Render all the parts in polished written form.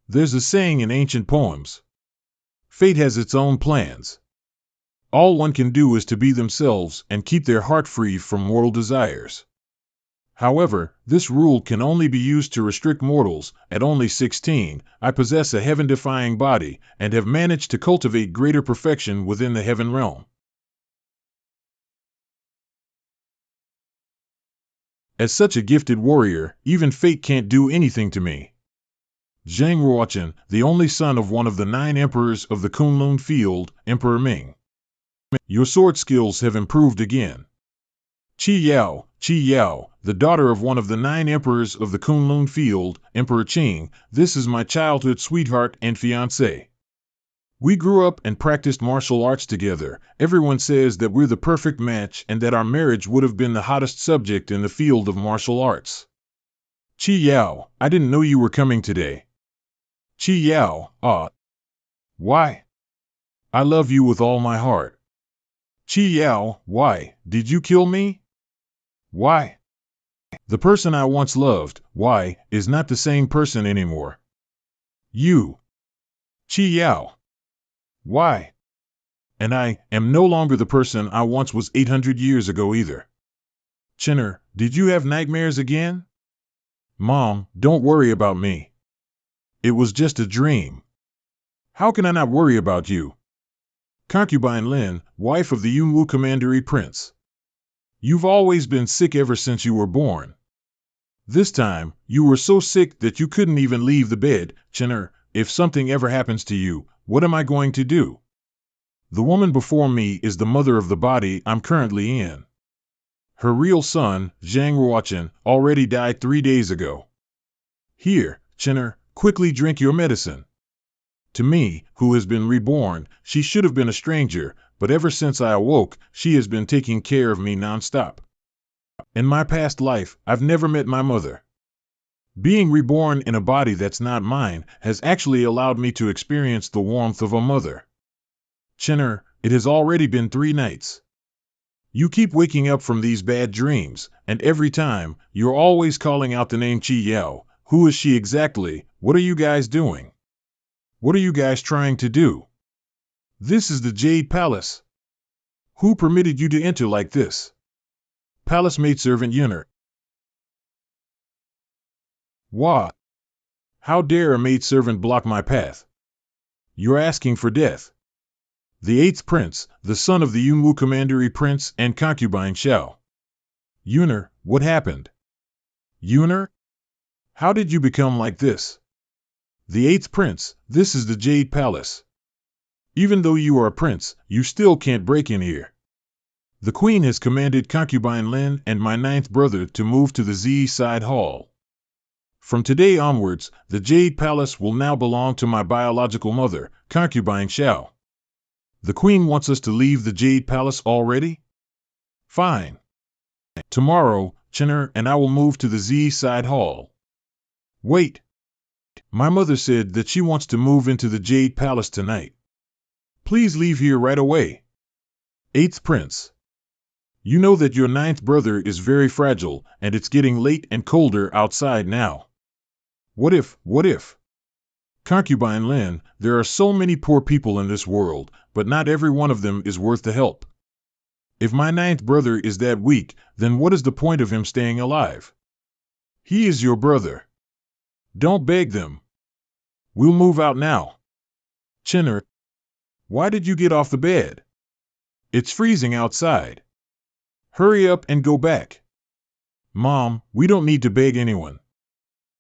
There's a saying in ancient poems: fate has its own plans. All one can do is to be themselves and keep their heart free from mortal desires. However, this rule can only be used to restrict mortals. At only 16, I possess a heaven-defying body and have managed to cultivate greater perfection within the heaven realm. As such a gifted warrior, even fate can't do anything to me. Zhang Ruochen, the only son of one of the 9 emperors of the Kunlun field, Emperor Ming. Your sword skills have improved again. Qi Yao, the daughter of one of the 9 emperors of the Kunlun field, Emperor Qing, this is my childhood sweetheart and fiancé. We grew up and practiced martial arts together. Everyone says that we're the perfect match and that our marriage would have been the hottest subject in the field of martial arts. Qi Yao, I didn't know you were coming today. Qi Yao, why? I love you with all my heart. Qi Yao, why, did you kill me? Why? The person I once loved, why, is not the same person anymore. You. Qi Yao. Why? And I am no longer the person I once was 800 years ago either. Chinner, did you have nightmares again? Mom, don't worry about me. It was just a dream. How can I not worry about you? Concubine Lin, wife of the Yunwu Commandery Prince. You've always been sick ever since you were born. This time, you were so sick that you couldn't even leave the bed. Chinner, if something ever happens to you, what am I going to do? The woman before me is the mother of the body I'm currently in. Her real son, Zhang Ruochen, already died 3 days ago. Here, Chinner, quickly drink your medicine. To me, who has been reborn, she should have been a stranger, but ever since I awoke, she has been taking care of me nonstop. In my past life, I've never met my mother. Being reborn in a body that's not mine has actually allowed me to experience the warmth of a mother. Chinner, it has already been 3 nights. You keep waking up from these bad dreams, and every time, you're always calling out the name Qi Yao. Who is she exactly? What are you guys doing? What are you guys trying to do? This is the Jade Palace. Who permitted you to enter like this? Palace maidservant Yunner. Wah! How dare a maidservant block my path? You're asking for death. The 8th prince, the son of the Yunwu Commandery Prince and concubine Xiao. Yunner, what happened? Yunner? How did you become like this? The 8th prince, this is the Jade Palace. Even though you are a prince, you still can't break in here. The queen has commanded concubine Lin and my 9th brother to move to the Z side hall. From today onwards, the Jade Palace will now belong to my biological mother, concubine Xiao. The queen wants us to leave the Jade Palace already? Fine. Tomorrow, Chinner and I will move to the Z side hall. Wait. My mother said that she wants to move into the Jade Palace tonight. Please leave here right away. 8th prince. You know that your 9th brother is very fragile, and it's getting late and colder outside now. What if? Concubine Lin, there are so many poor people in this world, but not every one of them is worth the help. If my 9th brother is that weak, then what is the point of him staying alive? He is your brother. Don't beg them. We'll move out now. Chinner, why did you get off the bed? It's freezing outside. Hurry up and go back. Mom, we don't need to beg anyone.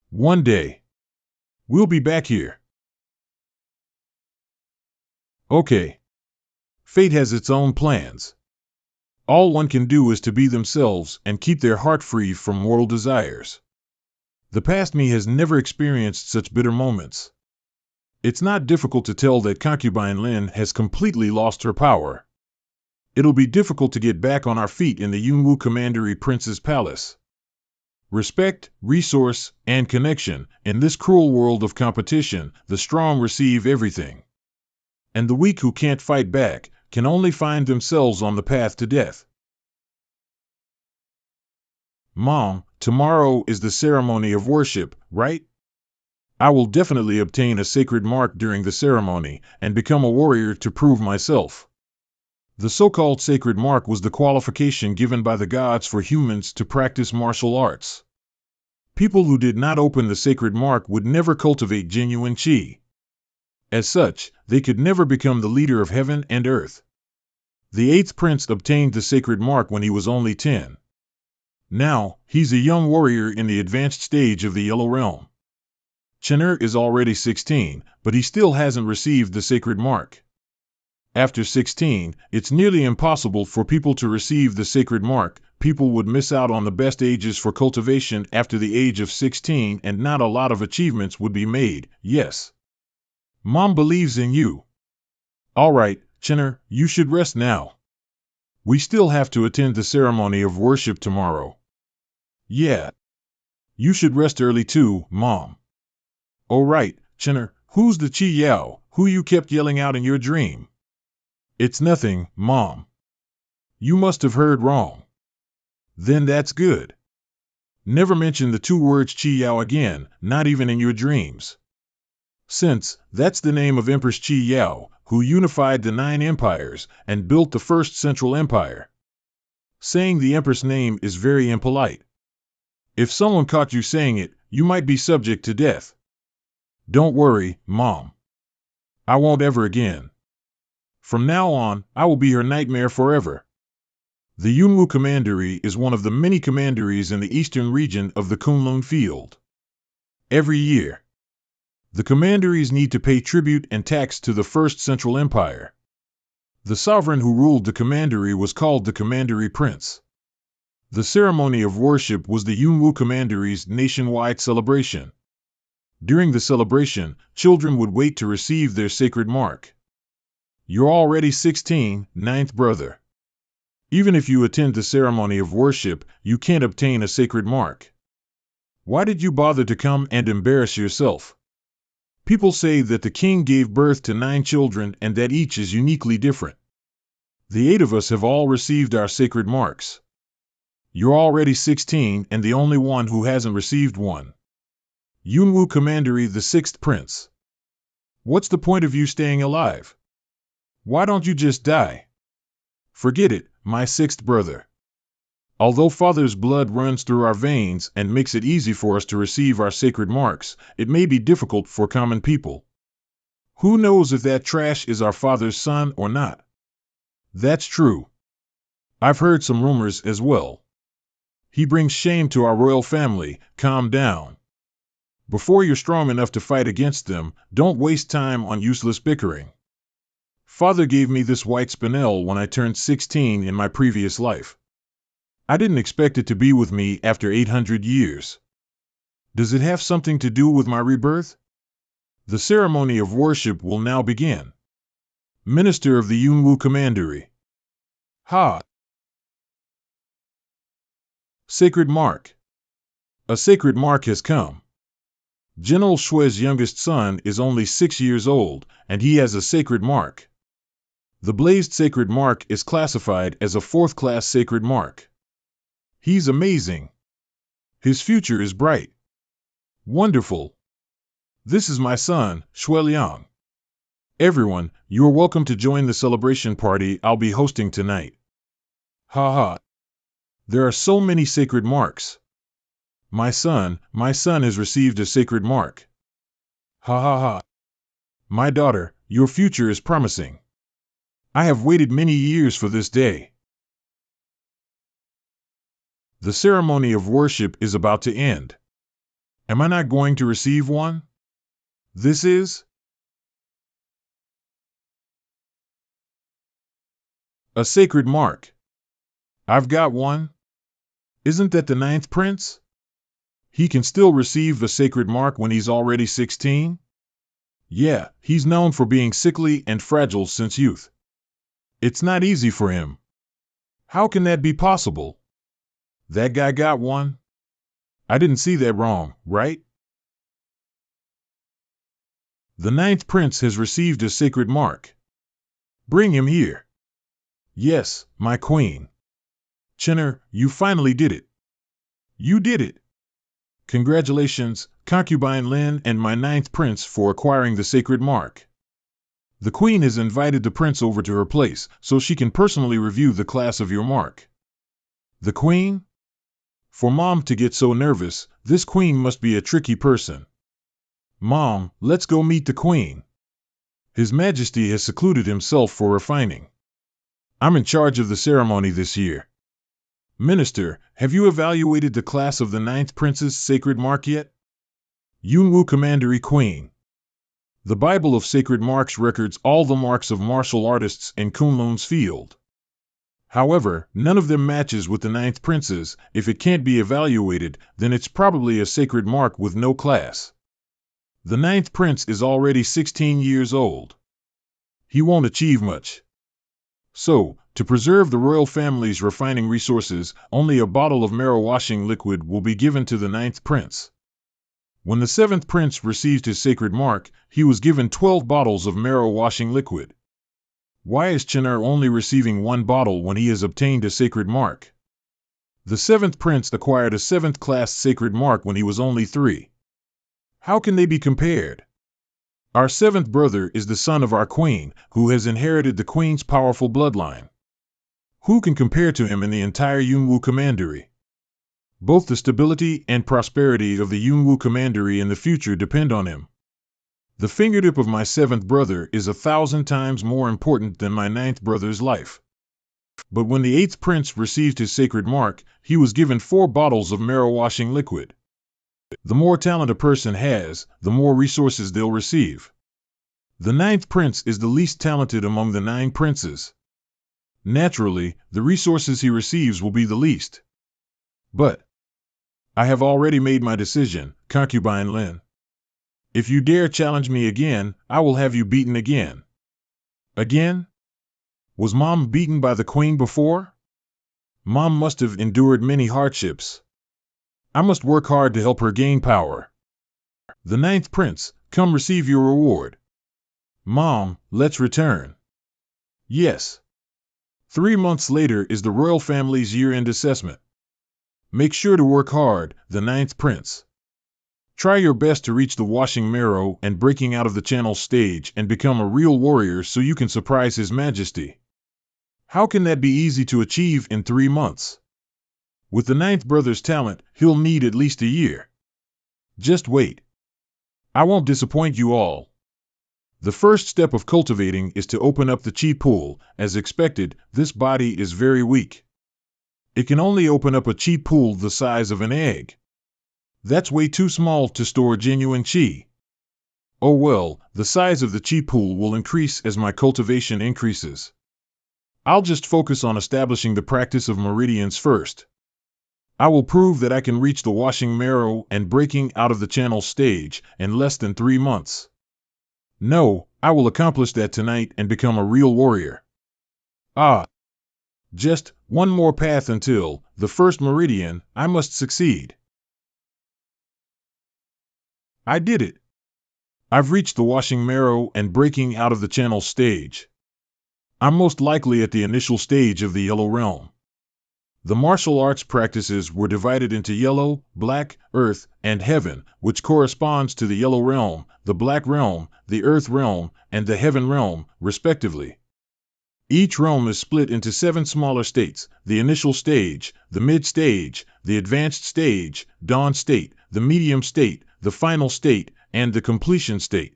One day. We'll be back here. Okay. Fate has its own plans. All one can do is to be themselves and keep their heart free from mortal desires. The past me has never experienced such bitter moments. It's not difficult to tell that concubine Lin has completely lost her power. It'll be difficult to get back on our feet in the Yunwu Commandery Prince's palace. Respect, resource, and connection. In this cruel world of competition, the strong receive everything. And the weak who can't fight back can only find themselves on the path to death. Mom, tomorrow is the ceremony of worship, right? I will definitely obtain a sacred mark during the ceremony and become a warrior to prove myself. The so-called sacred mark was the qualification given by the gods for humans to practice martial arts. People who did not open the sacred mark would never cultivate genuine qi. As such, they could never become the leader of heaven and earth. The eighth prince obtained the sacred mark when he was only 10. Now, he's a young warrior in the advanced stage of the Yellow Realm. Chener is already 16, but he still hasn't received the sacred mark. After 16, it's nearly impossible for people to receive the sacred mark. People would miss out on the best ages for cultivation after the age of 16, and not a lot of achievements would be made. Yes. Mom believes in you. All right, Chener, you should rest now. We still have to attend the ceremony of worship tomorrow. Yeah. You should rest early too, Mom. Oh right, Chener, who's the Chi Yao, who you kept yelling out in your dream? It's nothing, Mom. You must have heard wrong. Then that's good. Never mention the two words Chi Yao again, not even in your dreams. Since that's the name of Empress Chi Yao, who unified the 9 empires and built the first Central Empire. Saying the Empress name is very impolite. If someone caught you saying it, you might be subject to death. Don't worry, Mom. I won't ever again. From now on, I will be her nightmare forever. The Yunwu Commandery is one of the many commanderies in the eastern region of the Kunlun Field. Every year, the commanderies need to pay tribute and tax to the First Central Empire. The sovereign who ruled the commandery was called the Commandery Prince. The ceremony of worship was the Yunwu Commandery's nationwide celebration. During the celebration, children would wait to receive their sacred mark. You're already 16, 9th brother. Even if you attend the ceremony of worship, you can't obtain a sacred mark. Why did you bother to come and embarrass yourself? People say that the king gave birth to 9 children and that each is uniquely different. The 8 of us have all received our sacred marks. You're already 16 and the only one who hasn't received one. Yunwu Commandery, the 6th prince. What's the point of you staying alive? Why don't you just die? Forget it, my 6th brother. Although Father's blood runs through our veins and makes it easy for us to receive our sacred marks, it may be difficult for common people. Who knows if that trash is our father's son or not? That's true. I've heard some rumors as well. He brings shame to our royal family. Calm down. Before you're strong enough to fight against them, don't waste time on useless bickering. Father gave me this white spinel when I turned 16 in my previous life. I didn't expect it to be with me after 800 years. Does it have something to do with my rebirth? The ceremony of worship will now begin. Minister of the Yunwu Commandery. Ha! Sacred Mark. A sacred mark has come. General Shui's youngest son is only 6 years old, and he has a sacred mark. The blazed sacred mark is classified as a 4th-class sacred mark. He's amazing. His future is bright. Wonderful. This is my son, Shuiliang. Everyone, you are welcome to join the celebration party I'll be hosting tonight. Ha ha. There are so many sacred marks. My son has received a sacred mark. Ha ha ha. My daughter, your future is promising. I have waited many years for this day. The ceremony of worship is about to end. Am I not going to receive one? This is a sacred mark. I've got one. Isn't that the 9th prince? He can still receive a sacred mark when he's already 16? Yeah, he's known for being sickly and fragile since youth. It's not easy for him. How can that be possible? That guy got one? I didn't see that wrong, right? The 9th prince has received a sacred mark. Bring him here. Yes, my queen. Chener, you finally did it. You did it. Congratulations, concubine Lin and my ninth prince, for acquiring the sacred mark. The queen has invited the prince over to her place so she can personally review the class of your mark. The queen? For Mom to get so nervous, this queen must be a tricky person. Mom, let's go meet the queen. His Majesty has secluded himself for refining. I'm in charge of the ceremony this year. Minister, have you evaluated the class of the ninth prince's sacred mark yet? Yunwu Commandery Queen. The Bible of Sacred Marks records all the marks of martial artists in Kunlun's field. However, none of them matches with the ninth prince's. If it can't be evaluated, then it's probably a sacred mark with no class. The ninth prince is already 16 years old. He won't achieve much. So, to preserve the royal family's refining resources, only a bottle of marrow washing liquid will be given to the ninth prince. When the seventh prince received his sacred mark, he was given 12 bottles of marrow washing liquid. Why is Chener only receiving 1 bottle when he has obtained a sacred mark? The seventh prince acquired a 7th class sacred mark when he was only 3. How can they be compared? Our 7th brother is the son of our queen, who has inherited the queen's powerful bloodline. Who can compare to him in the entire Yunwu Commandery? Both the stability and prosperity of the Yunwu Commandery in the future depend on him. The fingertip of my 7th brother is 1,000 times more important than my 9th brother's life. But when the 8th prince received his sacred mark, he was given 4 bottles of marrow washing liquid. The more talent a person has, the more resources they'll receive. The 9th prince is the least talented among the 9 princes. Naturally, the resources he receives will be the least. But I have already made my decision, concubine Lin. If you dare challenge me again, I will have you beaten again. Again? Was Mom beaten by the queen before? Mom must have endured many hardships. I must work hard to help her gain power. The 9th prince, come receive your reward. Mom, let's return. Yes. 3 months later is the royal family's year-end assessment. Make sure to work hard, the 9th prince. Try your best to reach the washing marrow and breaking out of the channel stage and become a real warrior so you can surprise His Majesty. How can that be easy to achieve in 3 months? With the 9th brother's talent, he'll need at least a year. Just wait. I won't disappoint you all. The first step of cultivating is to open up the chi pool. As expected, this body is very weak. It can only open up a chi pool the size of an egg. That's way too small to store genuine chi. Oh well, the size of the chi pool will increase as my cultivation increases. I'll just focus on establishing the practice of meridians first. I will prove that I can reach the washing marrow and breaking out of the channel stage in less than 3 months. No, I will accomplish that tonight and become a real warrior. Just one more path until the first meridian. I must succeed. I did it. I've reached the washing marrow and breaking out of the channel stage. I'm most likely at the initial stage of the yellow realm. The martial arts practices were divided into yellow, black, earth, and heaven, which corresponds to the yellow realm, the black realm, the earth realm, and the heaven realm, respectively. Each realm is split into 7 smaller states: the initial stage, the mid-stage, the advanced stage, dawn state, the medium state, the final state, and the completion state.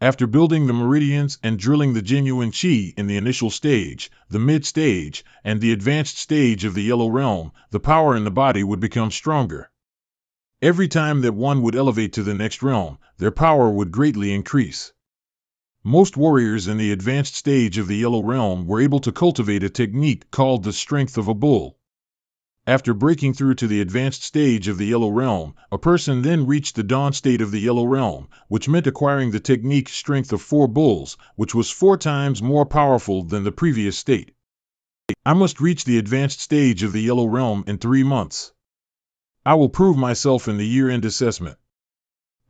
After building the meridians and drilling the genuine chi in the initial stage, the mid-stage, and the advanced stage of the yellow realm, the power in the body would become stronger. Every time that one would elevate to the next realm, their power would greatly increase. Most warriors in the advanced stage of the yellow realm were able to cultivate a technique called the strength of a bull. After breaking through to the advanced stage of the yellow realm, a person then reached the dawn state of the yellow realm, which meant acquiring the technique strength of 4 bulls, which was 4 times more powerful than the previous state. I must reach the advanced stage of the yellow realm in 3 months. I will prove myself in the year-end assessment.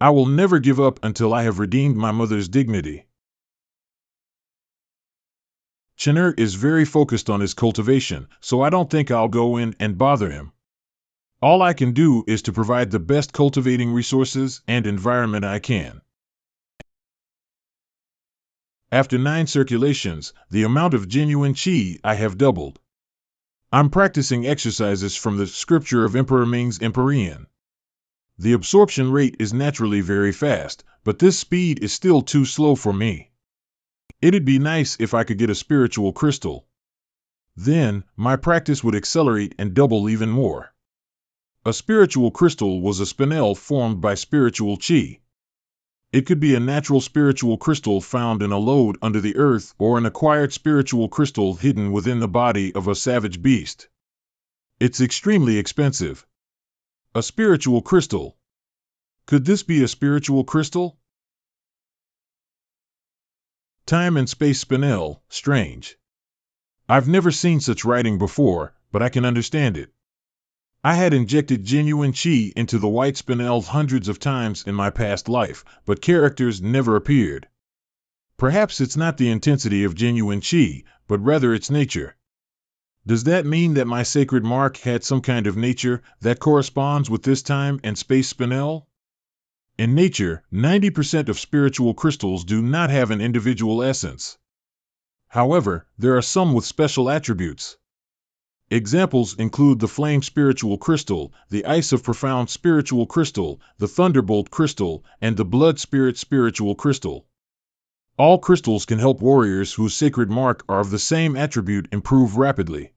I will never give up until I have redeemed my mother's dignity. Chener is very focused on his cultivation, so I don't think I'll go in and bother him. All I can do is to provide the best cultivating resources and environment I can. After 9 circulations, the amount of genuine qi I have doubled. I'm practicing exercises from the scripture of Emperor Ming's Empyrean. The absorption rate is naturally very fast, but this speed is still too slow for me. It'd be nice if I could get a spiritual crystal. Then, my practice would accelerate and double even more. A spiritual crystal was a spinel formed by spiritual qi. It could be a natural spiritual crystal found in a lode under the earth or an acquired spiritual crystal hidden within the body of a savage beast. It's extremely expensive. A spiritual crystal. Could this be a spiritual crystal? Time and space spinel, strange. I've never seen such writing before, but I can understand it. I had injected genuine qi into the white spinel hundreds of times in my past life, but characters never appeared. Perhaps it's not the intensity of genuine qi, but rather its nature. Does that mean that my sacred mark had some kind of nature that corresponds with this time and space spinel? In nature, 90% of spiritual crystals do not have an individual essence. However, there are some with special attributes. Examples include the flame spiritual crystal, the ice of profound spiritual crystal, the thunderbolt crystal, and the blood spirit spiritual crystal. All crystals can help warriors whose sacred mark are of the same attribute improve rapidly.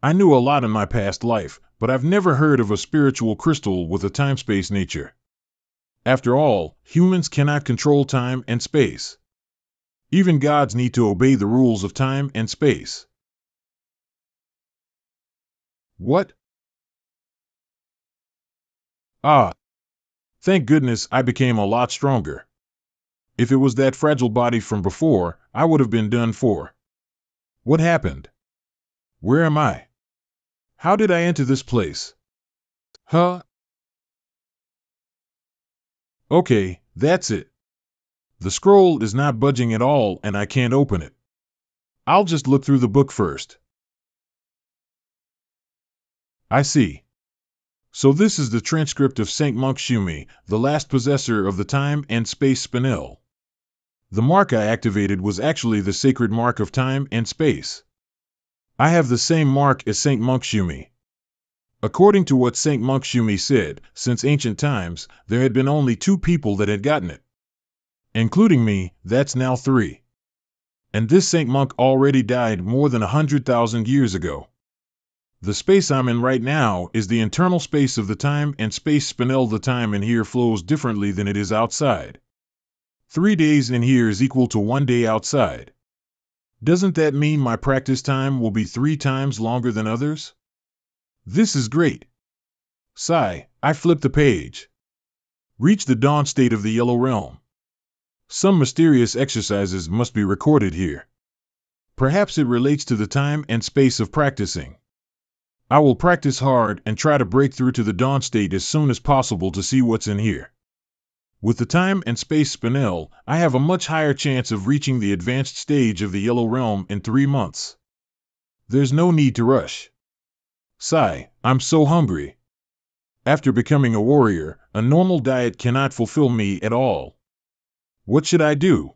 I knew a lot in my past life, but I've never heard of a spiritual crystal with a time-space nature. After all, humans cannot control time and space. Even gods need to obey the rules of time and space. What? Ah, thank goodness I became a lot stronger. If it was that fragile body from before, I would have been done for. What happened? Where am I? How did I enter this place? Huh? Okay, that's it. The scroll is not budging at all and I can't open it. I'll just look through the book first. I see. So this is the transcript of Saint Monk Shumi, the last possessor of the time and space spinel. The mark I activated was actually the sacred mark of time and space. I have the same mark as Saint Monk Shumi. According to what Saint Monk Shumi said, since ancient times, there had been only 2 people that had gotten it. Including me, that's now 3. And this Saint Monk already died more than 100,000 years ago. The space I'm in right now is the internal space of the time and space spinel. The time in here flows differently than it is outside. 3 days in here is equal to 1 day outside. Doesn't that mean my practice time will be 3 times longer than others? This is great. Sigh, I flip the page. Reach the dawn state of the yellow realm. Some mysterious exercises must be recorded here. Perhaps it relates to the time and space of practicing. I will practice hard and try to break through to the dawn state as soon as possible to see what's in here. With the time and space spinel, I have a much higher chance of reaching the advanced stage of the yellow realm in 3 months. There's no need to rush. Sigh, I'm so hungry. After becoming a warrior, a normal diet cannot fulfill me at all. What should I do?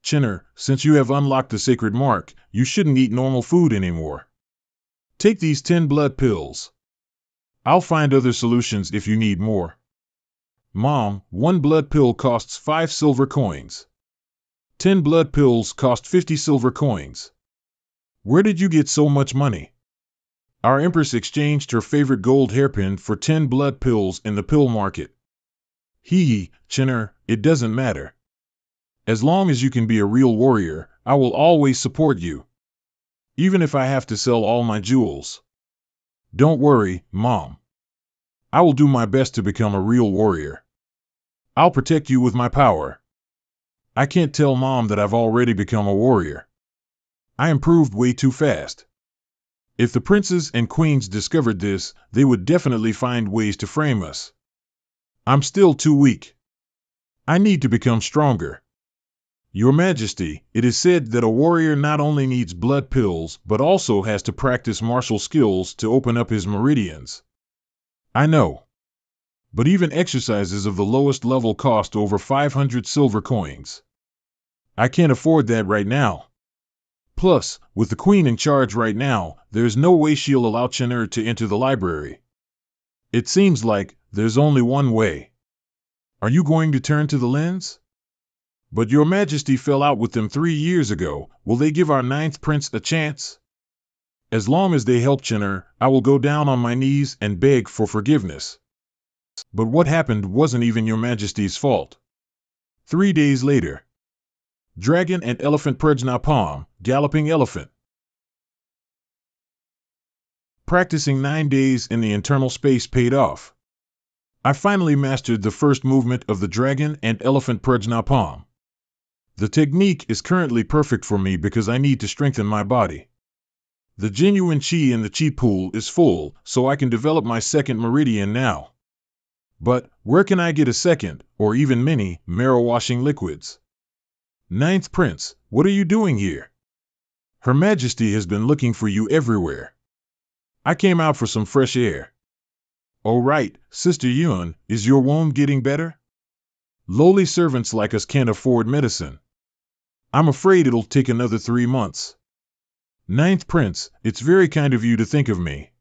Chinner, since you have unlocked the sacred mark, you shouldn't eat normal food anymore. Take these 10 blood pills. I'll find other solutions if you need more. Mom, 1 blood pill costs 5 silver coins. 10 blood pills cost 50 silver coins. Where did you get so much money? Our Empress exchanged her favorite gold hairpin for 10 blood pills in the pill market. Hee, Chinner, it doesn't matter. As long as you can be a real warrior, I will always support you. Even if I have to sell all my jewels. Don't worry, Mom. I will do my best to become a real warrior. I'll protect you with my power. I can't tell Mom that I've already become a warrior. I improved way too fast. If the princes and queens discovered this, they would definitely find ways to frame us. I'm still too weak. I need to become stronger. Your Majesty, it is said that a warrior not only needs blood pills, but also has to practice martial skills to open up his meridians. I know. But even exercises of the lowest level cost over 500 silver coins. I can't afford that right now. Plus, with the queen in charge right now, there's no way she'll allow Chen'er to enter the library. It seems like there's only one way. Are you going to turn to the Lins? But your majesty fell out with them 3 years ago. Will they give our ninth prince a chance? As long as they help Chen'er, I will go down on my knees and beg for forgiveness. But what happened wasn't even your majesty's fault. 3 days later. Dragon and Elephant Prajnapam, Galloping Elephant. Practicing 9 days in the internal space paid off. I finally mastered the first movement of the Dragon and Elephant Prajnapam. The technique is currently perfect for me because I need to strengthen my body. The genuine chi in the chi pool is full, so I can develop my second meridian now. But where can I get a second, or even many, marrow washing liquids? Ninth Prince, what are you doing here? Her Majesty has been looking for you everywhere. I came out for some fresh air. Oh right, Sister Yun, is your wound getting better? Lowly servants like us can't afford medicine. I'm afraid it'll take another 3 months. Ninth Prince, it's very kind of you to think of me.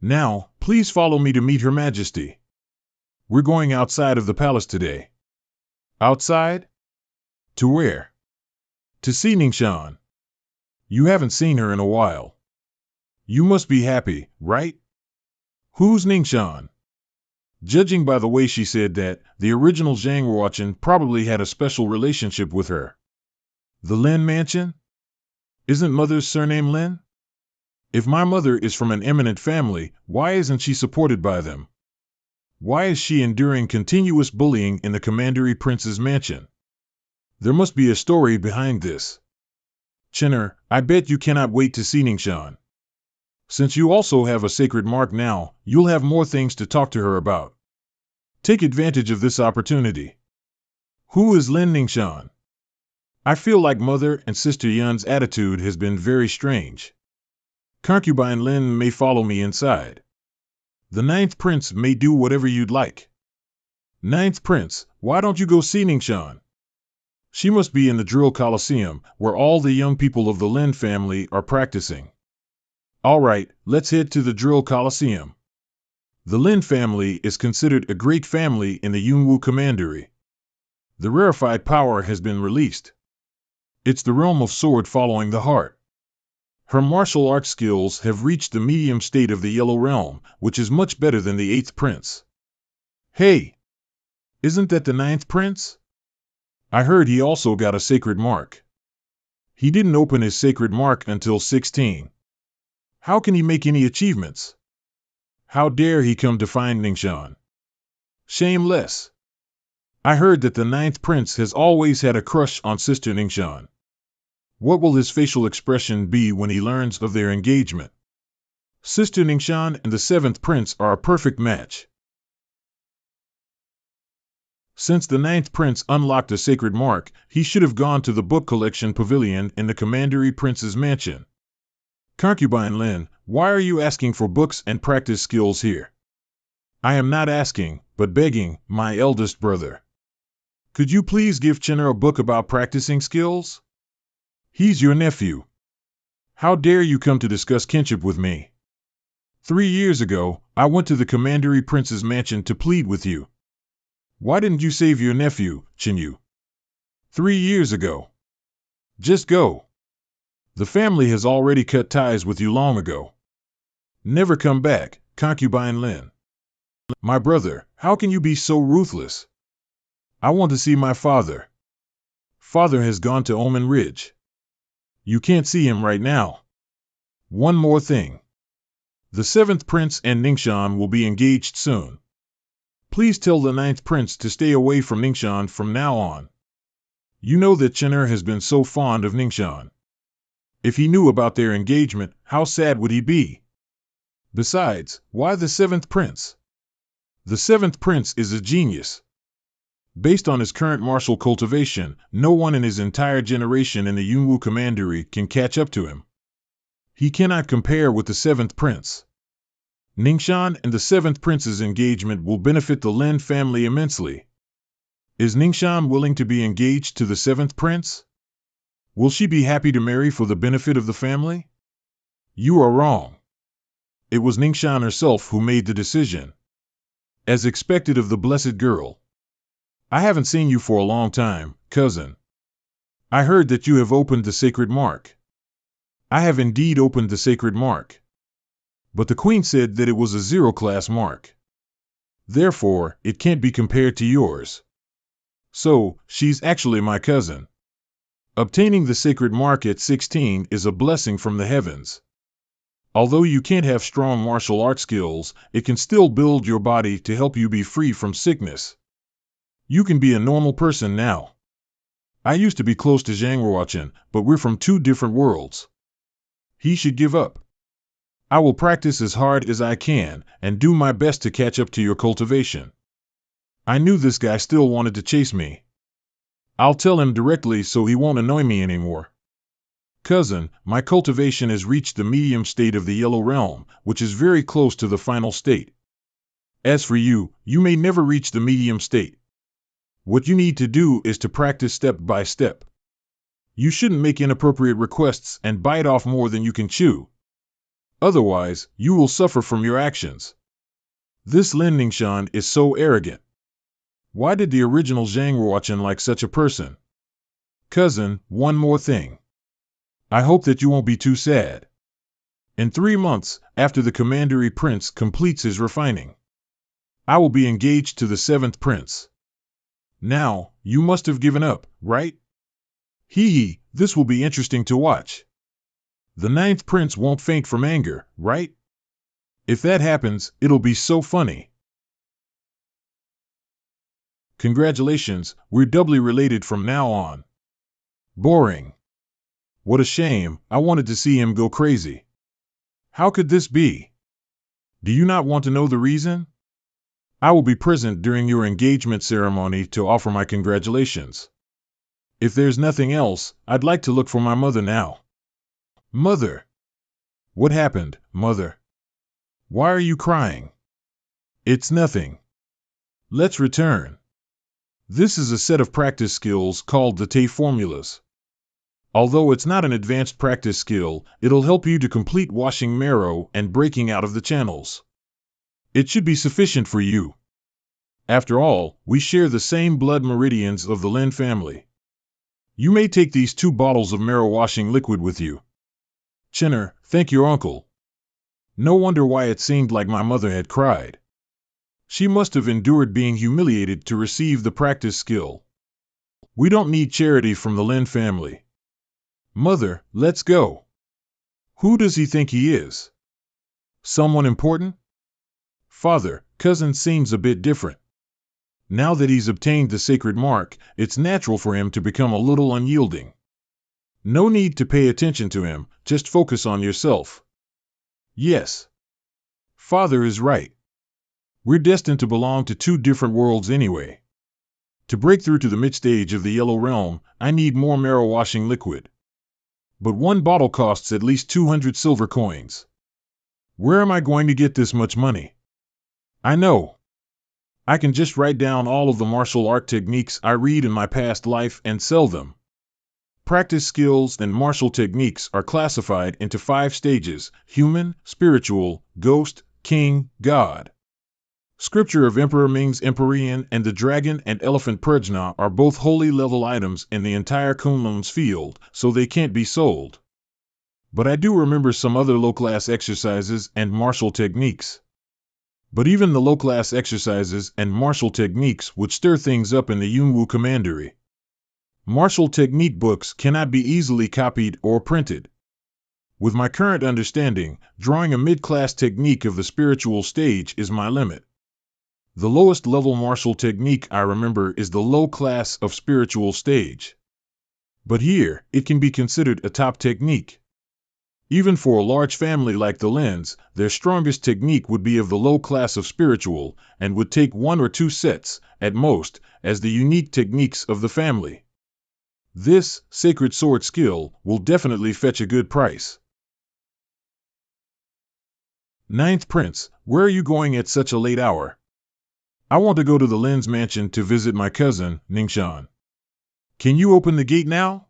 Now, please follow me to meet Her Majesty. We're going outside of the palace today. Outside? To where? To see Ningxian. You haven't seen her in a while. You must be happy, right? Who's Ningxian? Judging by the way she said that, the original Zhang Ruochen probably had a special relationship with her. The Lin mansion? Isn't mother's surname Lin? If my mother is from an eminent family, why isn't she supported by them? Why is she enduring continuous bullying in the Commandery Prince's mansion? There must be a story behind this. Chen'er, I bet you cannot wait to see Ningxian. Since you also have a sacred mark now, you'll have more things to talk to her about. Take advantage of this opportunity. Who is Lin Ningxian? I feel like Mother and Sister Yun's attitude has been very strange. Concubine Lin may follow me inside. The Ninth Prince may do whatever you'd like. Ninth Prince, why don't you go see Ningxian? She must be in the Drill Coliseum, where all the young people of the Lin family are practicing. All right, let's head to the Drill Coliseum. The Lin family is considered a great family in the Yunwu Commandery. The rarefied power has been released. It's the realm of sword following the heart. Her martial arts skills have reached the medium state of the Yellow Realm, which is much better than the 8th Prince. Hey! Isn't that the 9th Prince? I heard he also got a sacred mark. He didn't open his sacred mark until 16. How can he make any achievements? How dare he come to find Ningxian? Shameless! I heard that the 9th Prince has always had a crush on Sister Ningxian. What will his facial expression be when he learns of their engagement? Sister Ningxian and the 7th Prince are a perfect match. Since the 9th Prince unlocked a sacred mark, he should have gone to the book collection pavilion in the Commandery Prince's mansion. Concubine Lin, why are you asking for books and practice skills here? I am not asking, but begging, my eldest brother. Could you please give Chen'er a book about practicing skills? He's your nephew. How dare you come to discuss kinship with me? 3 years ago, I went to the Commandery Prince's mansion to plead with you. Why didn't you save your nephew, Chenyu? 3 years ago. Just go. The family has already cut ties with you long ago. Never come back, Concubine Lin. My brother, how can you be so ruthless? I want to see my father. Father has gone to Omen Ridge. You can't see him right now. One more thing. The 7th Prince and Ningxian will be engaged soon. Please tell the 9th Prince to stay away from Ningxian from now on. You know that Chen'er has been so fond of Ningxian. If he knew about their engagement, how sad would he be? Besides, why the 7th Prince? The 7th Prince is a genius. Based on his current martial cultivation, no one in his entire generation in the Yunwu Commandery can catch up to him. He cannot compare with the 7th Prince. Ningxian and the seventh prince's engagement will benefit the Lin family immensely. Is Ningxian willing to be engaged to the seventh prince? Will she be happy to marry for the benefit of the family? You are wrong. It was Ningxian herself who made the decision. As expected of the blessed girl. I haven't seen you for a long time, cousin. I heard that you have opened the sacred mark. I have indeed opened the sacred mark. But the queen said that it was a zero-class mark. Therefore, it can't be compared to yours. So, she's actually my cousin. Obtaining the sacred mark at 16 is a blessing from the heavens. Although you can't have strong martial art skills, it can still build your body to help you be free from sickness. You can be a normal person now. I used to be close to Zhang Ruochen, but we're from two different worlds. He should give up. I will practice as hard as I can and do my best to catch up to your cultivation. I knew this guy still wanted to chase me. I'll tell him directly so he won't annoy me anymore. Cousin, my cultivation has reached the medium state of the Yellow Realm, which is very close to the final state. As for you, you may never reach the medium state. What you need to do is to practice step by step. You shouldn't make inappropriate requests and bite off more than you can chew. Otherwise, you will suffer from your actions. This Lin Ningxian is so arrogant. Why did the original Zhang Ruochen like such a person? Cousin, one more thing. I hope that you won't be too sad. In 3 months, after the commandery prince completes his refining, I will be engaged to the seventh prince. Now, you must have given up, right? Hee, this will be interesting to watch. The ninth prince won't faint from anger, right? If that happens, it'll be so funny. Congratulations, we're doubly related from now on. Boring. What a shame, I wanted to see him go crazy. How could this be? Do you not want to know the reason? I will be present during your engagement ceremony to offer my congratulations. If there's nothing else, I'd like to look for my mother now. Mother! What happened, mother? Why are you crying? It's nothing. Let's return. This is a set of practice skills called the Te formulas. Although it's not an advanced practice skill, it'll help you to complete washing marrow and breaking out of the channels. It should be sufficient for you. After all, we share the same blood meridians of the Lin family. You may take these 2 bottles of marrow washing liquid with you. Chinner, thank your uncle. No wonder why it seemed like my mother had cried. She must have endured being humiliated to receive the practice skill. We don't need charity from the Lin family. Mother, let's go. Who does he think he is? Someone important? Father, cousin seems a bit different. Now that he's obtained the sacred mark, it's natural for him to become a little unyielding. No need to pay attention to him, just focus on yourself. Yes. Father is right. We're destined to belong to 2 different worlds anyway. To break through to the mid-stage of the Yellow Realm, I need more marrow washing liquid. But 1 bottle costs at least 200 silver coins. Where am I going to get this much money? I know. I can just write down all of the martial art techniques I read in my past life and sell them. Practice skills and martial techniques are classified into 5 stages: human, spiritual, ghost, king, god. Scripture of Emperor Ming's Empyrean and the Dragon and Elephant Prajna are both holy level items in the entire Kunlun's field, so they can't be sold. But I do remember some other low-class exercises and martial techniques. But even the low-class exercises and martial techniques would stir things up in the Yunwu Commandery. Martial technique books cannot be easily copied or printed. With my current understanding, drawing a mid-class technique of the spiritual stage is my limit. The lowest level martial technique I remember is the low class of spiritual stage. But here, it can be considered a top technique. Even for a large family like the Lins, their strongest technique would be of the low class of spiritual, and would take 1 or 2 sets, at most, as the unique techniques of the family. This sacred sword skill will definitely fetch a good price. Ninth Prince, where are you going at such a late hour? I want to go to the Lin's mansion to visit my cousin, Ningxian. Can you open the gate now?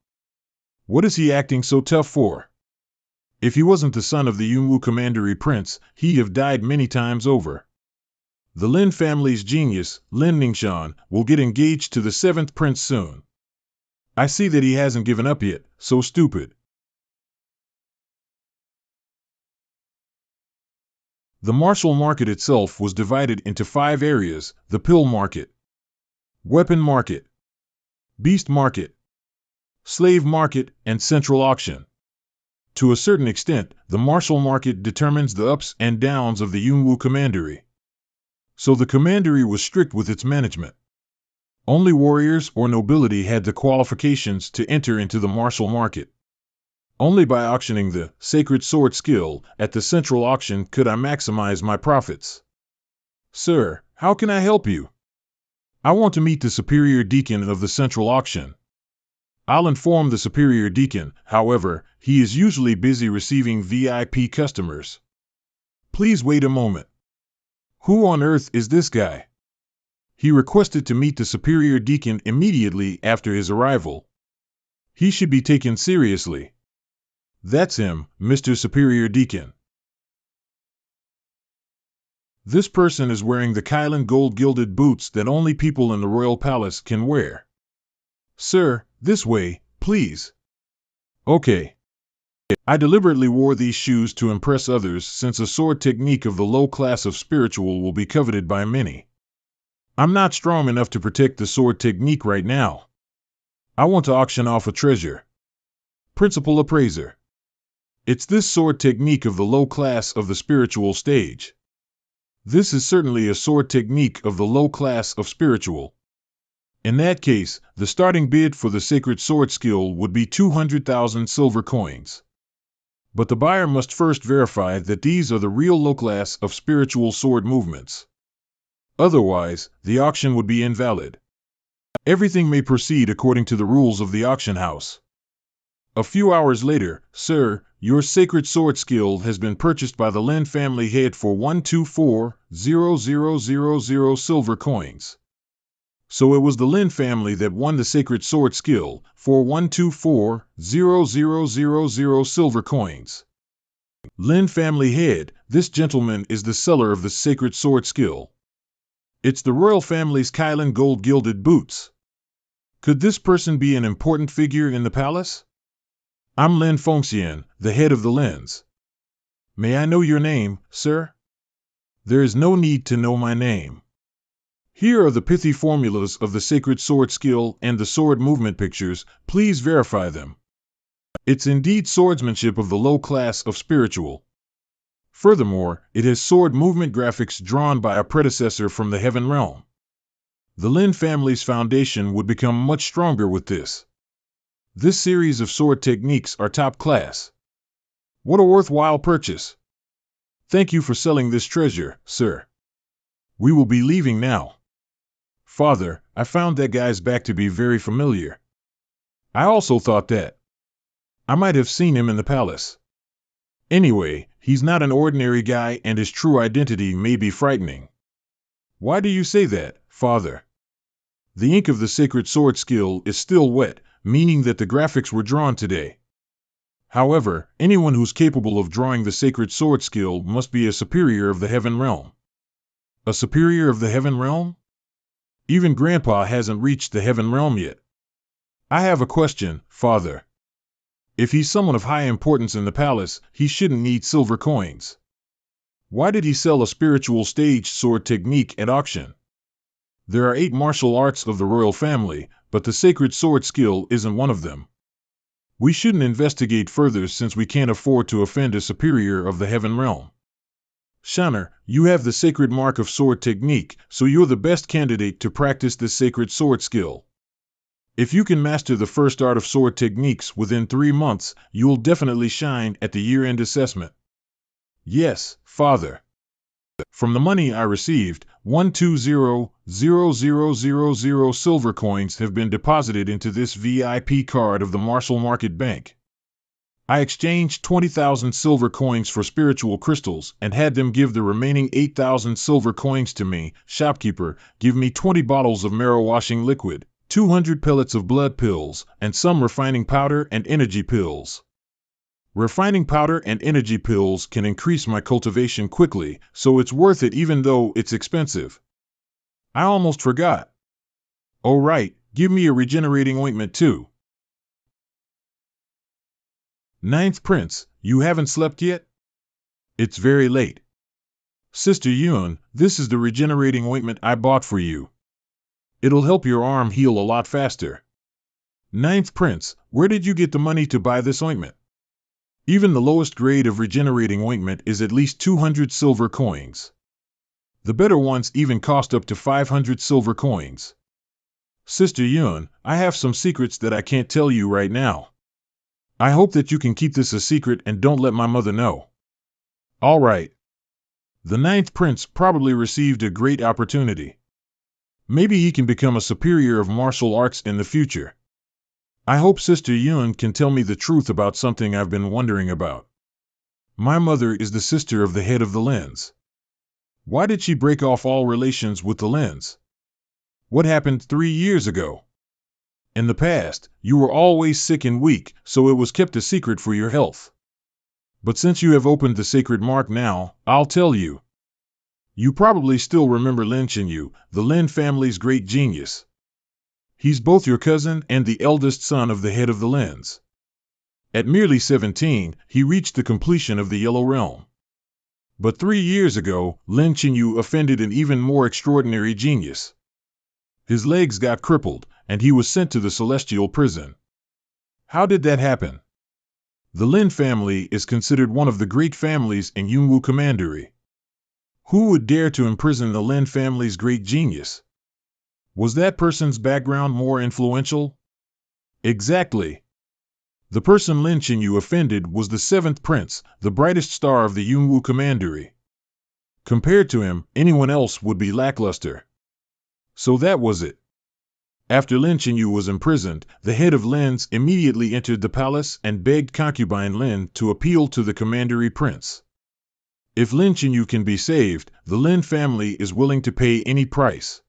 What is he acting so tough for? If he wasn't the son of the Yunwu commandery prince, he'd have died many times over. The Lin family's genius, Lin Ningxian, will get engaged to the 7th prince soon. I see that he hasn't given up yet, so stupid. The martial market itself was divided into 5 areas: the pill market, weapon market, beast market, slave market, and central auction. To a certain extent, the martial market determines the ups and downs of the Yunwu commandery. So the commandery was strict with its management. Only warriors or nobility had the qualifications to enter into the martial market. Only by auctioning the sacred sword skill at the central auction could I maximize my profits. Sir, how can I help you? I want to meet the superior deacon of the central auction. I'll inform the superior deacon, however, he is usually busy receiving VIP customers. Please wait a moment. Who on earth is this guy? He requested to meet the superior deacon immediately after his arrival. He should be taken seriously. That's him, Mr. Superior Deacon. This person is wearing the Kylan gold-gilded boots that only people in the royal palace can wear. Sir, this way, please. Okay. I deliberately wore these shoes to impress others since a sword technique of the low class of spiritual will be coveted by many. I'm not strong enough to protect the sword technique right now. I want to auction off a treasure. Principal Appraiser. It's this sword technique of the low class of the spiritual stage. This is certainly a sword technique of the low class of spiritual. In that case, the starting bid for the sacred sword skill would be 200,000 silver coins. But the buyer must first verify that these are the real low class of spiritual sword movements. Otherwise, the auction would be invalid. Everything may proceed according to the rules of the auction house. A few hours later, sir, your sacred sword skill has been purchased by the Lin family head for 124,000 silver coins. So it was the Lin family that won the sacred sword skill for 124,000 silver coins. Lin family head, this gentleman is the seller of the sacred sword skill. It's the royal family's Kylan gold-gilded boots. Could this person be an important figure in the palace? I'm Lin Fengxian, the head of the Lins. May I know your name, sir? There is no need to know my name. Here are the pithy formulas of the sacred sword skill and the sword movement pictures. Please verify them. It's indeed swordsmanship of the low class of spiritual. Furthermore, it has sword movement graphics drawn by a predecessor from the heaven realm. The Lin family's foundation would become much stronger with this. This series of sword techniques are top class. What a worthwhile purchase. Thank you for selling this treasure, sir. We will be leaving now. Father, I found that guy's back to be very familiar. I also thought that. I might have seen him in the palace. Anyway, he's not an ordinary guy and his true identity may be frightening. Why do you say that, Father? The ink of the sacred sword skill is still wet, meaning that the graphics were drawn today. However, anyone who's capable of drawing the sacred sword skill must be a superior of the heaven realm. A superior of the heaven realm? Even Grandpa hasn't reached the heaven realm yet. I have a question, Father. If he's someone of high importance in the palace, he shouldn't need silver coins. Why did he sell a spiritual stage sword technique at auction? There are 8 martial arts of the royal family, but the sacred sword skill isn't one of them. We shouldn't investigate further since we can't afford to offend a superior of the heaven realm. Shanner, you have the sacred mark of sword technique, so you're the best candidate to practice this sacred sword skill. If you can master the first art of sword techniques within 3 months, you'll definitely shine at the year-end assessment. Yes, Father. From the money I received, 120,000 silver coins have been deposited into this VIP card of the Martial Market Bank. I exchanged 20,000 silver coins for spiritual crystals and had them give the remaining 8,000 silver coins to me. Shopkeeper, give me 20 bottles of marrow washing liquid, 200 pellets of blood pills, and some refining powder and energy pills. Refining powder and energy pills can increase my cultivation quickly, so it's worth it even though it's expensive. I almost forgot. Oh right, give me a regenerating ointment too. Ninth Prince, you haven't slept yet? It's very late. Sister Yun, this is the regenerating ointment I bought for you. It'll help your arm heal a lot faster. Ninth Prince, where did you get the money to buy this ointment? Even the lowest grade of regenerating ointment is at least 200 silver coins. The better ones even cost up to 500 silver coins. Sister Yun, I have some secrets that I can't tell you right now. I hope that you can keep this a secret and don't let my mother know. All right. The Ninth Prince probably received a great opportunity. Maybe he can become a superior of martial arts in the future. I hope Sister Yun can tell me the truth about something I've been wondering about. My mother is the sister of the head of the lens. Why did she break off all relations with the lens? What happened 3 years ago? In the past, you were always sick and weak, so it was kept a secret for your health. But since you have opened the sacred mark now, I'll tell you. You probably still remember Lin Chenyu, the Lin family's great genius. He's both your cousin and the eldest son of the head of the lens. At merely 17, he reached the completion of the Yellow Realm. But 3 years ago, Lin Chenyu offended an even more extraordinary genius. His legs got crippled, and he was sent to the Celestial Prison. How did that happen? The Lin family is considered one of the great families in Yunwu Commandery. Who would dare to imprison the Lin family's great genius? Was that person's background more influential? Exactly. The person Lin Chenyu offended was the 7th Prince, the brightest star of the Yunwu Commandery. Compared to him, anyone else would be lackluster. So that was it. After Lin Chenyu was imprisoned, the head of Lins immediately entered the palace and begged concubine Lin to appeal to the Commandery Prince. If Lin Chenyu can be saved, the Lin family is willing to pay any price.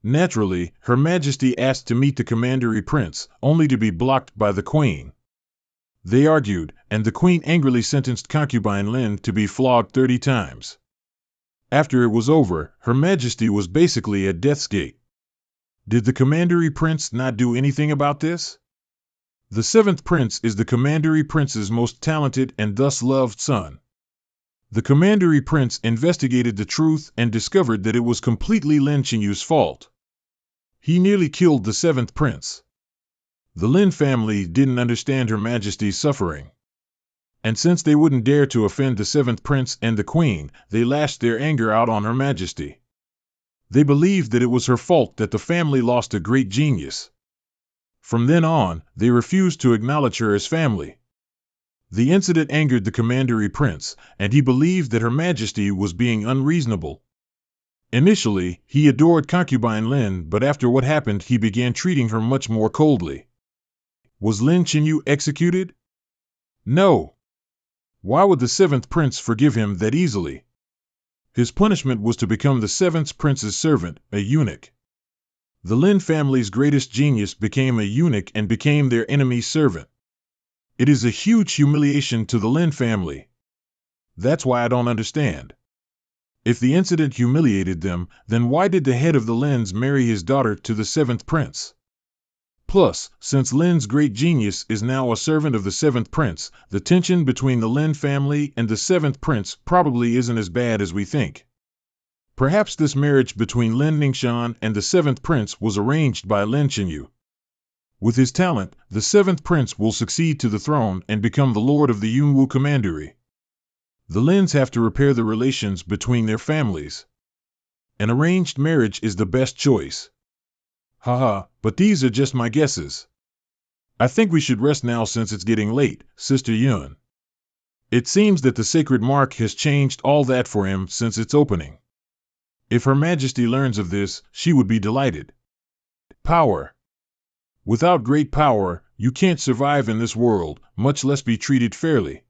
Naturally, Her Majesty asked to meet the Commandery Prince, only to be blocked by the Queen. They argued, and the Queen angrily sentenced concubine Lin to be flogged 30 times. After it was over, Her Majesty was basically at death's gate. Did the Commandery Prince not do anything about this? The 7th Prince is the Commandery Prince's most talented and thus loved son. The Commandery Prince investigated the truth and discovered that it was completely Lin Chenyu's fault. He nearly killed the 7th Prince. The Lin family didn't understand Her Majesty's suffering. And since they wouldn't dare to offend the 7th Prince and the Queen, they lashed their anger out on Her Majesty. They believed that it was her fault that the family lost a great genius. From then on, they refused to acknowledge her as family. The incident angered the Commandery Prince, and he believed that Her Majesty was being unreasonable. Initially, he adored concubine Lin, but after what happened he began treating her much more coldly. Was Lin Chenyu executed? No. Why would the 7th Prince forgive him that easily? His punishment was to become the 7th Prince's servant, a eunuch. The Lin family's greatest genius became a eunuch and became their enemy's servant. It is a huge humiliation to the Lin family. That's why I don't understand. If the incident humiliated them, then why did the head of the Lins marry his daughter to the 7th Prince? Plus, since Lin's great genius is now a servant of the 7th Prince, the tension between the Lin family and the 7th Prince probably isn't as bad as we think. Perhaps this marriage between Lin Ningxian and the 7th Prince was arranged by Lin Chenyu. With his talent, the 7th Prince will succeed to the throne and become the lord of the Yunwu Commandery. The Lins have to repair the relations between their families. An arranged marriage is the best choice. Haha, but these are just my guesses. I think we should rest now since it's getting late, Sister Yun. It seems that the sacred mark has changed all that for him since its opening. If Her Majesty learns of this, she would be delighted. Power. Without great power, you can't survive in this world, much less be treated fairly.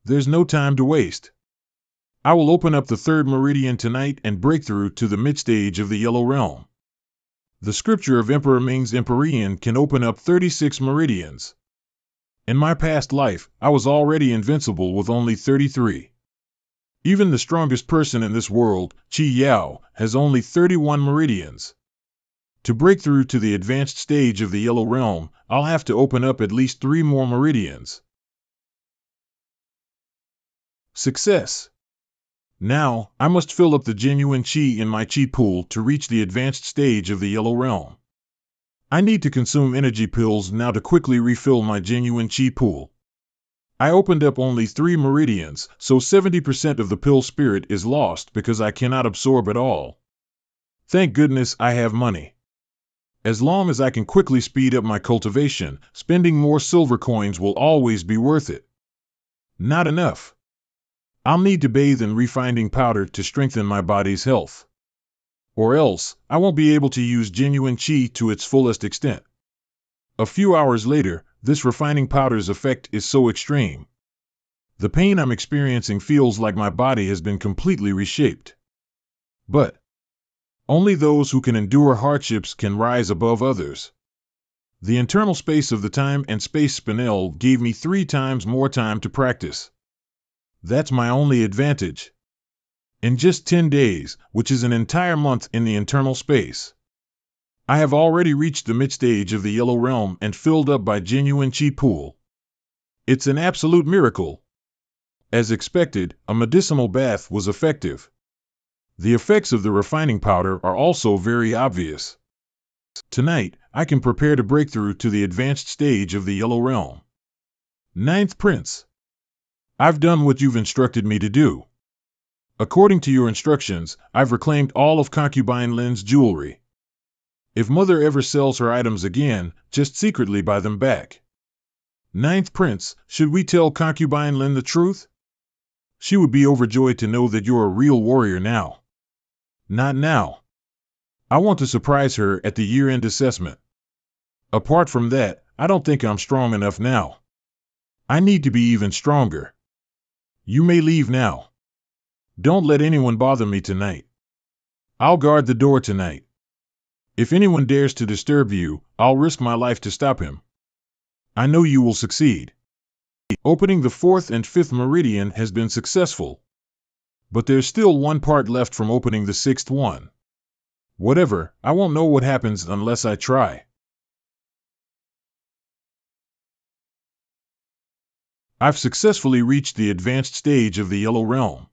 There's no time to waste. I will open up the third meridian tonight and break through to the mid-stage of the Yellow Realm. The scripture of Emperor Ming's Empyrean can open up 36 meridians. In my past life, I was already invincible with only 33. Even the strongest person in this world, Qi Yao, has only 31 meridians. To break through to the advanced stage of the Yellow Realm, I'll have to open up at least 3 more meridians. Success! Now, I must fill up the genuine Qi in my Qi pool to reach the advanced stage of the Yellow Realm. I need to consume energy pills now to quickly refill my genuine Qi pool. I opened up only 3 meridians, so 70% of the pill spirit is lost because I cannot absorb it all. Thank goodness I have money. As long as I can quickly speed up my cultivation, spending more silver coins will always be worth it. Not enough. I'll need to bathe in refining powder to strengthen my body's health. Or else, I won't be able to use genuine Qi to its fullest extent. A few hours later, this refining powder's effect is so extreme. The pain I'm experiencing feels like my body has been completely reshaped. But only those who can endure hardships can rise above others. The internal space of the time and space spinel gave me 3 times more time to practice. That's my only advantage. In just 10 days, which is an entire month in the internal space, I have already reached the mid-stage of the Yellow Realm and filled up by genuine Qi pool. It's an absolute miracle. As expected, a medicinal bath was effective. The effects of the refining powder are also very obvious. Tonight, I can prepare to break through to the advanced stage of the Yellow Realm. 9th Prince. I've done what you've instructed me to do. According to your instructions, I've reclaimed all of Concubine Lin's jewelry. If Mother ever sells her items again, just secretly buy them back. 9th Prince, should we tell Concubine Lin the truth? She would be overjoyed to know that you're a real warrior now. Not now. I want to surprise her at the year-end assessment. Apart from that, I don't think I'm strong enough now. I need to be even stronger. You may leave now. Don't let anyone bother me tonight. I'll guard the door tonight. If anyone dares to disturb you, I'll risk my life to stop him. I know you will succeed. Opening the 4th and 5th meridian has been successful. But there's still one part left from opening the 6th one. Whatever, I won't know what happens unless I try. I've successfully reached the advanced stage of the Yellow Realm.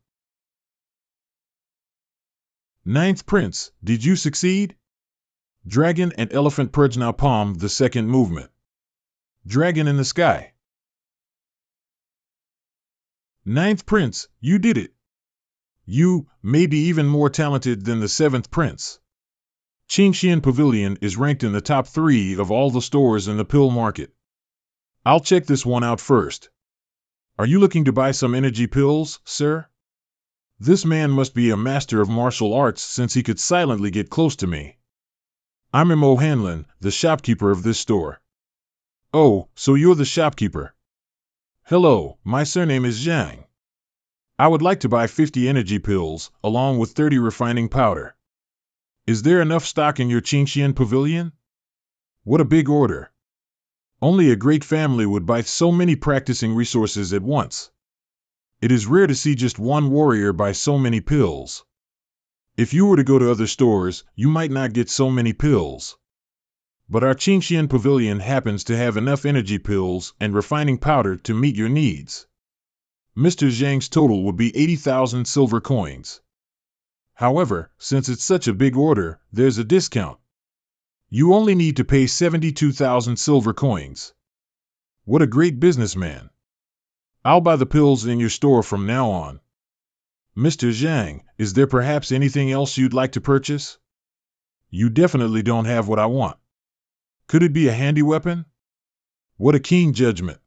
9th Prince, did you succeed? Dragon and Elephant Prajna Palm, the 2nd movement. Dragon in the sky. 9th Prince, you did it. You may be even more talented than the 7th Prince. Qingxian Pavilion is ranked in the top 3 of all the stores in the pill market. I'll check this one out first. Are you looking to buy some energy pills, sir? This man must be a master of martial arts since he could silently get close to me. I'm Mo Hanlon, the shopkeeper of this store. Oh, so you're the shopkeeper. Hello, my surname is Zhang. I would like to buy 50 energy pills, along with 30 refining powder. Is there enough stock in your Qingxian Pavilion? What a big order. Only a great family would buy so many practicing resources at once. It is rare to see just one warrior buy so many pills. If you were to go to other stores, you might not get so many pills. But our Qingxian Pavilion happens to have enough energy pills and refining powder to meet your needs. Mr. Zhang's total would be 80,000 silver coins. However, since it's such a big order, there's a discount. You only need to pay 72,000 silver coins. What a great businessman. I'll buy the pills in your store from now on. Mr. Zhang, is there perhaps anything else you'd like to purchase? You definitely don't have what I want. Could it be a handy weapon? What a keen judgment.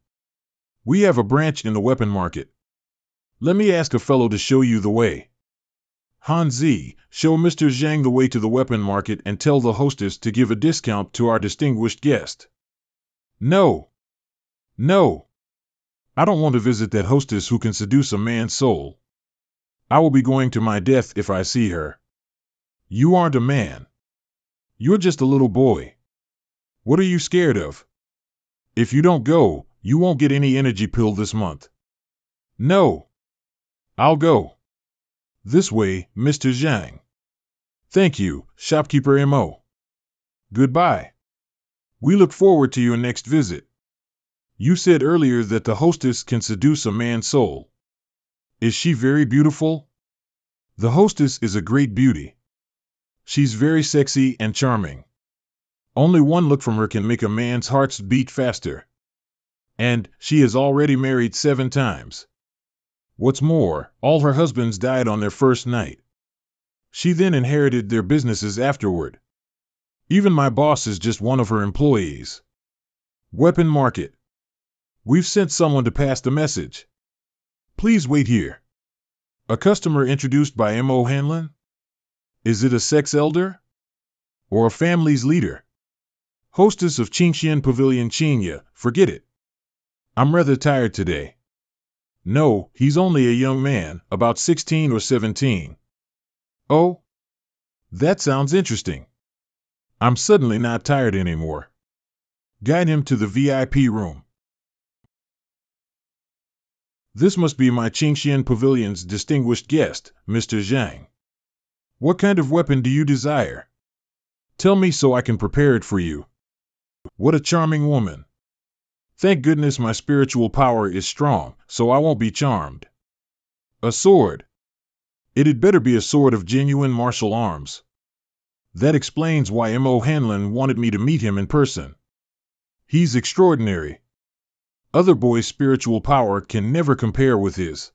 We have a branch in the weapon market. Let me ask a fellow to show you the way. Hanzi, show Mr. Zhang the way to the weapon market and tell the hostess to give a discount to our distinguished guest. No. No. I don't want to visit that hostess who can seduce a man's soul. I will be going to my death if I see her. You aren't a man. You're just a little boy. What are you scared of? If you don't go, you won't get any energy pill this month. No. I'll go. This way, Mr. Zhang. Thank you, shopkeeper Mo. Goodbye. We look forward to your next visit. You said earlier that the hostess can seduce a man's soul. Is she very beautiful? The hostess is a great beauty. She's very sexy and charming. Only one look from her can make a man's heart beat faster. And she is already married 7 times. What's more, all her husbands died on their first night. She then inherited their businesses afterward. Even my boss is just one of her employees. Weapon market. We've sent someone to pass the message. Please wait here. A customer introduced by Mo Hanlon? Is it a sex elder? Or a family's leader? Hostess of Qingxian Pavilion Qingya, forget it. I'm rather tired today. No, he's only a young man, about 16 or 17. Oh? That sounds interesting. I'm suddenly not tired anymore. Guide him to the VIP room. This must be my Qingxian Pavilion's distinguished guest, Mr. Zhang. What kind of weapon do you desire? Tell me so I can prepare it for you. What a charming woman. Thank goodness my spiritual power is strong, so I won't be charmed. A sword. It had better be a sword of genuine martial arms. That explains why Mo Hanlon wanted me to meet him in person. He's extraordinary. Other boys' spiritual power can never compare with his.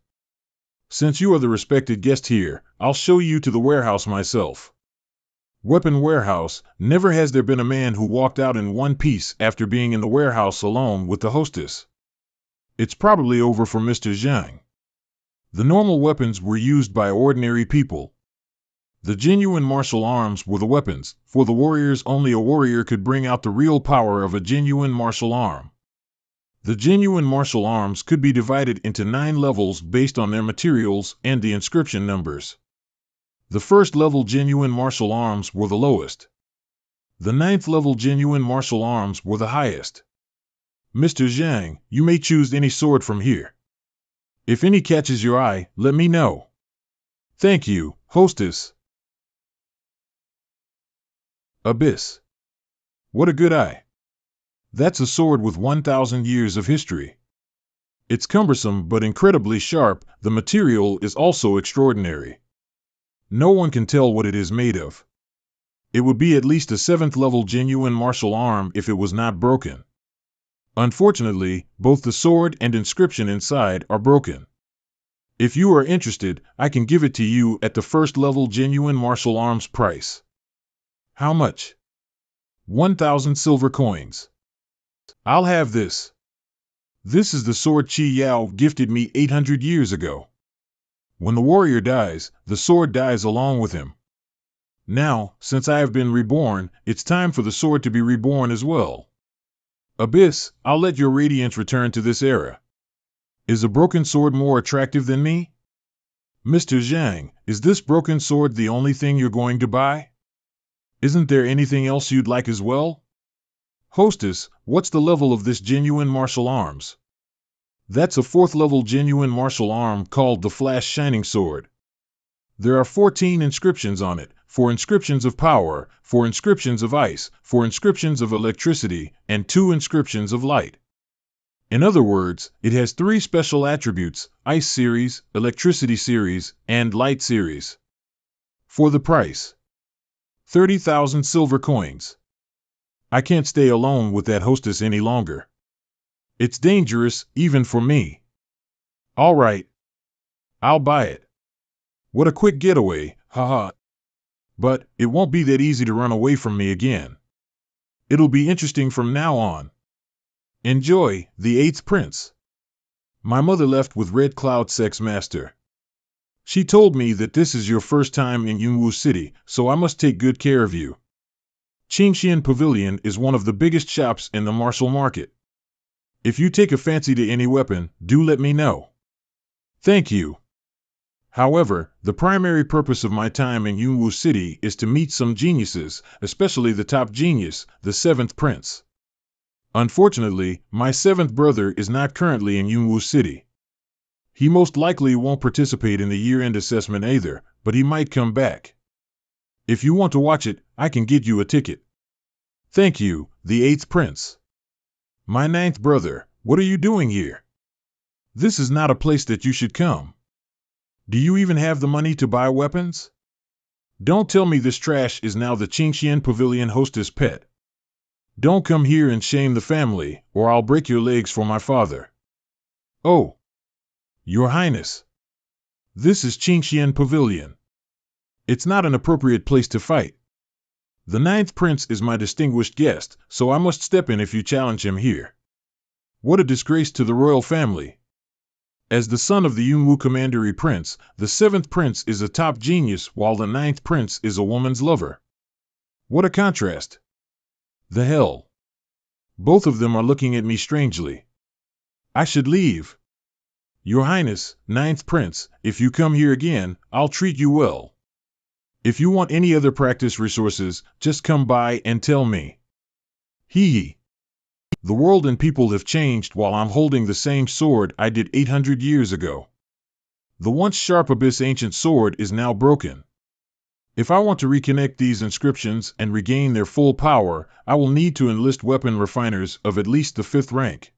Since you are the respected guest here, I'll show you to the warehouse myself. Weapon warehouse. Never has there been a man who walked out in one piece after being in the warehouse alone with the hostess. It's probably over for Mr. Zhang. The normal weapons were used by ordinary people. The genuine martial arms were the weapons. For the warriors, only a warrior could bring out the real power of a genuine martial arm. The genuine martial arms could be divided into 9 levels based on their materials and the inscription numbers. The first level genuine martial arms were the lowest. The 9th level genuine martial arms were the highest. Mr. Zhang, you may choose any sword from here. If any catches your eye, let me know. Thank you, hostess. Abyss. What a good eye. That's a sword with 1,000 years of history. It's cumbersome but incredibly sharp. The material is also extraordinary. No one can tell what it is made of. It would be at least a 7th level genuine martial arm if it was not broken. Unfortunately, both the sword and inscription inside are broken. If you are interested, I can give it to you at the 1st level genuine martial arms price. How much? 1,000 silver coins. I'll have this. This is the sword Qi Yao gifted me 800 years ago. When the warrior dies, the sword dies along with him. Now, since I have been reborn, it's time for the sword to be reborn as well. Abyss, I'll let your radiance return to this era. Is a broken sword more attractive than me? Mr. Zhang, is this broken sword the only thing you're going to buy? Isn't there anything else you'd like as well? Hostess, what's the level of this genuine martial arms? That's a 4th level genuine martial arm called the Flash Shining Sword. There are 14 inscriptions on it, 4 inscriptions of power, 4 inscriptions of ice, 4 inscriptions of electricity, and 2 inscriptions of light. In other words, it has 3 special attributes: Ice Series, Electricity Series, and Light Series. For the price, 30,000 silver coins. I can't stay alone with that hostess any longer. It's dangerous, even for me. All right. I'll buy it. What a quick getaway, haha. But it won't be that easy to run away from me again. It'll be interesting from now on. Enjoy, the 8th Prince. My mother left with Red Cloud Sex Master. She told me that this is your first time in Yunwu City, so I must take good care of you. Qingxian Pavilion is one of the biggest shops in the martial market. If you take a fancy to any weapon, do let me know. Thank you. However, the primary purpose of my time in Yunwu City is to meet some geniuses, especially the top genius, the seventh prince. Unfortunately, my seventh brother is not currently in Yunwu City. He most likely won't participate in the year-end assessment either, but he might come back. If you want to watch it, I can get you a ticket. Thank you, the eighth prince. My ninth brother, what are you doing here? This is not a place that you should come. Do you even have the money to buy weapons? Don't tell me this trash is now the Qingxian Pavilion hostess pet. Don't come here and shame the family, or I'll break your legs for my father. Oh, Your Highness. This is Qingxian Pavilion. It's not an appropriate place to fight. The ninth prince is my distinguished guest, so I must step in if you challenge him here. What a disgrace to the royal family. As the son of the Yunwu Commandery Prince, the seventh prince is a top genius while the ninth prince is a woman's lover. What a contrast. The hell. Both of them are looking at me strangely. I should leave. Your Highness, ninth prince, if you come here again, I'll treat you well. If you want any other practice resources, just come by and tell me. Hee. The world and people have changed while I'm holding the same sword I did 800 years ago. The once sharp abyss ancient sword is now broken. If I want to reconnect these inscriptions and regain their full power, I will need to enlist weapon refiners of at least the 5th rank.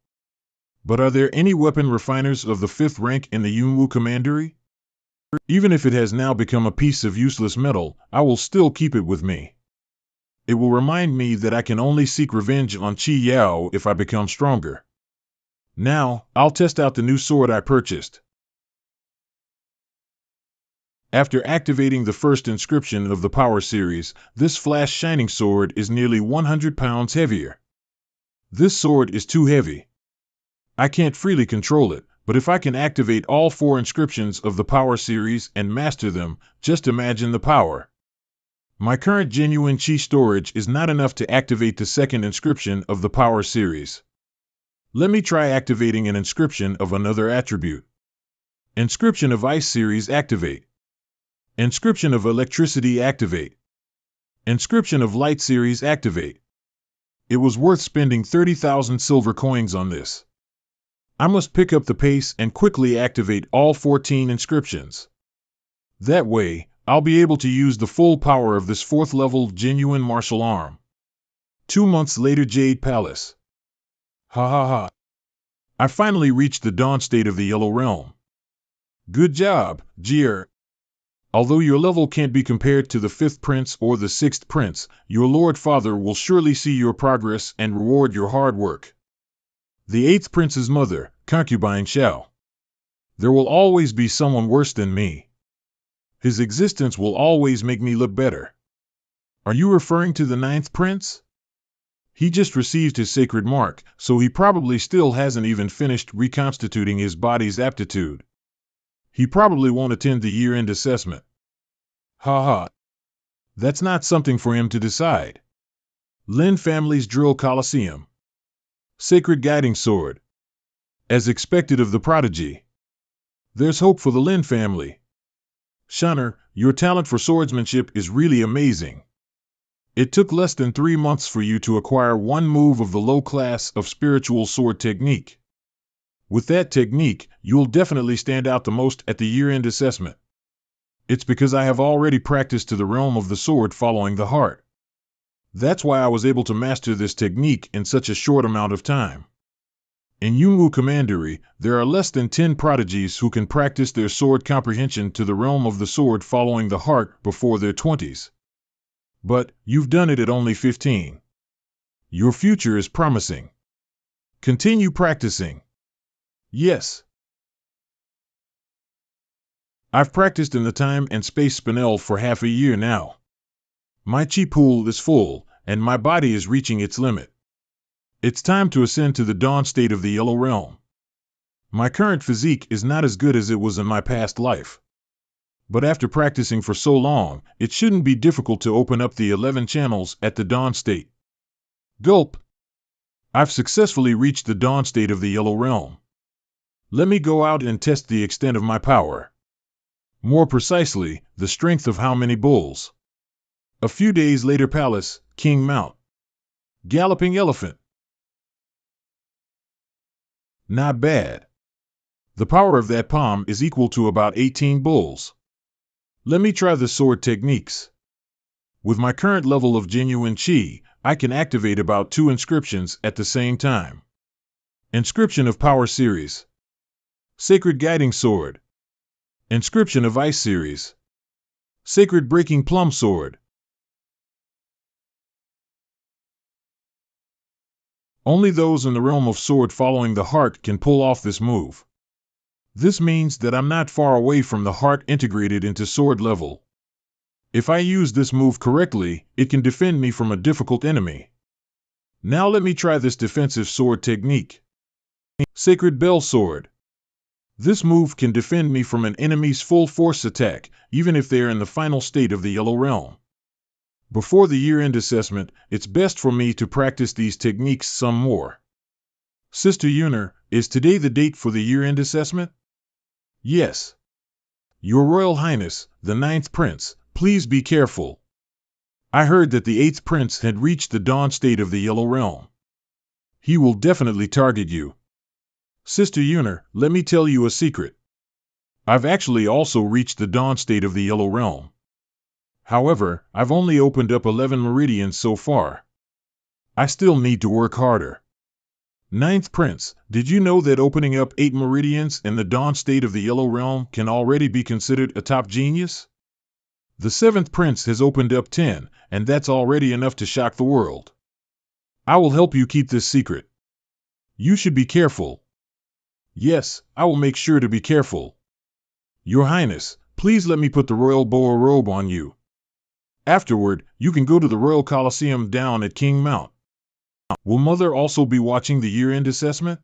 But are there any weapon refiners of the 5th rank in the Yunwu Commandery? Even if it has now become a piece of useless metal, I will still keep it with me. It will remind me that I can only seek revenge on Qi Yao if I become stronger. Now, I'll test out the new sword I purchased. After activating the first inscription of the Power Series, this flash shining sword is nearly 100 pounds heavier. This sword is too heavy. I can't freely control it, but if I can activate all 4 inscriptions of the Power Series and master them, just imagine the power. My current genuine Qi storage is not enough to activate the second inscription of the Power Series. Let me try activating an inscription of another attribute. Inscription of Ice Series activate. Inscription of Electricity activate. Inscription of Light Series activate. It was worth spending 30,000 silver coins on this. I must pick up the pace and quickly activate all 14 inscriptions. That way, I'll be able to use the full power of this 4th level genuine martial arm. 2 months later, Jade Palace. Ha ha ha. I finally reached the dawn state of the Yellow Realm. Good job, Jier. Although your level can't be compared to the 5th prince or the 6th prince, your Lord Father will surely see your progress and reward your hard work. The 8th prince's mother, concubine Xiao. There will always be someone worse than me. His existence will always make me look better. Are you referring to the 9th prince? He just received his sacred mark, so he probably still hasn't even finished reconstituting his body's aptitude. He probably won't attend the year-end assessment. Ha ha. That's not something for him to decide. Lin family's Drill Coliseum. Sacred Guiding Sword. As expected of the prodigy. There's hope for the Lin family. Shunner, your talent for swordsmanship is really amazing. It took less than 3 months for you to acquire 1 move of the low class of spiritual sword technique. With that technique, you'll definitely stand out the most at the year-end assessment. It's because I have already practiced to the realm of the sword following the heart. That's why I was able to master this technique in such a short amount of time. In Yunwu Commandery, there are less than 10 prodigies who can practice their sword comprehension to the realm of the sword following the heart before their 20s. But, you've done it at only 15. Your future is promising. Continue practicing. Yes. I've practiced in the time and space spinel for half a year now. My chi pool is full, and my body is reaching its limit. It's time to ascend to the dawn state of the Yellow Realm. My current physique is not as good as it was in my past life. But after practicing for so long, it shouldn't be difficult to open up the 11 channels at the dawn state. Gulp! I've successfully reached the dawn state of the Yellow Realm. Let me go out and test the extent of my power. More precisely, the strength of how many bulls. A few days later, Palace, King Mount. Galloping elephant. Not bad. The power of that palm is equal to about 18 bulls. Let me try the sword techniques. With my current level of genuine chi, I can activate about 2 inscriptions at the same time. Inscription of Power Series. Sacred Guiding Sword. Inscription of Ice Series. Sacred Breaking Plum Sword. Only those in the realm of sword following the heart can pull off this move. This means that I'm not far away from the heart integrated into sword level. If I use this move correctly, it can defend me from a difficult enemy. Now let me try this defensive sword technique. Sacred Bell Sword. This move can defend me from an enemy's full force attack, even if they are in the final state of the Yellow Realm. Before the year-end assessment, it's best for me to practice these techniques some more. Sister Yuner, is today the date for the year-end assessment? Yes. Your Royal Highness, the 9th Prince, please be careful. I heard that the 8th Prince had reached the dawn state of the Yellow Realm. He will definitely target you. Sister Yuner, let me tell you a secret. I've actually also reached the dawn state of the Yellow Realm. However, I've only opened up 11 meridians so far. I still need to work harder. 9th Prince, did you know that opening up 8 meridians in the dawn state of the Yellow Realm can already be considered a top genius? The 7th Prince has opened up 10, and that's already enough to shock the world. I will help you keep this secret. You should be careful. Yes, I will make sure to be careful. Your Highness, please let me put the royal boa robe on you. Afterward, you can go to the Royal Colosseum down at King Mount. Will Mother also be watching the year-end assessment?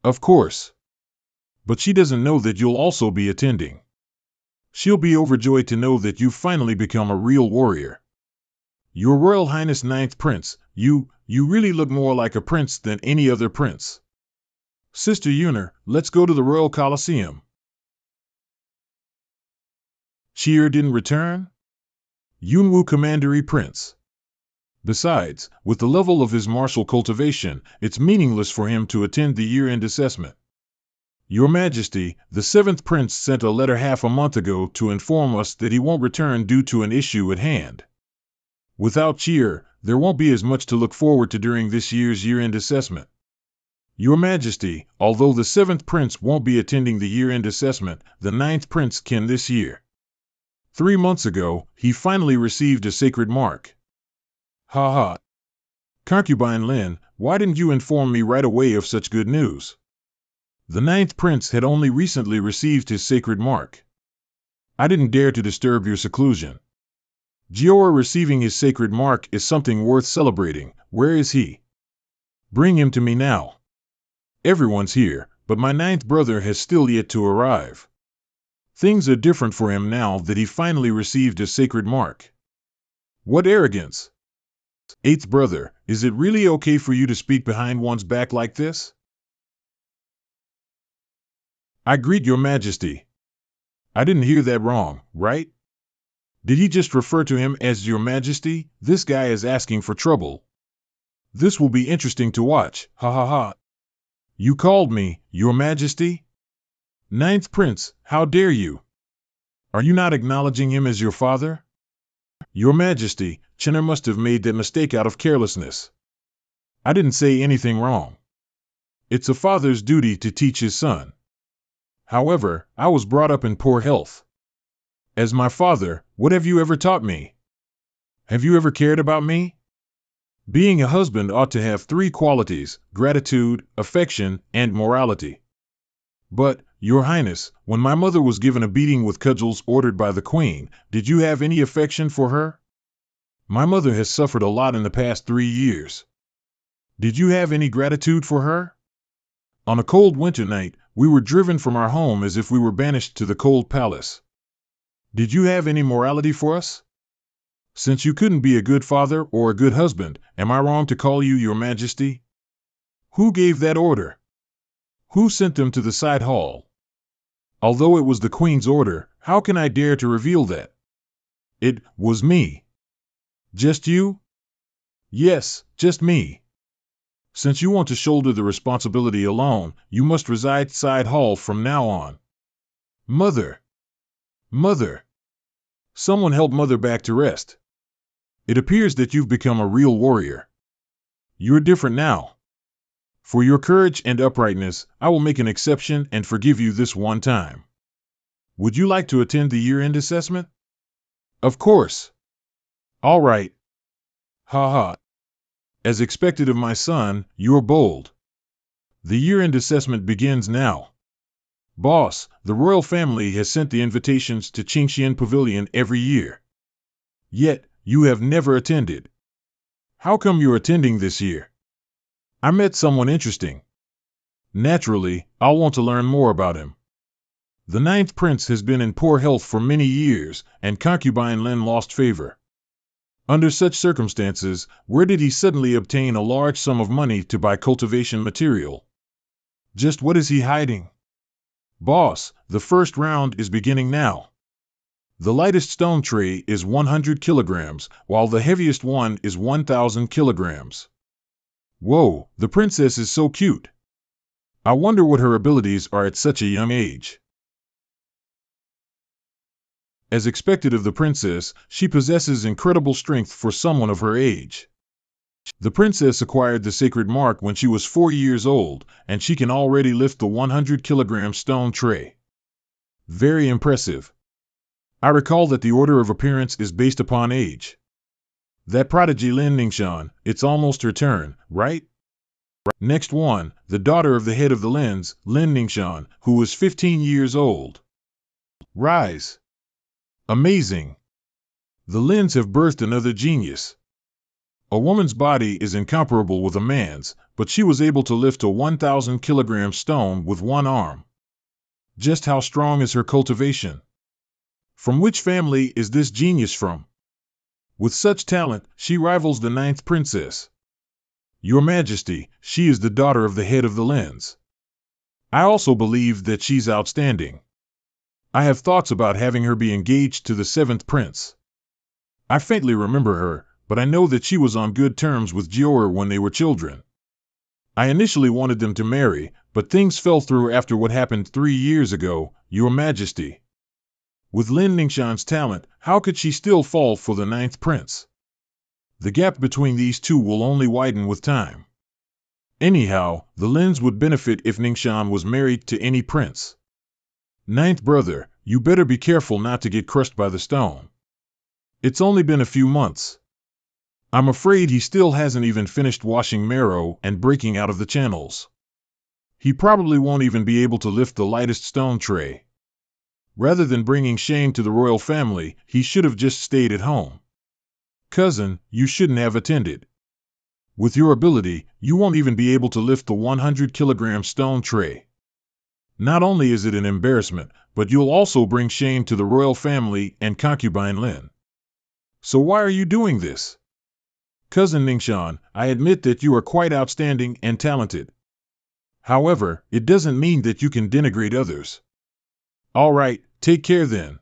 Of course. But she doesn't know that you'll also be attending. She'll be overjoyed to know that you've finally become a real warrior. Your Royal Highness 9th Prince, you really look more like a prince than any other prince. Sister Yuner, let's go to the Royal Colosseum. Cheer didn't return? Yunwu Commandery Prince. Besides, with the level of his martial cultivation, it's meaningless for him to attend the year-end assessment. Your Majesty, the 7th Prince sent a letter half a month ago to inform us that he won't return due to an issue at hand. Without Cheer, there won't be as much to look forward to during this year's year-end assessment. Your Majesty, although the 7th Prince won't be attending the year-end assessment, the 9th Prince can this year. 3 months ago, he finally received a sacred mark. Ha ha. Concubine Lin, why didn't you inform me right away of such good news? The 9th Prince had only recently received his sacred mark. I didn't dare to disturb your seclusion. Jiora receiving his sacred mark is something worth celebrating. Where is he? Bring him to me now. Everyone's here, but my 9th brother has still yet to arrive. Things are different for him now that he finally received a sacred mark. What arrogance! 8th brother, is it really okay for you to speak behind one's back like this? I greet your Majesty. I didn't hear that wrong, right? Did he just refer to him as your Majesty? This guy is asking for trouble. This will be interesting to watch, ha ha ha. You called me, your Majesty? 9th Prince, how dare you? Are you not acknowledging him as your father? Your Majesty, Chinner must have made that mistake out of carelessness. I didn't say anything wrong. It's a father's duty to teach his son. However, I was brought up in poor health. As my father, what have you ever taught me? Have you ever cared about me? Being a husband ought to have 3 qualities: gratitude, affection, and morality. But, Your Highness, when my mother was given a beating with cudgels ordered by the Queen, did you have any affection for her? My mother has suffered a lot in the past 3 years. Did you have any gratitude for her? On a cold winter night, we were driven from our home as if we were banished to the cold palace. Did you have any morality for us? Since you couldn't be a good father or a good husband, am I wrong to call you your majesty? Who gave that order? Who sent them to the side hall? Although it was the queen's order, how can I dare to reveal that? It was me. Just you? Yes, just me. Since you want to shoulder the responsibility alone, you must reside side hall from now on. Mother! Mother! Someone help Mother back to rest. It appears that you've become a real warrior. You're different now. For your courage and uprightness, I will make an exception and forgive you this one time. Would you like to attend the year-end assessment? Of course. All right. Ha ha. As expected of my son, you're bold. The year-end assessment begins now. Boss, the royal family has sent the invitations to Qingxian Pavilion every year. Yet, you have never attended. How come you're attending this year? I met someone interesting. Naturally, I'll want to learn more about him. The ninth prince has been in poor health for many years, and concubine Lin lost favor. Under such circumstances, where did he suddenly obtain a large sum of money to buy cultivation material? Just what is he hiding? Boss, the first round is beginning now. The lightest stone tray is 100 kilograms, while the heaviest one is 1,000 kilograms. Whoa, the princess is so cute. I wonder what her abilities are at such a young age. As expected of the princess, she possesses incredible strength for someone of her age. The princess acquired the sacred mark when she was 4 years old, and she can already lift the 100-kilogram stone tray. Very impressive. I recall that the order of appearance is based upon age. That prodigy Lin Ningxian, it's almost her turn, right? Next one, the daughter of the head of the Lins, Lin Ningxian, who was 15 years old. Rise. Amazing. The Lins have birthed another genius. A woman's body is incomparable with a man's, but she was able to lift a 1,000-kilogram stone with one arm. Just how strong is her cultivation? From which family is this genius from? With such talent, she rivals the ninth princess. Your Majesty, she is the daughter of the head of the Lins. I also believe that she's outstanding. I have thoughts about having her be engaged to the seventh prince. I faintly remember her, but I know that she was on good terms with Jior when they were children. I initially wanted them to marry, but things fell through after what happened 3 years ago, Your Majesty. With Lin Ningxian's talent, how could she still fall for the ninth prince? The gap between these two will only widen with time. Anyhow, the Lins would benefit if Ningxian was married to any prince. Ninth brother, you better be careful not to get crushed by the stone. It's only been a few months. I'm afraid he still hasn't even finished washing marrow and breaking out of the channels. He probably won't even be able to lift the lightest stone tray. Rather than bringing shame to the royal family, he should have just stayed at home. Cousin, you shouldn't have attended. With your ability, you won't even be able to lift the 100-kilogram stone tray. Not only is it an embarrassment, but you'll also bring shame to the royal family and concubine Lin. So why are you doing this? Cousin Ningxian, I admit that you are quite outstanding and talented. However, it doesn't mean that you can denigrate others. All right, take care then.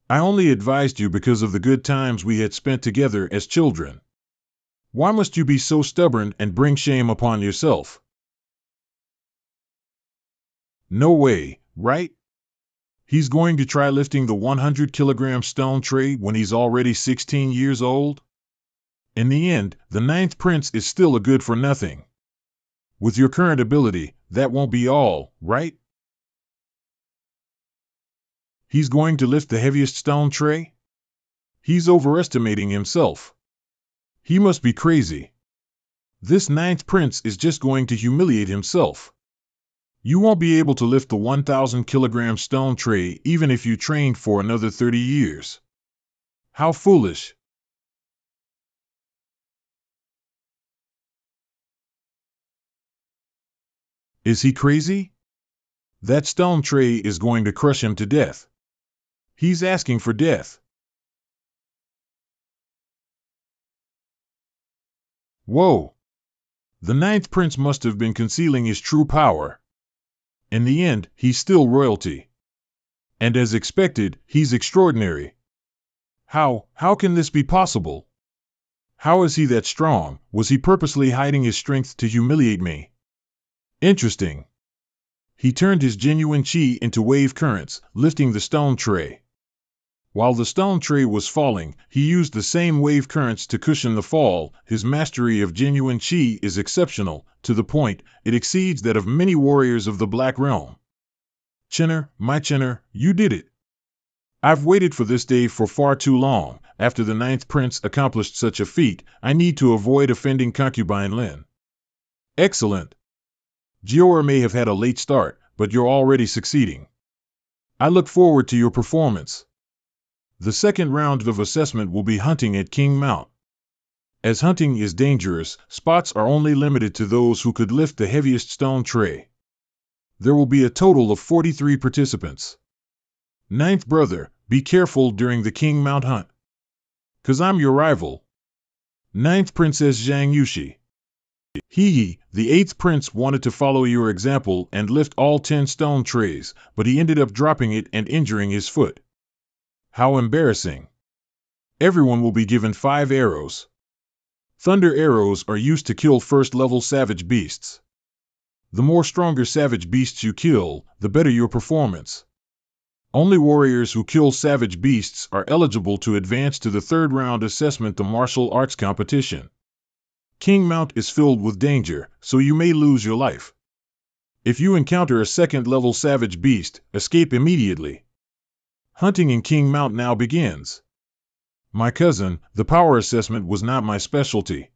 I only advised you because of the good times we had spent together as children. Why must you be so stubborn and bring shame upon yourself? No way, right? He's going to try lifting the 100-kilogram stone tray when he's already 16 years old? In the end, the ninth prince is still a good-for-nothing. With your current ability, that won't be all, right? He's going to lift the heaviest stone tray? He's overestimating himself. He must be crazy. This ninth prince is just going to humiliate himself. You won't be able to lift the 1,000-kilogram stone tray even if you trained for another 30 years. How foolish. Is he crazy? That stone tray is going to crush him to death. He's asking for death. Whoa! The ninth prince must have been concealing his true power. In the end, he's still royalty. And as expected, he's extraordinary. How can this be possible? How is he that strong? Was he purposely hiding his strength to humiliate me? Interesting. He turned his genuine chi into wave currents, lifting the stone tray. While the stone tray was falling, he used the same wave currents to cushion the fall. His mastery of genuine chi is exceptional, to the point it exceeds that of many warriors of the Black Realm. Chinner, my Chinner, you did it. I've waited for this day for far too long. After the ninth prince accomplished such a feat, I need to avoid offending concubine Lin. Excellent. Jiora may have had a late start, but you're already succeeding. I look forward to your performance. The second round of assessment will be hunting at King Mount. As hunting is dangerous, spots are only limited to those who could lift the heaviest stone tray. There will be a total of 43 participants. Ninth brother, be careful during the King Mount hunt. 'Cause I'm your rival. Ninth Princess Zhang Yushi. The eighth prince wanted to follow your example and lift all 10 stone trays, but he ended up dropping it and injuring his foot. How embarrassing. Everyone will be given 5 arrows. Thunder arrows are used to kill first-level savage beasts. The more stronger savage beasts you kill, the better your performance. Only warriors who kill savage beasts are eligible to advance to the third round assessment, the martial arts competition. King Mount is filled with danger, so you may lose your life. If you encounter a second-level savage beast, escape immediately. Hunting in King Mount now begins. My cousin, the power assessment was not my specialty.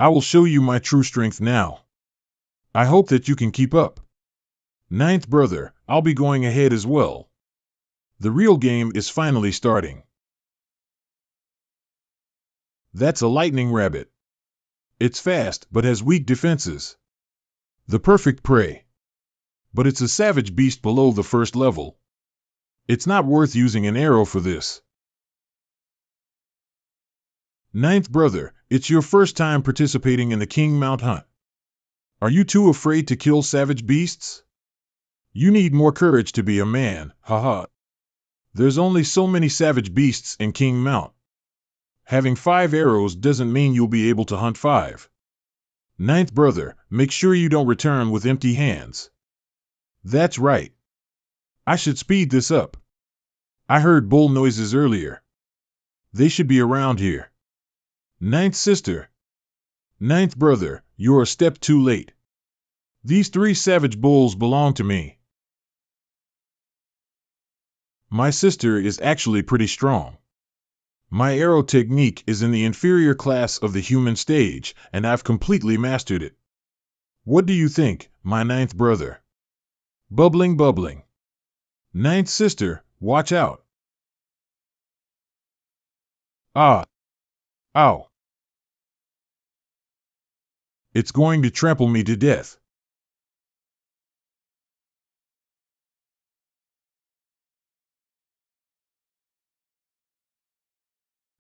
I will show you my true strength now. I hope that you can keep up. Ninth brother, I'll be going ahead as well. The real game is finally starting. That's a lightning rabbit. It's fast, but has weak defenses. The perfect prey. But it's a savage beast below the first level. It's not worth using an arrow for this. Ninth brother, it's your first time participating in the King Mount hunt. Are you too afraid to kill savage beasts? You need more courage to be a man, haha. There's only so many savage beasts in King Mount. Having 5 arrows doesn't mean you'll be able to hunt 5. Ninth brother, make sure you don't return with empty hands. That's right. I should speed this up. I heard bull noises earlier. They should be around here. Ninth sister. Ninth brother, you're a step too late. These 3 savage bulls belong to me. My sister is actually pretty strong. My arrow technique is in the inferior class of the human stage, and I've completely mastered it. What do you think, my ninth brother? Bubbling, bubbling. Ninth sister, watch out. Ah. Ow. It's going to trample me to death.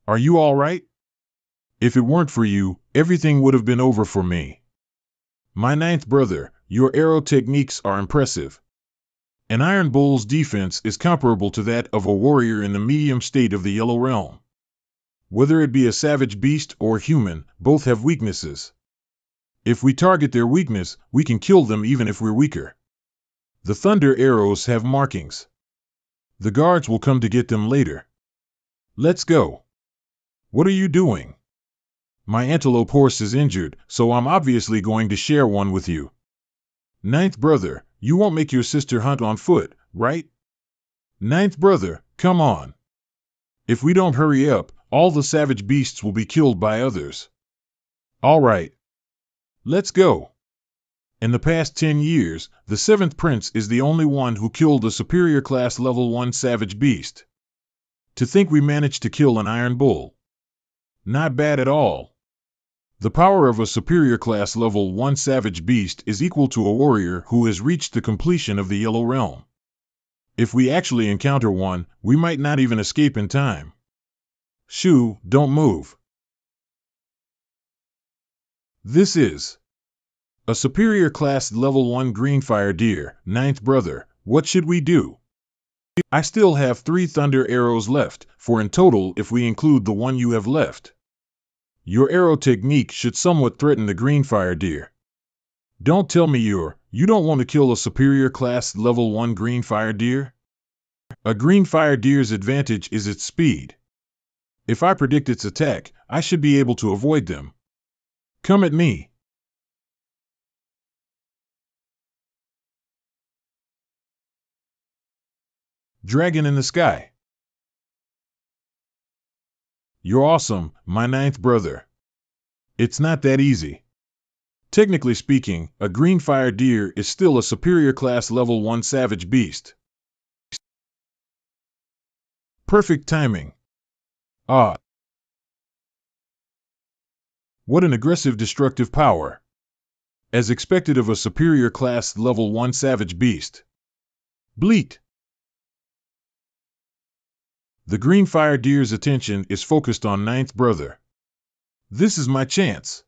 Are you all right? If it weren't for you, everything would have been over for me. My ninth brother, your arrow techniques are impressive. An Iron Bull's defense is comparable to that of a warrior in the medium state of the Yellow Realm. Whether it be a savage beast or human, both have weaknesses. If we target their weakness, we can kill them even if we're weaker. The thunder arrows have markings. The guards will come to get them later. Let's go. What are you doing? My antelope horse is injured, so I'm obviously going to share one with you. Ninth brother, you won't make your sister hunt on foot, right? Ninth brother, come on. If we don't hurry up, all the savage beasts will be killed by others. All right. Let's go. In the past 10 years, the 7th prince is the only one who killed a superior class level 1 savage beast. To think we managed to kill an iron bull. Not bad at all. The power of a superior class level 1 savage beast is equal to a warrior who has reached the completion of the Yellow Realm. If we actually encounter one, we might not even escape in time. Shoo, don't move. This is a superior class level 1 greenfire deer, ninth brother. What should we do? I still have 3 thunder arrows left, 4 in total if we include the one you have left. Your arrow technique should somewhat threaten the greenfire deer. Don't tell me you don't want to kill a superior class level 1 greenfire deer? A greenfire deer's advantage is its speed. If I predict its attack, I should be able to avoid them. Come at me. Dragon in the sky. You're awesome, my ninth brother. It's not that easy. Technically speaking, a greenfire deer is still a superior class level 1 savage beast. Perfect timing. Ah. What an aggressive destructive power. As expected of a superior class level 1 savage beast. Bleat. The greenfire deer's attention is focused on ninth brother. This is my chance.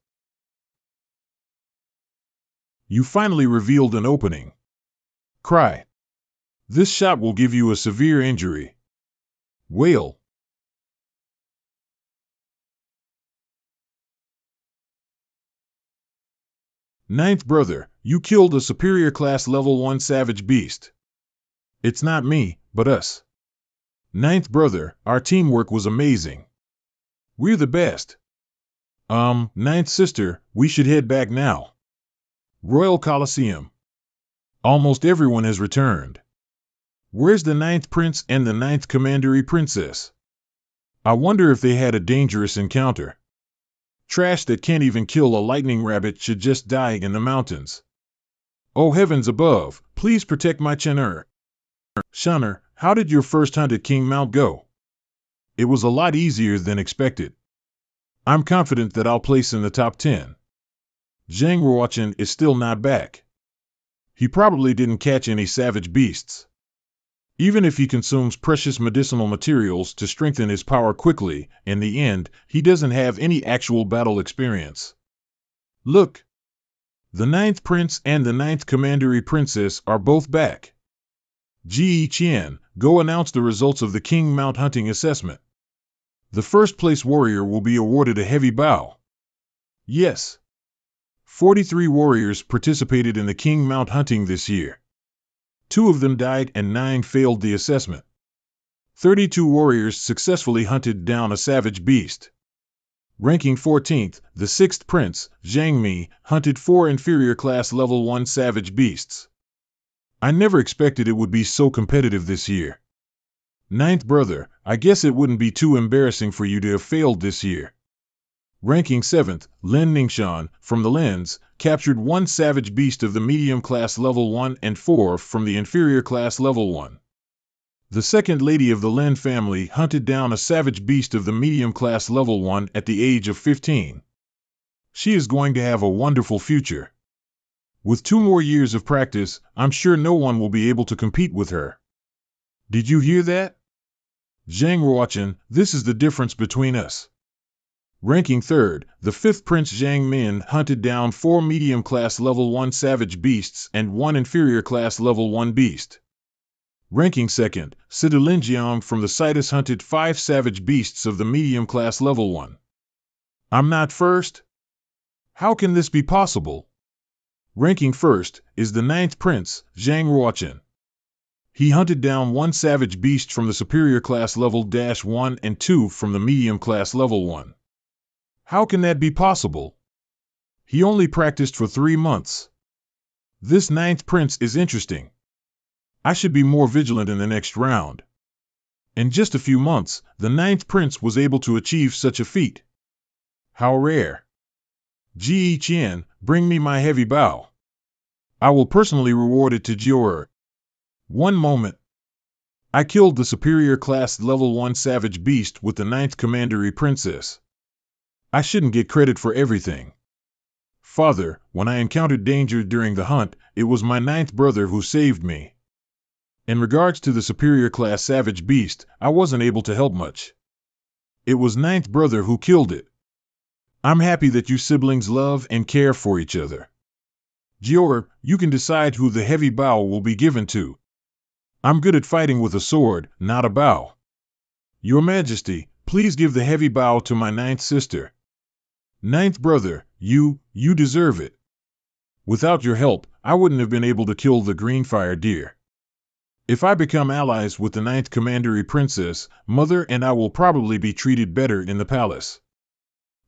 You finally revealed an opening. Cry. This shot will give you a severe injury. Wail. Ninth brother, you killed a superior class level 1 savage beast. It's not me, but us. Ninth brother, our teamwork was amazing. We're the best. Ninth sister, we should head back now. Royal Coliseum. Almost everyone has returned. Where's the ninth prince and the ninth commandery princess? I wonder if they had a dangerous encounter. Trash that can't even kill a lightning rabbit should just die in the mountains. Oh heavens above, please protect my Chener. Shunner, how did your first hunt at King Mount go? It was a lot easier than expected. I'm confident that I'll place in the top 10. Zhang Ruochen is still not back. He probably didn't catch any savage beasts. Even if he consumes precious medicinal materials to strengthen his power quickly, in the end, he doesn't have any actual battle experience. Look! The ninth prince and the ninth commandery princess are both back. Ji Qian, go announce the results of the King Mount hunting assessment. The first place warrior will be awarded a heavy bow. Yes. 43 warriors participated in the King Mount hunting this year. 2 of them died and 9 failed the assessment. 32 warriors successfully hunted down a savage beast. Ranking 14th, the 6th prince, Zhang Mi, hunted 4 inferior class level 1 savage beasts. I never expected it would be so competitive this year. Ninth brother, I guess it wouldn't be too embarrassing for you to have failed this year. Ranking 7th, Lin Ningxian, from the Lins, captured 1 savage beast of the medium class level 1 and 4 from the inferior class level 1. The second lady of the Lin family hunted down a savage beast of the medium class level 1 at the age of 15. She is going to have a wonderful future. With 2 more years of practice, I'm sure no one will be able to compete with her. Did you hear that? Zhang Ruochen, this is the difference between us. Ranking 3rd, the 5th Prince Zhang Min hunted down 4 medium class level 1 savage beasts and 1 inferior class level 1 beast. Ranking 2nd, Sidu Linjiang from the Citus hunted 5 savage beasts of the medium class level 1. I'm not first? How can this be possible? Ranking 1st is the 9th Prince, Zhang Ruochen. He hunted down 1 savage beast from the superior class level -1 and 2 from the medium class level 1. How can that be possible? He only practiced for 3 months. This 9th prince is interesting. I should be more vigilant in the next round. In just a few months, the 9th prince was able to achieve such a feat. How rare. Ji Qian, bring me my heavy bow. I will personally reward it to Jior. One moment. I killed the superior class level 1 savage beast with the 9th commandery princess. I shouldn't get credit for everything. Father, when I encountered danger during the hunt, it was my 9th brother who saved me. In regards to the superior class savage beast, I wasn't able to help much. It was ninth brother who killed it. I'm happy that you siblings love and care for each other. Jior, you can decide who the heavy bow will be given to. I'm good at fighting with a sword, not a bow. Your Majesty, please give the heavy bow to my ninth sister. Ninth brother, you deserve it. Without your help, I wouldn't have been able to kill the green-fire deer. If I become allies with the ninth commandery princess, Mother and I will probably be treated better in the palace.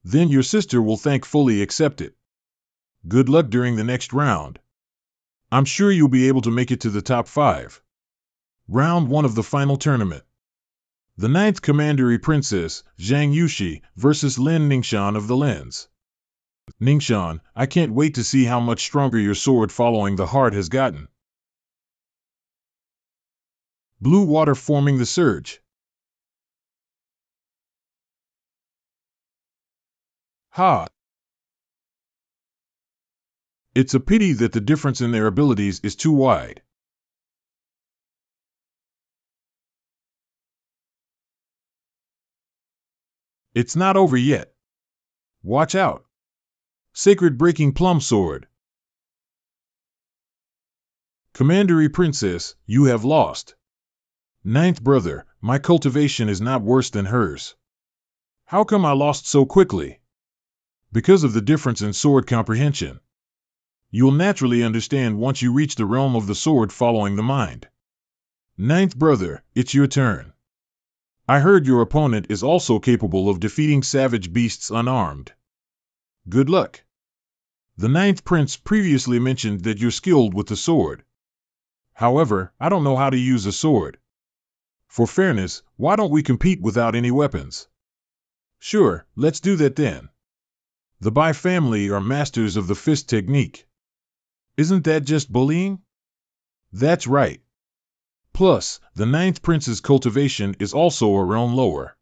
Then your sister will thankfully accept it. Good luck during the next round. I'm sure you'll be able to make it to the top 5. Round 1 of the final tournament. The ninth commandery princess, Zhang Yushi, versus Lin Ningxian of the Lens. Ningxian, I can't wait to see how much stronger your sword following the heart has gotten. Blue water forming the surge. Ha! It's a pity that the difference in their abilities is too wide. It's not over yet. Watch out. Sacred Breaking Plum Sword. Commandery Princess, you have lost. Ninth brother, my cultivation is not worse than hers. How come I lost so quickly? Because of the difference in sword comprehension. You'll naturally understand once you reach the realm of the sword following the mind. Ninth brother, it's your turn. I heard your opponent is also capable of defeating savage beasts unarmed. Good luck. The ninth prince previously mentioned that you're skilled with the sword. However, I don't know how to use a sword. For fairness, why don't we compete without any weapons? Sure, let's do that then. The Bai family are masters of the fist technique. Isn't that just bullying? That's right. Plus, the ninth prince's cultivation is also a realm lower.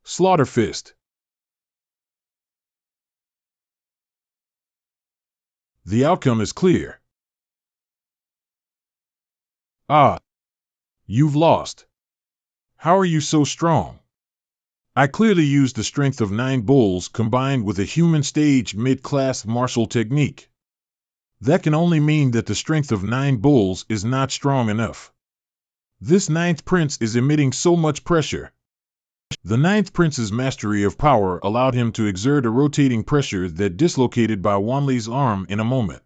Slaughter Fist. The outcome is clear. Ah, you've lost. How are you so strong? I clearly used the strength of 9 bulls combined with a human stage mid-class martial technique. That can only mean that the strength of 9 bulls is not strong enough. This ninth prince is emitting so much pressure. The ninth prince's mastery of power allowed him to exert a rotating pressure that dislocated Bai Wanli's arm in a moment.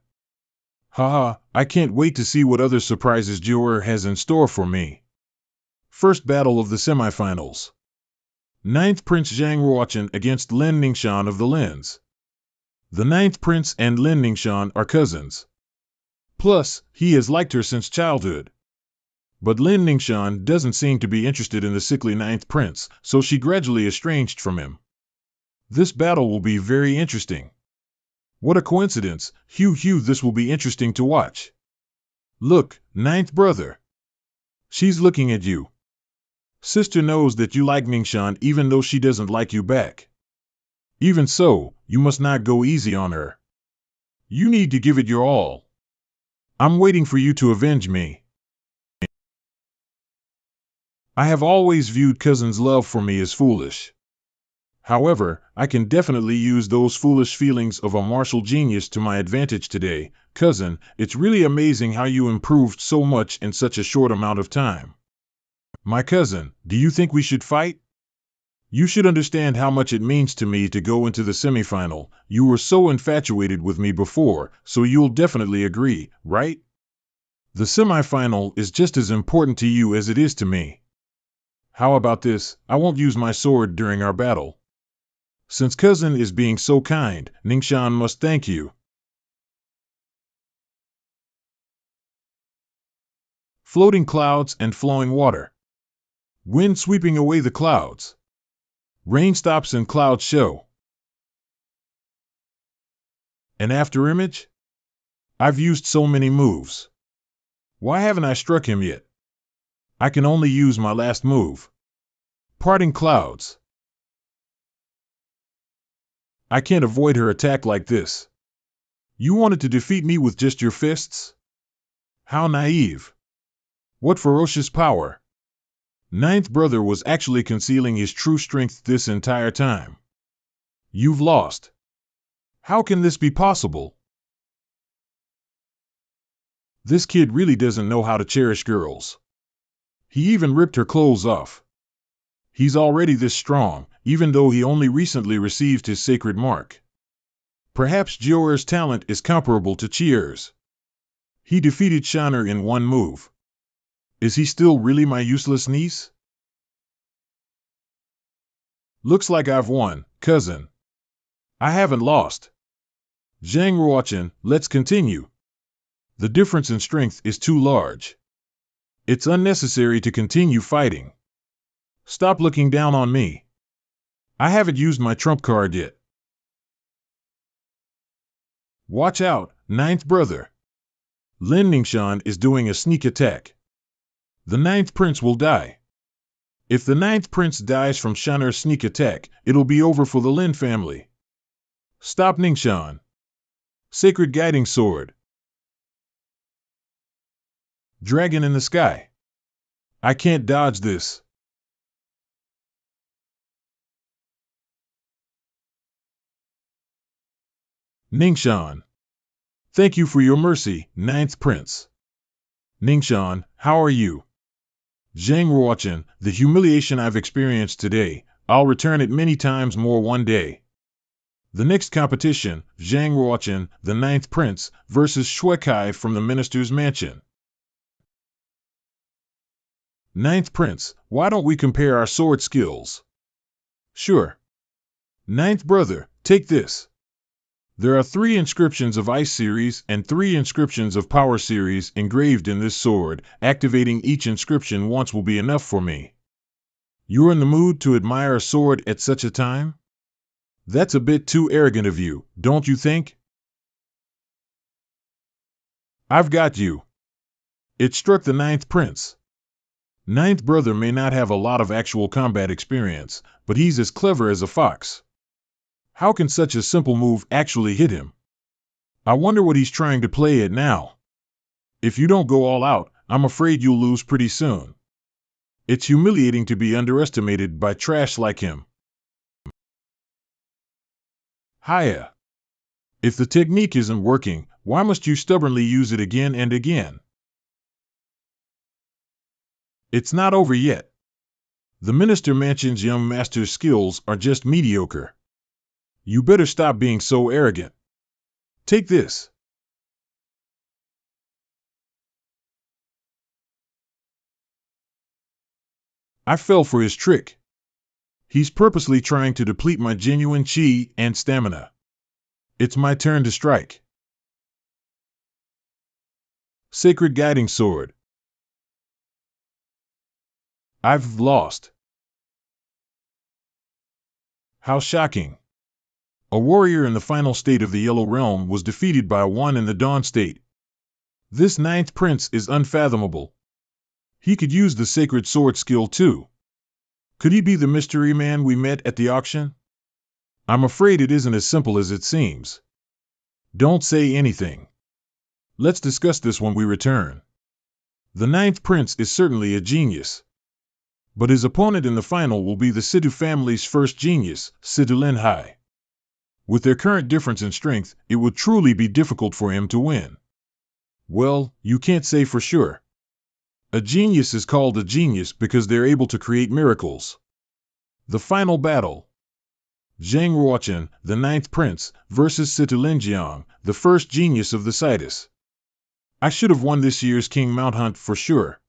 Haha, I can't wait to see what other surprises Jior has in store for me. First battle of the semifinals. Ninth Prince Zhang Ruochen against Lin Ningxian of the Lens. The ninth prince and Lin Ningxian are cousins. Plus, he has liked her since childhood. But Lin Ningxian doesn't seem to be interested in the sickly ninth prince, so she gradually estranged from him. This battle will be very interesting. What a coincidence, Hugh, this will be interesting to watch. Look, ninth brother. She's looking at you. Sister knows that you like Ningxian even though she doesn't like you back. Even so, you must not go easy on her. You need to give it your all. I'm waiting for you to avenge me. I have always viewed cousin's love for me as foolish. However, I can definitely use those foolish feelings of a martial genius to my advantage today. Cousin, it's really amazing how you improved so much in such a short amount of time. My cousin, do you think we should fight? You should understand how much it means to me to go into the semifinal. You were so infatuated with me before, so you'll definitely agree, right? The semifinal is just as important to you as it is to me. How about this? I won't use my sword during our battle. Since cousin is being so kind, Ningxian must thank you. Floating clouds and flowing water. Wind sweeping away the clouds. Rain stops and clouds show. An afterimage? I've used so many moves. Why haven't I struck him yet? I can only use my last move. Parting clouds. I can't avoid her attack like this. You wanted to defeat me with just your fists? How naive. What ferocious power. Ninth brother was actually concealing his true strength this entire time. You've lost. How can this be possible? This kid really doesn't know how to cherish girls. He even ripped her clothes off. He's already this strong, even though he only recently received his sacred mark. Perhaps Joer's talent is comparable to Chier's. He defeated Shanner in one move. Is he still really my useless niece? Looks like I've won, cousin. I haven't lost. Zhang Ruochen, let's continue. The difference in strength is too large. It's unnecessary to continue fighting. Stop looking down on me. I haven't used my trump card yet. Watch out, ninth brother. Lin Ningxuan is doing a sneak attack. The ninth prince will die. If the ninth prince dies from Shanner's sneak attack, it'll be over for the Lin family. Stop Ningxuan. Sacred guiding sword. Dragon in the sky. I can't dodge this. Ningxuan. Thank you for your mercy, ninth prince. Ningxuan, how are you? Zhang Ruochen, the humiliation I've experienced today, I'll return it many times more one day. The next competition, Zhang Ruochen, the ninth prince, versus Shuekai from the minister's mansion. Ninth prince, why don't we compare our sword skills? Sure. Ninth brother, take this. There are 3 inscriptions of Ice series and 3 inscriptions of Power series engraved in this sword. Activating each inscription once will be enough for me. You're in the mood to admire a sword at such a time? That's a bit too arrogant of you, don't you think? I've got you. It struck the ninth prince. Ninth brother may not have a lot of actual combat experience, but he's as clever as a fox. How can such a simple move actually hit him? I wonder what he's trying to play at now. If you don't go all out, I'm afraid you'll lose pretty soon. It's humiliating to be underestimated by trash like him. Hiya. If the technique isn't working, why must you stubbornly use it again and again? It's not over yet. The Minister Mansion's young master's skills are just mediocre. You better stop being so arrogant. Take this. I fell for his trick. He's purposely trying to deplete my genuine chi and stamina. It's my turn to strike. Sacred guiding sword. I've lost. How shocking. A warrior in the final state of the Yellow Realm was defeated by one in the Dawn state. This ninth prince is unfathomable. He could use the sacred sword skill too. Could he be the mystery man we met at the auction? I'm afraid it isn't as simple as it seems. Don't say anything. Let's discuss this when we return. The ninth prince is certainly a genius. But his opponent in the final will be the Situ family's first genius, Situ Lin Hai. With their current difference in strength, it would truly be difficult for him to win. Well, you can't say for sure. A genius is called a genius because they're able to create miracles. The final battle. Zhang Ruochen, the ninth prince, versus Situ Linjiang, the first genius of the Citus. I should have won this year's King Mount Hunt for sure.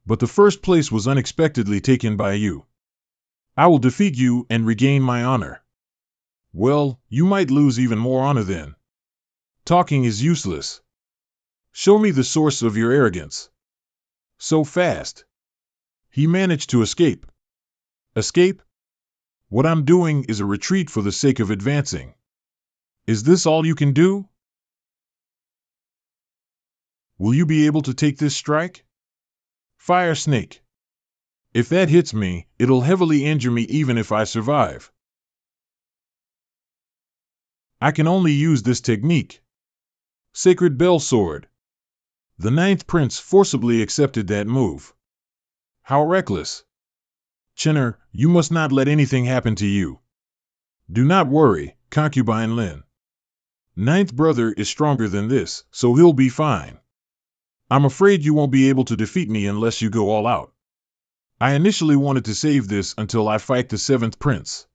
But the first place was unexpectedly taken by you. I will defeat you and regain my honor. Well, you might lose even more honor then. Talking is useless. Show me the source of your arrogance. So fast. He managed to escape. Escape? What I'm doing is a retreat for the sake of advancing. Is this all you can do? Will you be able to take this strike? Fire Snake. If that hits me, it'll heavily injure me even if I survive. I can only use this technique. Sacred Bell Sword. The ninth prince forcibly accepted that move. How reckless! Chinner, you must not let anything happen to you. Do not worry, concubine Lin. Ninth brother is stronger than this, so he'll be fine. I'm afraid you won't be able to defeat me unless you go all out. I initially wanted to save this until I fight the seventh prince.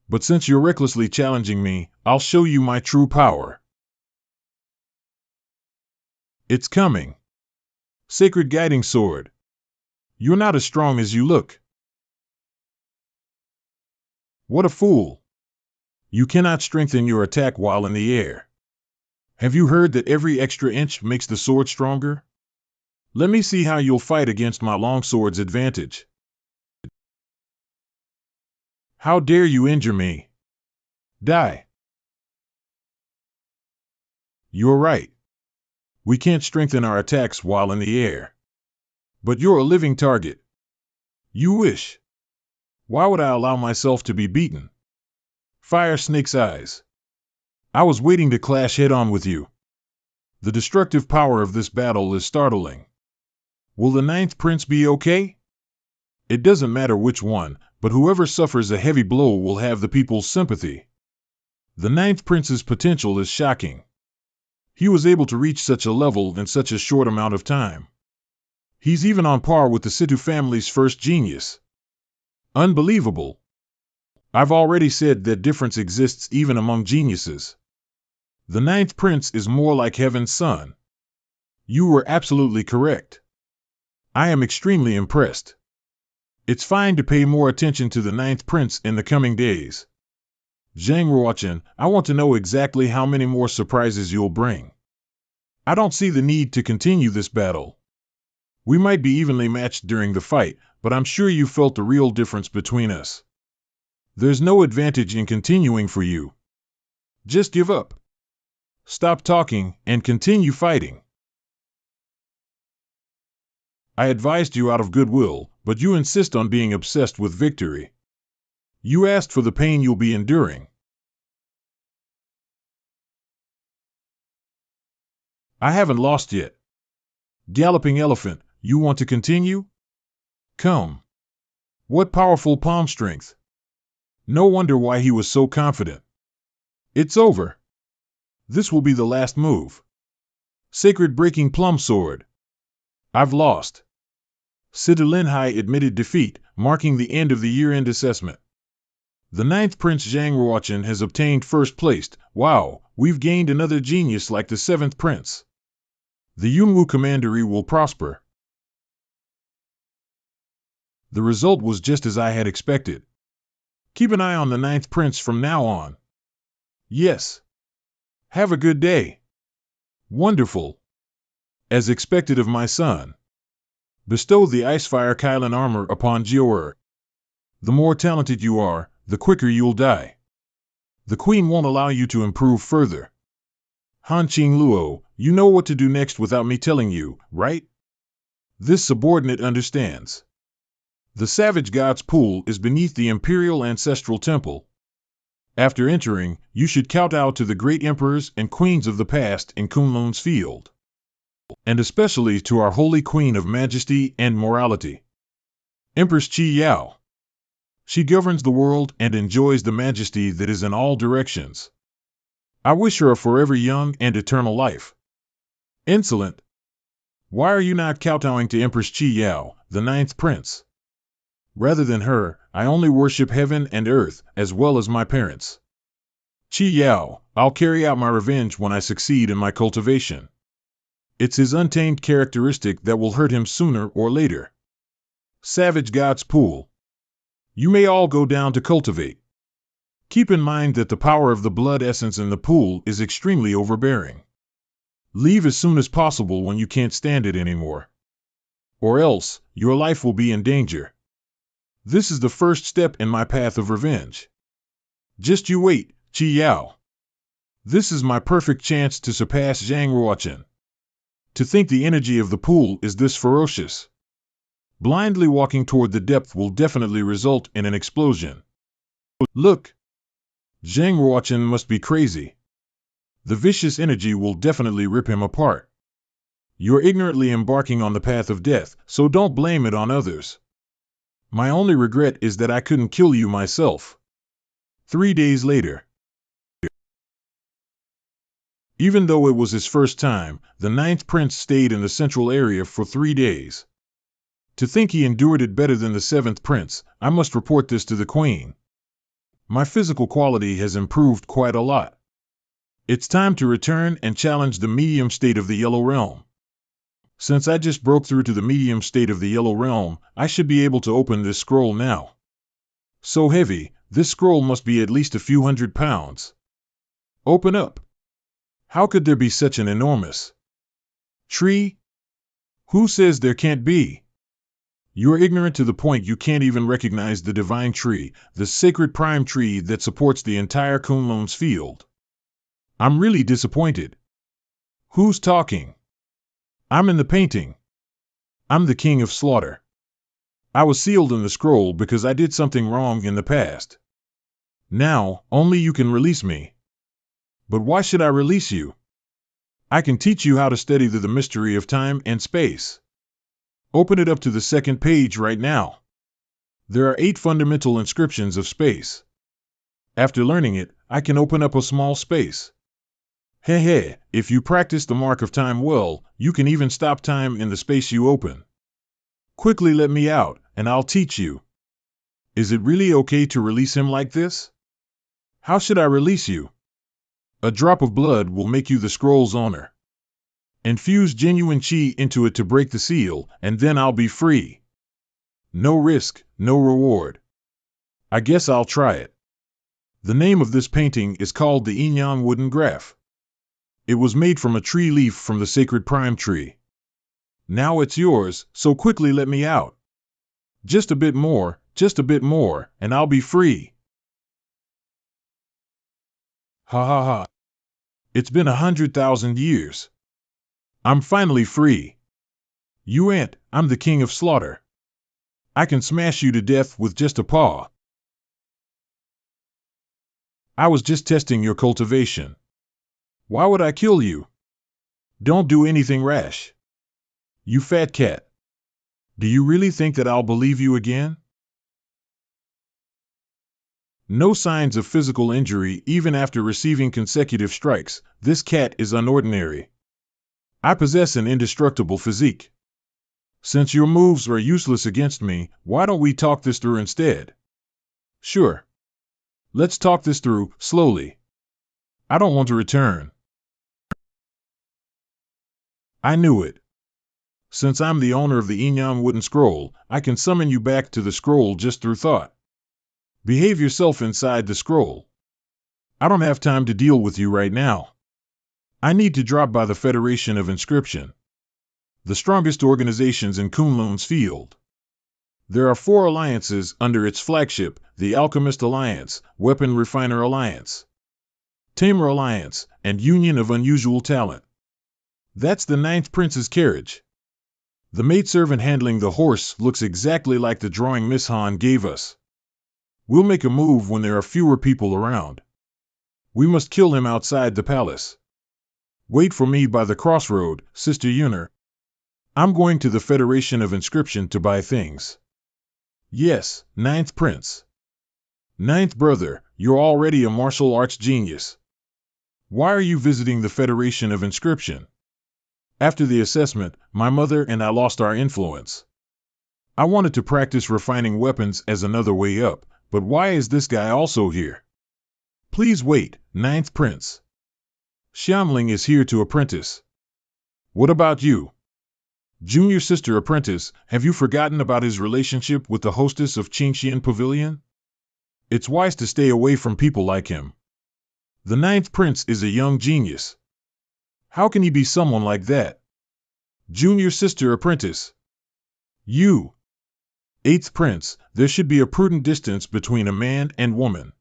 But since you're recklessly challenging me, I'll show you my true power. It's coming. Sacred guiding sword. You're not as strong as you look. What a fool. You cannot strengthen your attack while in the air. Have you heard that every extra inch makes the sword stronger? Let me see how you'll fight against my longsword's advantage. How dare you injure me? Die. You're right. We can't strengthen our attacks while in the air. But you're a living target. You wish. Why would I allow myself to be beaten? Fire Snake's eyes. I was waiting to clash head-on with you. The destructive power of this battle is startling. Will the ninth prince be okay? It doesn't matter which one, but whoever suffers a heavy blow will have the people's sympathy. The ninth prince's potential is shocking. He was able to reach such a level in such a short amount of time. He's even on par with the Situ family's first genius. Unbelievable. I've already said that difference exists even among geniuses. The ninth prince is more like heaven's son. You were absolutely correct. I am extremely impressed. It's fine to pay more attention to the ninth prince in the coming days. Zhang Ruochen, I want to know exactly how many more surprises you'll bring. I don't see the need to continue this battle. We might be evenly matched during the fight, but I'm sure you felt the real difference between us. There's no advantage in continuing for you. Just give up. Stop talking and continue fighting. I advised you out of goodwill, but you insist on being obsessed with victory. You asked for the pain you'll be enduring. I haven't lost yet. Galloping elephant, you want to continue? Come. What powerful palm strength. No wonder why he was so confident. It's over. This will be the last move. Sacred breaking plum sword. I've lost. Situ Linhai admitted defeat, marking the end of the year-end assessment. The ninth Prince Zhang Ruochen has obtained first place. Wow, we've gained another genius like the seventh prince. The Yunwu commandery will prosper. The result was just as I had expected. Keep an eye on the ninth prince from now on. Yes. Have a good day. Wonderful. As expected of my son. Bestow the Icefire Kylan armor upon Jior. The more talented you are, the quicker you'll die. The queen won't allow you to improve further. Han Qing Luo, you know what to do next without me telling you, right? This subordinate understands. The Savage God's Pool is beneath the Imperial Ancestral Temple. After entering, you should kowtow to the great emperors and queens of the past in Kunlun's field. And especially to our Holy Queen of Majesty and Morality. Empress Qi Yao. She governs the world and enjoys the majesty that is in all directions. I wish her a forever young and eternal life. Insolent. Why are you not kowtowing to Empress Qi Yao, the ninth prince? Rather than her, I only worship heaven and earth, as well as my parents. Qi Yao, I'll carry out my revenge when I succeed in my cultivation. It's his untamed characteristic that will hurt him sooner or later. Savage God's Pool. You may all go down to cultivate. Keep in mind that the power of the blood essence in the pool is extremely overbearing. Leave as soon as possible when you can't stand it anymore. Or else, your life will be in danger. This is the first step in my path of revenge. Just you wait, Qi Yao. This is my perfect chance to surpass Zhang Ruochen. To think the energy of the pool is this ferocious. Blindly walking toward the depth will definitely result in an explosion. Look! Zhang Ruochen must be crazy. The vicious energy will definitely rip him apart. You're ignorantly embarking on the path of death, so don't blame it on others. My only regret is that I couldn't kill you myself. 3 days later. Even though it was his first time, the ninth prince stayed in the central area for 3 days. To think he endured it better than the seventh prince, I must report this to the queen. My physical quality has improved quite a lot. It's time to return and challenge the medium state of the Yellow Realm. Since I just broke through to the medium state of the Yellow Realm, I should be able to open this scroll now. So heavy, this scroll must be at least a few 100 pounds. Open up. How could there be such an enormous tree? Who says there can't be? You're ignorant to the point you can't even recognize the divine tree, the sacred prime tree that supports the entire Kunlun's field. I'm really disappointed. Who's talking? I'm in the painting. I'm the king of slaughter. I was sealed in the scroll because I did something wrong in the past. Now, only you can release me. But why should I release you? I can teach you how to study the mystery of time and space. Open it up to the second page right now. There are 8 fundamental inscriptions of space. After learning it, I can open up a small space. Hey, if you practice the mark of time well, you can even stop time in the space you open. Quickly let me out, and I'll teach you. Is it really okay to release him like this? How should I release you? A drop of blood will make you the scroll's owner. Infuse genuine chi into it to break the seal, and then I'll be free. No risk, no reward. I guess I'll try it. The name of this painting is called the Inyang Wooden Graph. It was made from a tree leaf from the sacred prime tree. Now it's yours, so quickly let me out. Just a bit more, and I'll be free. Ha ha ha. It's been 100,000 years. I'm finally free. You ain't, I'm the king of slaughter. I can smash you to death with just a paw. I was just testing your cultivation. Why would I kill you? Don't do anything rash. You fat cat. Do you really think that I'll believe you again? No signs of physical injury even after receiving consecutive strikes. This cat is unordinary. I possess an indestructible physique. Since your moves are useless against me, why don't we talk this through instead? Sure. Let's talk this through, slowly. I don't want to return. I knew it. Since I'm the owner of the Inyang Wooden Scroll, I can summon you back to the scroll just through thought. Behave yourself inside the scroll. I don't have time to deal with you right now. I need to drop by the Federation of Inscription, the strongest organizations in Kunlun's field. There are 4 alliances under its flagship, the Alchemist Alliance, Weapon Refiner Alliance, Tamer Alliance, and Union of Unusual Talent. That's the 9th Prince's carriage. The maidservant handling the horse looks exactly like the drawing Miss Han gave us. We'll make a move when there are fewer people around. We must kill him outside the palace. Wait for me by the crossroad, Sister Yuner. I'm going to the Federation of Inscription to buy things. Yes, 9th Prince. 9th brother, you're already a martial arts genius. Why are you visiting the Federation of Inscription? After the assessment, my mother and I lost our influence. I wanted to practice refining weapons as another way up, but why is this guy also here? Please wait, 9th Prince. Xiamling is here to apprentice. What about you? Junior sister apprentice, have you forgotten about his relationship with the hostess of Qingxian Pavilion? It's wise to stay away from people like him. The 9th Prince is a young genius. How can he be someone like that? Junior sister apprentice. You. 8th Prince, there should be a prudent distance between a man and woman.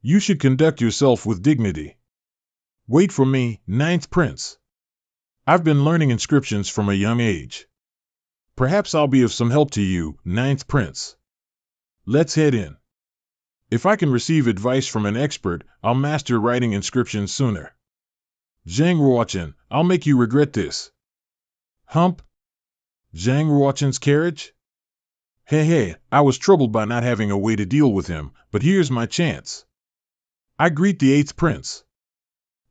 You should conduct yourself with dignity. Wait for me, 9th Prince. I've been learning inscriptions from a young age. Perhaps I'll be of some help to you, 9th Prince. Let's head in. If I can receive advice from an expert, I'll master writing inscriptions sooner. Zhang Ruochen, I'll make you regret this. Hump? Zhang Ruochen's carriage? Hey, I was troubled by not having a way to deal with him, but here's my chance. I greet the 8th prince.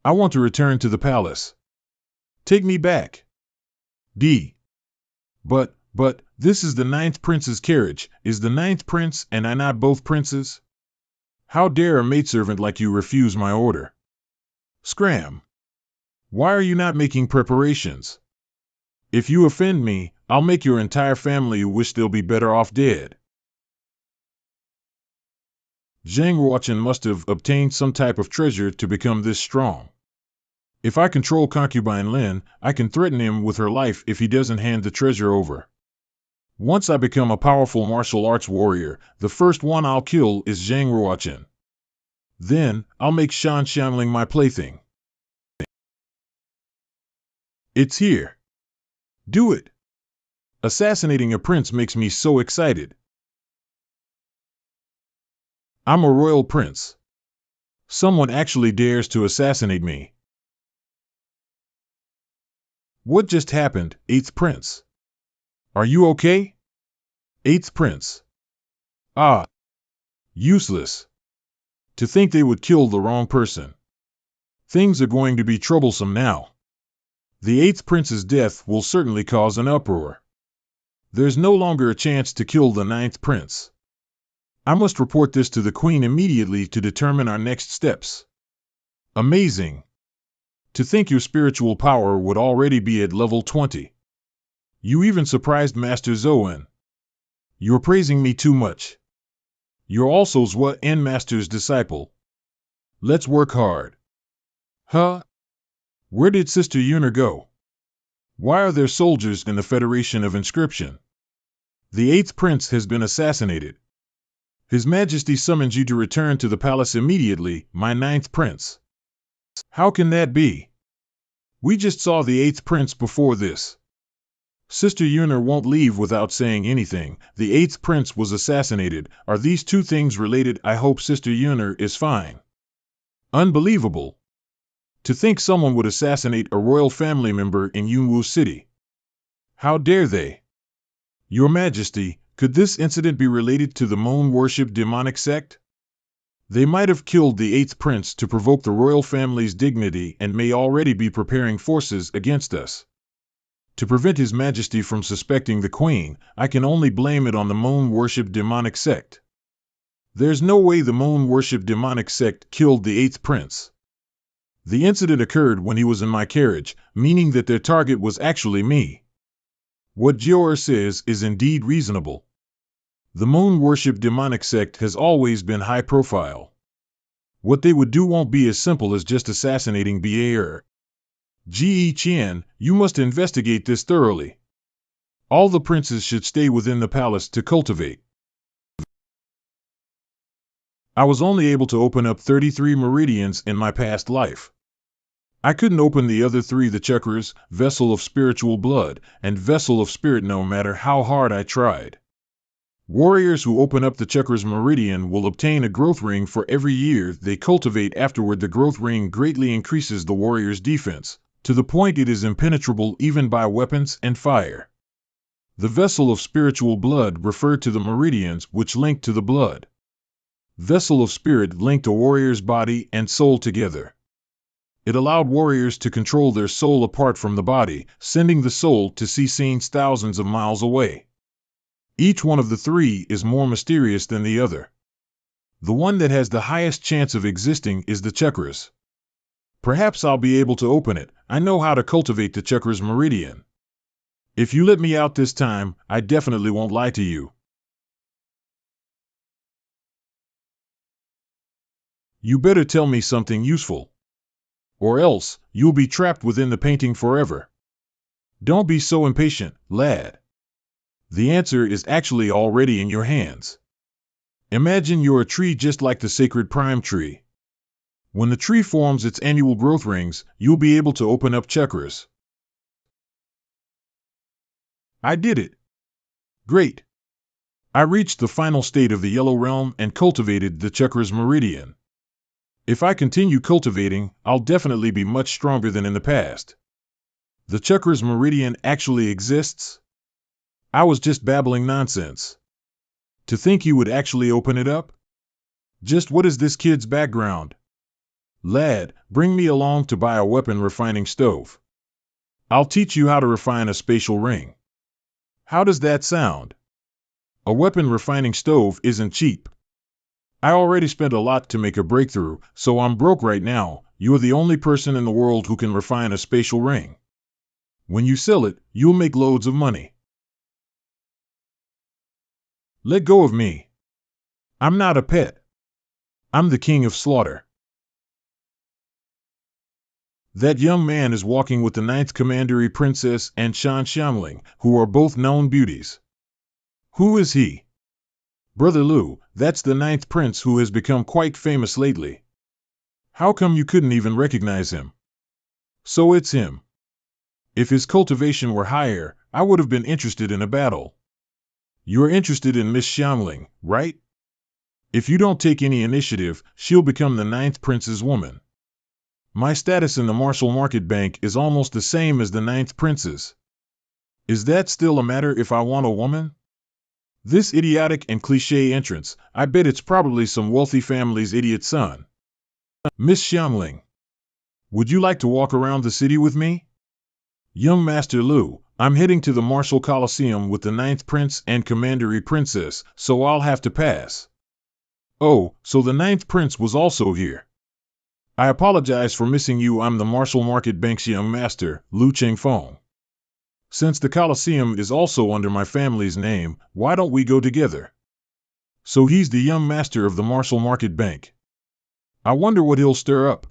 I want to return to the palace. Take me back. D. But, this is the 9th prince's carriage. Is the 9th prince and I not both princes? How dare a maidservant like you refuse my order? Scram. Why are you not making preparations? If you offend me, I'll make your entire family wish they'll be better off dead. Zhang Ruochen must have obtained some type of treasure to become this strong. If I control concubine Lin, I can threaten him with her life if he doesn't hand the treasure over. Once I become a powerful martial arts warrior, the first one I'll kill is Zhang Ruochen. Then, I'll make Shan Xianling my plaything. It's here. Do it. Assassinating a prince makes me so excited. I'm a royal prince. Someone actually dares to assassinate me. What just happened, 8th prince? Are you okay? 8th prince. Ah. Useless. To think they would kill the wrong person. Things are going to be troublesome now. The 8th prince's death will certainly cause an uproar. There's no longer a chance to kill the 9th prince. I must report this to the queen immediately to determine our next steps. Amazing. To think your spiritual power would already be at level 20. You even surprised Master Zoan. You're praising me too much. You're also Zhua N Master's disciple. Let's work hard. Huh? Where did Sister Yuner go? Why are there soldiers in the Federation of Inscription? The 8th prince has been assassinated. His Majesty summons you to return to the palace immediately, my 9th prince. How can that be? We just saw the 8th prince before this. Sister Yuner won't leave without saying anything. The 8th prince was assassinated. Are these two things related? I hope Sister Yuner is fine. Unbelievable. To think someone would assassinate a royal family member in Yunwu City. How dare they? Your Majesty, could this incident be related to the moon worship demonic sect? They might have killed the 8th prince to provoke the royal family's dignity and may already be preparing forces against us. To prevent His Majesty from suspecting the Queen, I can only blame it on the moon worship demonic sect. There's no way the moon worship demonic sect killed the 8th prince. The incident occurred when he was in my carriage, meaning that their target was actually me. What Jior says is indeed reasonable. The moon worship demonic sect has always been high profile. What they would do won't be as simple as just assassinating Baer. Ji Qian, you must investigate this thoroughly. All the princes should stay within the palace to cultivate. I was only able to open up 33 meridians in my past life. I couldn't open the other 3, the chakras, vessel of spiritual blood, and vessel of spirit, no matter how hard I tried. Warriors who open up the chakras meridian will obtain a growth ring for every year they cultivate. Afterward, the growth ring greatly increases the warrior's defense, to the point it is impenetrable even by weapons and fire. The vessel of spiritual blood referred to the meridians which link to the blood. Vessel of spirit linked a warrior's body and soul together. It allowed warriors to control their soul apart from the body, sending the soul to see scenes thousands of miles away. Each one of the 3 is more mysterious than the other. The one that has the highest chance of existing is the chakras. Perhaps I'll be able to open it. I know how to cultivate the chakras meridian. If you let me out this time, I definitely won't lie to you. You better tell me something useful. Or else, you'll be trapped within the painting forever. Don't be so impatient, lad. The answer is actually already in your hands. Imagine you're a tree just like the sacred prime tree. When the tree forms its annual growth rings, you'll be able to open up chakras. I did it. Great. I reached the final state of the yellow realm and cultivated the chakras meridian. If I continue cultivating, I'll definitely be much stronger than in the past. The Chakras meridian actually exists? I was just babbling nonsense. To think you would actually open it up? Just what is this kid's background? Lad, bring me along to buy a weapon refining stove. I'll teach you how to refine a spatial ring. How does that sound? A weapon refining stove isn't cheap. I already spent a lot to make a breakthrough, so I'm broke right now. You're the only person in the world who can refine a spatial ring. When you sell it, you'll make loads of money. Let go of me. I'm not a pet. I'm the king of slaughter. That young man is walking with the 9th Commandery Princess and Shan Xiangling, who are both known beauties. Who is he? Brother Lu, that's the 9th Prince who has become quite famous lately. How come you couldn't even recognize him? So it's him. If his cultivation were higher, I would have been interested in a battle. You're interested in Miss Xiangling, right? If you don't take any initiative, she'll become the 9th Prince's woman. My status in the Martial Market Bank is almost the same as the 9th Prince's. Is that still a matter if I want a woman? This idiotic and cliché entrance, I bet it's probably some wealthy family's idiot son. Miss Xiangling, would you like to walk around the city with me? Young Master Lu, I'm heading to the Martial Coliseum with the 9th Prince and Commandery Princess, so I'll have to pass. Oh, so the 9th Prince was also here. I apologize for missing you. I'm the Martial Market Bank's young master, Lu Chengfeng. Since the Coliseum is also under my family's name, why don't we go together? So he's the young master of the Martial Market Bank. I wonder what he'll stir up.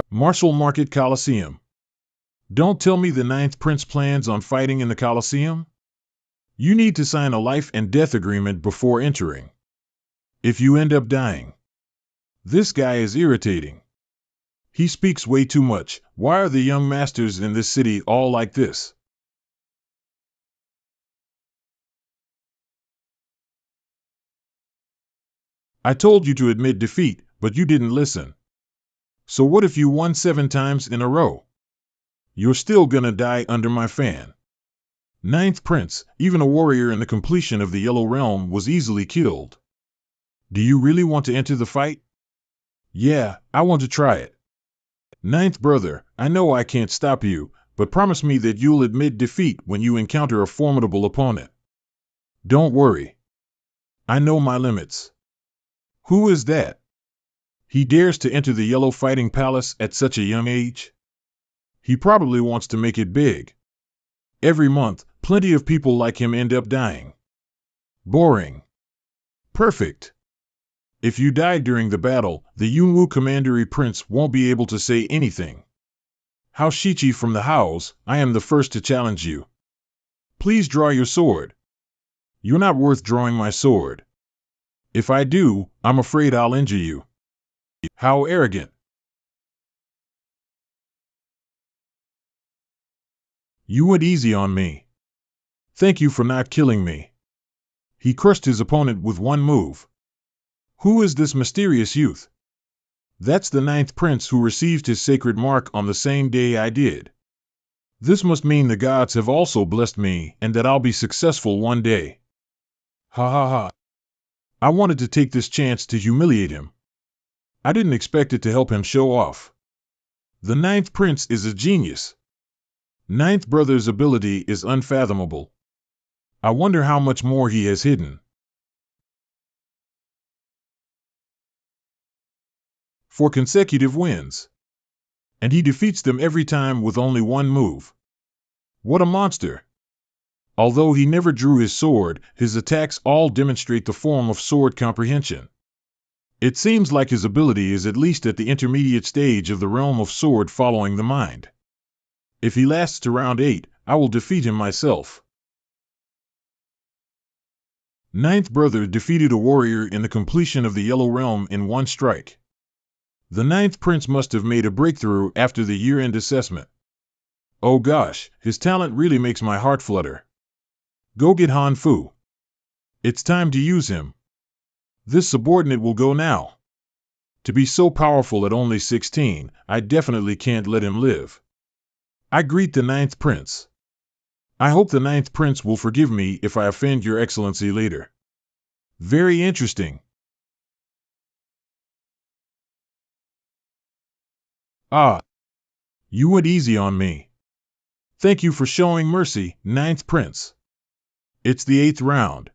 Martial Market Coliseum. Don't tell me the 9th Prince plans on fighting in the Coliseum? You need to sign a life and death agreement before entering. If you end up dying. This guy is irritating. He speaks way too much. Why are the young masters in this city all like this? I told you to admit defeat, but you didn't listen. So what if you won 7 times in a row? You're still gonna die under my fan. 9th Prince, even a warrior in the completion of the Yellow Realm, was easily killed. Do you really want to enter the fight? Yeah, I want to try it. 9th brother, I know I can't stop you, but promise me that you'll admit defeat when you encounter a formidable opponent. Don't worry. I know my limits. Who is that? He dares to enter the Yellow Fighting Palace at such a young age? He probably wants to make it big. Every month, plenty of people like him end up dying. Boring. Perfect. If you die during the battle, the Yunwu Commandery Prince won't be able to say anything. Hao Shichi from the Haos, I am the first to challenge you. Please draw your sword. You're not worth drawing my sword. If I do, I'm afraid I'll injure you. How arrogant. You went easy on me. Thank you for not killing me. He crushed his opponent with one move. Who is this mysterious youth? That's the 9th Prince who received his sacred mark on the same day I did. This must mean the gods have also blessed me and that I'll be successful one day. Ha ha ha. I wanted to take this chance to humiliate him. I didn't expect it to help him show off. The 9th Prince is a genius. 9th brother's ability is unfathomable. I wonder how much more he has hidden. For consecutive wins. And he defeats them every time with only one move. What a monster! Although he never drew his sword, his attacks all demonstrate the form of sword comprehension. It seems like his ability is at least at the intermediate stage of the realm of sword following the mind. If he lasts to round 8, I will defeat him myself. 9th brother defeated a warrior in the completion of the Yellow Realm in one strike. The 9th Prince must have made a breakthrough after the year-end assessment. Oh gosh, his talent really makes my heart flutter. Go get Han Fu. It's time to use him. This subordinate will go now. To be so powerful at only 16, I definitely can't let him live. I greet the ninth prince. I hope the ninth prince will forgive me if I offend your excellency later. Very interesting. Ah, you went easy on me. Thank you for showing mercy, ninth prince. It's the 8th round.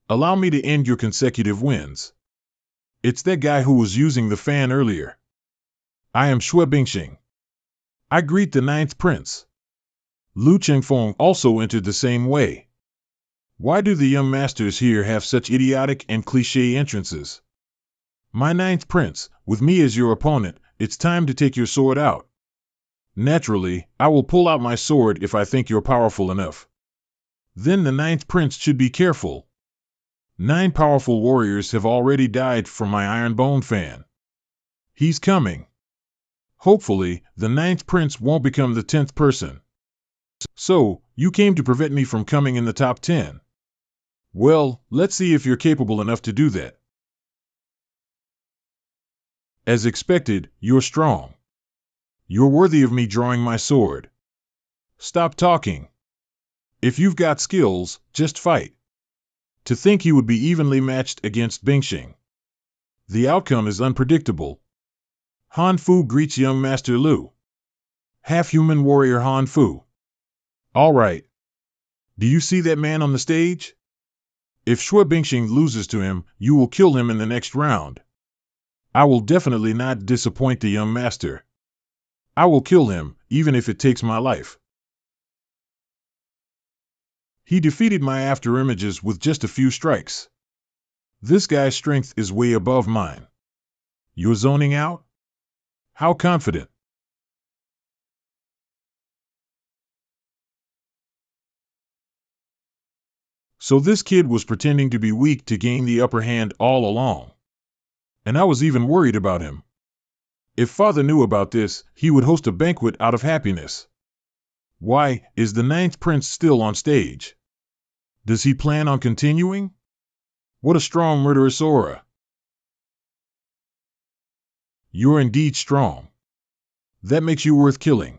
Allow me to end your consecutive wins. It's that guy who was using the fan earlier. I am Shui Bingxing. I greet the ninth prince. Lu Chengfeng also entered the same way. Why do the young masters here have such idiotic and cliché entrances? My ninth prince, with me as your opponent, it's time to take your sword out. Naturally, I will pull out my sword if I think you're powerful enough. Then the ninth prince should be careful. 9 powerful warriors have already died from my iron bone fan. He's coming. Hopefully, the ninth prince won't become the 10th person. So, you came to prevent me from coming in the top 10. Well, let's see if you're capable enough to do that. As expected, you're strong. You're worthy of me drawing my sword. Stop talking. If you've got skills, just fight. To think he would be evenly matched against Bingxing. The outcome is unpredictable. Han Fu greets young Master Lu. Half-human warrior Han Fu. All right. Do you see that man on the stage? If Shui Bingxing loses to him, you will kill him in the next round. I will definitely not disappoint the young master. I will kill him, even if it takes my life. He defeated my afterimages with just a few strikes. This guy's strength is way above mine. You're zoning out? How confident? So this kid was pretending to be weak to gain the upper hand all along. And I was even worried about him. If father knew about this, he would host a banquet out of happiness. Why, is the ninth prince still on stage? Does he plan on continuing? What a strong murderous aura. You're indeed strong. That makes you worth killing.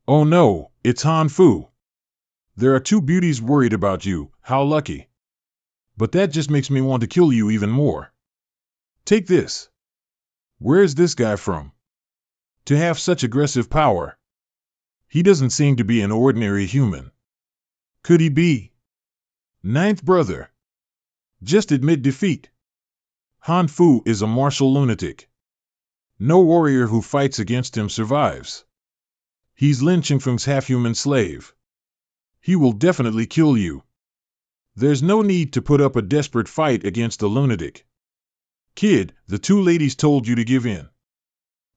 Oh no, it's Han Fu. There are 2 beauties worried about you, how lucky. But that just makes me want to kill you even more. Take this. Where's this guy from? To have such aggressive power. He doesn't seem to be an ordinary human. Could he be? Ninth brother. Just admit defeat. Han Fu is a martial lunatic. No warrior who fights against him survives. He's Lin Chengfeng's half-human slave. He will definitely kill you. There's no need to put up a desperate fight against a lunatic. Kid, the 2 ladies told you to give in.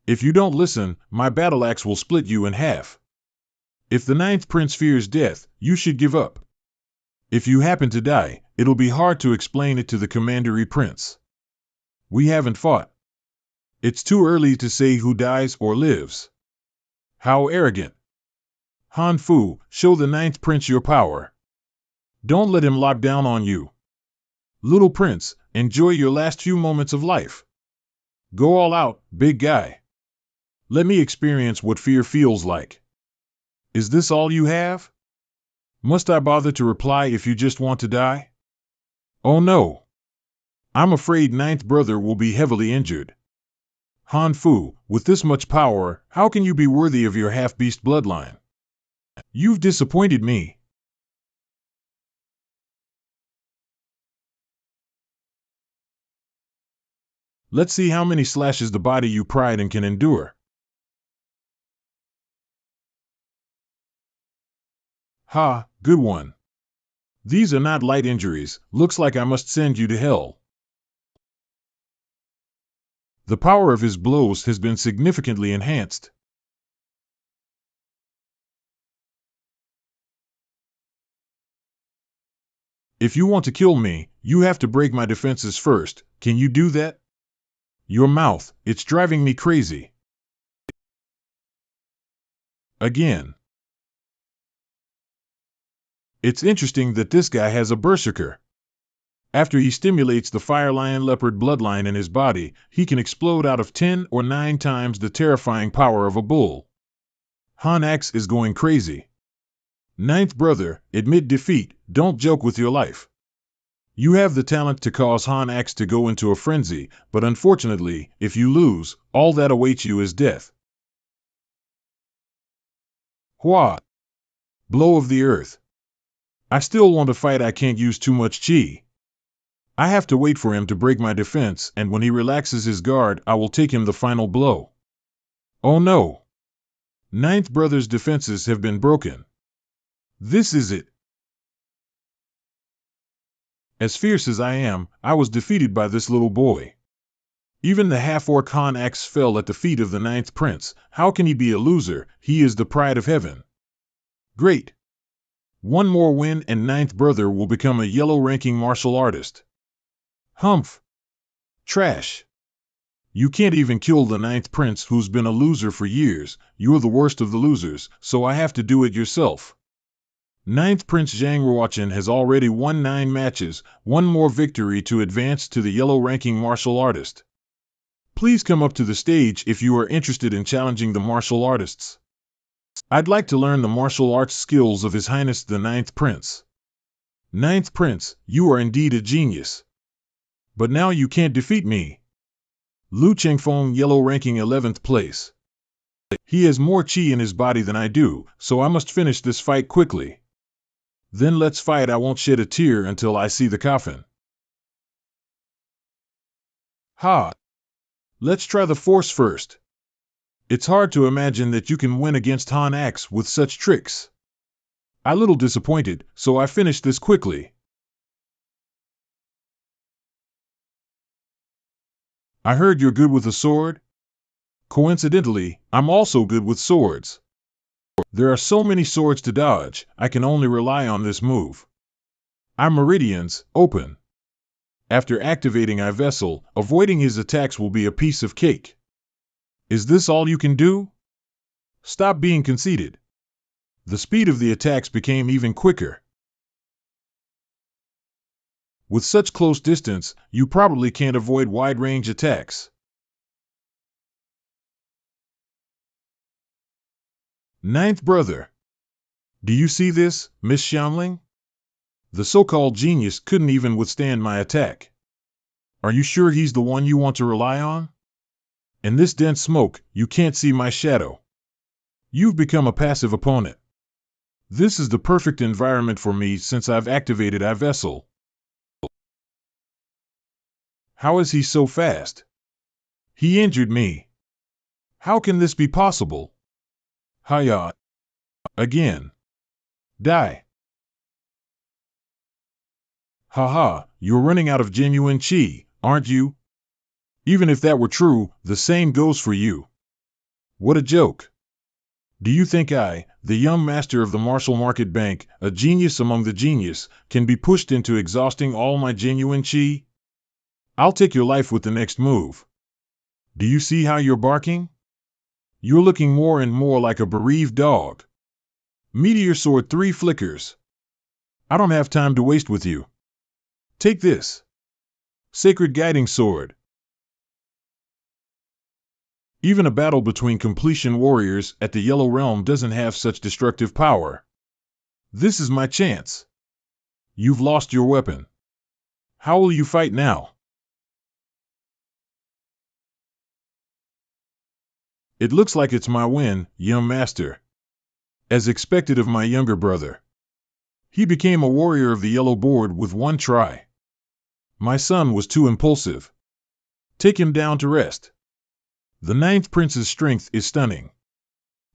If you don't listen, my battle axe will split you in half. If the ninth prince fears death, you should give up. If you happen to die, it'll be hard to explain it to the commandery prince. We haven't fought. It's too early to say who dies or lives. How arrogant. Han Fu, show the ninth prince your power. Don't let him lock down on you. Little prince, enjoy your last few moments of life. Go all out, big guy. Let me experience what fear feels like. Is this all you have? Must I bother to reply if you just want to die? Oh no. I'm afraid ninth brother will be heavily injured. Han Fu, with this much power, how can you be worthy of your half-beast bloodline? You've disappointed me. Let's see how many slashes the body you pride in can endure. Ha, good one. These are not light injuries, looks like I must send you to hell. The power of his blows has been significantly enhanced. If you want to kill me, you have to break my defenses first. Can you do that? Your mouth, it's driving me crazy. Again. It's interesting that this guy has a berserker. After he stimulates the fire lion leopard bloodline in his body, he can explode out of 10 or 9 times the terrifying power of a bull. Han Axe is going crazy. Ninth brother, admit defeat, don't joke with your life. You have the talent to cause Han Axe to go into a frenzy, but unfortunately, if you lose, all that awaits you is death. Hua! Blow of the earth. I still want to fight. I can't use too much chi. I have to wait for him to break my defense, and when he relaxes his guard, I will take him the final blow. Oh no! Ninth brother's defenses have been broken. This is it. As fierce as I am, I was defeated by this little boy. Even the half-orc Han Axe fell at the feet of the ninth prince. How can he be a loser? He is the pride of heaven. Great! One more win and ninth brother will become a yellow-ranking martial artist. Humph! Trash! You can't even kill the ninth prince who's been a loser for years. You're the worst of the losers, so I have to do it yourself. Ninth Prince Zhang Ruochen has already won 9 matches, one more victory to advance to the yellow-ranking martial artist. Please come up to the stage if you are interested in challenging the martial artists. I'd like to learn the martial arts skills of His Highness the Ninth Prince. Ninth Prince, you are indeed a genius. But now you can't defeat me. Lu Chengfeng yellow ranking 11th place. He has more chi in his body than I do, so I must finish this fight quickly. Then let's fight. I won't shed a tear until I see the coffin. Ha! Let's try the force first. It's hard to imagine that you can win against Han Axe with such tricks. I'm a little disappointed, so I finished this quickly. I heard you're good with a sword? Coincidentally, I'm also good with swords. There are so many swords to dodge, I can only rely on this move. Our meridians, open. After activating I vessel, avoiding his attacks will be a piece of cake. Is this all you can do? Stop being conceited. The speed of the attacks became even quicker. With such close distance, you probably can't avoid wide-range attacks. Ninth brother. Do you see this, Miss Xiangling? The so-called genius couldn't even withstand my attack. Are you sure he's the one you want to rely on? In this dense smoke, you can't see my shadow. You've become a passive opponent. This is the perfect environment for me since I've activated I vessel. How is he so fast? He injured me. How can this be possible? Hiya. Again. Die. Haha, you're running out of genuine chi, aren't you? Even if that were true, the same goes for you. What a joke. Do you think I, the young master of the Martial Market Bank, a genius among the genius, can be pushed into exhausting all my genuine chi? I'll take your life with the next move. Do you see how you're barking? You're looking more and more like a bereaved dog. Meteor Sword 3 flickers. I don't have time to waste with you. Take this. Sacred Guiding Sword. Even a battle between completion warriors at the Yellow Realm doesn't have such destructive power. This is my chance. You've lost your weapon. How will you fight now? It looks like it's my win, young master. As expected of my younger brother. He became a warrior of the yellow board with one try. My son was too impulsive. Take him down to rest. The ninth prince's strength is stunning.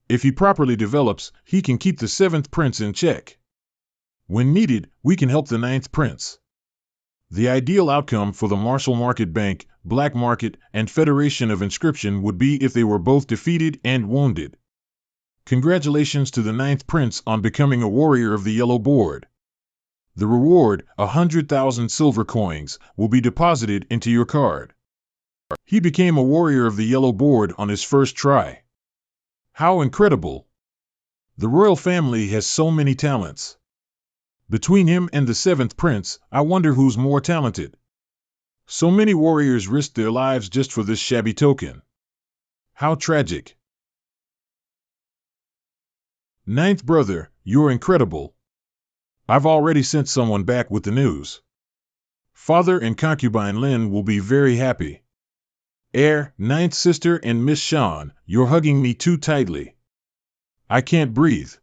If he properly develops, he can keep the seventh prince in check. When needed, we can help the ninth prince. The ideal outcome for the Martial Market Bank, Black Market, and Federation of Inscription would be if they were both defeated and wounded. Congratulations to the ninth prince on becoming a warrior of the yellow board. The reward, 100,000 silver coins, will be deposited into your card. He became a warrior of the yellow board on his first try. How incredible! The royal family has so many talents. Between him and the seventh prince, I wonder who's more talented. So many warriors risked their lives just for this shabby token. How tragic. Ninth brother, you're incredible. I've already sent someone back with the news. Father and concubine Lin will be very happy. Ninth sister and Miss Shan, you're hugging me too tightly. I can't breathe.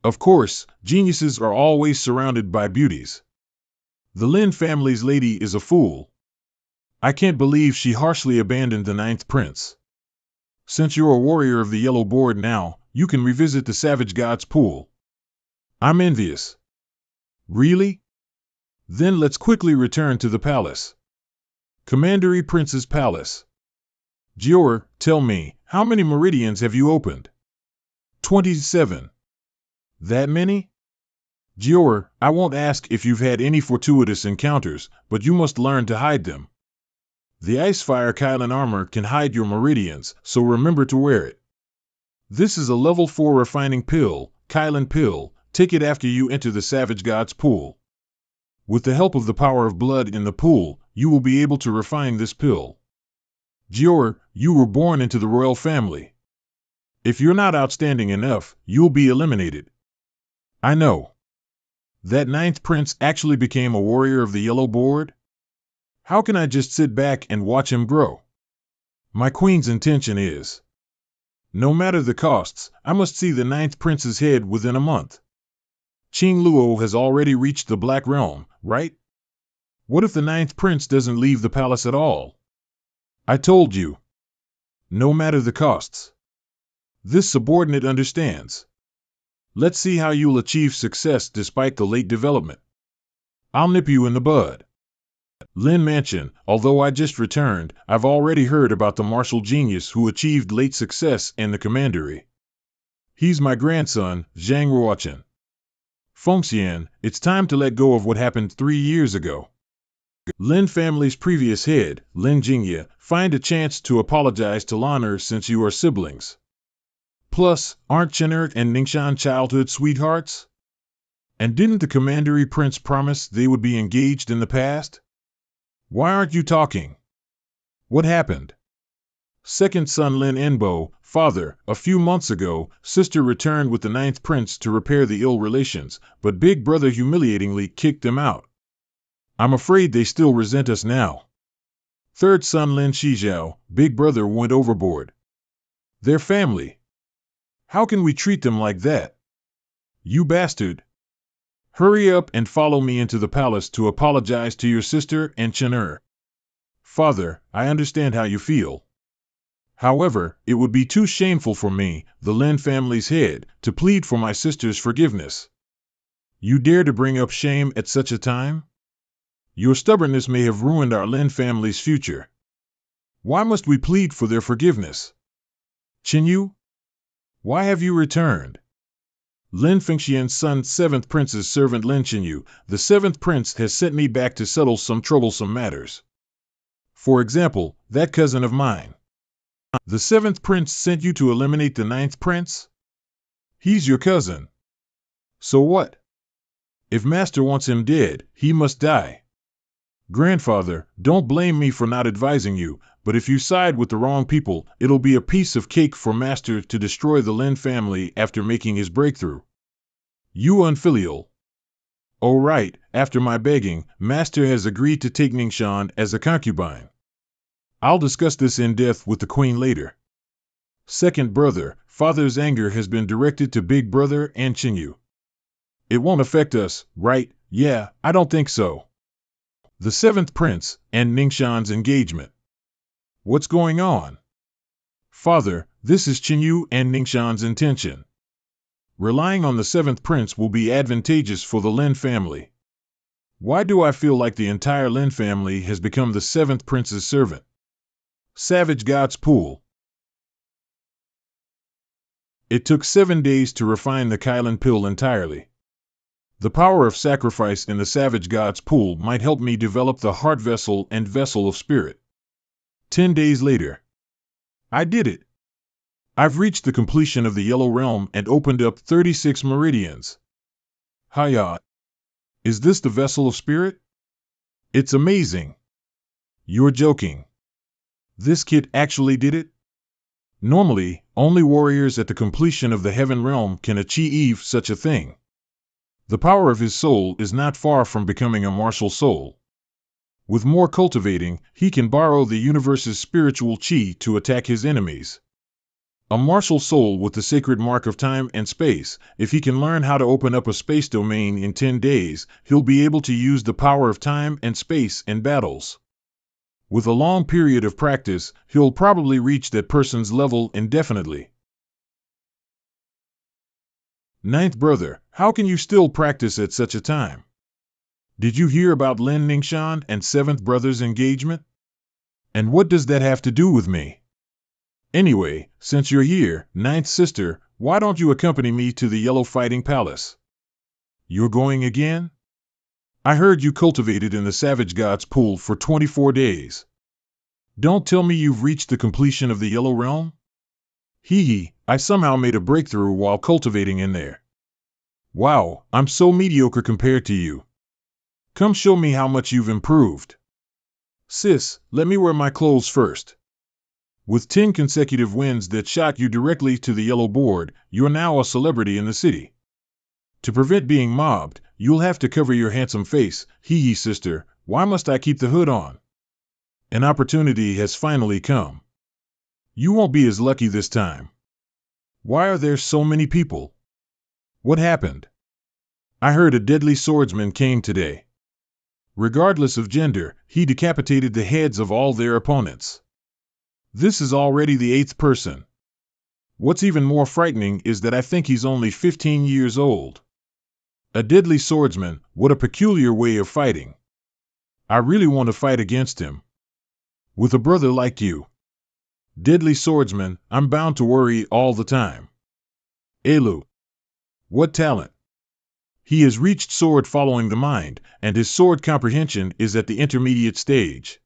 Of course, geniuses are always surrounded by beauties. The Lin family's lady is a fool. I can't believe she harshly abandoned the ninth prince. Since you're a warrior of the yellow board now, you can revisit the Savage God's pool. I'm envious. Really? Then let's quickly return to the palace. Commandery Prince's Palace. Jior, tell me, how many meridians have you opened? 27. That many? Jior, I won't ask if you've had any fortuitous encounters, but you must learn to hide them. The Icefire Kylan armor can hide your meridians, so remember to wear it. This is a level 4 refining pill, Kylan pill. Take it after you enter the Savage God's pool. With the help of the power of blood in the pool, you will be able to refine this pill. Jior, you were born into the royal family. If you're not outstanding enough, you'll be eliminated. I know. That ninth prince actually became a warrior of the yellow board? How can I just sit back and watch him grow? My queen's intention is, no matter the costs, I must see the ninth prince's head within a month. Qing Luo has already reached the Black Realm, right? What if the ninth prince doesn't leave the palace at all? I told you. No matter the costs. This subordinate understands. Let's see how you'll achieve success despite the late development. I'll nip you in the bud. Lin Mansion, although I just returned, I've already heard about the martial genius who achieved late success in the commandery. He's my grandson, Zhang Ruochen. Fengxian, it's time to let go of what happened 3 years ago. Lin family's previous head, Lin Jingye, find a chance to apologize to Lan'er since you are siblings. Plus, aren't Chen'er and Ningxian childhood sweethearts? And didn't the commandery prince promise they would be engaged in the past? Why aren't you talking? What happened? Second son Lin Enbo, father, a few months ago, sister returned with the ninth prince to repair the ill relations, but big brother humiliatingly kicked them out. I'm afraid they still resent us now. Third son Lin Shijiao, big brother went overboard. Their family. How can we treat them like that? You bastard. Hurry up and follow me into the palace to apologize to your sister and Chen'er. Father, I understand how you feel. However, it would be too shameful for me, the Lin family's head, to plead for my sister's forgiveness. You dare to bring up shame at such a time? Your stubbornness may have ruined our Lin family's future. Why must we plead for their forgiveness? Qinyu? Why have you returned? Lin Fengxian's son, 7th Prince's servant Lin Qinyu, the 7th Prince has sent me back to settle some troublesome matters. For example, that cousin of mine. The 7th Prince sent you to eliminate the 9th Prince? He's your cousin. So what? If Master wants him dead, he must die. Grandfather, don't blame me for not advising you, but if you side with the wrong people, it'll be a piece of cake for Master to destroy the Lin family after making his breakthrough. You unfilial. Oh right, after my begging, Master has agreed to take Ningxian as a concubine. I'll discuss this in depth with the queen later. Second brother, father's anger has been directed to big brother and Qinyu. It won't affect us, right? Yeah, I don't think so. The 7th Prince and Ningxian's engagement. What's going on? Father, this is Qinyu and Ningxian's intention. Relying on the 7th Prince will be advantageous for the Lin family. Why do I feel like the entire Lin family has become the 7th Prince's servant? Savage God's Pool. It took 7 days to refine the Kylan pill entirely. The power of sacrifice in the Savage God's Pool might help me develop the Heart Vessel and Vessel of Spirit. 10 days later. I did it. I've reached the completion of the Yellow Realm and opened up 36 meridians. Hiya. Is this the Vessel of Spirit? It's amazing. You're joking. This kid actually did it? Normally, Only warriors at the completion of the heaven realm can achieve such a thing. The power of his soul is not far from becoming a martial soul. With more cultivating, he can borrow the universe's spiritual chi to attack his enemies. A martial soul with the sacred mark of time and space, if he can learn how to open up a space domain in 10 days, he'll be able to use the power of time and space in battles. With a long period of practice, he'll probably reach that person's level indefinitely. Ninth brother, how can you still practice at such a time? Did you hear about Lin Ningshan and seventh brother's engagement? And what does that have to do with me? Anyway, since you're here, ninth sister, why don't you accompany me to the Yellow Fighting Palace? You're going again? I heard you cultivated in the Savage God's pool for 24 days. Don't tell me you've reached the completion of the Yellow Realm? Hee, I somehow made a breakthrough while cultivating in there. Wow, I'm so mediocre compared to you. Come show me how much you've improved. Sis, let me wear my clothes first. With 10 consecutive wins that shot you directly to the yellow board, you're now a celebrity in the city. To prevent being mobbed, you'll have to cover your handsome face. Hee sister, why must I keep the hood on? An opportunity has finally come. You won't be as lucky this time. Why are there so many people? What happened? I heard a deadly swordsman came today. Regardless of gender, he decapitated the heads of all their opponents. This is already the 8th person. What's even more frightening is that I think he's only 15 years old. A deadly swordsman, what a peculiar way of fighting. I really want to fight against him. With a brother like you. Deadly swordsman, I'm bound to worry all the time. Elu. What talent. He has reached sword following the mind, and his sword comprehension is at the intermediate stage.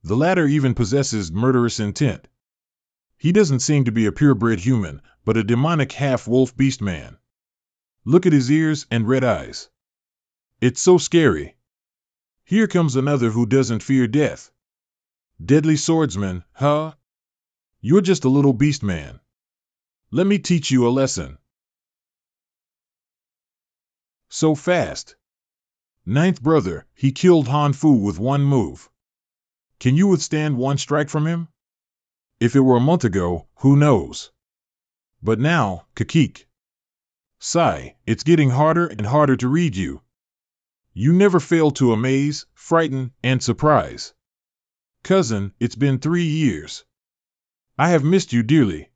The latter even possesses murderous intent. He doesn't seem to be a purebred human, but a demonic half-wolf beast man. Look at his ears and red eyes. It's so scary. Here comes another who doesn't fear death. Deadly swordsman, huh? You're just a little beast man. Let me teach you a lesson. So fast. Ninth brother, he killed Han Fu with one move. Can you withstand one strike from him? If it were a month ago, who knows? But now, Kakik. Sigh, it's getting harder and harder to read you. You never fail to amaze, frighten, and surprise. Cousin, it's been 3 years. I have missed you dearly.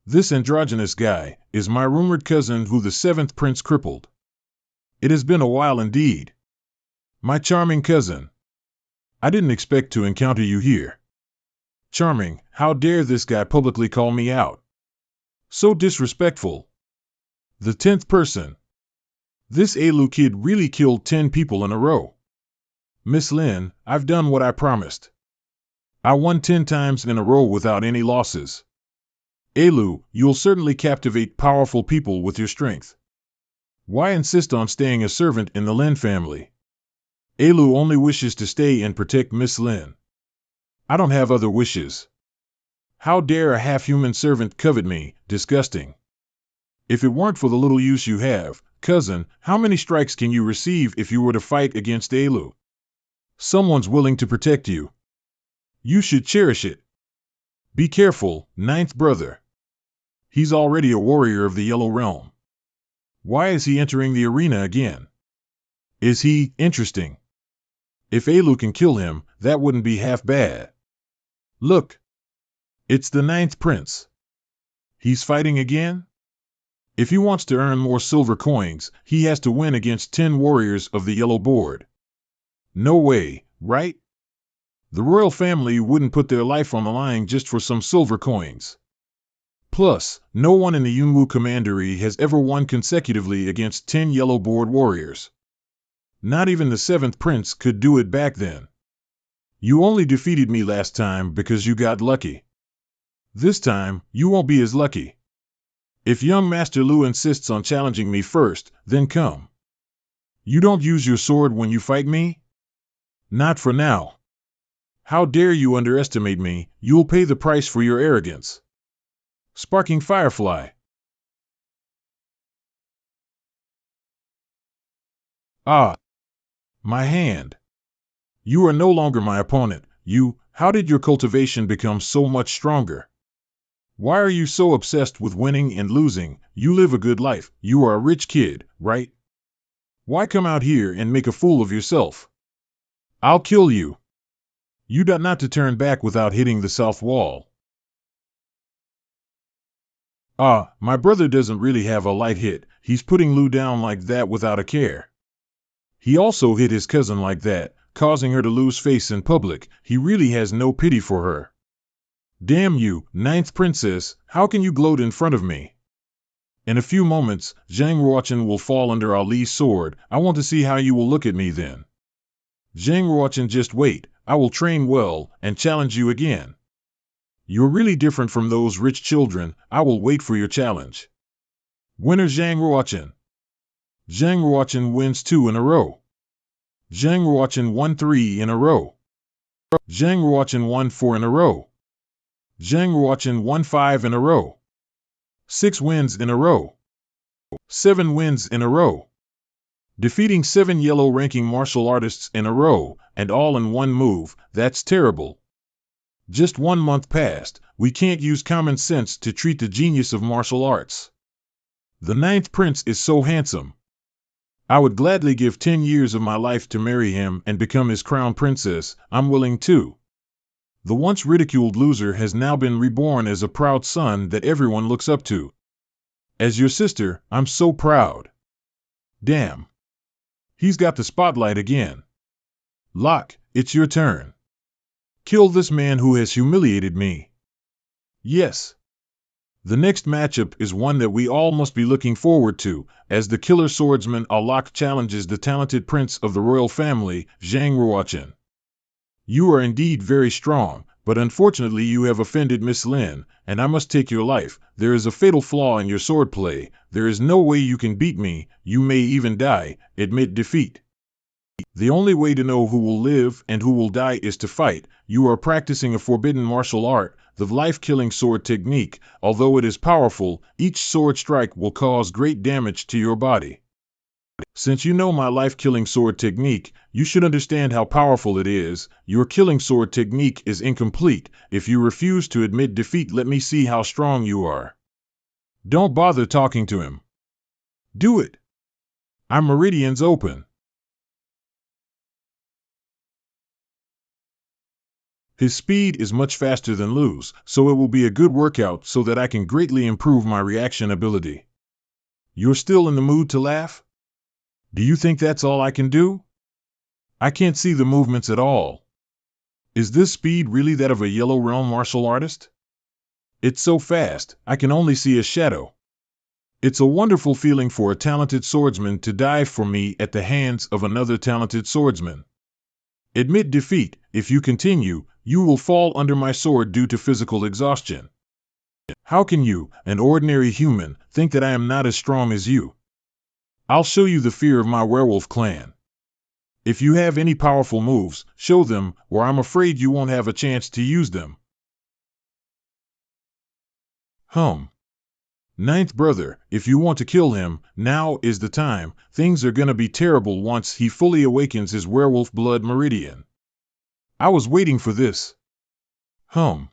This androgynous guy is my rumored cousin who the 7th prince crippled. It has been a while indeed. My charming cousin. I didn't expect to encounter you here. Charming, how dare this guy publicly call me out? So disrespectful. The 10th person. This Elu kid really killed 10 people in a row. Miss Lin, I've done what I promised. I won 10 times in a row without any losses. Elu, you'll certainly captivate powerful people with your strength. Why insist on staying a servant in the Lin family? Elu only wishes to stay and protect Miss Lin. I don't have other wishes. How dare a half-human servant covet me, disgusting. If it weren't for the little use you have, cousin, how many strikes can you receive if you were to fight against Elu? Someone's willing to protect you. You should cherish it. Be careful, 9th brother. He's already a warrior of the Yellow Realm. Why is he entering the arena again? Is he interesting? If Elu can kill him, that wouldn't be half bad. Look. It's the 9th prince. He's fighting again? If he wants to earn more silver coins, he has to win against 10 warriors of the yellow board. No way, right? The royal family wouldn't put their life on the line just for some silver coins. Plus, no one in the Yunwu commandery has ever won consecutively against 10 yellow board warriors. Not even the 7th prince could do it back then. You only defeated me last time because you got lucky. This time, you won't be as lucky. If young Master Lu insists on challenging me first, then come. You don't use your sword when you fight me? Not for now. How dare you underestimate me? You'll pay the price for your arrogance. Sparking Firefly. Ah, my hand. You are no longer my opponent. How did your cultivation become so much stronger? Why are you so obsessed with winning and losing? You live a good life. You are a rich kid, right? Why come out here and make a fool of yourself? I'll kill you. You got not to turn back without hitting the south wall. Ah, my brother doesn't really have a light hit. He's putting Lou down like that without a care. He also hit his cousin like that, causing her to lose face in public. He really has no pity for her. Damn you, ninth princess, how can you gloat in front of me? In a few moments, Zhang Ruochen will fall under Ali's sword. I want to see how you will look at me then. Zhang Ruochen, just wait. I will train well and challenge you again. You're really different from those rich children. I will wait for your challenge. Winner Zhang Ruochen. Zhang Ruochen wins 2 in a row. Zhang Ruochen won 3 in a row. Zhang Ruochen won 4 in a row. Zhang Ruochen won 5 in a row. 6 wins in a row. 7 wins in a row. Defeating 7 yellow-ranking martial artists in a row, and all in one move, that's terrible. Just 1 month passed. We can't use common sense to treat the genius of martial arts. The ninth prince is so handsome. I would gladly give 10 years of my life to marry him and become his crown princess. I'm willing to. The once ridiculed loser has now been reborn as a proud son that everyone looks up to. As your sister, I'm so proud. Damn. He's got the spotlight again. Locke, it's your turn. Kill this man who has humiliated me. Yes. The next matchup is one that we all must be looking forward to, as the killer swordsman Locke challenges the talented prince of the royal family, Zhang Ruochen. You are indeed very strong, but unfortunately you have offended Miss Lin, and I must take your life. There is a fatal flaw in your swordplay. There is no way you can beat me. You may even die. Admit defeat. The only way to know who will live and who will die is to fight. You are practicing a forbidden martial art, the life-killing sword technique. Although it is powerful, each sword strike will cause great damage to your body. Since you know my life-killing sword technique, you should understand how powerful it is. Your killing sword technique is incomplete. If you refuse to admit defeat, let me see how strong you are. Don't bother talking to him. Do it. Our meridian's open. His speed is much faster than Lou's, so it will be a good workout so that I can greatly improve my reaction ability. You're still in the mood to laugh? Do you think that's all I can do? I can't see the movements at all. Is this speed really that of a Yellow Realm martial artist? It's so fast, I can only see a shadow. It's a wonderful feeling for a talented swordsman to die for me at the hands of another talented swordsman. Admit defeat. If you continue, you will fall under my sword due to physical exhaustion. How can you, an ordinary human, think that I am not as strong as you? I'll show you the fear of my werewolf clan. If you have any powerful moves, show them, or I'm afraid you won't have a chance to use them. Ninth brother, if you want to kill him, now is the time. Things are gonna be terrible once he fully awakens his werewolf blood meridian. I was waiting for this. Zhang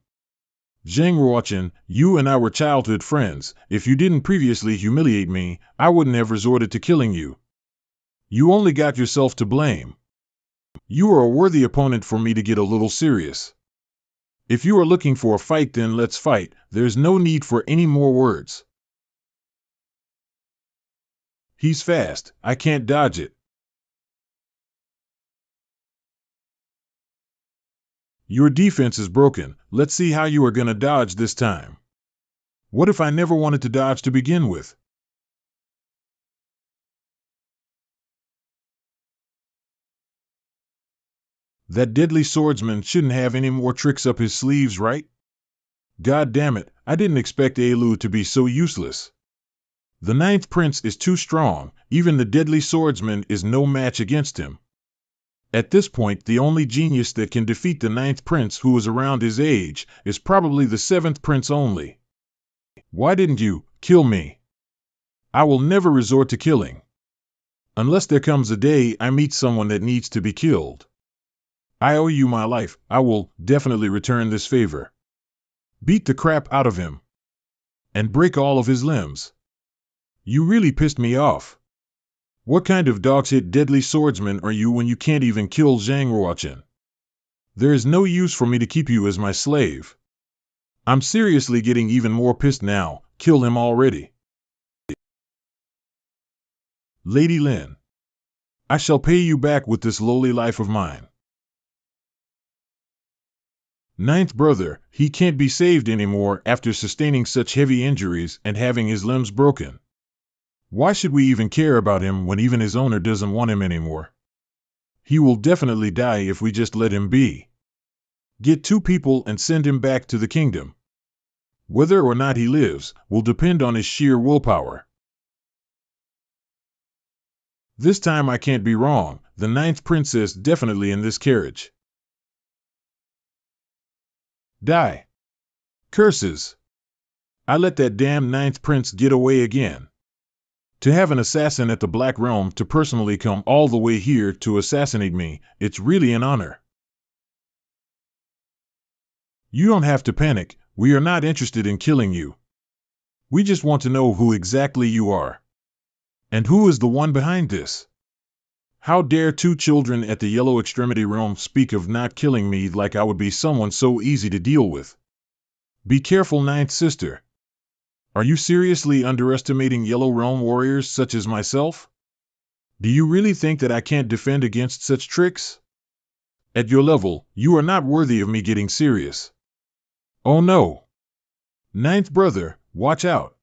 Ruochen, you and I were childhood friends. If you didn't previously humiliate me, I wouldn't have resorted to killing you. You only got yourself to blame. You are a worthy opponent for me to get a little serious. If you are looking for a fight, then let's fight. There's no need for any more words. He's fast. I can't dodge it. Your defense is broken. Let's see how you are gonna dodge this time. What if I never wanted to dodge to begin with? That deadly swordsman shouldn't have any more tricks up his sleeves, right? God damn it, I didn't expect Lu to be so useless. The ninth prince is too strong. Even the deadly swordsman is no match against him. At this point, the only genius that can defeat the ninth prince, who is around his age, is probably the seventh prince only. Why didn't you kill me? I will never resort to killing. Unless there comes a day I meet someone that needs to be killed. I owe you my life. I will definitely return this favor. Beat the crap out of him. And break all of his limbs. You really pissed me off. What kind of dog-shit deadly swordsman are you when you can't even kill Zhang Ruochen? There is no use for me to keep you as my slave. I'm seriously getting even more pissed now. Kill him already. Lady Lin, I shall pay you back with this lowly life of mine. Ninth brother, he can't be saved anymore after sustaining such heavy injuries and having his limbs broken. Why should we even care about him when even his owner doesn't want him anymore? He will definitely die if we just let him be. Get 2 people and send him back to the kingdom. Whether or not he lives will depend on his sheer willpower. This time I can't be wrong. The 9th princess definitely in this carriage. Die. Curses. I let that damn 9th prince get away again. To have an assassin at the Black Realm to personally come all the way here to assassinate me, it's really an honor. You don't have to panic. We are not interested in killing you. We just want to know who exactly you are. And who is the one behind this? How dare 2 children at the Yellow Extremity Realm speak of not killing me like I would be someone so easy to deal with? Be careful, 9th sister. Are you seriously underestimating Yellow Realm warriors such as myself? Do you really think that I can't defend against such tricks? At your level, you are not worthy of me getting serious. Oh no. 9th brother, watch out.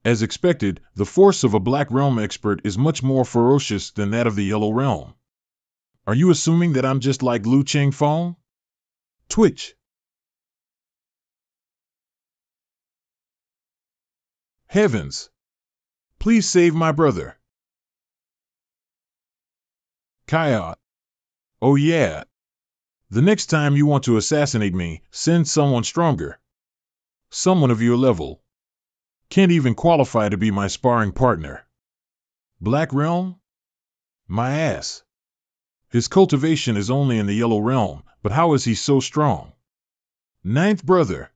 As expected, the force of a Black Realm expert is much more ferocious than that of the Yellow Realm. Are you assuming that I'm just like Lu Chengfeng? Twitch. Heavens! Please save my brother. Kaya. Oh yeah. The next time you want to assassinate me, send someone stronger. Someone of your level. Can't even qualify to be my sparring partner. Black Realm? My ass. His cultivation is only in the Yellow Realm, but how is he so strong? 9th brother.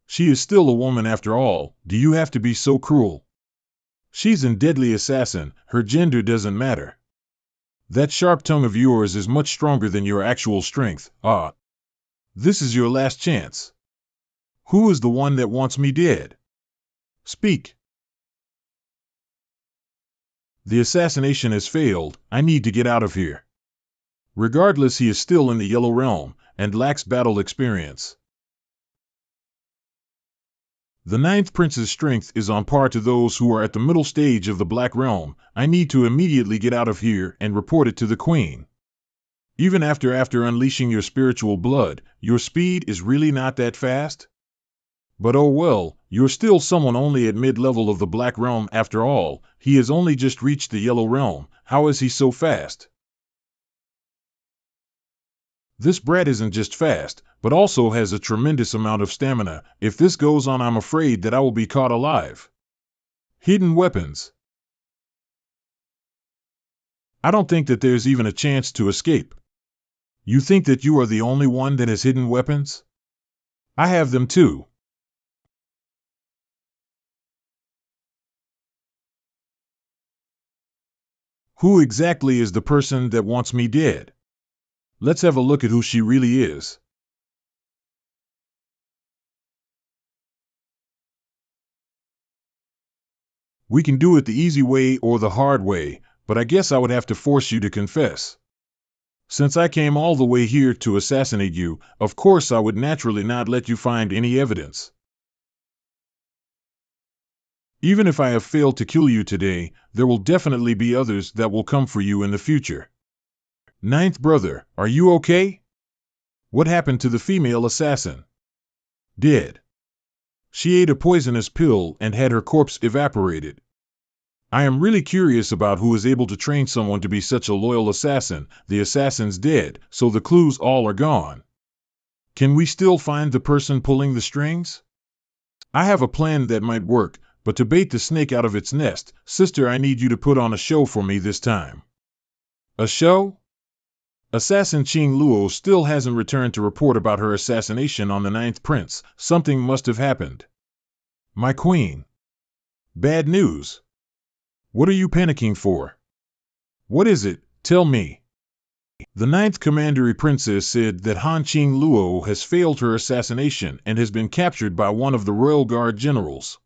She is still a woman after all. Do you have to be so cruel? She's a deadly assassin. Her gender doesn't matter. That sharp tongue of yours is much stronger than your actual strength. Ah. This is your last chance. Who is the one that wants me dead? Speak. The assassination has failed. I need to get out of here. Regardless, he is still in the Yellow Realm and lacks battle experience. The 9th prince's strength is on par to those who are at the middle stage of the Black Realm. I need to immediately get out of here and report it to the Queen. Even after unleashing your spiritual blood, your speed is really not that fast? But oh well, you're still someone only at mid-level of the Black Realm after all. He has only just reached the Yellow Realm. How is he so fast? This brat isn't just fast, but also has a tremendous amount of stamina. If this goes on, I'm afraid that I will be caught alive. Hidden weapons. I don't think that there's even a chance to escape. You think that you are the only one that has hidden weapons? I have them too. Who exactly is the person that wants me dead? Let's have a look at who she really is. We can do it the easy way or the hard way, but I guess I would have to force you to confess. Since I came all the way here to assassinate you, of course I would naturally not let you find any evidence. Even if I have failed to kill you today, there will definitely be others that will come for you in the future. 9th brother, are you okay? What happened to the female assassin? Dead. She ate a poisonous pill and had her corpse evaporated. I am really curious about who is able to train someone to be such a loyal assassin. The assassin's dead, so the clues all are gone. Can we still find the person pulling the strings? I have a plan that might work, but to bait the snake out of its nest, sister, I need you to put on a show for me this time. A show? Assassin Qing Luo still hasn't returned to report about her assassination on the ninth prince. Something must have happened. My queen. Bad news. What are you panicking for? What is it? Tell me. The ninth commandery princess said that Han Qing Luo has failed her assassination and has been captured by one of the royal guard generals.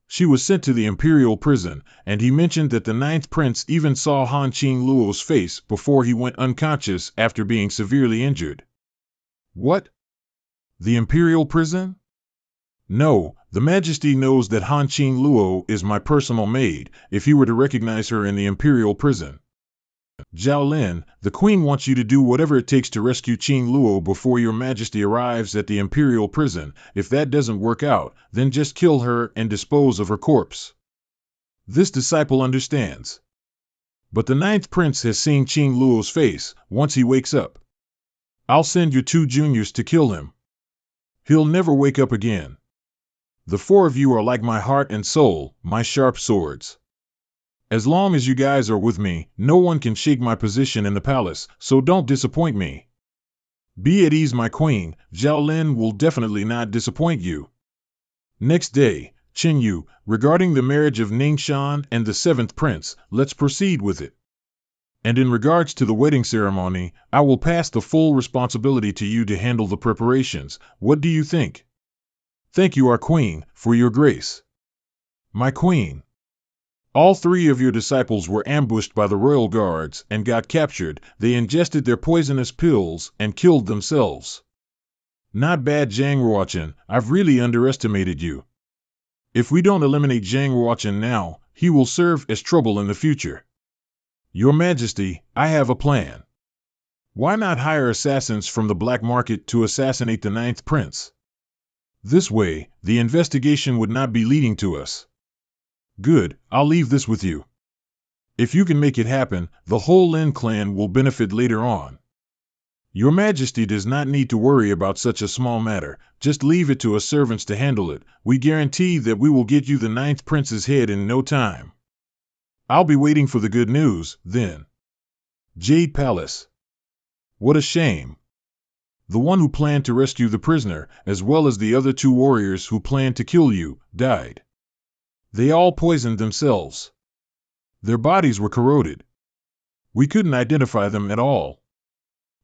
She was sent to the imperial prison, and he mentioned that the ninth prince even saw Han Qing Luo's face before he went unconscious after being severely injured. What? The imperial prison? No, the Majesty knows that Han Qing Luo is my personal maid, if he were to recognize her in the imperial prison. Zhao Lin, the queen wants you to do whatever it takes to rescue Qing Luo before your majesty arrives at the imperial prison. If that doesn't work out, then just kill her and dispose of her corpse. This disciple understands. But the ninth prince has seen Qing Luo's face once he wakes up. I'll send your 2 juniors to kill him. He'll never wake up again. The 4 of you are like my heart and soul, my sharp swords. As long as you guys are with me, no one can shake my position in the palace, so don't disappoint me. Be at ease, my queen, Zhao Lin will definitely not disappoint you. Next day, Chen Yu, regarding the marriage of Ningxuan and the 7th prince, let's proceed with it. And in regards to the wedding ceremony, I will pass the full responsibility to you to handle the preparations. What do you think? Thank you, our queen, for your grace. My queen. All 3 of your disciples were ambushed by the royal guards and got captured. They ingested their poisonous pills and killed themselves. Not bad, Zhang Ruochen, I've really underestimated you. If we don't eliminate Zhang Ruochen now, he will serve as trouble in the future. Your Majesty, I have a plan. Why not hire assassins from the black market to assassinate the 9th prince? This way, the investigation would not be leading to us. Good, I'll leave this with you. If you can make it happen, the whole Lin clan will benefit later on. Your Majesty does not need to worry about such a small matter, just leave it to us servants to handle it. We guarantee that we will get you the 9th prince's head in no time. I'll be waiting for the good news, then. Jade Palace. What a shame. The one who planned to rescue the prisoner, as well as the other 2 warriors who planned to kill you, died. They all poisoned themselves. Their bodies were corroded. We couldn't identify them at all.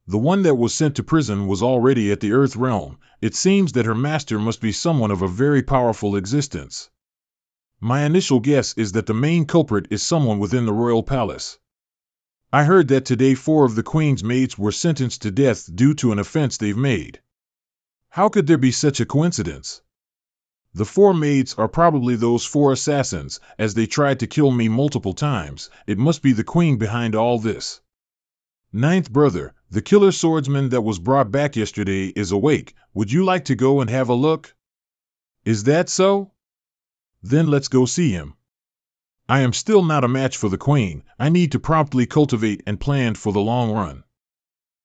The one that was sent to prison was already at the Earth realm. It seems that her master must be someone of a very powerful existence. My initial guess is that the main culprit is someone within the royal palace. I heard that today 4 of the queen's maids were sentenced to death due to an offense they've made. How could there be such a coincidence? The 4 maids are probably those 4 assassins, as they tried to kill me multiple times. It must be the queen behind all this. 9th brother, the killer swordsman that was brought back yesterday is awake. Would you like to go and have a look? Is that so? Then let's go see him. I am still not a match for the queen. I need to promptly cultivate and plan for the long run.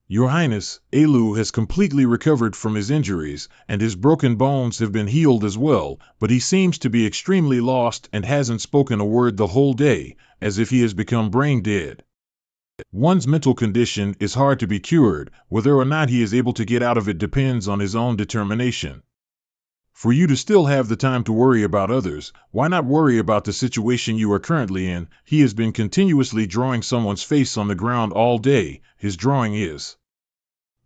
Your Highness, Elu has completely recovered from his injuries, and his broken bones have been healed as well, but he seems to be extremely lost and hasn't spoken a word the whole day, as if he has become brain dead. One's mental condition is hard to be cured. Whether or not he is able to get out of it depends on his own determination. For you to still have the time to worry about others, why not worry about the situation you are currently in? He has been continuously drawing someone's face on the ground all day. His drawing is...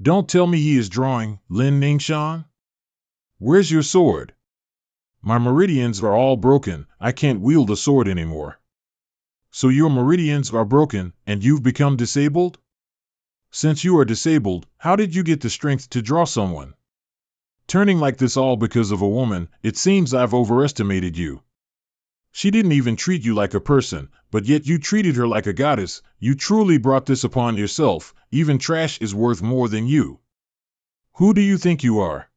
Don't tell me he is drawing Lin Ningxuan? Where's your sword? My meridians are all broken. I can't wield a sword anymore. So your meridians are broken, and you've become disabled? Since you are disabled, how did you get the strength to draw someone? Turning like this all because of a woman, it seems I've overestimated you. She didn't even treat you like a person, but yet you treated her like a goddess. You truly brought this upon yourself. Even trash is worth more than you. Who do you think you are?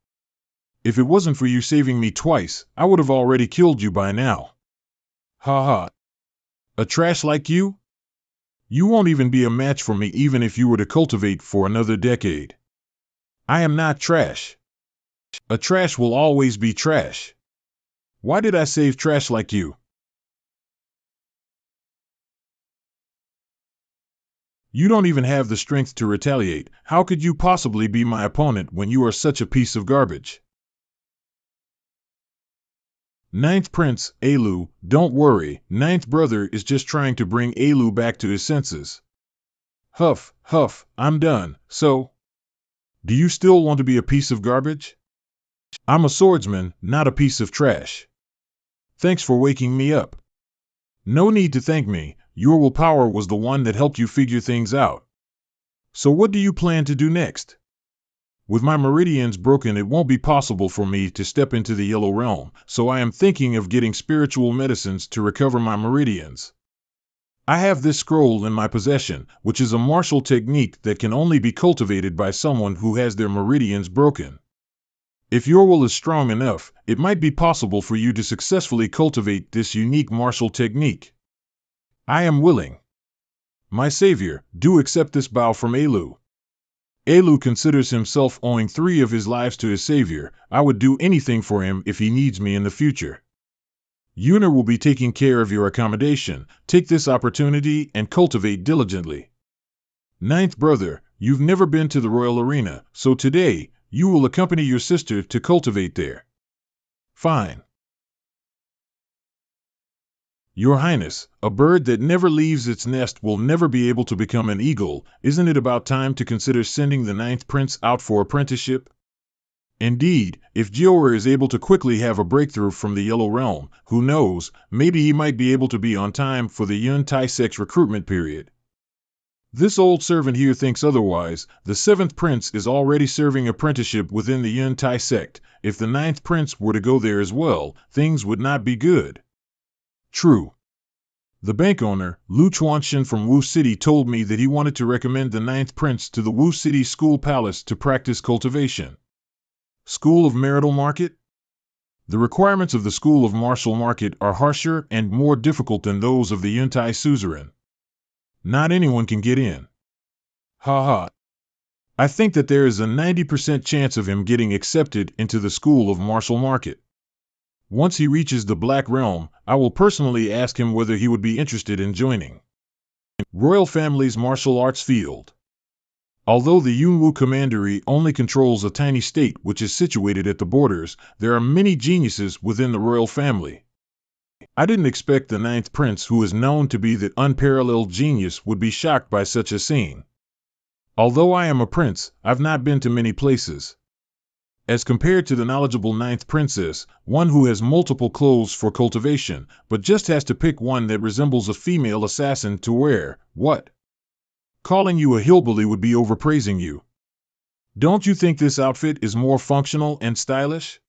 If it wasn't for you saving me twice, I would have already killed you by now. Ha ha. A trash like you? You won't even be a match for me even if you were to cultivate for another decade. I am not trash. A trash will always be trash. Why did I save trash like you? You don't even have the strength to retaliate. How could you possibly be my opponent when you are such a piece of garbage? Ninth Prince, Alu, don't worry, Ninth Brother is just trying to bring Alu back to his senses. Huff, huff, I'm done, so? Do you still want to be a piece of garbage? I'm a swordsman, not a piece of trash. Thanks for waking me up. No need to thank me, your willpower was the one that helped you figure things out. So what do you plan to do next? With my meridians broken, it won't be possible for me to step into the Yellow Realm, so I am thinking of getting spiritual medicines to recover my meridians. I have this scroll in my possession, which is a martial technique that can only be cultivated by someone who has their meridians broken. If your will is strong enough, it might be possible for you to successfully cultivate this unique martial technique. I am willing. My savior, do accept this bow from Alu. Alu considers himself owing 3 of his lives to his savior. I would do anything for him if he needs me in the future. Yunar will be taking care of your accommodation. Take this opportunity and cultivate diligently. Ninth Brother, you've never been to the Royal Arena, so today, you will accompany your sister to cultivate there. Fine. Your Highness, a bird that never leaves its nest will never be able to become an eagle. Isn't it about time to consider sending the Ninth Prince out for apprenticeship? Indeed, if Jior is able to quickly have a breakthrough from the Yellow Realm, who knows, maybe he might be able to be on time for the Yun Tai Sek's recruitment period. This old servant here thinks otherwise. The 7th Prince is already serving apprenticeship within the Yun Tai sect. If the 9th Prince were to go there as well, things would not be good. True. The bank owner, Lu Chuanshin from Wu City, told me that he wanted to recommend the 9th Prince to the Wu City School Palace to practice cultivation. School of Marital Market? The requirements of the School of Martial Market are harsher and more difficult than those of the Yun Tai suzerain. Not anyone can get in. Ha ha. I think that there is a 90% chance of him getting accepted into the School of Martial Market. Once he reaches the Black Realm, I will personally ask him whether he would be interested in joining Royal Family's martial arts field. Although the Yunwu Commandery only controls a tiny state which is situated at the borders, there are many geniuses within the royal family. I didn't expect the 9th Prince, who is known to be the unparalleled genius, would be shocked by such a scene. Although I am a prince, I've not been to many places. As compared to the knowledgeable 9th Princess, one who has multiple clothes for cultivation, but just has to pick one that resembles a female assassin to wear, what? Calling you a hillbilly would be overpraising you. Don't you think this outfit is more functional and stylish?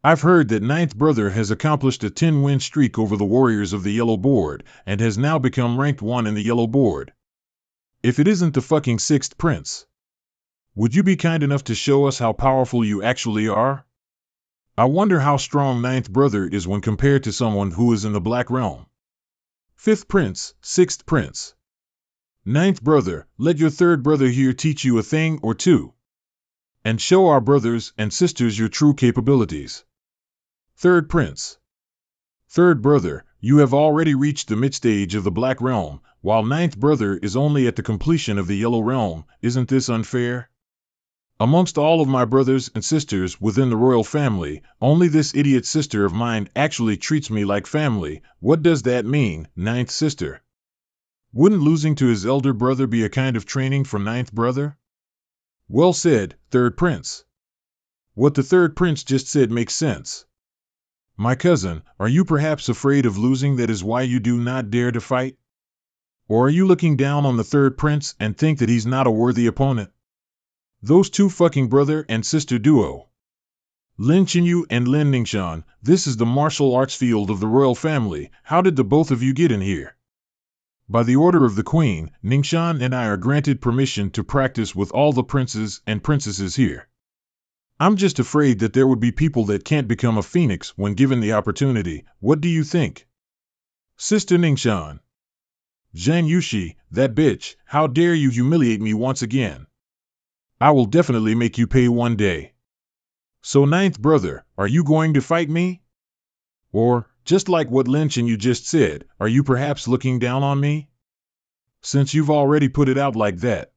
I've heard that 9th Brother has accomplished a 10-win streak over the warriors of the Yellow Board, and has now become ranked 1 in the Yellow Board. If it isn't the fucking 6th Prince. Would you be kind enough to show us how powerful you actually are? I wonder how strong 9th Brother is when compared to someone who is in the Black Realm. 5th Prince, 6th Prince. 9th Brother, let your 3rd brother here teach you a thing or two. And show our brothers and sisters your true capabilities. 3rd Prince. 3rd Brother, you have already reached the mid-stage of the Black Realm, while 9th Brother is only at the completion of the Yellow Realm. Isn't this unfair? Amongst all of my brothers and sisters within the royal family, only this idiot sister of mine actually treats me like family. What does that mean, 9th sister? Wouldn't losing to his elder brother be a kind of training for 9th Brother? Well said, 3rd Prince. What the 3rd Prince just said makes sense. My cousin, are you perhaps afraid of losing? That is why you do not dare to fight? Or are you looking down on the 3rd Prince and think that he's not a worthy opponent? Those two fucking brother and sister duo. Lin Qinyu and Lin Ningxian, this is the martial arts field of the royal family. How did the both of you get in here? By the order of the Queen, Ningxian and I are granted permission to practice with all the princes and princesses here. I'm just afraid that there would be people that can't become a phoenix when given the opportunity. What do you think? Sister Ningxian. Zhang Yushi, that bitch, how dare you humiliate me once again? I will definitely make you pay one day. So ninth brother, are you going to fight me? Or, just like what Lynch and you just said, are you perhaps looking down on me? Since you've already put it out like that,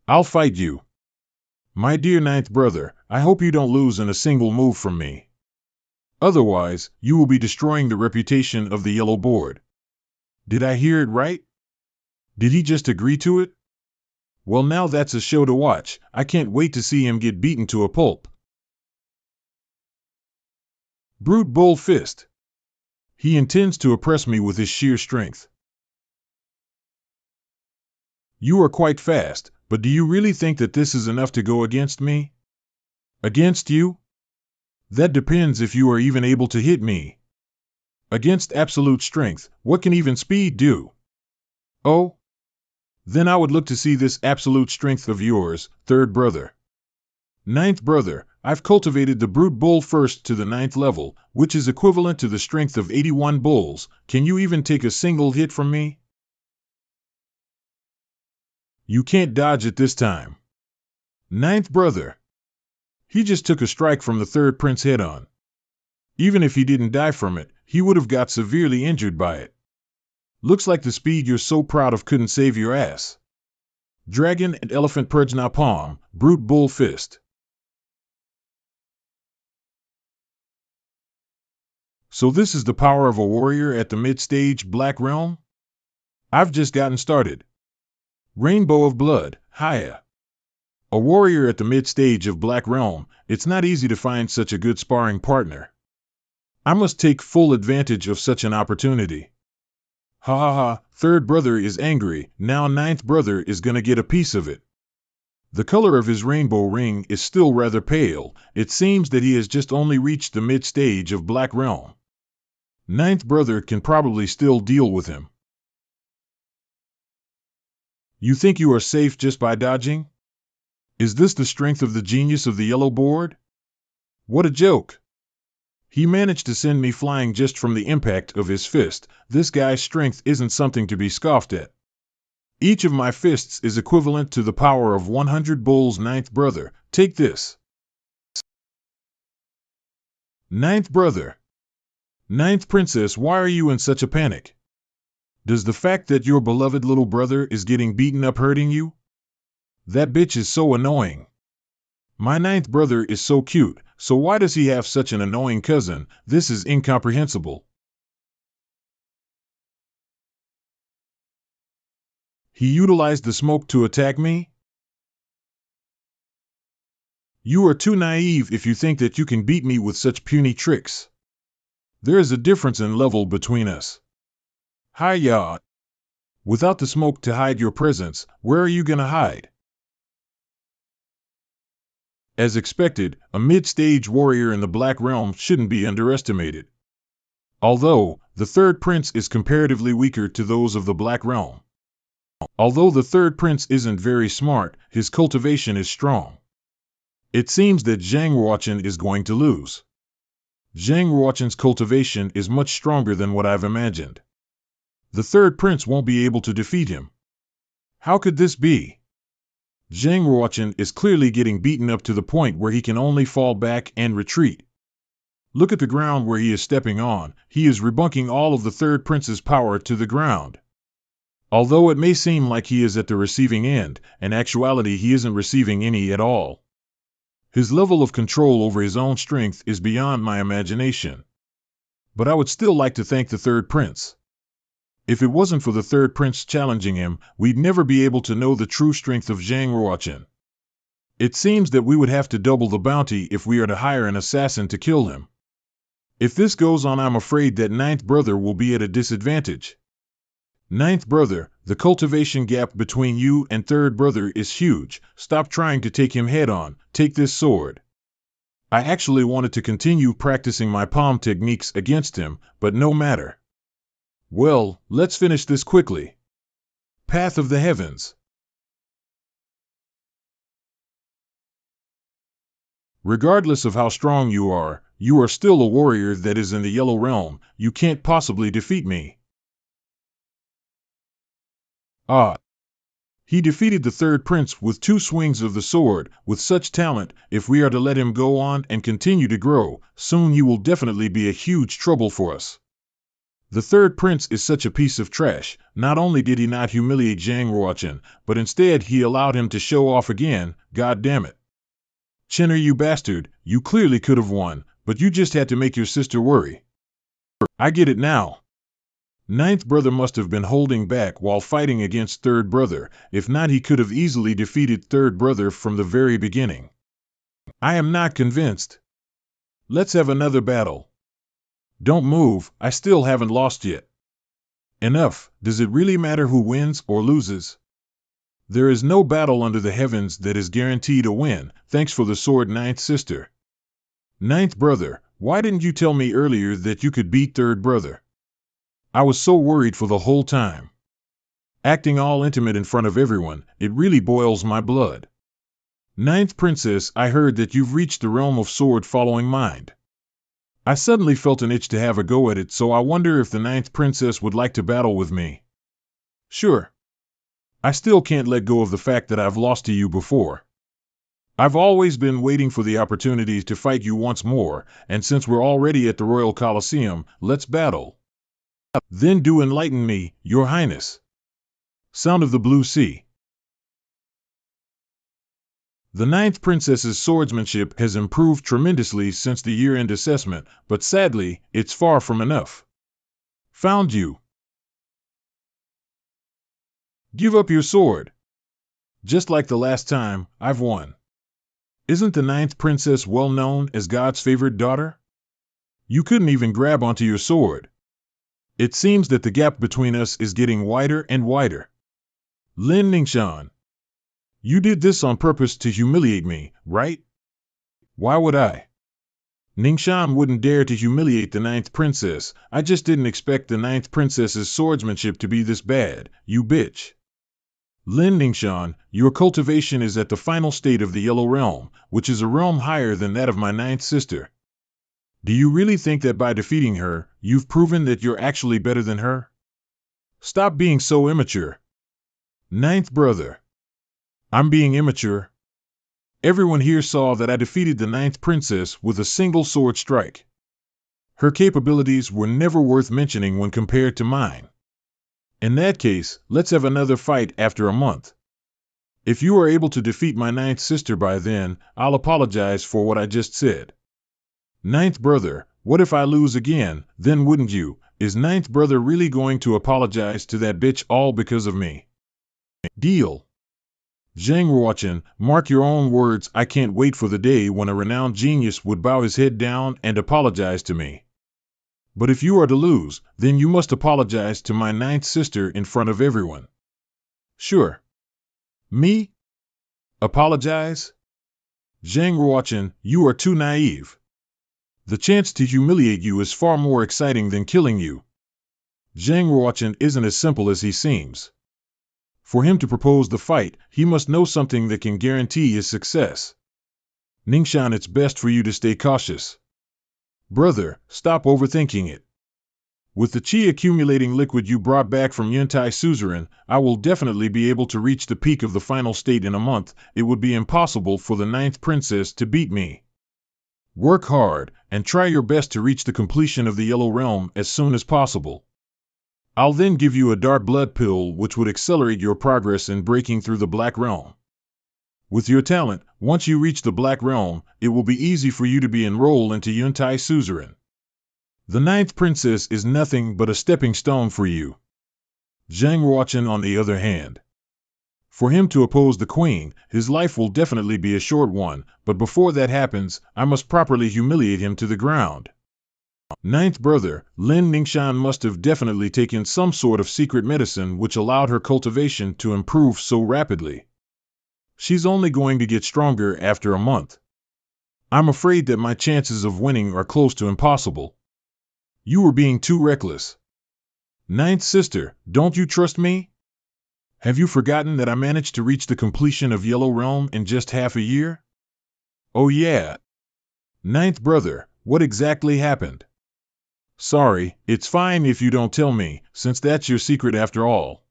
I'll fight you. My dear ninth brother, I hope you don't lose in a single move from me. Otherwise, you will be destroying the reputation of the yellow board. Did I hear it right? Did he just agree to it? Well, now that's a show to watch. I can't wait to see him get beaten to a pulp. Brute Bull Fist. He intends to oppress me with his sheer strength. You are quite fast, but do you really think that this is enough to go against me? Against you? That depends if you are even able to hit me. Against absolute strength, what can even speed do? Oh? Then I would look to see this absolute strength of yours, third brother. Ninth brother, I've cultivated the brute bull first to the 9th level, which is equivalent to the strength of 81 bulls. Can you even take a single hit from me? You can't dodge it this time. Ninth brother. He just took a strike from the third prince head on. Even if he didn't die from it, he would have got severely injured by it. Looks like the speed you're so proud of couldn't save your ass. Dragon and Elephant Prajna Palm, Brute Bull Fist. So this is the power of a warrior at the mid-stage Black Realm? I've just gotten started. Rainbow of Blood, Haya. A warrior at the mid-stage of Black Realm, it's not easy to find such a good sparring partner. I must take full advantage of such an opportunity. Ha ha ha, third brother is angry, now ninth brother is gonna get a piece of it. The color of his rainbow ring is still rather pale. It seems that he has just only reached the mid-stage of Black Realm. Ninth brother can probably still deal with him. You think you are safe just by dodging? Is this the strength of the genius of the yellow board? What a joke! He managed to send me flying just from the impact of his fist. This guy's strength isn't something to be scoffed at. Each of my fists is equivalent to the power of 100 bulls. Ninth brother, take this. Ninth brother. Ninth princess, why are you in such a panic? Does the fact that your beloved little brother is getting beaten up hurting you? That bitch is so annoying. My ninth brother is so cute, so why does he have such an annoying cousin? This is incomprehensible. He utilized the smoke to attack me? You are too naive if you think that you can beat me with such puny tricks. There is a difference in level between us. Hi-ya. Without the smoke to hide your presence, where are you gonna hide? As expected, a mid-stage warrior in the Black Realm shouldn't be underestimated. Although, the third prince is comparatively weaker to those of the Black Realm. Although the third prince isn't very smart, his cultivation is strong. It seems that Zhang Ruochen is going to lose. Zhang Ruochen's cultivation is much stronger than what I've imagined. The third prince won't be able to defeat him. How could this be? Zhang Ruochen is clearly getting beaten up to the point where he can only fall back and retreat. Look at the ground where he is stepping on. He is rebunking all of the third prince's power to the ground. Although it may seem like he is at the receiving end, in actuality he isn't receiving any at all. His level of control over his own strength is beyond my imagination. But I would still like to thank the third prince. If it wasn't for the third prince challenging him, we'd never be able to know the true strength of Zhang Ruochen. It seems that we would have to double the bounty if we are to hire an assassin to kill him. If this goes on, I'm afraid that ninth brother will be at a disadvantage. Ninth brother, the cultivation gap between you and third brother is huge. Stop trying to take him head on. Take this sword. I actually wanted to continue practicing my palm techniques against him, but no matter. Well, let's finish this quickly. Path of the Heavens. Regardless of how strong you are still a warrior that is in the Yellow Realm. You can't possibly defeat me. Ah. He defeated the third prince with 2 swings of the sword. With such talent, if we are to let him go on and continue to grow, soon he will definitely be a huge trouble for us. The third prince is such a piece of trash. Not only did he not humiliate Zhang Ruochen, but instead he allowed him to show off again. God damn it. Chinner, you bastard, you clearly could have won, but you just had to make your sister worry. I get it now. Ninth brother must have been holding back while fighting against third brother. If not, he could have easily defeated third brother from the very beginning. I am not convinced. Let's have another battle. Don't move, I still haven't lost yet. Enough, does it really matter who wins or loses? There is no battle under the heavens that is guaranteed a win. Thanks for the sword, ninth sister. Ninth brother, why didn't you tell me earlier that you could beat third brother? I was so worried for the whole time. Acting all intimate in front of everyone, it really boils my blood. Ninth princess, I heard that you've reached the realm of sword following mind. I suddenly felt an itch to have a go at it, so I wonder if the ninth princess would like to battle with me. Sure. I still can't let go of the fact that I've lost to you before. I've always been waiting for the opportunity to fight you once more, and since we're already at the Royal Colosseum, let's battle. Then do enlighten me, Your Highness. Sound of the Blue Sea. The ninth princess's swordsmanship has improved tremendously since the year-end assessment, but sadly, it's far from enough. Found you. Give up your sword. Just like the last time, I've won. Isn't the ninth princess well known as God's favored daughter? You couldn't even grab onto your sword. It seems that the gap between us is getting wider and wider. Lin Ningxian. You did this on purpose to humiliate me, right? Why would I? Ningxian wouldn't dare to humiliate the ninth princess. I just didn't expect the ninth princess's swordsmanship to be this bad, you bitch. Lin Ningxian, your cultivation is at the final state of the Yellow Realm, which is a realm higher than that of my ninth sister. Do you really think that by defeating her, you've proven that you're actually better than her? Stop being so immature. Ninth brother. I'm being immature. Everyone here saw that I defeated the ninth princess with a single sword strike. Her capabilities were never worth mentioning when compared to mine. In that case, let's have another fight after a month. If you are able to defeat my ninth sister by then, I'll apologize for what I just said. Ninth brother, what if I lose again, then wouldn't you? Is ninth brother really going to apologize to that bitch all because of me? Deal. Zhang Ruochen, mark your own words, I can't wait for the day when a renowned genius would bow his head down and apologize to me. But if you are to lose, then you must apologize to my ninth sister in front of everyone. Sure. Me? Apologize? Zhang Ruochen, you are too naive. The chance to humiliate you is far more exciting than killing you. Zhang Ruochen isn't as simple as he seems. For him to propose the fight, he must know something that can guarantee his success. Ningxian, it's best for you to stay cautious. Brother, stop overthinking it. With the qi accumulating liquid you brought back from Yuntai Suzerain, I will definitely be able to reach the peak of the final state in a month. It would be impossible for the ninth princess to beat me. Work hard, and try your best to reach the completion of the Yellow Realm as soon as possible. I'll then give you a dark blood pill which would accelerate your progress in breaking through the Black Realm. With your talent, once you reach the Black Realm, it will be easy for you to be enrolled into Yuntai Suzerain. The ninth princess is nothing but a stepping stone for you. Zhang Ruochen, on the other hand. For him to oppose the queen, his life will definitely be a short one, but before that happens, I must properly humiliate him to the ground. Ninth brother, Lin Ningxian must have definitely taken some sort of secret medicine which allowed her cultivation to improve so rapidly. She's only going to get stronger after a month. I'm afraid that my chances of winning are close to impossible. You were being too reckless. Ninth sister, don't you trust me? Have you forgotten that I managed to reach the completion of Yellow Realm in just half a year? Oh yeah. Ninth brother, what exactly happened? Sorry, it's fine if you don't tell me, since that's your secret after all.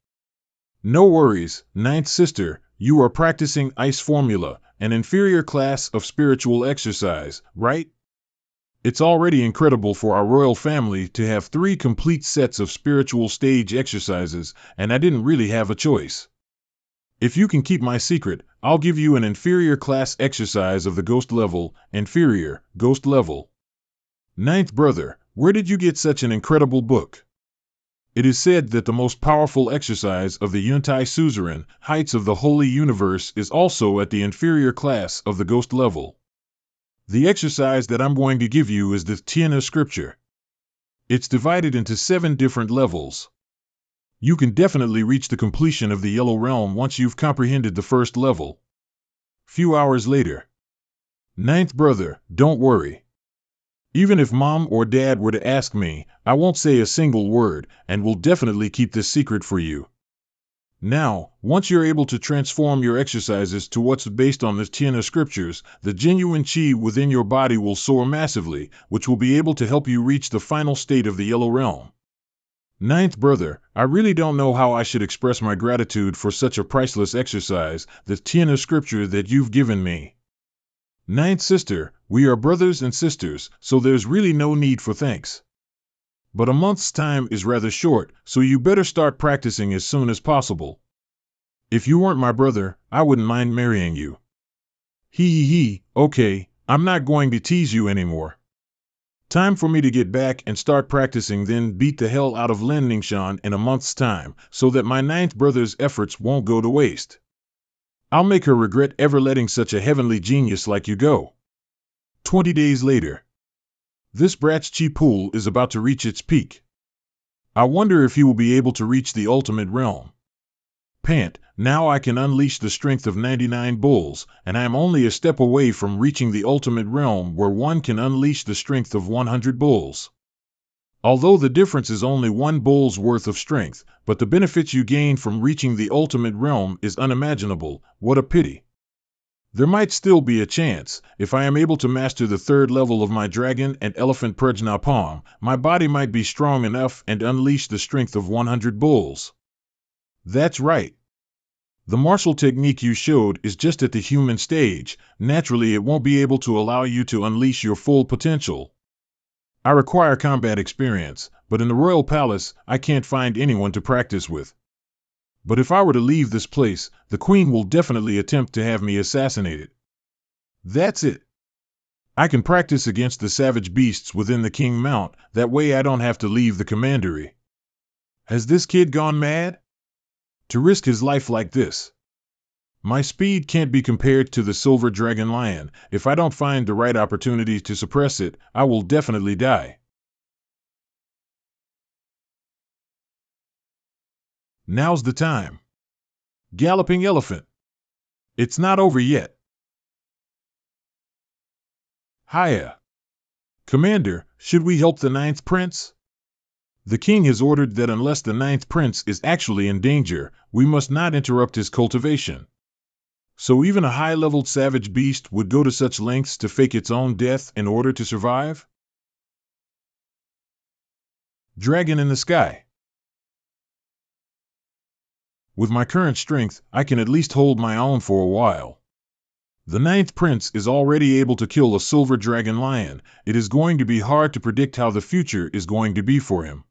No worries, ninth sister, you are practicing ice formula, an inferior class of spiritual exercise, right? It's already incredible for our royal family to have 3 complete sets of spiritual stage exercises, and I didn't really have a choice. If you can keep my secret, I'll give you an inferior class exercise of the ghost level, inferior, ghost level. Ninth brother, where did you get such an incredible book? It is said that the most powerful exercise of the Yuntai suzerain, heights of the holy universe, is also at the inferior class of the ghost level. The exercise that I'm going to give you is the Tiana scripture. It's divided into 7 different levels. You can definitely reach the completion of the Yellow Realm once you've comprehended the first level. Few hours later. Ninth brother, don't worry. Even if mom or dad were to ask me, I won't say a single word, and will definitely keep this secret for you. Now, once you're able to transform your exercises to what's based on the Tiana scriptures, the genuine chi within your body will soar massively, which will be able to help you reach the final state of the Yellow Realm. Ninth brother, I really don't know how I should express my gratitude for such a priceless exercise, the Tiana scripture that you've given me. Ninth sister, we are brothers and sisters, so there's really no need for thanks. But a month's time is rather short, so you better start practicing as soon as possible. If you weren't my brother, I wouldn't mind marrying you. Okay, I'm not going to tease you anymore. Time for me to get back and start practicing, then beat the hell out of Lin Ningxian in a month's time, so that my ninth brother's efforts won't go to waste. I'll make her regret ever letting such a heavenly genius like you go. 20 days later. This brat's chi pool is about to reach its peak. I wonder if he will be able to reach the ultimate realm. Pant, now I can unleash the strength of 99 bulls, and I am only a step away from reaching the ultimate realm where one can unleash the strength of 100 bulls. Although the difference is only 1 bull's worth of strength, but the benefits you gain from reaching the ultimate realm is unimaginable. What a pity. There might still be a chance. If I am able to master the 3rd level of my dragon and elephant prajna palm, my body might be strong enough and unleash the strength of 100 bulls. That's right. The martial technique you showed is just at the human stage. Naturally, it won't be able to allow you to unleash your full potential. I require combat experience, but in the royal palace, I can't find anyone to practice with. But if I were to leave this place, the queen will definitely attempt to have me assassinated. That's it. I can practice against the savage beasts within the king mount, that way I don't have to leave the commandery. Has this kid gone mad? To risk his life like this? My speed can't be compared to the silver dragon lion. If I don't find the right opportunity to suppress it, I will definitely die. Now's the time. Galloping elephant. It's not over yet. Hiya. Commander, should we help the 9th prince? The king has ordered that unless the 9th prince is actually in danger, we must not interrupt his cultivation. So even a high-leveled savage beast would go to such lengths to fake its own death in order to survive? Dragon in the sky. With my current strength, I can at least hold my own for a while. The 9th prince is already able to kill a silver dragon lion. It is going to be hard to predict how the future is going to be for him.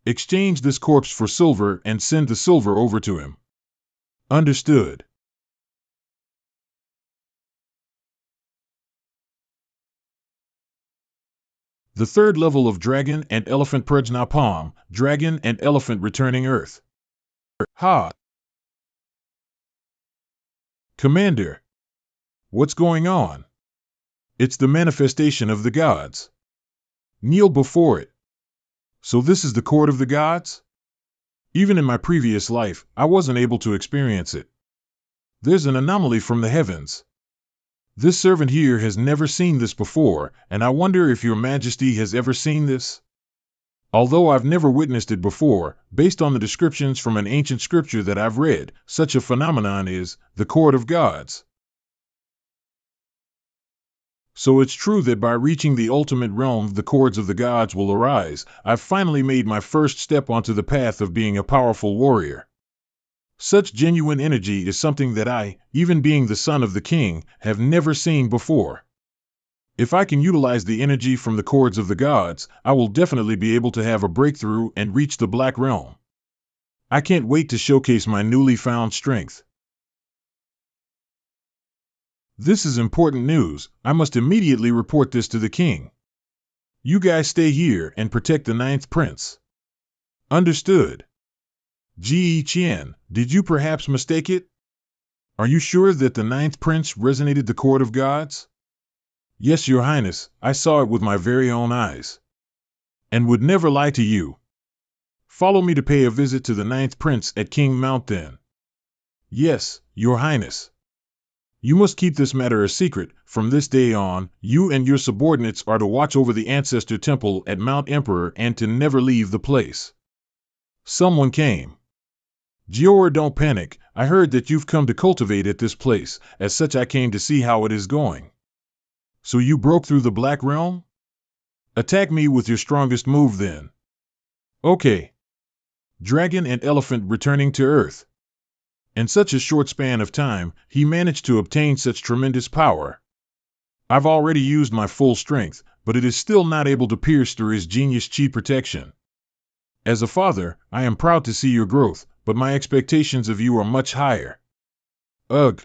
Exchange this corpse for silver and send the silver over to him. Understood. The 3rd level of Dragon and Elephant Prajna Palm, Dragon and Elephant Returning Earth. Ha! Commander! What's going on? It's the manifestation of the gods. Kneel before it. So this is the court of the gods? Even in my previous life, I wasn't able to experience it. There's an anomaly from the heavens. This servant here has never seen this before, and I wonder if your majesty has ever seen this? Although I've never witnessed it before, based on the descriptions from an ancient scripture that I've read, such a phenomenon is the court of gods. So it's true that by reaching the ultimate realm the chords of the gods will arise. I've finally made my first step onto the path of being a powerful warrior. Such genuine energy is something that I, even being the son of the king, have never seen before. If I can utilize the energy from the chords of the gods, I will definitely be able to have a breakthrough and reach the Black Realm. I can't wait to showcase my newly found strength. This is important news. I must immediately report this to the king. You guys stay here and protect the ninth prince. Understood. Ji Qian, did you perhaps mistake it? Are you sure that the ninth prince resonated the chord of gods? Yes, your highness, I saw it with my very own eyes. And would never lie to you. Follow me to pay a visit to the ninth prince at King Mount then. Yes, your highness. You must keep this matter a secret. From this day on, you and your subordinates are to watch over the ancestor temple at Mount Emperor and to never leave the place. Someone came. Gior, don't panic. I heard that you've come to cultivate at this place. As such, I came to see how it is going. So you broke through the Black Realm? Attack me with your strongest move then. Okay. Dragon and elephant returning to Earth. In such a short span of time, he managed to obtain such tremendous power. I've already used my full strength, but it is still not able to pierce through his genius chi protection. As a father, I am proud to see your growth, but my expectations of you are much higher. Ugh.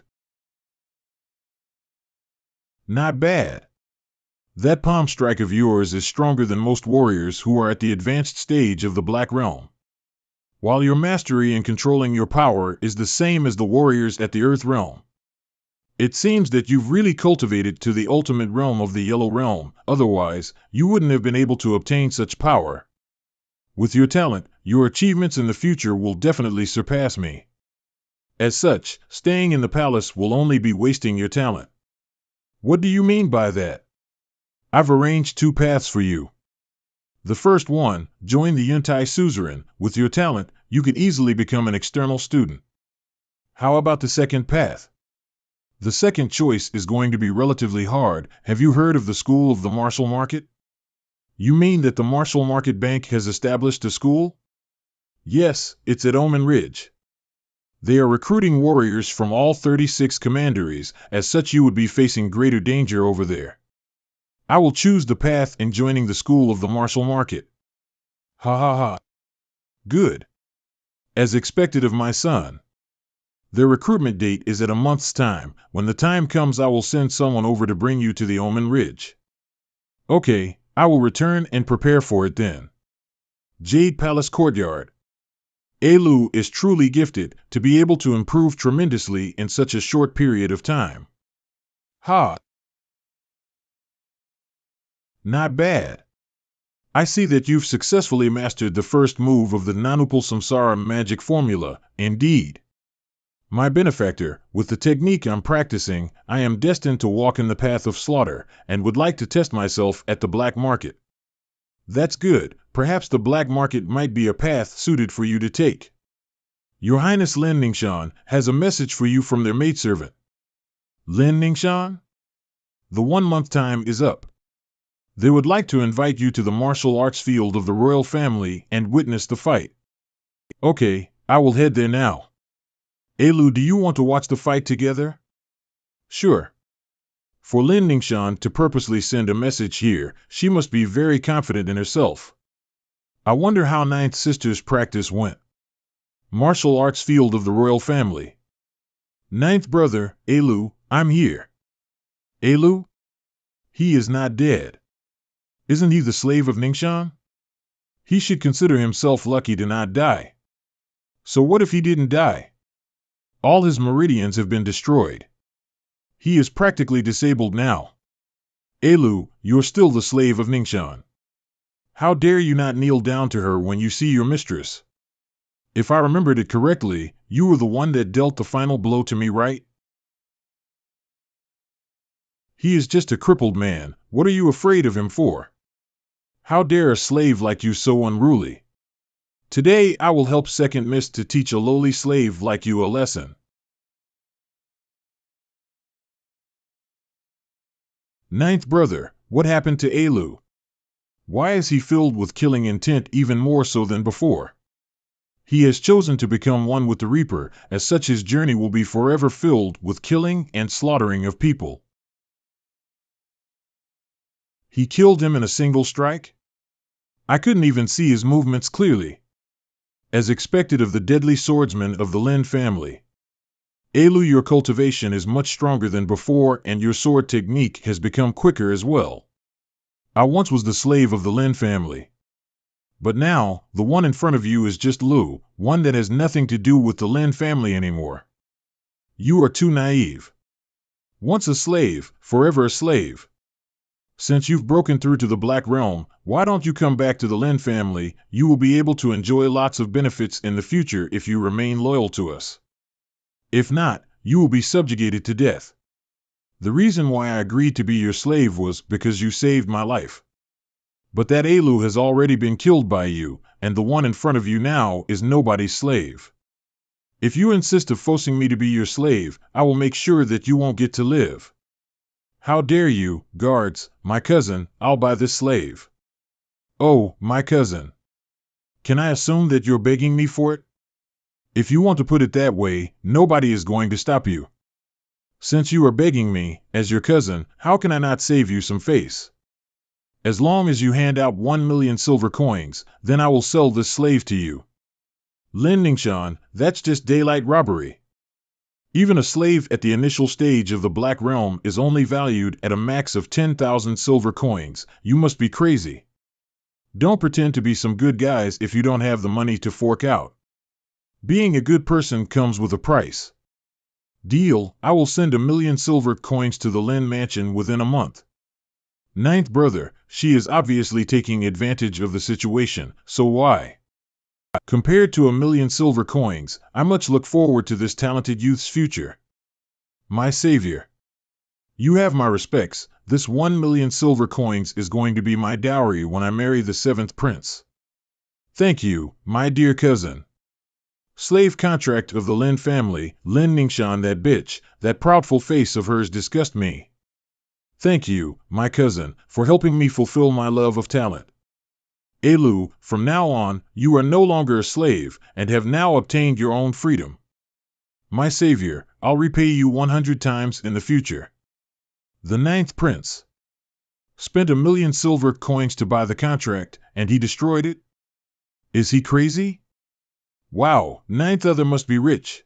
Not bad. That palm strike of yours is stronger than most warriors who are at the advanced stage of the Black Realm. While your mastery in controlling your power is the same as the warriors at the Earth Realm. It seems that you've really cultivated to the ultimate realm of the Yellow Realm, otherwise, you wouldn't have been able to obtain such power. With your talent, your achievements in the future will definitely surpass me. As such, staying in the palace will only be wasting your talent. What do you mean by that? I've arranged 2 paths for you. The first one, join the Yuntai Suzerain. With your talent, you could easily become an external student. How about the second path? The second choice is going to be relatively hard. Have you heard of the School of the Martial Market? You mean that the Martial Market Bank has established a school? Yes, it's at Omen Ridge. They are recruiting warriors from all 36 commanderies. As such, you would be facing greater danger over there. I will choose the path in joining the School of the Martial Market. Ha ha ha. Good. As expected of my son. Their recruitment date is at a month's time. When the time comes, I will send someone over to bring you to the Omen Ridge. Okay, I will return and prepare for it then. Jade Palace Courtyard. Elu is truly gifted to be able to improve tremendously in such a short period of time. Ha! Not bad. I see that you've successfully mastered the first move of the Nanupal Samsara magic formula, indeed. My benefactor, with the technique I'm practicing, I am destined to walk in the path of slaughter, and would like to test myself at the black market. That's good. Perhaps the black market might be a path suited for you to take. Your Highness Lin Ningshan has a message for you from their maidservant. Lin Ningshan? The 1-month time is up. They would like to invite you to the martial arts field of the royal family and witness the fight. Okay, I will head there now. Elu, do you want to watch the fight together? Sure. For Lin Ningshan to purposely send a message here, she must be very confident in herself. I wonder how Ninth Sister's practice went. Martial arts field of the royal family. Ninth brother, Elu, I'm here. Elu? He is not dead. Isn't he the slave of Ningshan? He should consider himself lucky to not die. So what if he didn't die? All his meridians have been destroyed. He is practically disabled now. Elu, you're still the slave of Ningshan. How dare you not kneel down to her when you see your mistress? If I remembered it correctly, you were the one that dealt the final blow to me, right? He is just a crippled man. What are you afraid of him for? How dare a slave like you so unruly? Today I will help Second Mist to teach a lowly slave like you a lesson. Ninth brother, what happened to Elu? Why is he filled with killing intent even more so than before? He has chosen to become one with the Reaper, as such his journey will be forever filled with killing and slaughtering of people. He killed him in a single strike? I couldn't even see his movements clearly. As expected of the deadly swordsman of the Lin family. Elu, your cultivation is much stronger than before, and your sword technique has become quicker as well. I once was the slave of the Lin family. But now, the one in front of you is just Lu, one that has nothing to do with the Lin family anymore. You are too naive. Once a slave, forever a slave. Since you've broken through to the Black Realm, why don't you come back to the Lin family? You will be able to enjoy lots of benefits in the future if you remain loyal to us. If not, you will be subjugated to death. The reason why I agreed to be your slave was because you saved my life. But that Elu has already been killed by you, and the one in front of you now is nobody's slave. If you insist of forcing me to be your slave, I will make sure that you won't get to live. How dare you, guards, my cousin, I'll buy this slave. Oh, my cousin. Can I assume that you're begging me for it? If you want to put it that way, nobody is going to stop you. Since you are begging me, as your cousin, how can I not save you some face? As long as you hand out 1,000,000 silver coins, then I will sell this slave to you. Lin Ningxian, that's just daylight robbery. Even a slave at the initial stage of the Black Realm is only valued at a max of 10,000 silver coins. You must be crazy. Don't pretend to be some good guys if you don't have the money to fork out. Being a good person comes with a price. Deal, I will send 1,000,000 silver coins to the Lin mansion within a month. Ninth brother, she is obviously taking advantage of the situation, so why? Compared to 1,000,000 silver coins, I much look forward to this talented youth's future. My savior. You have my respects. This 1,000,000 silver coins is going to be my dowry when I marry the 7th prince. Thank you, my dear cousin. Slave contract of the Lin family, Lin Ningxian, that bitch, that proudful face of hers disgust me. Thank you, my cousin, for helping me fulfill my love of talent. Elu, from now on, you are no longer a slave, and have now obtained your own freedom. My savior, I'll repay you 100 times in the future. The 9th prince spent 1,000,000 silver coins to buy the contract, and he destroyed it? Is he crazy? Wow, 9th other must be rich.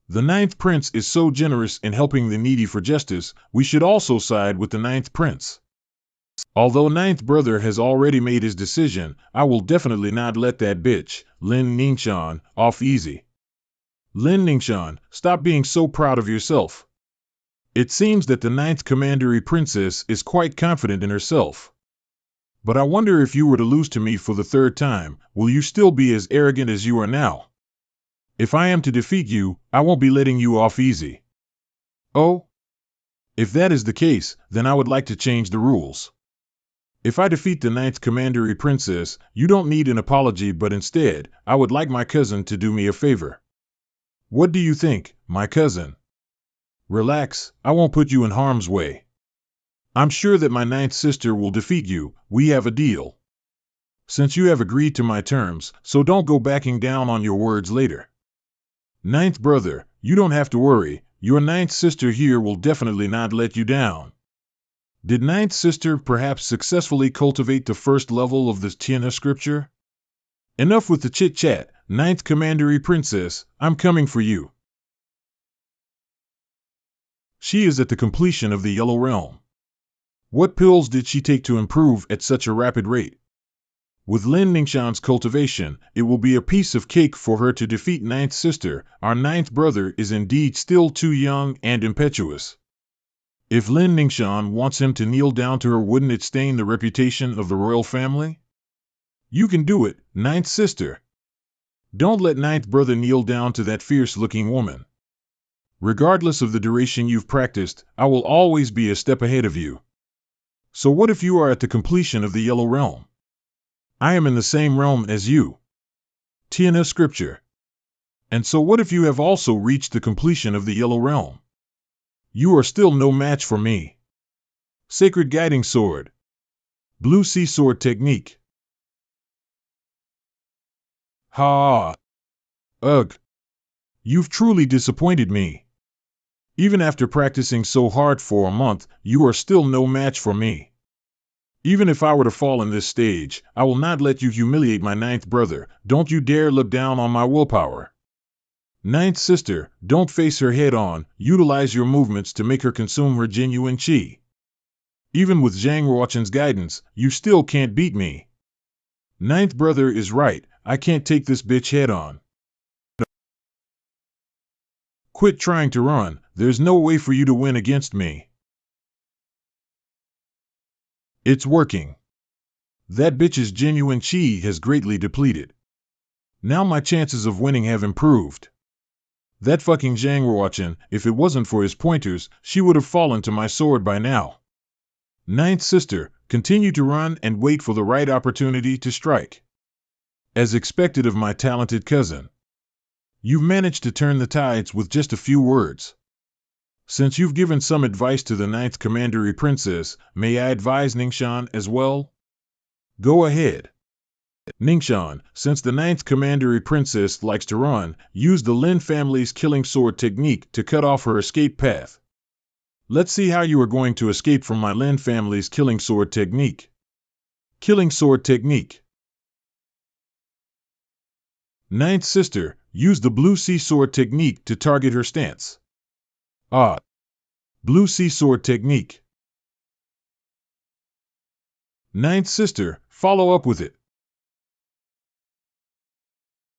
The 9th prince is so generous in helping the needy for justice, we should also side with the 9th prince. Although 9th brother has already made his decision, I will definitely not let that bitch, Lin Ningxian, off easy. Lin Ningxian, stop being so proud of yourself. It seems that the 9th commandery princess is quite confident in herself. But I wonder if you were to lose to me for the 3rd time, will you still be as arrogant as you are now? If I am to defeat you, I won't be letting you off easy. Oh? If that is the case, then I would like to change the rules. If I defeat the 9th commandery princess, you don't need an apology, but instead, I would like my cousin to do me a favor. What do you think, my cousin? Relax, I won't put you in harm's way. I'm sure that my 9th sister will defeat you. We have a deal. Since you have agreed to my terms, so don't go backing down on your words later. 9th brother, you don't have to worry, your 9th sister here will definitely not let you down. Did 9th sister perhaps successfully cultivate the 1st level of the Tianhe scripture? Enough with the chit-chat, 9th commandery princess, I'm coming for you. She is at the completion of the Yellow Realm. What pills did she take to improve at such a rapid rate? With Lin Ningxian's cultivation, it will be a piece of cake for her to defeat 9th sister. Our 9th brother is indeed still too young and impetuous. If Lin Ningxian wants him to kneel down to her, wouldn't it stain the reputation of the royal family? You can do it, 9th sister. Don't let 9th brother kneel down to that fierce-looking woman. Regardless of the duration you've practiced, I will always be a step ahead of you. So what if you are at the completion of the Yellow Realm? I am in the same realm as you. Tianhe scripture. And so what if you have also reached the completion of the Yellow Realm? You are still no match for me. Sacred Guiding Sword. Blue Sea Sword Technique. Ha! Ugh. You've truly disappointed me. Even after practicing so hard for a month, you are still no match for me. Even if I were to fall in this stage, I will not let you humiliate my ninth brother. Don't you dare look down on my willpower. Ninth sister, don't face her head on, utilize your movements to make her consume her genuine chi. Even with Zhang Ruochen's guidance, you still can't beat me. Ninth brother is right, I can't take this bitch head on. Quit trying to run, there's no way for you to win against me. It's working. That bitch's genuine chi has greatly depleted. Now my chances of winning have improved. That fucking Zhang Ruochen, if it wasn't for his pointers, she would have fallen to my sword by now. Ninth sister, continue to run and wait for the right opportunity to strike. As expected of my talented cousin. You've managed to turn the tides with just a few words. Since you've given some advice to the ninth commandery princess, may I advise Ningxian as well? Go ahead. Ningxian, since the ninth commandery princess likes to run, use the Lin family's killing sword technique to cut off her escape path. Let's see how you are going to escape from my Lin family's killing sword technique. Killing sword technique. Ninth sister, use the blue sea sword technique to target her stance. Ah. Blue sea sword technique. Ninth sister, follow up with it.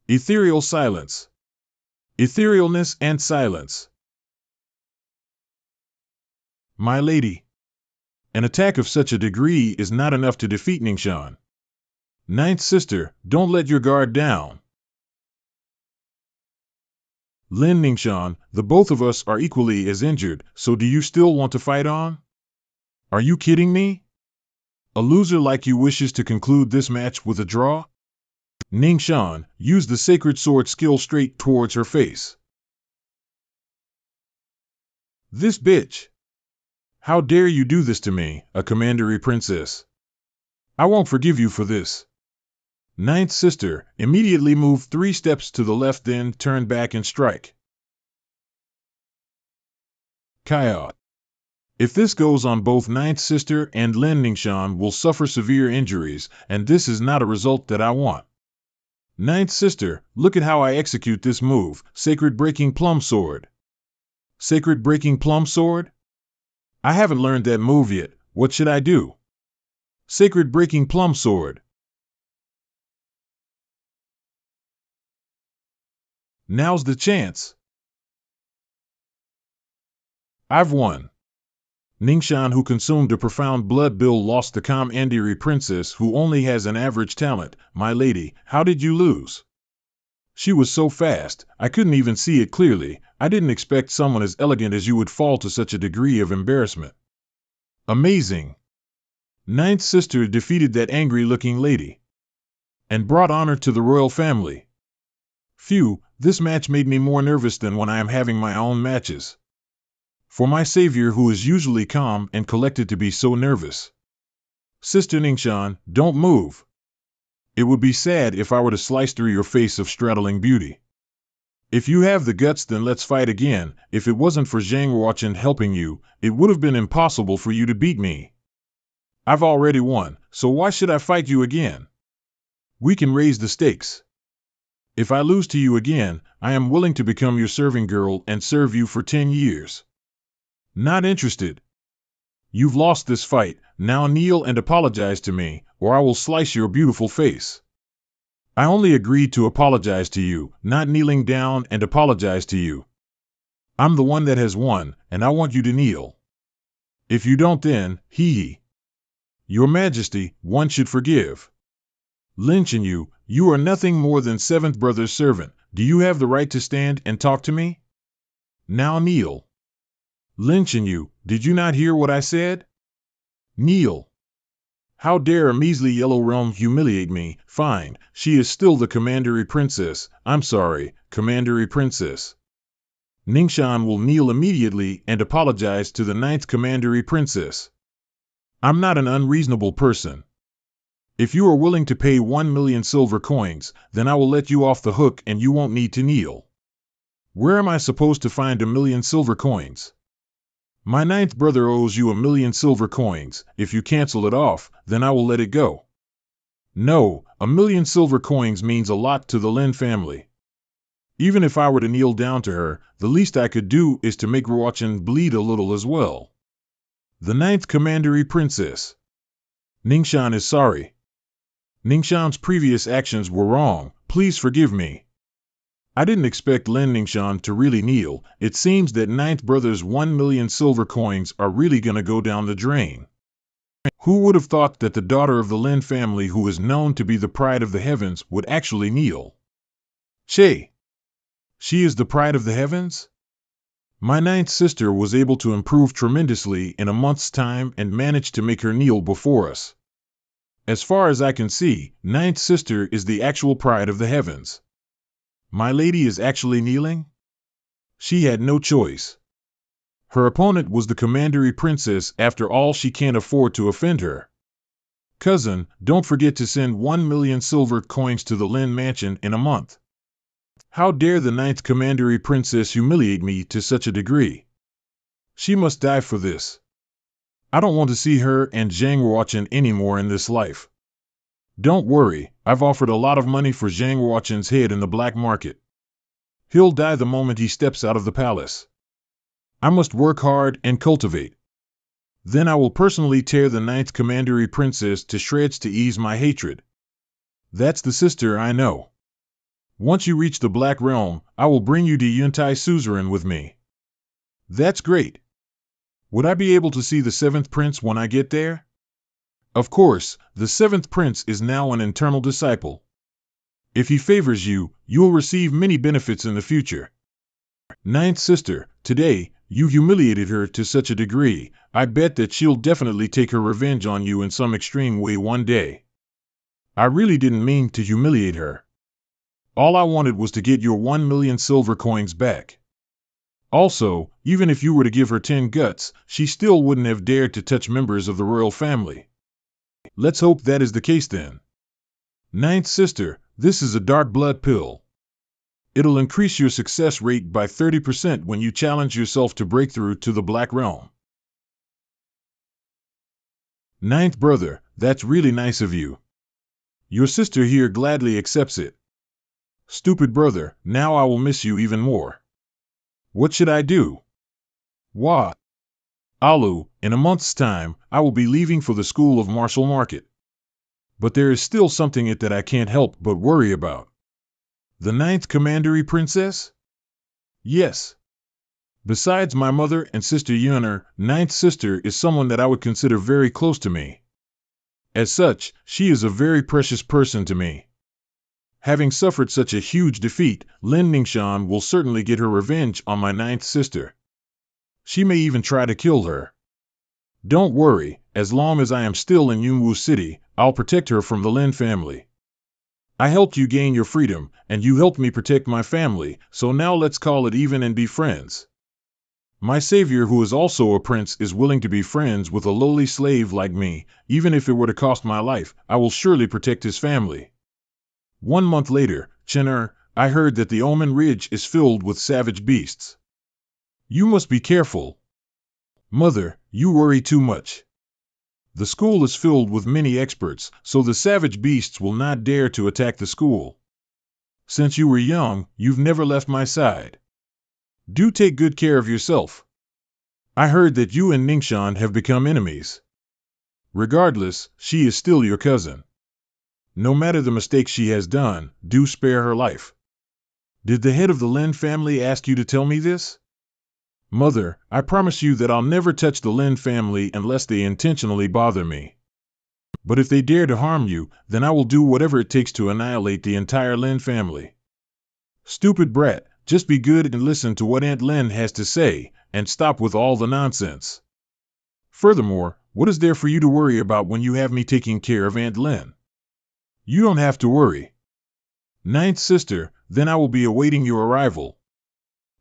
Ethereal silence. Etherealness and silence. My lady. An attack of such a degree is not enough to defeat Ningxian. Ninth sister, don't let your guard down. Lin Ningxian, the both of us are equally as injured, so do you still want to fight on? Are you kidding me? A loser like you wishes to conclude this match with a draw? Ningxian, use the sacred sword skill straight towards her face. This bitch! How dare you do this to me, a commandery princess? I won't forgive you for this. Ninth sister, immediately move 3 steps to the left, then turn back and strike. Kaya. If this goes on, both ninth sister and Lin Ningxian will suffer severe injuries, and this is not a result that I want. Ninth sister, look at how I execute this move, Sacred Breaking Plum Sword. Sacred Breaking Plum Sword? I haven't learned that move yet, what should I do? Sacred Breaking Plum Sword. Now's the chance. I've won. Ningxian, who consumed a profound blood bill, lost the commandery princess, who only has an average talent. My lady, how did you lose? She was so fast, I couldn't even see it clearly. I didn't expect someone as elegant as you would fall to such a degree of embarrassment. Amazing. Ninth sister defeated that angry-looking lady. And brought honor to the royal family. Phew, this match made me more nervous than when I am having my own matches. For my savior, who is usually calm and collected, to be so nervous. Sister Ningxian, don't move. It would be sad if I were to slice through your face of straddling beauty. If you have the guts, then let's fight again. If it wasn't for Zhang Ruochen helping you, it would have been impossible for you to beat me. I've already won, so why should I fight you again? We can raise the stakes. If I lose to you again, I am willing to become your serving girl and serve you for 10 years. Not interested. You've lost this fight, now kneel and apologize to me, or I will slice your beautiful face. I only agreed to apologize to you, not kneeling down and apologize to you. I'm the one that has won, and I want you to kneel. If you don't, then, hee. Your Majesty, one should forgive. Lynching you, you are nothing more than seventh brother's servant. Do you have the right to stand and talk to me? Now kneel. Lynching you, did you not hear what I said? Kneel. How dare a measly yellow realm humiliate me? Fine, she is still the commandery princess. I'm sorry, commandery princess. Ningxian will kneel immediately and apologize to the ninth commandery princess. I'm not an unreasonable person. If you are willing to pay 1,000,000 silver coins, then I will let you off the hook and you won't need to kneel. Where am I supposed to find 1,000,000 silver coins? My ninth brother owes you 1,000,000 silver coins. If you cancel it off, then I will let it go. No, 1,000,000 silver coins means a lot to the Lin family. Even if I were to kneel down to her, the least I could do is to make Ruochen bleed a little as well. The ninth commandery princess. Ningxian is sorry. Ningxian's previous actions were wrong. Please forgive me. I didn't expect Lin Ningxian to really kneel. It seems that ninth brother's 1,000,000 silver coins are really gonna go down the drain. Who would have thought that the daughter of the Lin family, who is known to be the pride of the heavens, would actually kneel? Che. She is the pride of the heavens? My ninth sister was able to improve tremendously in a month's time and managed to make her kneel before us. As far as I can see, ninth sister is the actual pride of the heavens. My lady is actually kneeling? She had no choice. Her opponent was the commandery princess. After all, she can't afford to offend her. Cousin, don't forget to send 1,000,000 silver coins to the Lin mansion in a month. How dare the ninth commandery princess humiliate me to such a degree? She must die for this. I don't want to see her and Zhang Ruochen anymore in this life. Don't worry, I've offered a lot of money for Zhang Ruochen's head in the black market. He'll die the moment he steps out of the palace. I must work hard and cultivate. Then I will personally tear the ninth commandery princess to shreds to ease my hatred. That's the sister I know. Once you reach the Black Realm, I will bring you to Yuntai Suzerain with me. That's great. Would I be able to see the seventh prince when I get there? Of course, the seventh prince is now an internal disciple. If he favors you, you will receive many benefits in the future. Ninth sister, today, you humiliated her to such a degree, I bet that she'll definitely take her revenge on you in some extreme way one day. I really didn't mean to humiliate her. All I wanted was to get your 1,000,000 silver coins back. Also, even if you were to give her 10 guts, she still wouldn't have dared to touch members of the royal family. Let's hope that is the case then. Ninth sister, this is a dark blood pill. It'll increase your success rate by 30% when you challenge yourself to break through to the Black Realm. Ninth brother, that's really nice of you. Your sister here gladly accepts it. Stupid brother, now I will miss you even more. What should I do? Wah. Alu, in a month's time, I will be leaving for the School of Martial Market. But there is still something that I can't help but worry about. The ninth commandery princess? Yes. Besides my mother and sister Yuner, ninth sister is someone that I would consider very close to me. As such, she is a very precious person to me. Having suffered such a huge defeat, Lin Ningxian will certainly get her revenge on my ninth sister. She may even try to kill her. Don't worry, as long as I am still in Yunwu City, I'll protect her from the Lin family. I helped you gain your freedom, and you helped me protect my family, so now let's call it even and be friends. My savior, who is also a prince, is willing to be friends with a lowly slave like me. Even if it were to cost my life, I will surely protect his family. 1 month later, Chener, I heard that the Omen Ridge is filled with savage beasts. You must be careful. Mother, you worry too much. The school is filled with many experts, so the savage beasts will not dare to attack the school. Since you were young, you've never left my side. Do take good care of yourself. I heard that you and Ningxian have become enemies. Regardless, she is still your cousin. No matter the mistakes she has done, do spare her life. Did the head of the Lin family ask you to tell me this? Mother, I promise you that I'll never touch the Lin family unless they intentionally bother me. But if they dare to harm you, then I will do whatever it takes to annihilate the entire Lin family. Stupid brat, just be good and listen to what Aunt Lin has to say, and stop with all the nonsense. Furthermore, what is there for you to worry about when you have me taking care of Aunt Lin? You don't have to worry. Ninth sister, then I will be awaiting your arrival.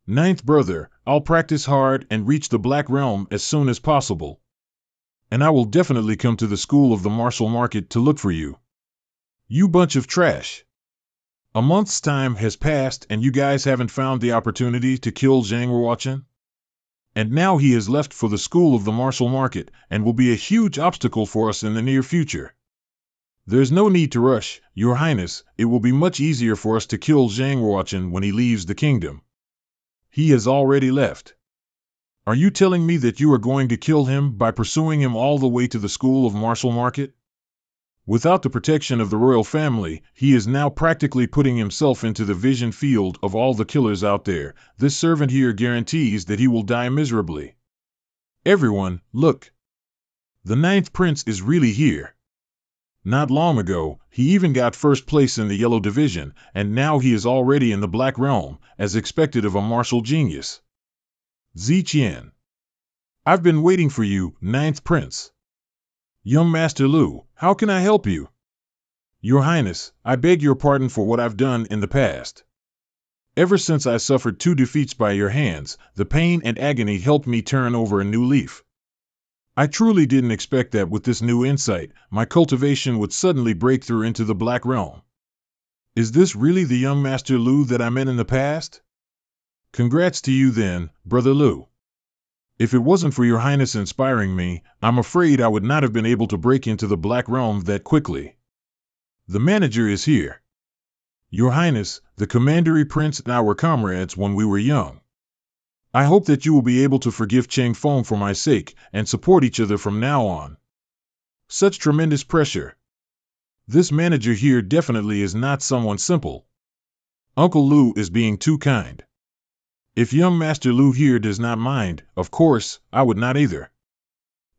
Ninth brother, I'll practice hard and reach the Black Realm as soon as possible. And I will definitely come to the School of the Martial Market to look for you. You bunch of trash. A month's time has passed and you guys haven't found the opportunity to kill Zhang Ruochen? And now he has left for the school of the martial market and will be a huge obstacle for us in the near future. There's no need to rush, Your Highness. It will be much easier for us to kill Zhang Ruochen when he leaves the kingdom. He has already left. Are you telling me that you are going to kill him by pursuing him all the way to the school of martial market? Without the protection of the royal family, he is now practically putting himself into the vision field of all the killers out there. This servant here guarantees that he will die miserably. Everyone, look. The 9th prince is really here. Not long ago, he even got first place in the yellow division, and now he is already in the black realm, as expected of a martial genius. Ziqian. I've been waiting for you, 9th prince. Young Master Lu, how can I help you? Your Highness, I beg your pardon for what I've done in the past. Ever since I suffered 2 defeats by your hands, the pain and agony helped me turn over a new leaf. I truly didn't expect that with this new insight, my cultivation would suddenly break through into the black realm. Is this really the young Master Lu that I met in the past? Congrats to you then, Brother Lu. If it wasn't for your Highness inspiring me, I'm afraid I would not have been able to break into the Black Realm that quickly. The manager is here. Your Highness, the Commandery Prince and I were comrades when we were young. I hope that you will be able to forgive Cheng Feng for my sake and support each other from now on. Such tremendous pressure. This manager here definitely is not someone simple. Uncle Lu is being too kind. If young Master Lu here does not mind, of course, I would not either.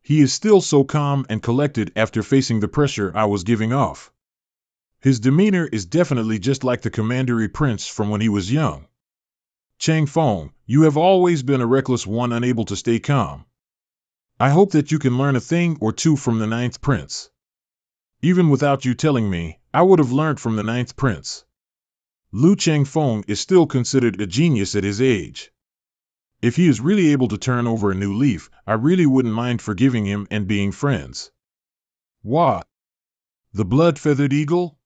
He is still so calm and collected after facing the pressure I was giving off. His demeanor is definitely just like the Commandery Prince from when he was young. Cheng Feng, you have always been a reckless one unable to stay calm. I hope that you can learn a thing or two from the 9th Prince. Even without you telling me, I would have learned from the 9th Prince. Lu Chengfeng is still considered a genius at his age. If he is really able to turn over a new leaf, I really wouldn't mind forgiving him and being friends. What? The blood-feathered eagle?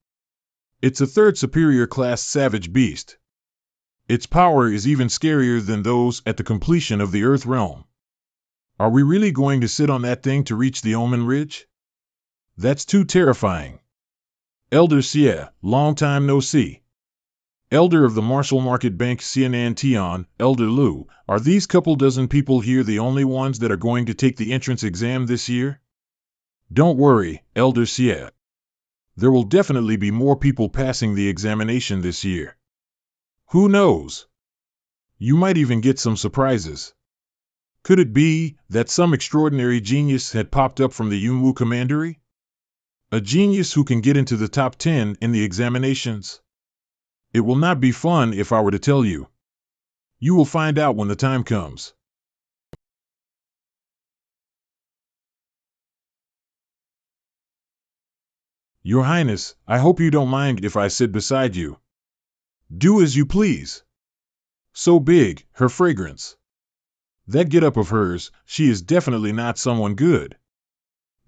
It's a 3rd superior class savage beast. Its power is even scarier than those at the completion of the Earth realm. Are we really going to sit on that thing to reach the Omen Ridge? That's too terrifying. Elder Xie, long time no see. Elder of the Martial Market Bank Xianan Tian, Elder Lu, are these couple dozen people here the only ones that are going to take the entrance exam this year? Don't worry, Elder Xie. There will definitely be more people passing the examination this year. Who knows? You might even get some surprises. Could it be that some extraordinary genius had popped up from the Yunwu Commandery? A genius who can get into the top 10 in the examinations? It will not be fun if I were to tell you. You will find out when the time comes. Your Highness, I hope you don't mind if I sit beside you. Do as you please. So big, her fragrance. That get-up of hers, she is definitely not someone good.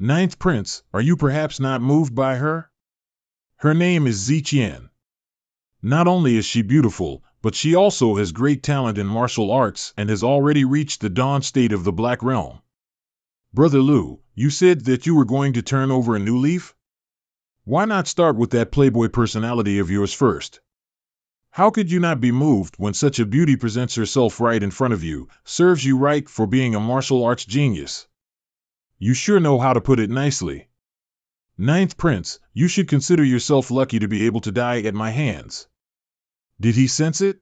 9th Prince, are you perhaps not moved by her? Her name is Ziqian. Not only is she beautiful, but she also has great talent in martial arts and has already reached the dawn state of the Black Realm. Brother Lu, you said that you were going to turn over a new leaf? Why not start with that playboy personality of yours first? How could you not be moved when such a beauty presents herself right in front of you, serves you right for being a martial arts genius? You sure know how to put it nicely. 9th Prince, you should consider yourself lucky to be able to die at my hands. Did he sense it?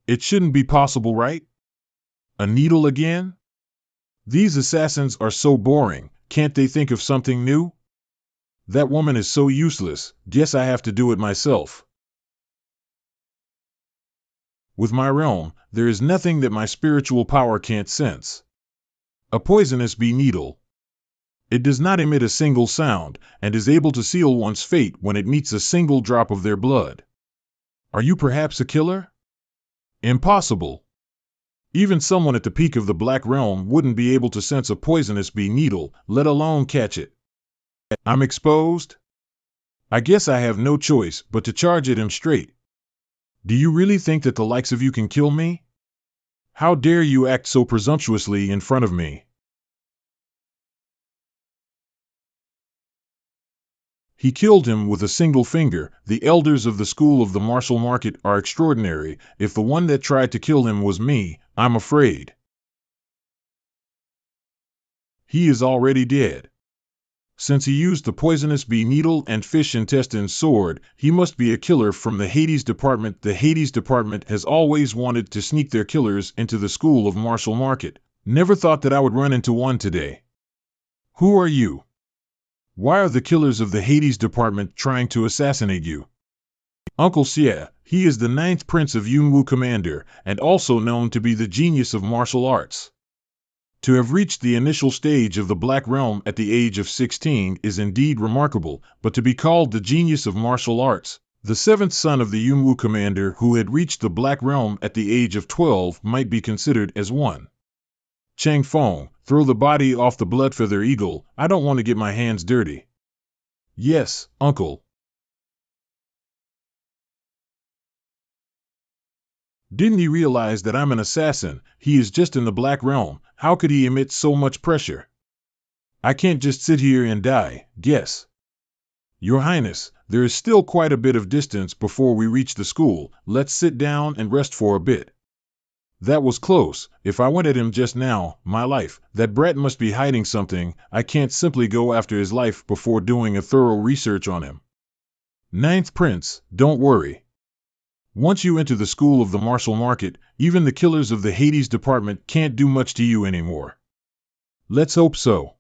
It shouldn't be possible, right? A needle again? These assassins are so boring, can't they think of something new? That woman is so useless, guess I have to do it myself. With my realm, there is nothing that my spiritual power can't sense. A poisonous bee needle. It does not emit a single sound, and is able to seal one's fate when it meets a single drop of their blood. Are you perhaps a killer? Impossible. Even someone at the peak of the Black Realm wouldn't be able to sense a poisonous bee needle, let alone catch it. I'm exposed? I guess I have no choice but to charge at him straight. Do you really think that the likes of you can kill me? How dare you act so presumptuously in front of me? He killed him with a single finger. The elders of the school of the martial market are extraordinary. If the one that tried to kill him was me, I'm afraid he is already dead. Since he used the poisonous bee needle and fish intestine sword, he must be a killer from the Hades department. The Hades department has always wanted to sneak their killers into the school of martial market. Never thought that I would run into one today. Who are you? Why are the killers of the Hades department trying to assassinate you? Uncle Xie, he is the 9th prince of Yunwu Commander, and also known to be the genius of martial arts. To have reached the initial stage of the Black Realm at the age of 16 is indeed remarkable, but to be called the genius of martial arts, the 7th son of the Yunwu Commander who had reached the Black Realm at the age of 12 might be considered as one. Chang Feng, throw the body off the Bloodfeather Eagle. I don't want to get my hands dirty. Yes, uncle. Didn't he realize that I'm an assassin? He is just in the Black Realm. How could he emit so much pressure? I can't just sit here and die. Guess. Your Highness, there is still quite a bit of distance before we reach the school. Let's sit down and rest for a bit. That was close. If I went at him just now, my life, that brat must be hiding something. I can't simply go after his life before doing a thorough research on him. 9th Prince, don't worry. Once you enter the school of the martial market, even the killers of the Hades department can't do much to you anymore. Let's hope so.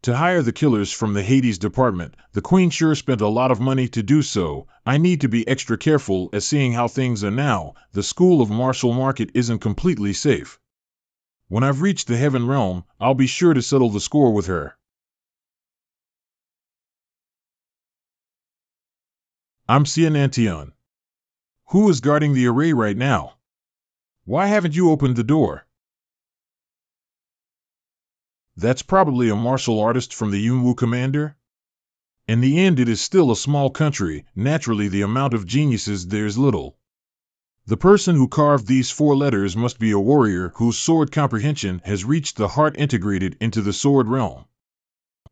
To hire the killers from the Hades department, the Queen sure spent a lot of money to do so. I need to be extra careful, as seeing how things are now, the school of martial market isn't completely safe. When I've reached the Heaven Realm, I'll be sure to settle the score with her. I'm Xianantian. Who is guarding the array right now? Why haven't you opened the door? That's probably a martial artist from the Yunwu Commander. In the end, it is still a small country. Naturally, the amount of geniuses there is little. The person who carved these 4 letters must be a warrior whose sword comprehension has reached the heart integrated into the sword realm.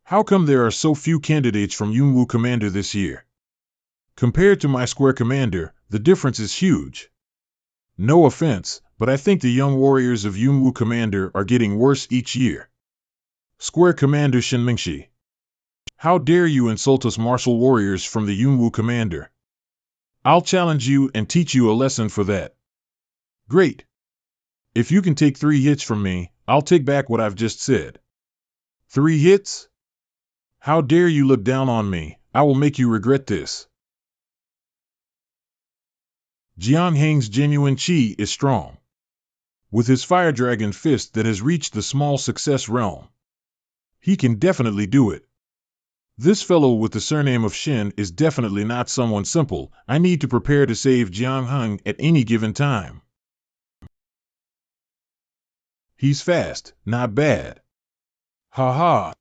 How come there are so few candidates from Yunwu Commander this year? Compared to my Square Commander, the difference is huge. No offense, but I think the young warriors of Yunwu Commander are getting worse each year. Square Commander Shinmingshi. How dare you insult us martial warriors from the Yunwu Commander? I'll challenge you and teach you a lesson for that. Great. If you can take 3 hits from me, I'll take back what I've just said. 3 hits? How dare you look down on me? I will make you regret this. Jiang Heng's genuine chi is strong. With his fire dragon fist that has reached the small success realm, he can definitely do it. This fellow with the surname of Shin is definitely not someone simple. I need to prepare to save Jiang Heng at any given time. He's fast, not bad. Ha ha.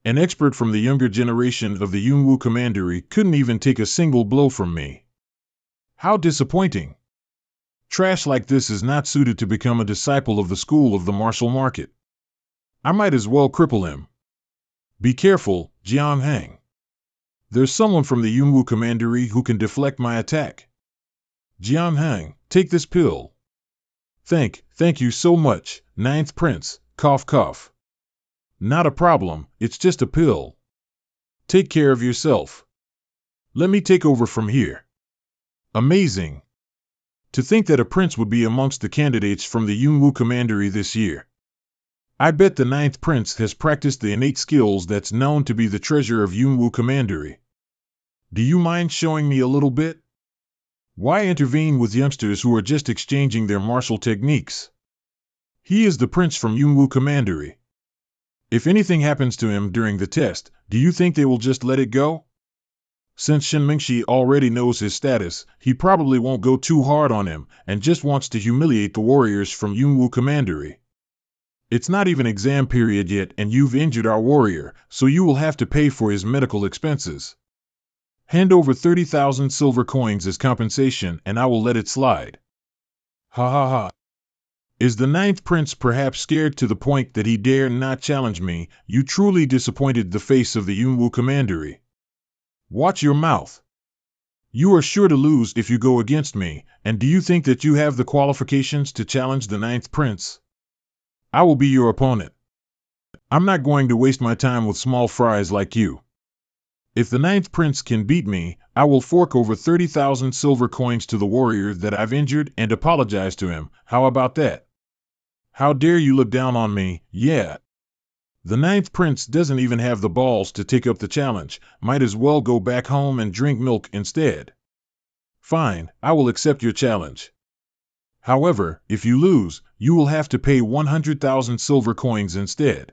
An expert from the younger generation of the Yunwu Commandery couldn't even take a single blow from me. How disappointing. Trash like this is not suited to become a disciple of the school of the martial market. I might as well cripple him. Be careful, Jiang Heng. There's someone from the Yunwu Commandery who can deflect my attack. Jiang Heng, take this pill. Thank you so much, 9th Prince, cough cough. Not a problem, it's just a pill. Take care of yourself. Let me take over from here. Amazing. To think that a prince would be amongst the candidates from the Yunwu Commandery this year. I bet the 9th Prince has practiced the innate skills that's known to be the treasure of Yunwu Commandery. Do you mind showing me a little bit? Why intervene with youngsters who are just exchanging their martial techniques? He is the prince from Yunwu Commandery. If anything happens to him during the test, do you think they will just let it go? Since Shinmingshi already knows his status, he probably won't go too hard on him and just wants to humiliate the warriors from Yunwu Commandery. It's not even exam period yet and you've injured our warrior, so you will have to pay for his medical expenses. Hand over 30,000 silver coins as compensation and I will let it slide. Ha ha ha. Is the ninth prince perhaps scared to the point that he dare not challenge me? You truly disappointed the face of the Yunwu commandery. Watch your mouth. You are sure to lose if you go against me, and do you think that you have the qualifications to challenge the ninth prince? I will be your opponent. I'm not going to waste my time with small fries like you. If the ninth prince can beat me, I will fork over 30,000 silver coins to the warrior that I've injured and apologize to him. How about that? How dare you look down on me? Yeah. The ninth prince doesn't even have the balls to take up the challenge. Might as well go back home and drink milk instead. Fine, I will accept your challenge. However, if you lose, you will have to pay 100,000 silver coins instead.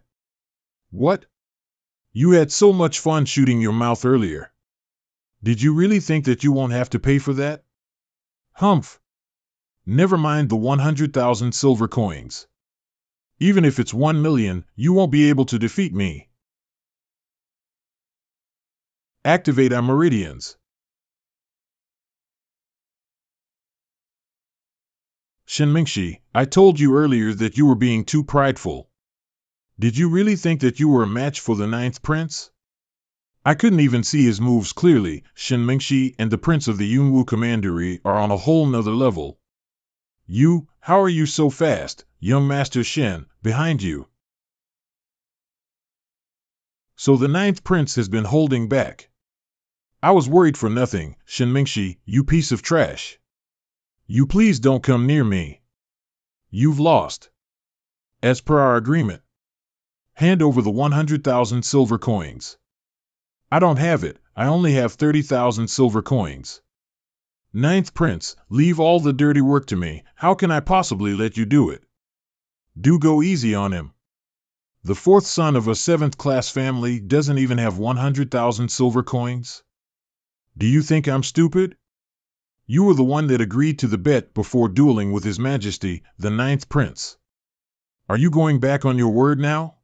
What? You had so much fun shooting your mouth earlier. Did you really think that you won't have to pay for that? Humph. Never mind the 100,000 silver coins. Even if it's 1 million, you won't be able to defeat me. Activate our meridians. Shinmingshi, I told you earlier that you were being too prideful. Did you really think that you were a match for the ninth prince? I couldn't even see his moves clearly. Shinmingshi and the prince of the Yunwu commandery are on a whole nother level. You, how are you so fast, young Master Shin, behind you? So the ninth prince has been holding back. I was worried for nothing, Shinmingshi, you piece of trash. You please don't come near me. You've lost. As per our agreement. Hand over the 100,000 silver coins. I don't have it, I only have 30,000 silver coins. Ninth prince, leave all the dirty work to me. How can I possibly let you do it? Do go easy on him. The fourth son of a seventh-class family doesn't even have 100,000 silver coins? Do you think I'm stupid? You were the one that agreed to the bet before dueling with His Majesty, the ninth prince. Are you going back on your word now?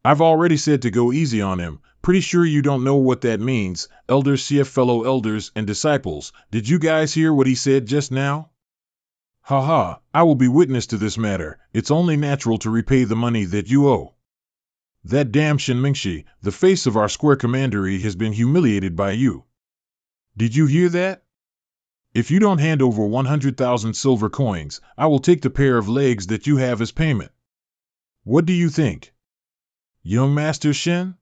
I've already said to go easy on him. Pretty sure you don't know what that means. Elders, CF fellow elders and disciples, did you guys hear what he said just now? Ha ha, I will be witness to this matter. It's only natural to repay the money that you owe. That damn Shinmingshi, the face of our square commandery, has been humiliated by you. Did you hear that? If you don't hand over 100,000 silver coins, I will take the pair of legs that you have as payment. What do you think? Young Master Shin?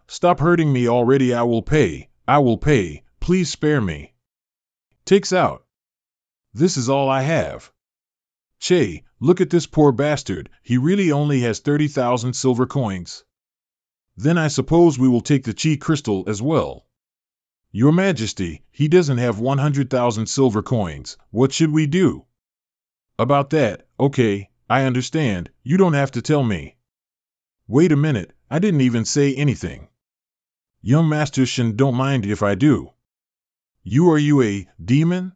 Stop hurting me already. I will pay, please spare me. Takes out. This is all I have. Che, look at this poor bastard, he really only has 30,000 silver coins. Then I suppose we will take the chi crystal as well. Your Majesty, he doesn't have 100,000 silver coins, what should we do? About that, okay, I understand, you don't have to tell me. Wait a minute, I didn't even say anything. Young Master Shin, don't mind if I do. Are you a demon?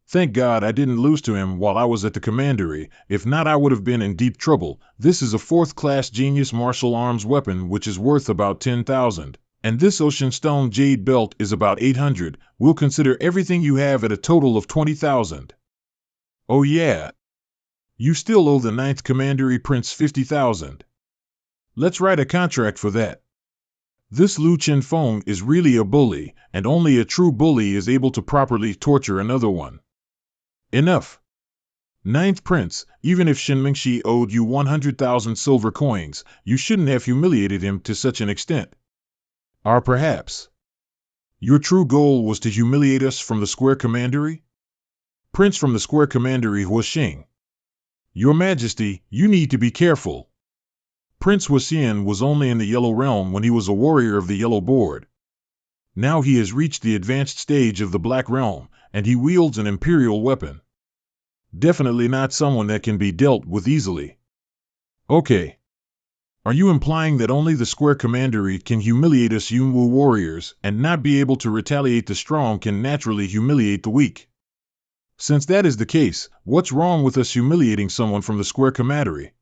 Thank God I didn't lose to him while I was at the commandery, if not I would have been in deep trouble. This is a 4th-class genius martial arms weapon which is worth about 10,000, and this ocean stone jade belt is about 800. We'll consider everything you have at a total of 20,000. Oh yeah. You still owe the 9th commandery prince 50,000. Let's write a contract for that. This Lu Chen Feng is really a bully, and only a true bully is able to properly torture another one. Enough. 9th prince, even if Shinmingshi owed you 100,000 silver coins, you shouldn't have humiliated him to such an extent. Or perhaps your true goal was to humiliate us from the square commandery? Prince from the square commandery Huaxing. Your Majesty, you need to be careful. Prince Huaxian was only in the Yellow Realm when he was a warrior of the Yellow Board. Now he has reached the advanced stage of the Black Realm, and he wields an imperial weapon. Definitely not someone that can be dealt with easily. Okay. Are you implying that only the square commandery can humiliate us Yunwu warriors, and not be able to retaliate? The strong can naturally humiliate the weak. Since that is the case, what's wrong with us humiliating someone from the square commandery?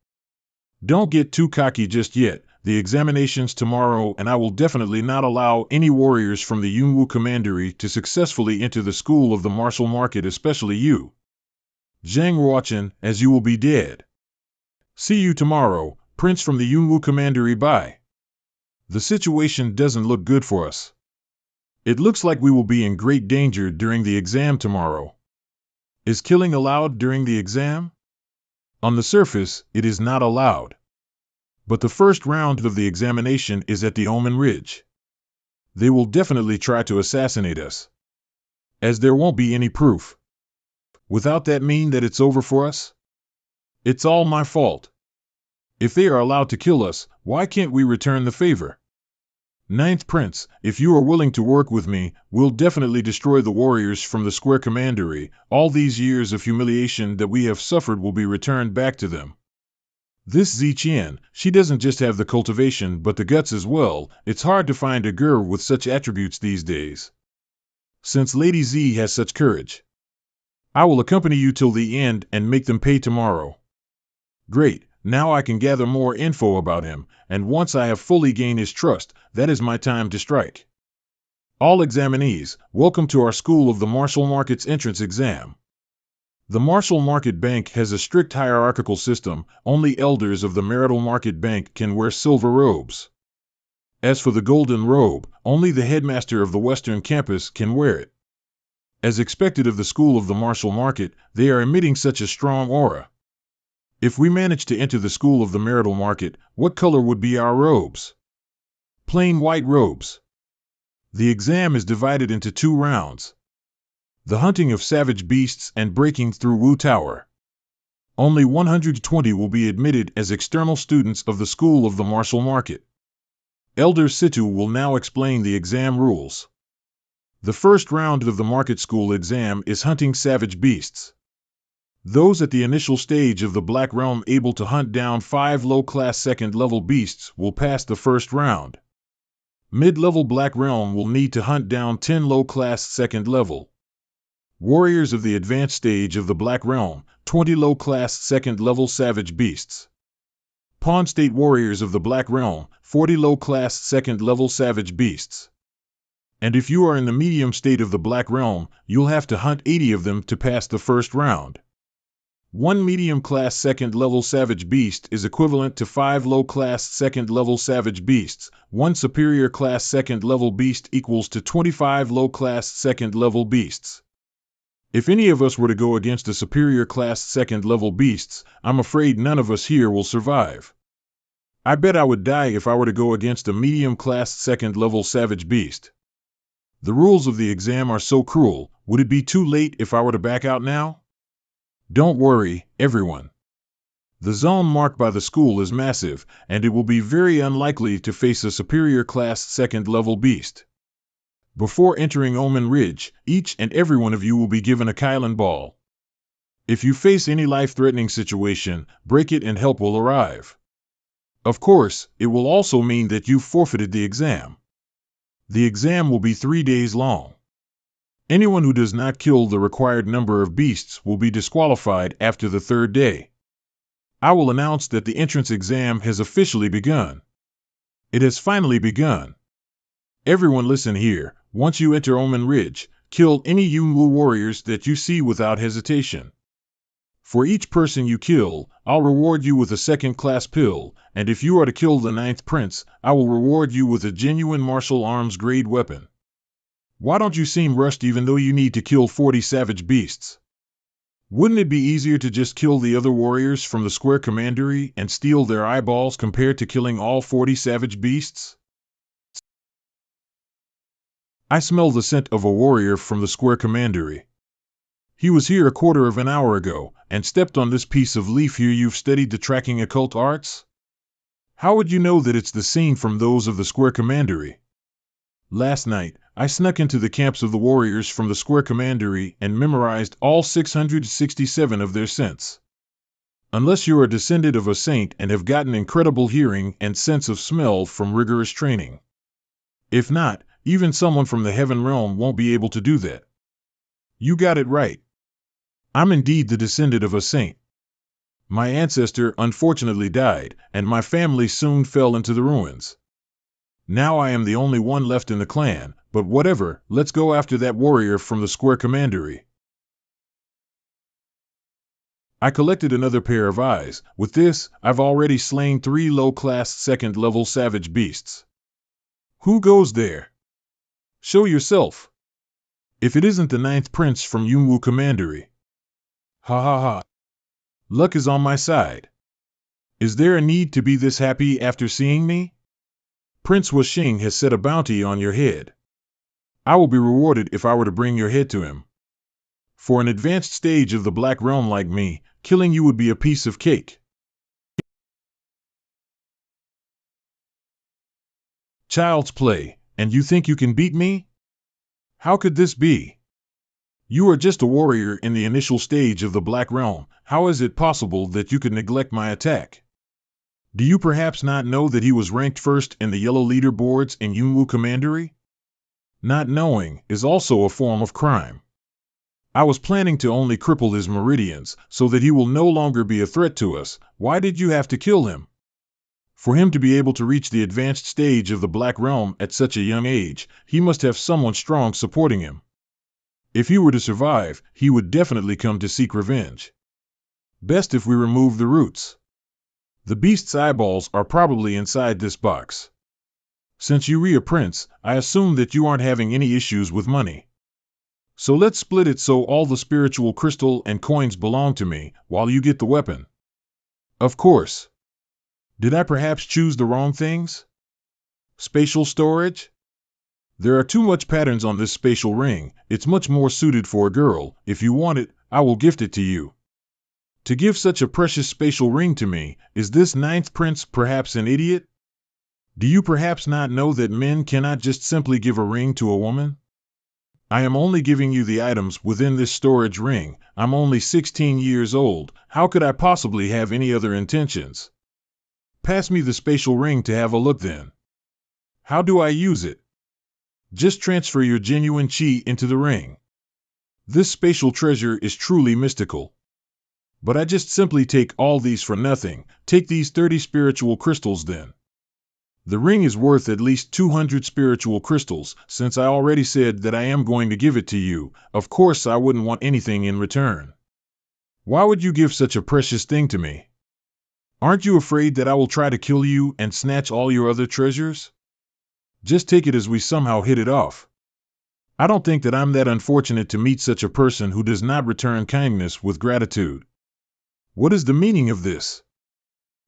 Don't get too cocky just yet. the examinations tomorrow, and I will definitely not allow any warriors from the Yunwu Commandery to successfully enter the school of the martial market, especially you, Zhang Ruochen, as you will be dead. See you tomorrow, Prince from the Yunwu Commandery. Bye. The situation doesn't look good for us. It looks like we will be in great danger during the exam tomorrow. Is killing allowed during the exam? On the surface, it is not allowed. But the first round of the examination is at the Omen Ridge. They will definitely try to assassinate us, as there won't be any proof. Without that mean that it's over for us? It's all my fault. If they are allowed to kill us, why can't we return the favor? Ninth Prince, if you are willing to work with me, we'll definitely destroy the warriors from the Square Commandery. All these years of humiliation that we have suffered will be returned back to them. This Ziqian, she doesn't just have the cultivation but the guts as well. It's hard to find a girl with such attributes these days. Since Lady Z has such courage, I will accompany you till the end and make them pay tomorrow. Great. Now I can gather more info about him, and once I have fully gained his trust, that is my time to strike. All examinees, welcome to our School of the Martial Markets entrance exam. The Martial Market Bank has a strict hierarchical system. Only elders of the Marital Market Bank can wear silver robes. As for the golden robe, only the headmaster of the Western Campus can wear it. As expected of the School of the Martial Market, they are emitting such a strong aura. If we manage to enter the School of the Marital Market, what color would be our robes? Plain white robes. The exam is divided into 2 rounds. The hunting of savage beasts and breaking through Wu Tower. Only 120 will be admitted as external students of the School of the Martial Market. Elder Situ will now explain the exam rules. The first round of the Market School exam is hunting savage beasts. Those at the initial stage of the Black Realm able to hunt down 5 low-class second-level beasts will pass the first round. Mid-level Black Realm will need to hunt down 10 low-class second-level. Warriors of the advanced stage of the Black Realm, 20 low-class second-level savage beasts. Pawn State Warriors of the Black Realm, 40 low-class second-level savage beasts. And if you are in the medium state of the Black Realm, you'll have to hunt 80 of them to pass the first round. 1 medium-class second-level savage beast is equivalent to 5 low-class second-level savage beasts. 1 superior-class second-level beast equals to 25 low-class second-level beasts. If any of us were to go against a superior-class second-level beasts, I'm afraid none of us here will survive. I bet I would die if I were to go against a medium-class second-level savage beast. The rules of the exam are so cruel. Would it be too late if I were to back out now? Don't worry, everyone. The zone marked by the school is massive, and it will be very unlikely to face a superior class second-level beast. Before entering Omen Ridge, each and every one of you will be given a Kylan ball. If you face any life-threatening situation, break it and help will arrive. Of course, it will also mean that you've forfeited the exam. The exam will be 3 days long. Anyone who does not kill the required number of beasts will be disqualified after the 3rd day. I will announce that the entrance exam has officially begun. It has finally begun. Everyone listen here. Once you enter Omen Ridge, kill any Yunwu warriors that you see without hesitation. For each person you kill, I'll reward you with a 2nd-class pill, and if you are to kill the 9th Prince, I will reward you with a genuine martial arms grade weapon. Why don't you seem rushed even though you need to kill 40 savage beasts? Wouldn't it be easier to just kill the other warriors from the Square Commandery and steal their eyeballs compared to killing all 40 savage beasts? I smell the scent of a warrior from the Square Commandery. He was here a quarter of an hour ago, and stepped on this piece of leaf here. You've studied the tracking occult arts? How would you know that it's the scene from those of the Square Commandery? Last night, I snuck into the camps of the warriors from the Square Commandery and memorized all 667 of their scents. Unless you're a descendant of a saint and have gotten incredible hearing and sense of smell from rigorous training. If not, even someone from the heaven realm won't be able to do that. You got it right. I'm indeed the descendant of a saint. My ancestor unfortunately died, and my family soon fell into the ruins. Now I am the only one left in the clan, but whatever, let's go after that warrior from the square commandery. I collected another pair of eyes. With this, I've already slain 3 low-class second-level savage beasts. Who goes there? Show yourself. If it isn't the 9th prince from Yunwu Commandery. Ha ha ha. Luck is on my side. Is there a need to be this happy after seeing me? Prince Wuxing has set a bounty on your head. I will be rewarded if I were to bring your head to him. For an advanced stage of the Black Realm like me, killing you would be a piece of cake. Child's play, and you think you can beat me? How could this be? You are just a warrior in the initial stage of the Black Realm. How is it possible that you could neglect my attack? Do you perhaps not know that he was ranked first in the yellow leaderboards in Yunwu Commandery? Not knowing is also a form of crime. I was planning to only cripple his meridians, so that he will no longer be a threat to us. Why did you have to kill him? For him to be able to reach the advanced stage of the Black Realm at such a young age, he must have someone strong supporting him. If he were to survive, he would definitely come to seek revenge. Best if we remove the roots. The beast's eyeballs are probably inside this box. Since you are a prince, I assume that you aren't having any issues with money. So let's split it so all the spiritual crystal and coins belong to me, while you get the weapon. Of course. Did I perhaps choose the wrong things? Spatial storage? There are too much patterns on this spatial ring. It's much more suited for a girl. If you want it, I will gift it to you. To give such a precious spatial ring to me, is this 9th prince perhaps an idiot? Do you perhaps not know that men cannot just simply give a ring to a woman? I am only giving you the items within this storage ring. I'm only 16 years old. How could I possibly have any other intentions? Pass me the spatial ring to have a look then. How do I use it? Just transfer your genuine chi into the ring. This spatial treasure is truly mystical. But I just simply take all these for nothing. Take these 30 spiritual crystals then. The ring is worth at least 200 spiritual crystals. Since I already said that I am going to give it to you, of course I wouldn't want anything in return. Why would you give such a precious thing to me? Aren't you afraid that I will try to kill you and snatch all your other treasures? Just take it as we somehow hit it off. I don't think that I'm that unfortunate to meet such a person who does not return kindness with gratitude. What is the meaning of this?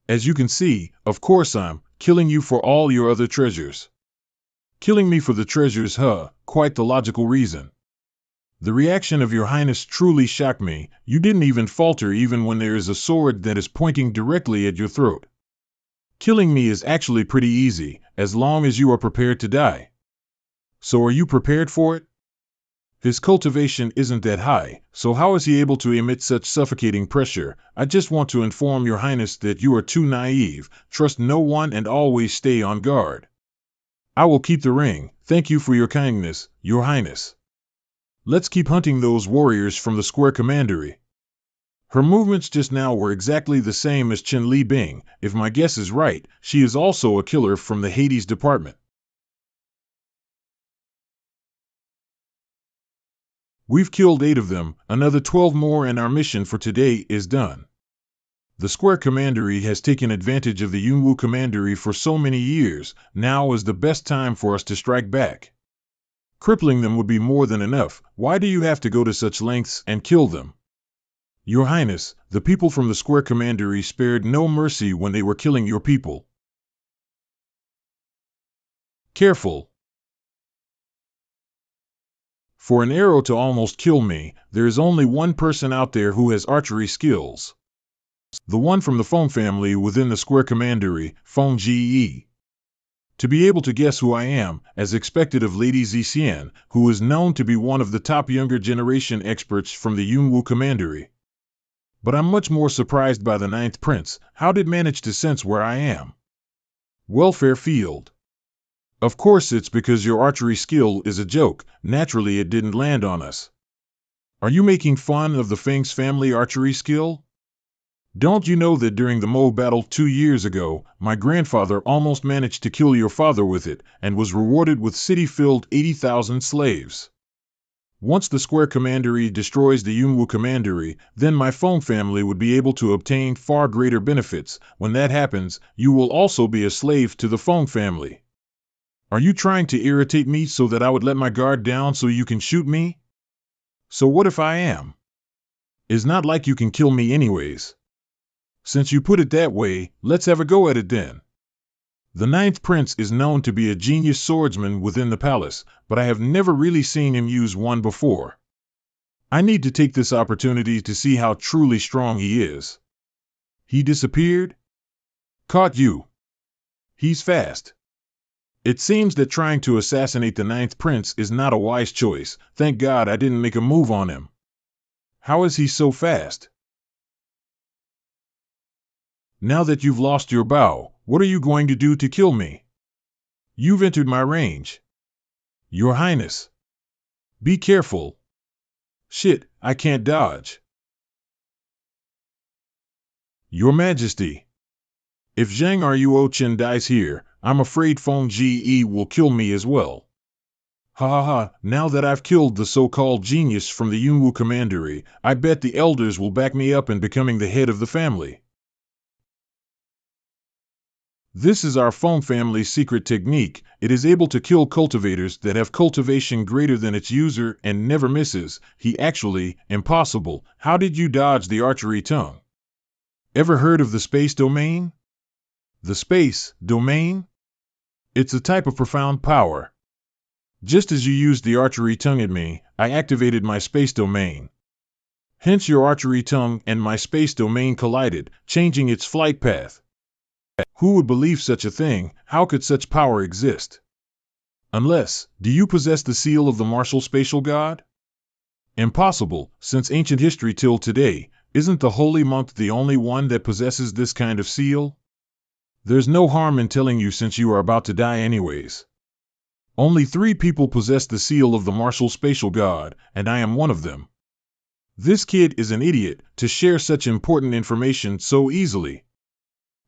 As you can see, of course I'm killing you for all your other treasures. Killing me for the treasures, quite the logical reason. The reaction of your highness truly shocked me. You didn't even falter even when there is a sword that is pointing directly at your throat. Killing me is actually pretty easy, as long as you are prepared to die. So are you prepared for it? His cultivation isn't that high, so how is he able to emit such suffocating pressure? I just want to inform your highness that you are too naive. Trust no one and always stay on guard. I will keep the ring. Thank you for your kindness, your highness. Let's keep hunting those warriors from the square commandery. Her movements just now were exactly the same as Chen Li Bing. If my guess is right, she is also a killer from the Hades department. We've killed 8 of them, another 12 more, and our mission for today is done. The Square Commandery has taken advantage of the Yunwu Commandery for so many years. Now is the best time for us to strike back. Crippling them would be more than enough. Why do you have to go to such lengths and kill them? Your Highness, the people from the Square Commandery spared no mercy when they were killing your people. Careful. For an arrow to almost kill me, there is only one person out there who has archery skills. The one from the Feng family within the Square Commandery, Feng Ge. To be able to guess who I am, as expected of Lady Zixian, who is known to be one of the top younger generation experts from the Yunwu Commandery. But I'm much more surprised by the 9th prince. How did manage to sense where I am? Welfare field. Of course it's because your archery skill is a joke. Naturally it didn't land on us. Are you making fun of the Feng's family archery skill? Don't you know that during the Mo battle 2 years ago, my grandfather almost managed to kill your father with it, and was rewarded with city-filled 80,000 slaves? Once the Square Commandery destroys the Yunwu Commandery, then my Feng family would be able to obtain far greater benefits. When that happens, you will also be a slave to the Feng family. Are you trying to irritate me so that I would let my guard down so you can shoot me? So what if I am? It's not like you can kill me anyways. Since you put it that way, let's have a go at it then. The ninth prince is known to be a genius swordsman within the palace, but I have never really seen him use one before. I need to take this opportunity to see how truly strong he is. He disappeared? Caught you. He's fast. It seems that trying to assassinate the ninth prince is not a wise choice. Thank God I didn't make a move on him. How is he so fast? Now that you've lost your bow, what are you going to do to kill me? You've entered my range. Your Highness. Be careful. Shit, I can't dodge. Your Majesty. If Zhang Ruochen dies here, I'm afraid Feng Jie will kill me as well. Ha ha ha, now that I've killed the so-called genius from the Yunwu Commandery, I bet the elders will back me up in becoming the head of the family. This is our Feng family's secret technique. It is able to kill cultivators that have cultivation greater than its user and never misses. Impossible. How did you dodge the archery tongue? Ever heard of the space domain? The space domain? It's a type of profound power. Just as you used the archery tongue at me, I activated my space domain. Hence your archery tongue and my space domain collided, changing its flight path. Who would believe such a thing? How could such power exist? Unless, do you possess the seal of the martial spatial god? Impossible, since ancient history till today. Isn't the holy monk the only one that possesses this kind of seal? There's no harm in telling you since you are about to die anyways. Only 3 people possess the seal of the martial spatial god, and I am one of them. This kid is an idiot to share such important information so easily.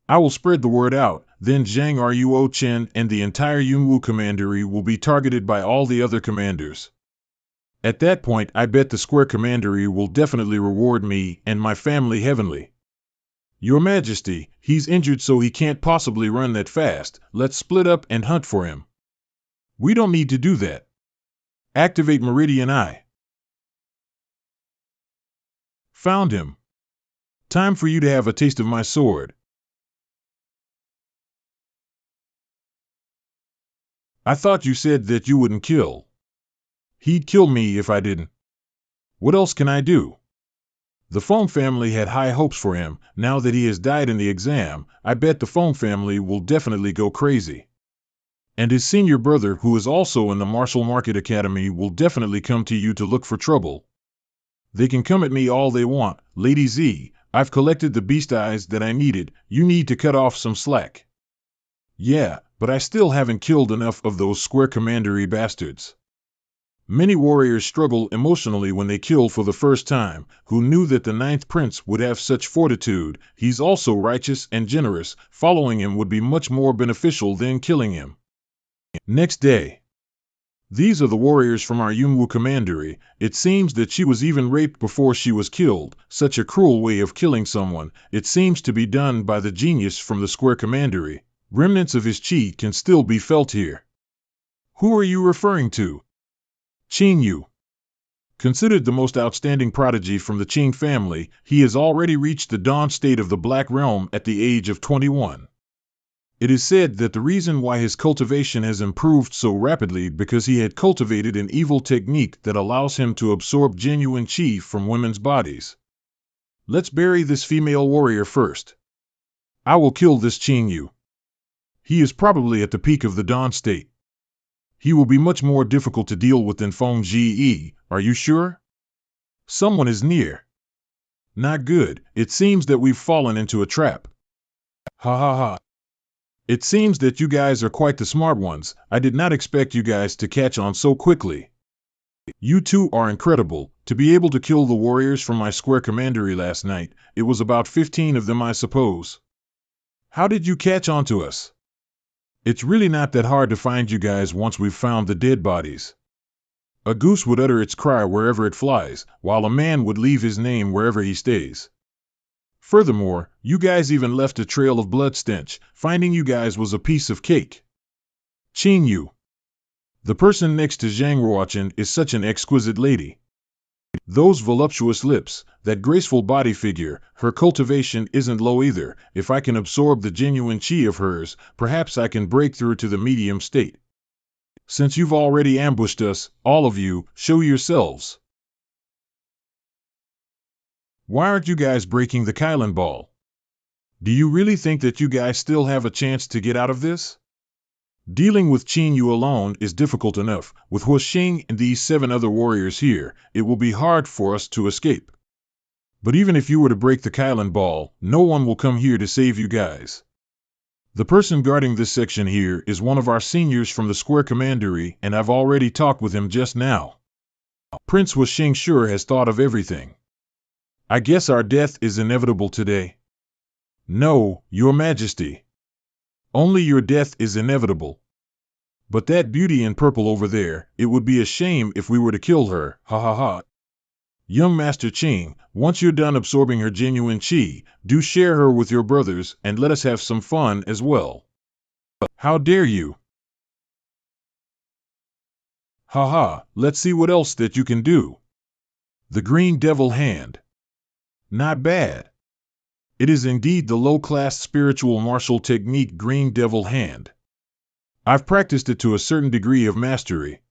I will spread the word out, then Zhang Ruochen and the entire Yunwu Commandery will be targeted by all the other commanders. At that point, I bet the Square Commandery will definitely reward me and my family heavenly. Your Majesty, he's injured so he can't possibly run that fast. Let's split up and hunt for him. We don't need to do that. Activate Meridian Eye. Found him. Time for you to have a taste of my sword. I thought you said that you wouldn't kill. He'd kill me if I didn't. What else can I do? The Feng family had high hopes for him. Now that he has died in the exam, I bet the Feng family will definitely go crazy. And his senior brother, who is also in the Martial Market Academy, will definitely come to you to look for trouble. They can come at me all they want. Lady Z, I've collected the beast eyes that I needed. You need to cut off some slack. Yeah, but I still haven't killed enough of those Square Commandery bastards. Many warriors struggle emotionally when they kill for the first time. Who knew that the ninth prince would have such fortitude? He's also righteous and generous. Following him would be much more beneficial than killing him. Next day. These are the warriors from our Yunwu Commandery. It seems that she was even raped before she was killed. Such a cruel way of killing someone. It seems to be done by the genius from the Square Commandery. Remnants of his chi can still be felt here. Who are you referring to? Qing Yu. Considered the most outstanding prodigy from the Qing family, he has already reached the dawn state of the Black Realm at the age of 21. It is said that the reason why his cultivation has improved so rapidly because he had cultivated an evil technique that allows him to absorb genuine qi from women's bodies. Let's bury this female warrior first. I will kill this Qing Yu. He is probably at the peak of the dawn state. He will be much more difficult to deal with than Feng Jie. Are you sure? Someone is near. Not good. It seems that we've fallen into a trap. Ha ha ha. It seems that you guys are quite the smart ones. I did not expect you guys to catch on so quickly. You two are incredible. To be able to kill the warriors from my square commandery last night, it was about 15 of them, I suppose. How did you catch on to us? It's really not that hard to find you guys once we've found the dead bodies. A goose would utter its cry wherever it flies, while a man would leave his name wherever he stays. Furthermore, you guys even left a trail of blood stench. Finding you guys was a piece of cake. Qin Yu. The person next to Zhang Ruochen is such an exquisite lady. Those voluptuous lips, that graceful body figure, her cultivation isn't low either. If I can absorb the genuine qi of hers, perhaps I can break through to the medium state. Since you've already ambushed us, all of you, show yourselves. Why aren't you guys breaking the Kylan ball? Do you really think that you guys still have a chance to get out of this? Dealing with Qin Yu alone is difficult enough. With Hu Xing and these 7 other warriors here, it will be hard for us to escape. But even if you were to break the Kylan ball, no one will come here to save you guys. The person guarding this section here is one of our seniors from the Square Commandery, and I've already talked with him just now. Prince Hu Xing sure has thought of everything. I guess our death is inevitable today. No, Your Majesty. Only your death is inevitable. But that beauty in purple over there, it would be a shame if we were to kill her, ha ha ha. Young Master Qing, once you're done absorbing her genuine qi, do share her with your brothers and let us have some fun as well. How dare you? Ha ha, let's see what else that you can do. The Green Devil Hand. Not bad. It is indeed the low-class spiritual martial technique Green Devil Hand. I've practiced it to a certain degree of mastery.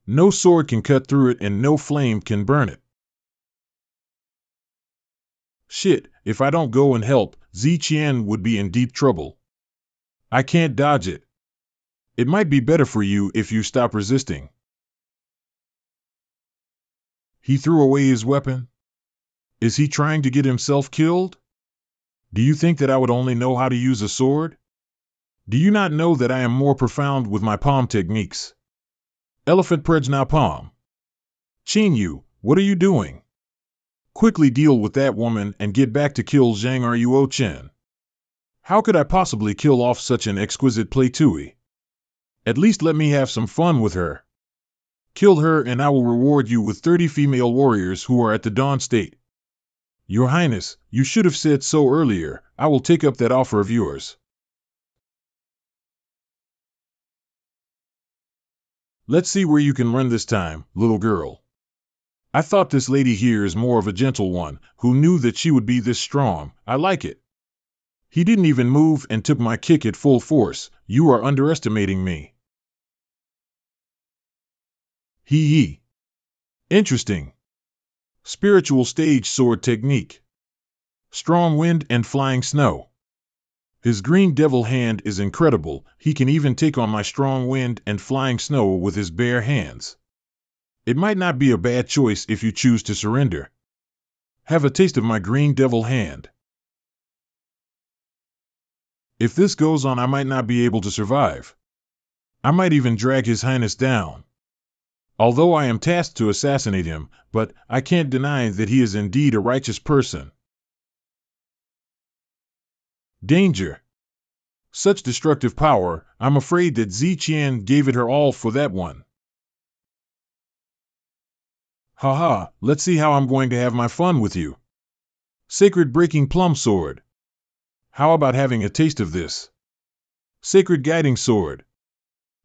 No sword can cut through it and no flame can burn it. Shit, if I don't go and help, Ziqian would be in deep trouble. I can't dodge it. It might be better for you if you stop resisting. He threw away his weapon? Is he trying to get himself killed? Do you think that I would only know how to use a sword? Do you not know that I am more profound with my palm techniques? Elephant Prajna Palm. Qin Yu, what are you doing? Quickly deal with that woman and get back to kill Zhang Ruo Chen. How could I possibly kill off such an exquisite Platui? At least let me have some fun with her. Kill her and I will reward you with 30 female warriors who are at the Dawn State. Your Highness, you should have said so earlier. I will take up that offer of yours. Let's see where you can run this time, little girl. I thought this lady here is more of a gentle one, who knew that she would be this strong. I like it. He didn't even move and took my kick at full force. You are underestimating me. Hee. Interesting. Spiritual stage sword technique. Strong wind and flying snow. His Green Devil Hand is incredible. He can even take on my strong wind and flying snow with his bare hands. It might not be a bad choice if you choose to surrender. Have a taste of my Green Devil Hand. If this goes on, I might not be able to survive. I might even drag His Highness down. Although I am tasked to assassinate him, but I can't deny that he is indeed a righteous person. Danger. Such destructive power, I'm afraid that Ziqian gave it her all for that one. Haha, let's see how I'm going to have my fun with you. Sacred Breaking Plum Sword. How about having a taste of this? Sacred Guiding Sword.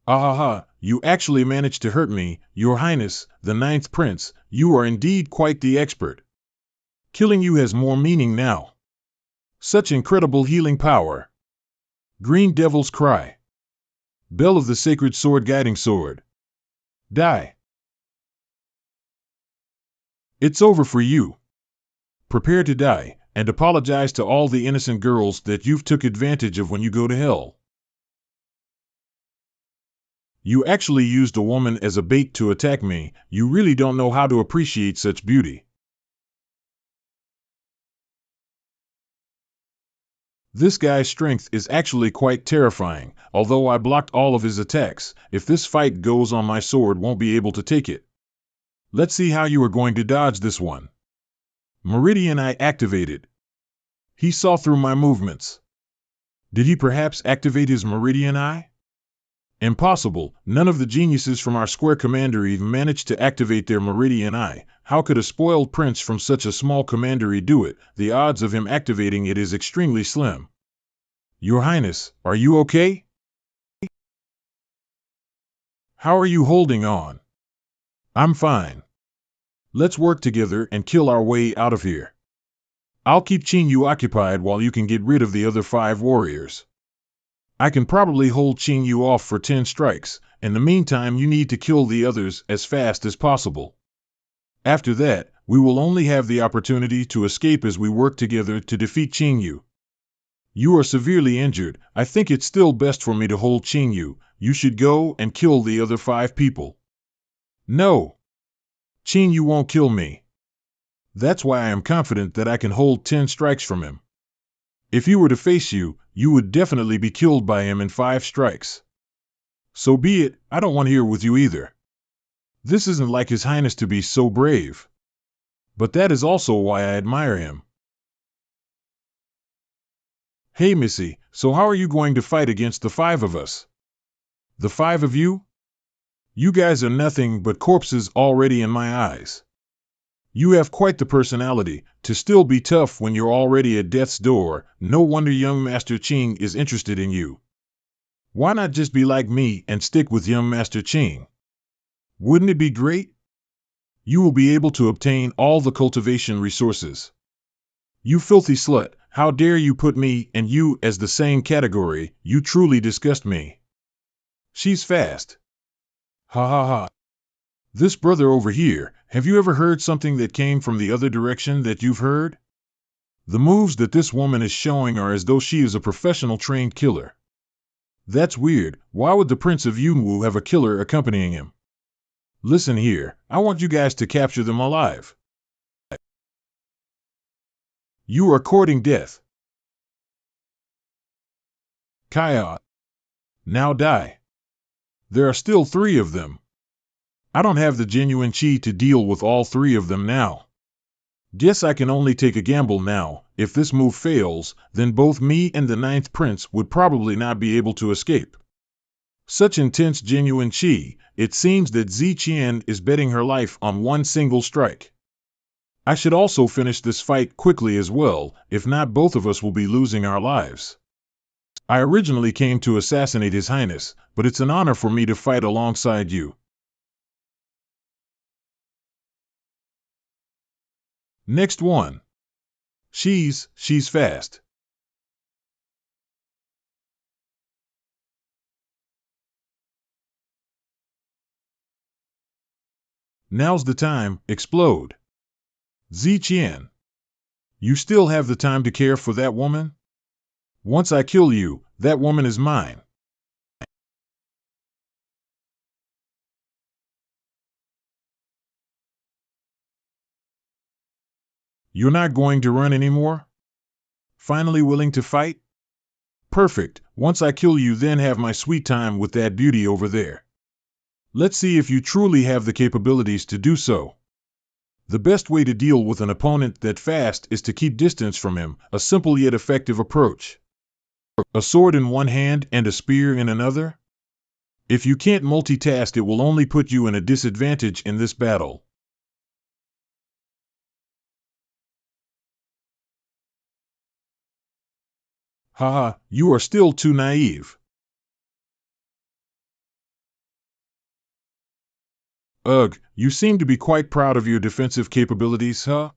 Ahaha, you actually managed to hurt me, Your Highness, the 9th Prince. You are indeed quite the expert. Killing you has more meaning now. Such incredible healing power. Green Devil's Cry. Bell of the Sacred Sword Guiding Sword. Die. It's over for you. Prepare to die, and apologize to all the innocent girls that you've took advantage of when you go to hell. You actually used a woman as a bait to attack me. You really don't know how to appreciate such beauty. This guy's strength is actually quite terrifying. Although I blocked all of his attacks, if this fight goes on, my sword won't be able to take it. Let's see how you are going to dodge this one. Meridian Eye activated. He saw through my movements. Did he perhaps activate his Meridian Eye? Impossible. None of the geniuses from our square commandery managed to activate their Meridian Eye. How could a spoiled prince from such a small commandery do it? The odds of him activating it is extremely slim. Your Highness, are you okay? How are you holding on? I'm fine. Let's work together and kill our way out of here. I'll keep Qingyu occupied while you can get rid of the other 5 warriors. I can probably hold Qingyu off for 10 strikes. In the meantime, you need to kill the others as fast as possible. After that, we will only have the opportunity to escape as we work together to defeat Qingyu. You are severely injured. I think it's still best for me to hold Qingyu. You should go and kill the other 5 people. No. Qingyu won't kill me. That's why I am confident that I can hold 10 strikes from him. If he were to face you, you would definitely be killed by him in 5 strikes. So be it, I don't want to hear with you either. This isn't like His Highness to be so brave. But that is also why I admire him. Hey Missy, so how are you going to fight against the 5 of us? The 5 of you? You guys are nothing but corpses already in my eyes. You have quite the personality to still be tough when you're already at death's door. No wonder young Master Qing is interested in you. Why not just be like me and stick with young Master Qing? Wouldn't it be great? You will be able to obtain all the cultivation resources. You filthy slut, how dare you put me and you as the same category? You truly disgust me. She's fast. Ha ha ha. This brother over here, have you ever heard something that came from the other direction that you've heard? The moves that this woman is showing are as though she is a professional trained killer. That's weird. Why would the Prince of Yunwu have a killer accompanying him? Listen here, I want you guys to capture them alive. You are courting death. Kaya. Now die. There are still 3 of them. I don't have the genuine chi to deal with all 3 of them now. Guess I can only take a gamble now. If this move fails, then both me and the 9th prince would probably not be able to escape. Such intense genuine chi, it seems that Ziqian is betting her life on one single strike. I should also finish this fight quickly as well, if not both of us will be losing our lives. I originally came to assassinate His Highness, but it's an honor for me to fight alongside you. Next one. She's fast. Now's the time, explode. Ziqian. You still have the time to care for that woman? Once I kill you, that woman is mine. You're not going to run anymore? Finally willing to fight? Perfect. Once I kill you, then have my sweet time with that beauty over there. Let's see if you truly have the capabilities to do so. The best way to deal with an opponent that fast is to keep distance from him, a simple yet effective approach. A sword in one hand and a spear in another? If you can't multitask, it will only put you in a disadvantage in this battle. Haha, you are still too naive. Ugh, you seem to be quite proud of your defensive capabilities, huh?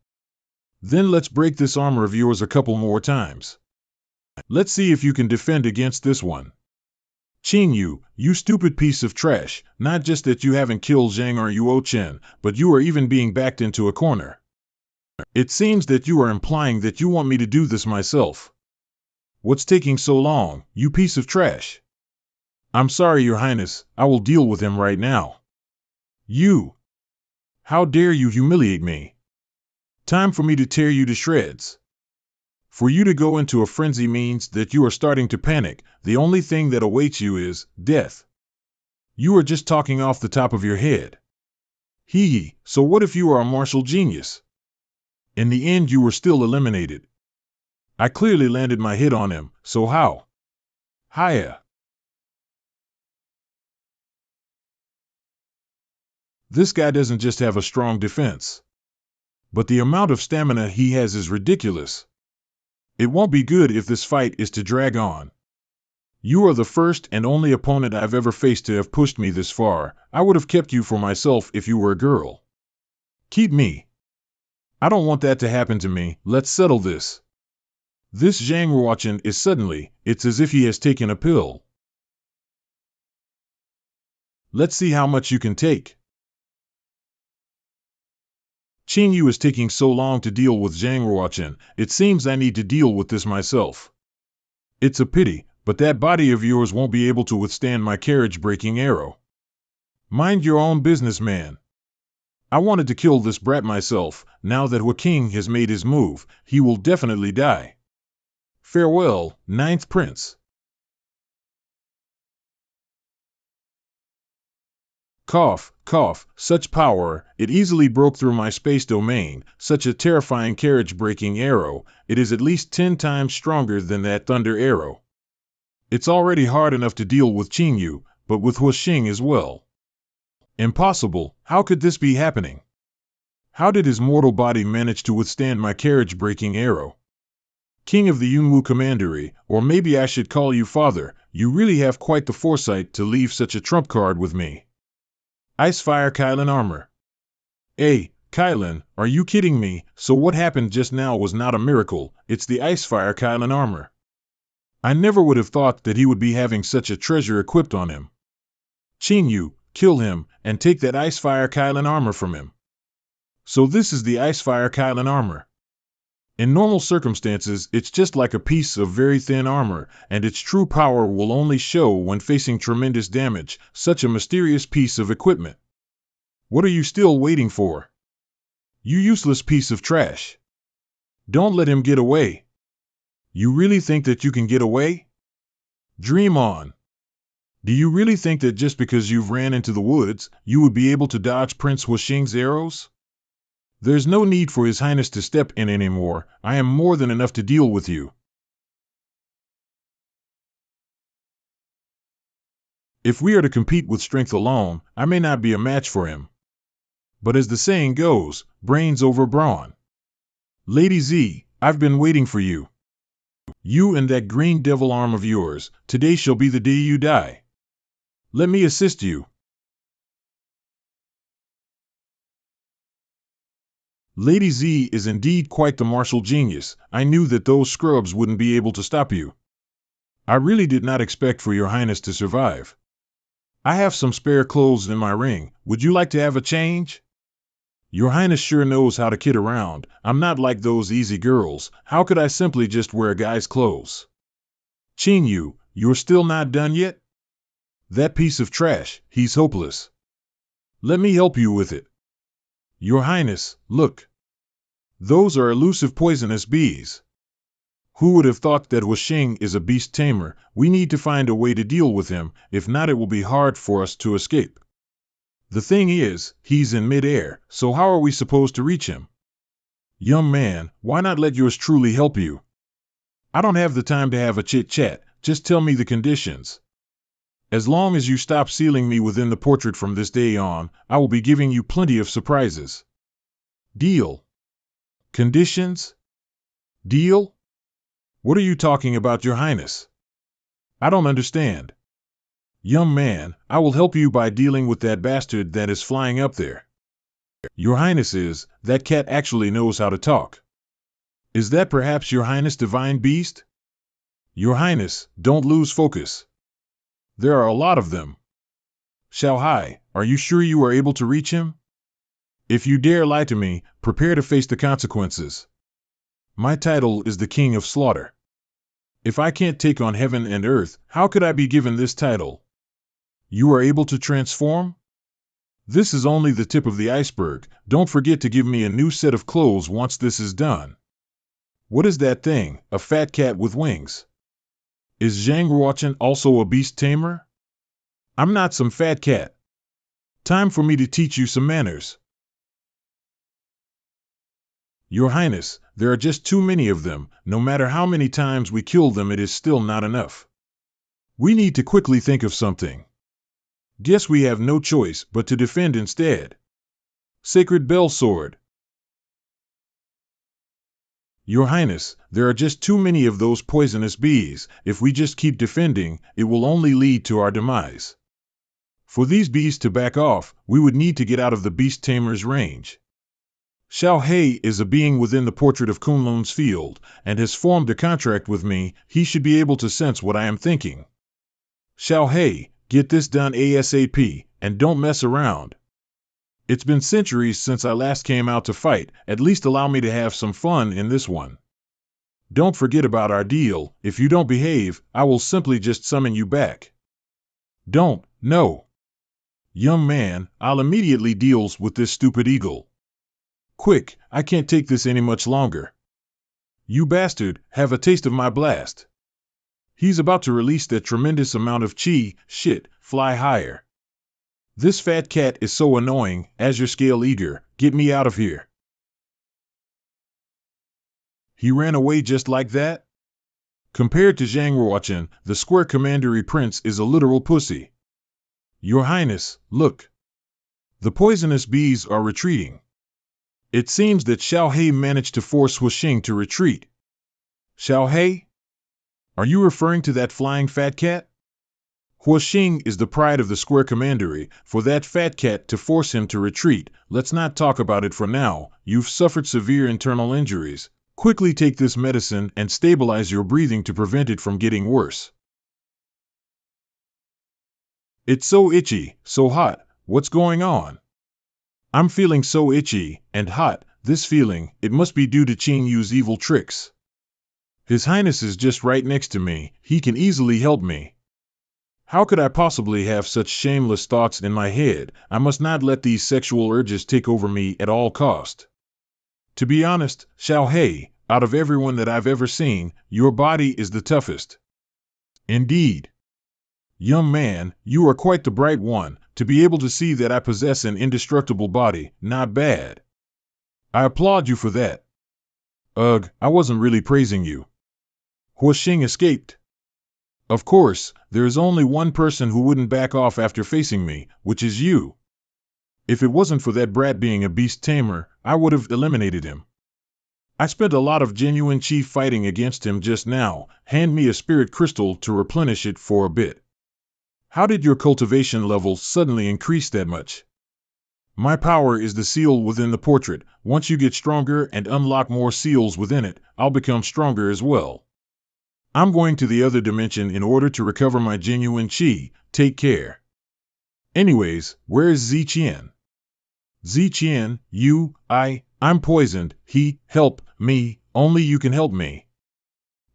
Then let's break this armor of yours a couple more times. Let's see if you can defend against this one. Qingyu, you stupid piece of trash, not just that you haven't killed Zhang or Yuo Chen, but you are even being backed into a corner. It seems that you are implying that you want me to do this myself. What's taking so long, you piece of trash? I'm sorry, Your Highness, I will deal with him right now. You! How dare you humiliate me? Time for me to tear you to shreds. For you to go into a frenzy means that you are starting to panic. The only thing that awaits you is death. You are just talking off the top of your head. Hee hee, so what if you are a martial genius? In the end you were still eliminated. I clearly landed my hit on him, so how? Hiya. This guy doesn't just have a strong defense, but the amount of stamina he has is ridiculous. It won't be good if this fight is to drag on. You are the first and only opponent I've ever faced to have pushed me this far. I would have kept you for myself if you were a girl. Keep me. I don't want that to happen to me. Let's settle this. This Zhang Ruochen is suddenly, it's as if he has taken a pill. Let's see how much you can take. Qing Yu is taking so long to deal with Zhang Ruochen, it seems I need to deal with this myself. It's a pity, but that body of yours won't be able to withstand my carriage-breaking arrow. Mind your own business, man. I wanted to kill this brat myself. Now that Hua King has made his move, he will definitely die. Farewell, Ninth Prince. Cough, cough, such power, it easily broke through my space domain, such a terrifying carriage-breaking arrow, it is at least 10 times stronger than that thunder arrow. It's already hard enough to deal with Qing Yu, but with Hua Xing as well. Impossible, how could this be happening? How did his mortal body manage to withstand my carriage-breaking arrow? King of the Yunwu Commandery, or maybe I should call you father, you really have quite the foresight to leave such a trump card with me. Icefire Kylan armor. Hey, Kylan, are you kidding me? So what happened just now was not a miracle, it's the Icefire Kylan armor. I never would have thought that he would be having such a treasure equipped on him. Qing Yu, kill him, and take that Icefire Kylan armor from him. So this is the Icefire Kylan armor. In normal circumstances, it's just like a piece of very thin armor, and its true power will only show when facing tremendous damage, such a mysterious piece of equipment. What are you still waiting for? You useless piece of trash. Don't let him get away. You really think that you can get away? Dream on. Do you really think that just because you've ran into the woods, you would be able to dodge Prince Hua Xing's arrows? There's no need for His Highness to step in anymore. I am more than enough to deal with you. If we are to compete with strength alone, I may not be a match for him. But as the saying goes, brains over brawn. Lady Z, I've been waiting for you. You and that green devil arm of yours, today shall be the day you die. Let me assist you. Lady Z is indeed quite the martial genius. I knew that those scrubs wouldn't be able to stop you. I really did not expect for your highness to survive. I have some spare clothes in my ring. Would you like to have a change? Your highness sure knows how to kid around. I'm not like those easy girls. How could I simply just wear a guy's clothes? Qing Yu, you're still not done yet? That piece of trash, he's hopeless. Let me help you with it. Your highness, look. Those are elusive poisonous bees. Who would have thought that Hua Xing is a beast tamer? We need to find a way to deal with him, if not it will be hard for us to escape. The thing is, he's in mid-air, so how are we supposed to reach him? Young man, why not let yours truly help you? I don't have the time to have a chit-chat, just tell me the conditions. As long as you stop sealing me within the portrait from this day on, I will be giving you plenty of surprises. Deal. Conditions? Deal? What are you talking about, your highness? I don't understand. Young man, I will help you by dealing with that bastard that is flying up there. Your highness that cat actually knows how to talk. Is that perhaps your highness divine beast? Your highness, don't lose focus. There are a lot of them. Xiao Hai, are you sure you are able to reach him? If you dare lie to me, prepare to face the consequences. My title is the King of Slaughter. If I can't take on heaven and earth, how could I be given this title? You are able to transform? This is only the tip of the iceberg. Don't forget to give me a new set of clothes once this is done. What is that thing, a fat cat with wings? Is Zhang Ruochen also a beast tamer? I'm not some fat cat. Time for me to teach you some manners. Your Highness, there are just too many of them. No matter how many times we kill them, it is still not enough. We need to quickly think of something. Guess we have no choice but to defend instead. Sacred Bell Sword. Your Highness, there are just too many of those poisonous bees. If we just keep defending, it will only lead to our demise. For these bees to back off, we would need to get out of the beast tamer's range. Xiao He is a being within the portrait of Kunlun's field, and has formed a contract with me. He should be able to sense what I am thinking. Xiao He, get this done ASAP, and don't mess around. It's been centuries since I last came out to fight. At least allow me to have some fun in this one. Don't forget about our deal. If you don't behave, I will simply just summon you back. Don't, no. Young man, I'll immediately deal with this stupid eagle. Quick, I can't take this any much longer. You bastard, have a taste of my blast. He's about to release that tremendous amount of chi. Shit, fly higher. This fat cat is so annoying. Azure Scale Eager, get me out of here. He ran away just like that? Compared to Zhang Ruochen, the Square Commandery Prince is a literal pussy. Your Highness, look. The poisonous bees are retreating. It seems that Xiao He managed to force Huixing to retreat. Xiao He? Are you referring to that flying fat cat? Huixing is the pride of the Square Commandery. For that fat cat to force him to retreat, let's not talk about it for now. You've suffered severe internal injuries. Quickly take this medicine and stabilize your breathing to prevent it from getting worse. It's so itchy, so hot. What's going on? I'm feeling so itchy and hot. This feeling, it must be due to Qing Yu's evil tricks. His Highness is just right next to me. He can easily help me. How could I possibly have such shameless thoughts in my head? I must not let these sexual urges take over me at all cost. To be honest, Xiao He, out of everyone that I've ever seen, your body is the toughest. Indeed. Young man, you are quite the bright one. To be able to see that I possess an indestructible body, not bad. I applaud you for that. Ugh, I wasn't really praising you. Huixing escaped. Of course, there is only one person who wouldn't back off after facing me, which is you. If it wasn't for that brat being a beast tamer, I would have eliminated him. I spent a lot of genuine chi fighting against him just now. Hand me a spirit crystal to replenish it for a bit. How did your cultivation level suddenly increase that much? My power is the seal within the portrait. Once you get stronger and unlock more seals within it, I'll become stronger as well. I'm going to the other dimension in order to recover my genuine chi. Take care. Anyways, where is Ziqian? Ziqian, I'm poisoned. Help me. Only you can help me.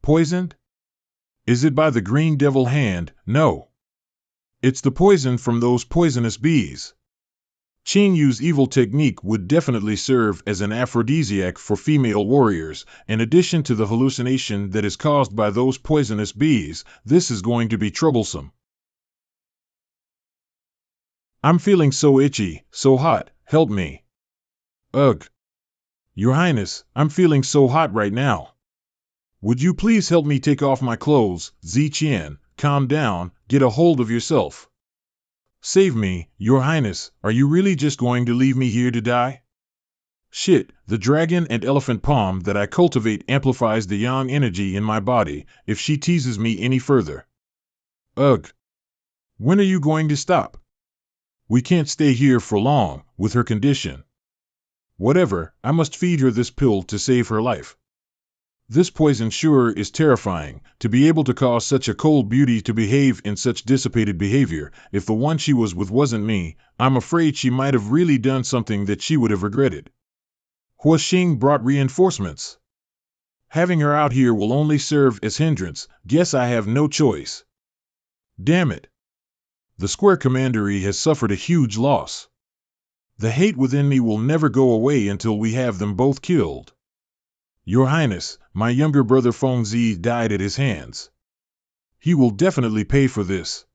Poisoned? Is it by the green devil hand? No. It's the poison from those poisonous bees. Qing Yu's evil technique would definitely serve as an aphrodisiac for female warriors. In addition to the hallucination that is caused by those poisonous bees, this is going to be troublesome. I'm feeling so itchy, so hot. Help me. Ugh. Your Highness, I'm feeling so hot right now. Would you please help me take off my clothes? Ziqian, calm down, get a hold of yourself. Save me, Your Highness, are you really just going to leave me here to die? Shit, the dragon and elephant palm that I cultivate amplifies the yang energy in my body if she teases me any further. Ugh. When are you going to stop? We can't stay here for long, with her condition. Whatever, I must feed her this pill to save her life. This poison sure is terrifying, to be able to cause such a cold beauty to behave in such dissipated behavior. If the one she was with wasn't me, I'm afraid she might have really done something that she would have regretted. Huixing brought reinforcements. Having her out here will only serve as hindrance. Guess I have no choice. Damn it. The Square Commandery has suffered a huge loss. The hate within me will never go away until we have them both killed. Your Highness, my younger brother Feng Zi died at his hands. He will definitely pay for this.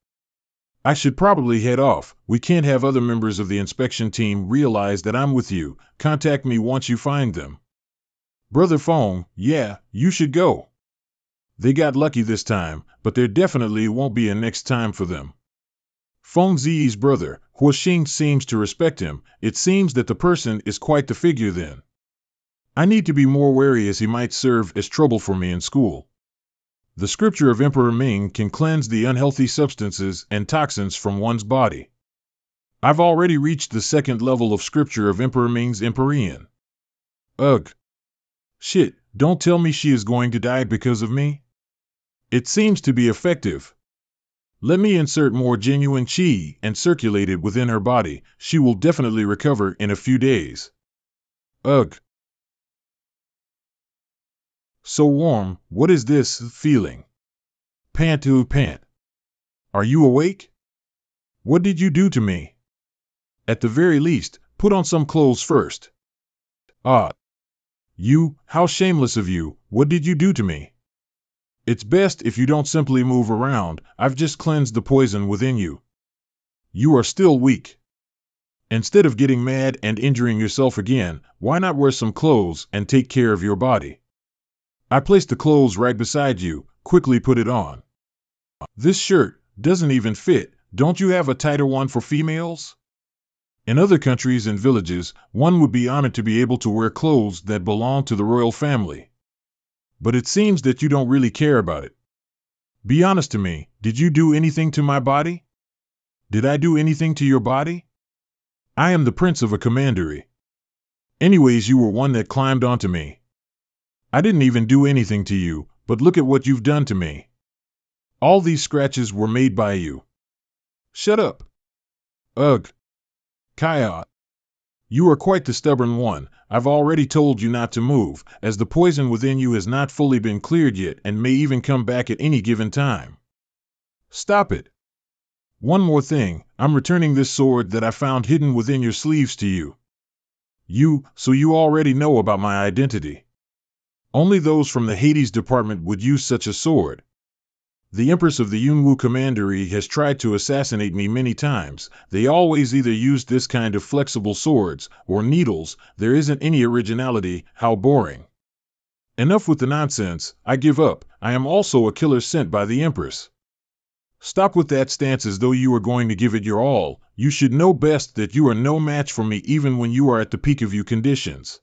I should probably head off. We can't have other members of the inspection team realize that I'm with you. Contact me once you find them. Brother Fong, yeah, you should go. They got lucky this time, but there definitely won't be a next time for them. Feng Ziyi's brother, Huoxing, seems to respect him. It seems that the person is quite the figure then. I need to be more wary as he might serve as trouble for me in school. The scripture of Emperor Ming can cleanse the unhealthy substances and toxins from one's body. I've already reached the second level of scripture of Emperor Ming's Empyrean. Ugh. Shit, don't tell me she is going to die because of me? It seems to be effective. Let me insert more genuine qi and circulate it within her body. She will definitely recover in a few days. Ugh. So warm, what is this feeling? Pant to pant. Are you awake? What did you do to me? At the very least, put on some clothes first. Ah. You, how shameless of you, what did you do to me? It's best if you don't simply move around. I've just cleansed the poison within you. You are still weak. Instead of getting mad and injuring yourself again, why not wear some clothes and take care of your body? I placed the clothes right beside you. Quickly put it on. This shirt doesn't even fit. Don't you have a tighter one for females? In other countries and villages, one would be honored to be able to wear clothes that belong to the royal family. But it seems that you don't really care about it. Be honest to me, did you do anything to my body? Did I do anything to your body? I am the prince of a commandery. Anyways, you were one that climbed onto me. I didn't even do anything to you, but look at what you've done to me. All these scratches were made by you. Shut up. Ugh. Kaya. You are quite the stubborn one. I've already told you not to move, as the poison within you has not fully been cleared yet and may even come back at any given time. Stop it. One more thing, I'm returning this sword that I found hidden within your sleeves to you. So you already know about my identity. Only those from the Hades department would use such a sword. The Empress of the Yunwu Commandery has tried to assassinate me many times. They always either used this kind of flexible swords or needles. There isn't any originality. How boring. Enough with the nonsense. I give up. I am also a killer sent by the Empress. Stop with that stance as though you are going to give it your all. You should know best that you are no match for me even when you are at the peak of your conditions.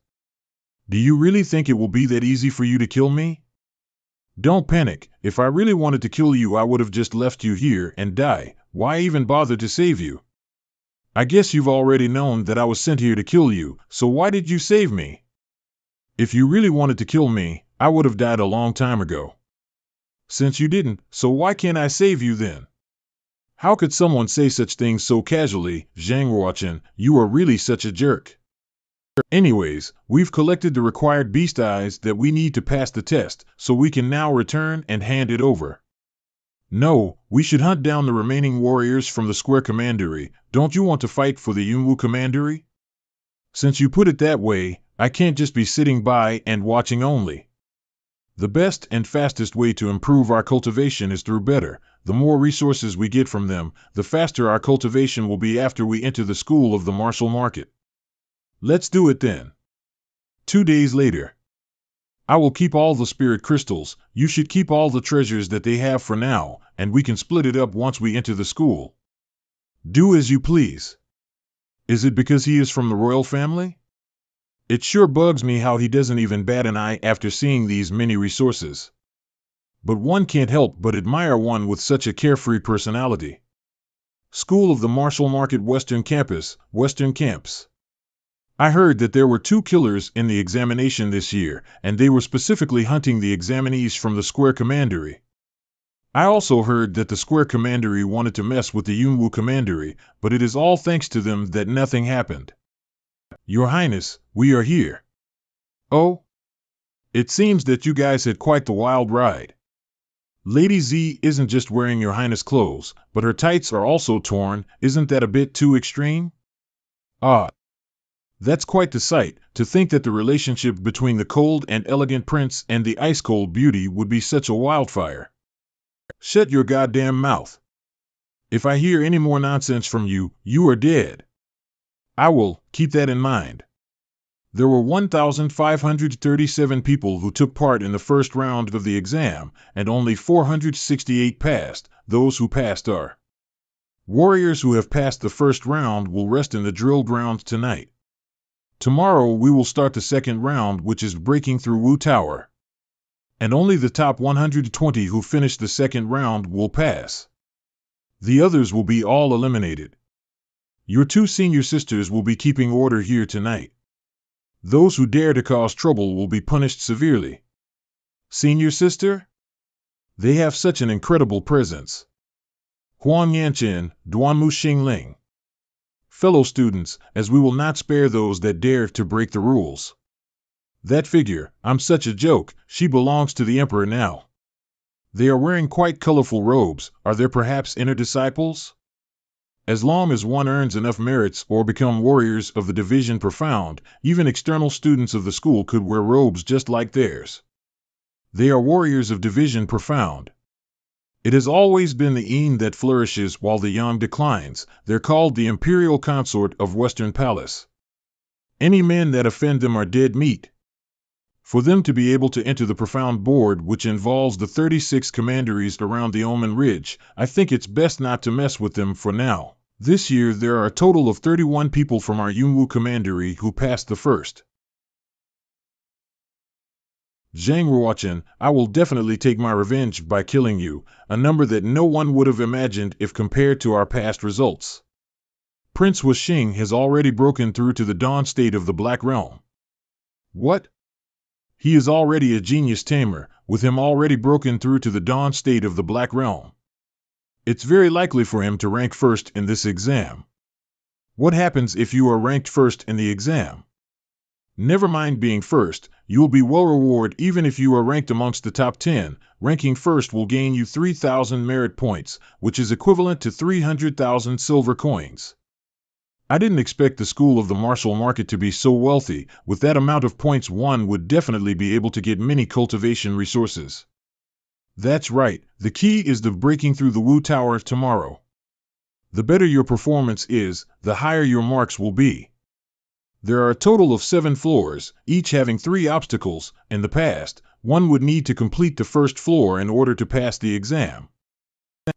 Do you really think it will be that easy for you to kill me? Don't panic. If I really wanted to kill you, I would have just left you here and die. Why even bother to save you? I guess you've already known that I was sent here to kill you, so why did you save me? If you really wanted to kill me, I would have died a long time ago. Since you didn't, so why can't I save you then? How could someone say such things so casually? Zhang Ruochen, you are really such a jerk. Anyways, we've collected the required beast eyes that we need to pass the test, so we can now return and hand it over. No, we should hunt down the remaining warriors from the Square Commandery. Don't you want to fight for the Yunwu Commandery? Since you put it that way, I can't just be sitting by and watching only. The best and fastest way to improve our cultivation is through better. The more resources we get from them, the faster our cultivation will be after we enter the school of the martial market. Let's do it then. 2 days later. I will keep all the spirit crystals. You should keep all the treasures that they have for now, and we can split it up once we enter the school. Do as you please. Is it because he is from the royal family? It sure bugs me how he doesn't even bat an eye after seeing these many resources. But one can't help but admire one with such a carefree personality. School of the Martial Market Western Campus, Western Camps. I heard that there were 2 killers in the examination this year, and they were specifically hunting the examinees from the Square Commandery. I also heard that the Square Commandery wanted to mess with the Yunwu Commandery, but it is all thanks to them that nothing happened. Your Highness, we are here. Oh? It seems that you guys had quite the wild ride. Lady Z isn't just wearing Your Highness clothes, but her tights are also torn. Isn't that a bit too extreme? Ah. That's quite the sight, to think that the relationship between the cold and elegant prince and the ice-cold beauty would be such a wildfire. Shut your goddamn mouth. If I hear any more nonsense from you, you are dead. I will keep that in mind. There were 1,537 people who took part in the first round of the exam, and only 468 passed. Those who passed are warriors who have passed the first round will rest in the drill ground tonight. Tomorrow we will start the second round, which is breaking through Wu Tower. And only the top 120 who finish the second round will pass. The others will be all eliminated. Your two senior sisters will be keeping order here tonight. Those who dare to cause trouble will be punished severely. Senior sister? They have such an incredible presence. Huang Yanqin, Duanmu Xingling. Fellow students, as we will not spare those that dare to break the rules. That figure, I'm such a joke, she belongs to the emperor now. They are wearing quite colorful robes. Are there perhaps inner disciples? As long as one earns enough merits or become warriors of the division profound, even external students of the school could wear robes just like theirs. They are warriors of division profound. It has always been the Yin that flourishes while the Yang declines. They're called the imperial consort of Western Palace. Any men that offend them are dead meat. For them to be able to enter the profound board, which involves the 36 commanderies around the Omen Ridge, I think it's best not to mess with them for now. This year there are a total of 31 people from our Yunwu commandery who passed the first. Zhang Ruochen, I will definitely take my revenge by killing you, a number that no one would have imagined if compared to our past results. Prince Wuxing has already broken through to the dawn state of the Black Realm. What? He is already a genius tamer, with him already broken through to the dawn state of the Black Realm. It's very likely for him to rank first in this exam. What happens if you are ranked first in the exam? Never mind being first, you will be well rewarded even if you are ranked amongst the top 10. Ranking first will gain you 3,000 merit points, which is equivalent to 300,000 silver coins. I didn't expect the school of the martial market to be so wealthy. With that amount of points, one would definitely be able to get many cultivation resources. That's right, the key is the breaking through the Wu Tower tomorrow. The better your performance is, the higher your marks will be. There are a total of 7 floors, each having 3 obstacles. In the past, one would need to complete the first floor in order to pass the exam.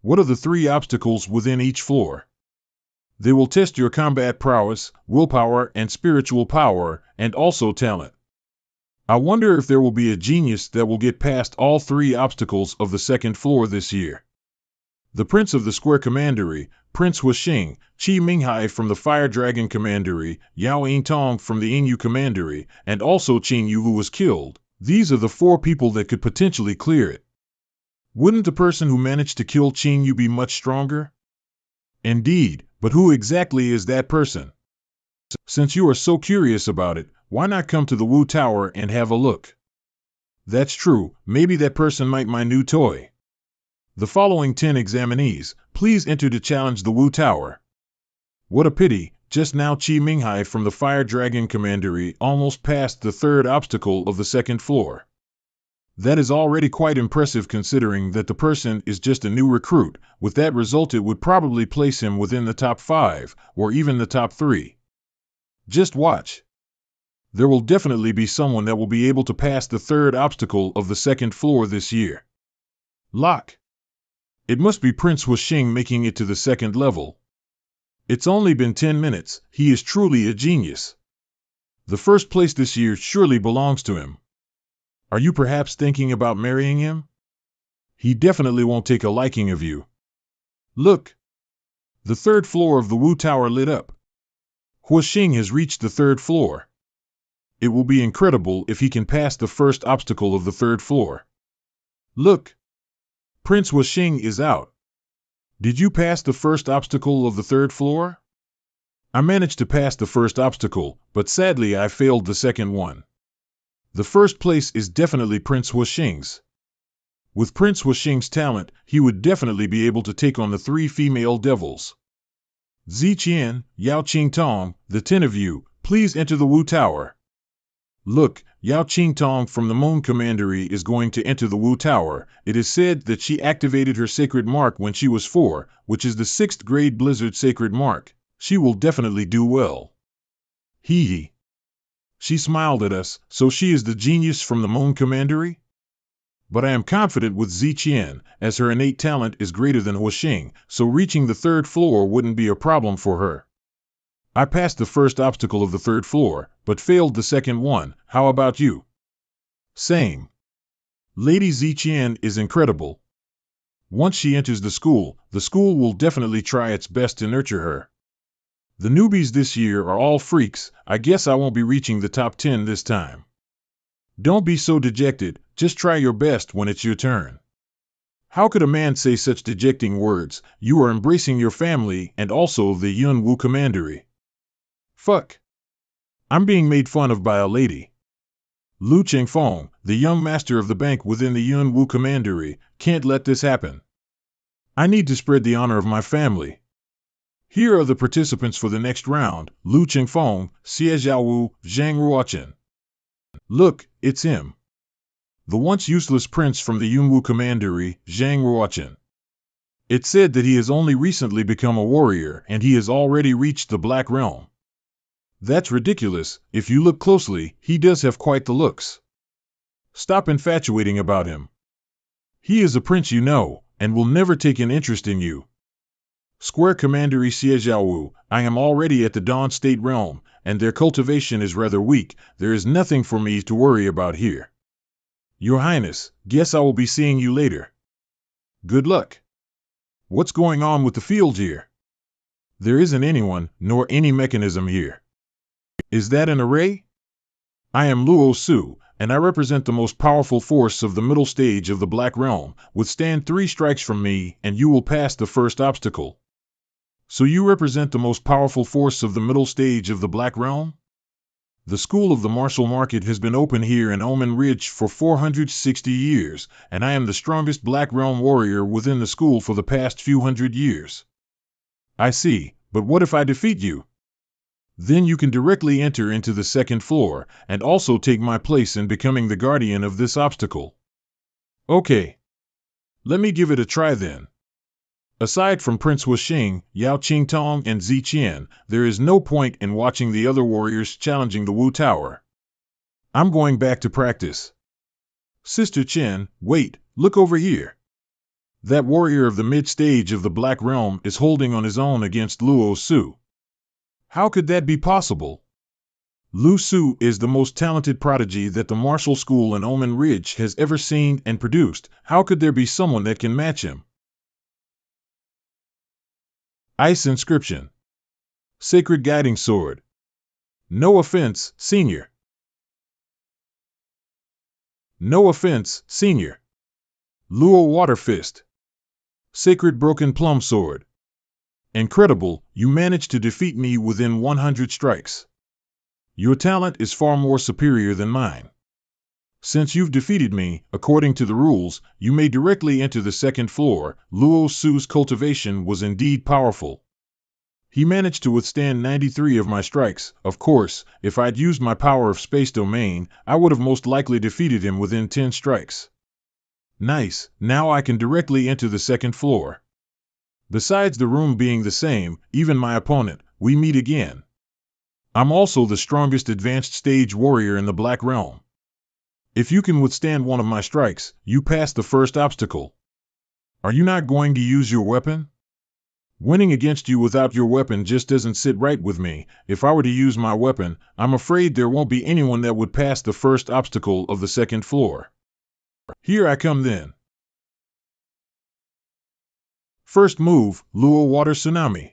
What are the 3 obstacles within each floor? They will test your combat prowess, willpower, and spiritual power, and also talent. I wonder if there will be a genius that will get past all 3 obstacles of the second floor this year. The Prince of the Square Commandery, Prince Wuxing, Qi Minghai from the Fire Dragon Commandery, Yao Yingtong from the Yingyu Commandery, and also Qin Yu, who was killed. These are the 4 people that could potentially clear it. Wouldn't the person who managed to kill Qin Yu be much stronger? Indeed, but who exactly is that person? Since you are so curious about it, why not come to the Wu Tower and have a look? That's true, maybe that person might my new toy. The following 10 examinees, please enter to challenge the Wu Tower. What a pity, just now Qi Minghai from the Fire Dragon Commandery almost passed the 3rd obstacle of the second floor. That is already quite impressive considering that the person is just a new recruit. With that result, it would probably place him within the top 5, or even the top 3. Just watch. There will definitely be someone that will be able to pass the 3rd obstacle of the second floor this year. Lock. It must be Prince Wuxing making it to the 2nd level. It's only been 10 minutes, he is truly a genius. The first place this year surely belongs to him. Are you perhaps thinking about marrying him? He definitely won't take a liking of you. Look! The 3rd floor of the Wu Tower lit up. Wuxing has reached the 3rd floor. It will be incredible if he can pass the first obstacle of the 3rd floor. Look! Prince Wuxing is out. Did you pass the first obstacle of the 3rd floor? I managed to pass the first obstacle, but sadly I failed the second one. The first place is definitely Prince Wuxing's. With Prince Wuxing's talent, he would definitely be able to take on the 3 female devils. Ziqian, Yao Qingtong, the 10 of you, please enter the Wu Tower. Look, Yao Qingtong from the Moon Commandery is going to enter the Wu Tower. It is said that she activated her sacred mark when she was 4, which is the 6th grade Blizzard sacred mark. She will definitely do well. Hee hee. She smiled at us, so she is the genius from the Moon Commandery? But I am confident with Ziqian, as her innate talent is greater than Huixing, so reaching the 3rd floor wouldn't be a problem for her. I passed the first obstacle of the 3rd floor, but failed the second one. How about you? Same. Lady Ziqian is incredible. Once she enters the school will definitely try its best to nurture her. The newbies this year are all freaks. I guess I won't be reaching the top 10 this time. Don't be so dejected, just try your best when it's your turn. How could a man say such dejecting words? You are embracing your family and also the Yun Wu Commandery. Fuck. I'm being made fun of by a lady. Lu Chengfeng, the young master of the bank within the Yun Wu Commandery, can't let this happen. I need to spread the honor of my family. Here are the participants for the next round: Lu Chengfeng, Xie Xiaowu, Zhang Ruochen. Look, it's him. The once useless prince from the Yunwu Commandery, Zhang Ruochen. It's said that he has only recently become a warrior and he has already reached the Black Realm. That's ridiculous. If you look closely, he does have quite the looks. Stop infatuating about him. He is a prince you know, and will never take an interest in you. Square Commandery Xie Xiaowu, I am already at the Dawn State Realm, and their cultivation is rather weak. There is nothing for me to worry about here. Your Highness, guess I will be seeing you later. Good luck. What's going on with the field here? There isn't anyone, nor any mechanism here. Is that an array? I am Luo Su, and I represent the most powerful force of the middle stage of the Black Realm. Withstand 3 strikes from me, and you will pass the first obstacle. So you represent the most powerful force of the middle stage of the Black Realm? The School of the Martial Market has been open here in Omen Ridge for 460 years, and I am the strongest Black Realm warrior within the school for the past few hundred years. I see, but what if I defeat you? Then you can directly enter into the 2nd floor, and also take my place in becoming the guardian of this obstacle. Okay. Let me give it a try then. Aside from Prince Huixing, Yao Qingtong, and Ziqian, there is no point in watching the other warriors challenging the Wu Tower. I'm going back to practice. Sister Chen, wait, look over here. That warrior of the mid-stage of the Black Realm is holding on his own against Luo Su. How could that be possible? Lu Su is the most talented prodigy that the martial school in Omen Ridge has ever seen and produced. How could there be someone that can match him? Ice inscription. Sacred guiding sword. No offense, senior. No offense, senior. Luo water fist. Sacred broken plum sword. Incredible, you managed to defeat me within 100 strikes. Your talent is far more superior than mine. Since you've defeated me, according to the rules, you may directly enter the 2nd floor. Luo Su's cultivation was indeed powerful. He managed to withstand 93 of my strikes. Of course, if I'd used my power of space domain, I would have most likely defeated him within 10 strikes. Nice, now I can directly enter the 2nd floor. Besides the room being the same, even my opponent, we meet again. I'm also the strongest advanced stage warrior in the Black Realm. If you can withstand one of my strikes, you pass the first obstacle. Are you not going to use your weapon? Winning against you without your weapon just doesn't sit right with me. If I were to use my weapon, I'm afraid there won't be anyone that would pass the first obstacle of the 2nd floor. Here I come then. First move, Luo Water Tsunami.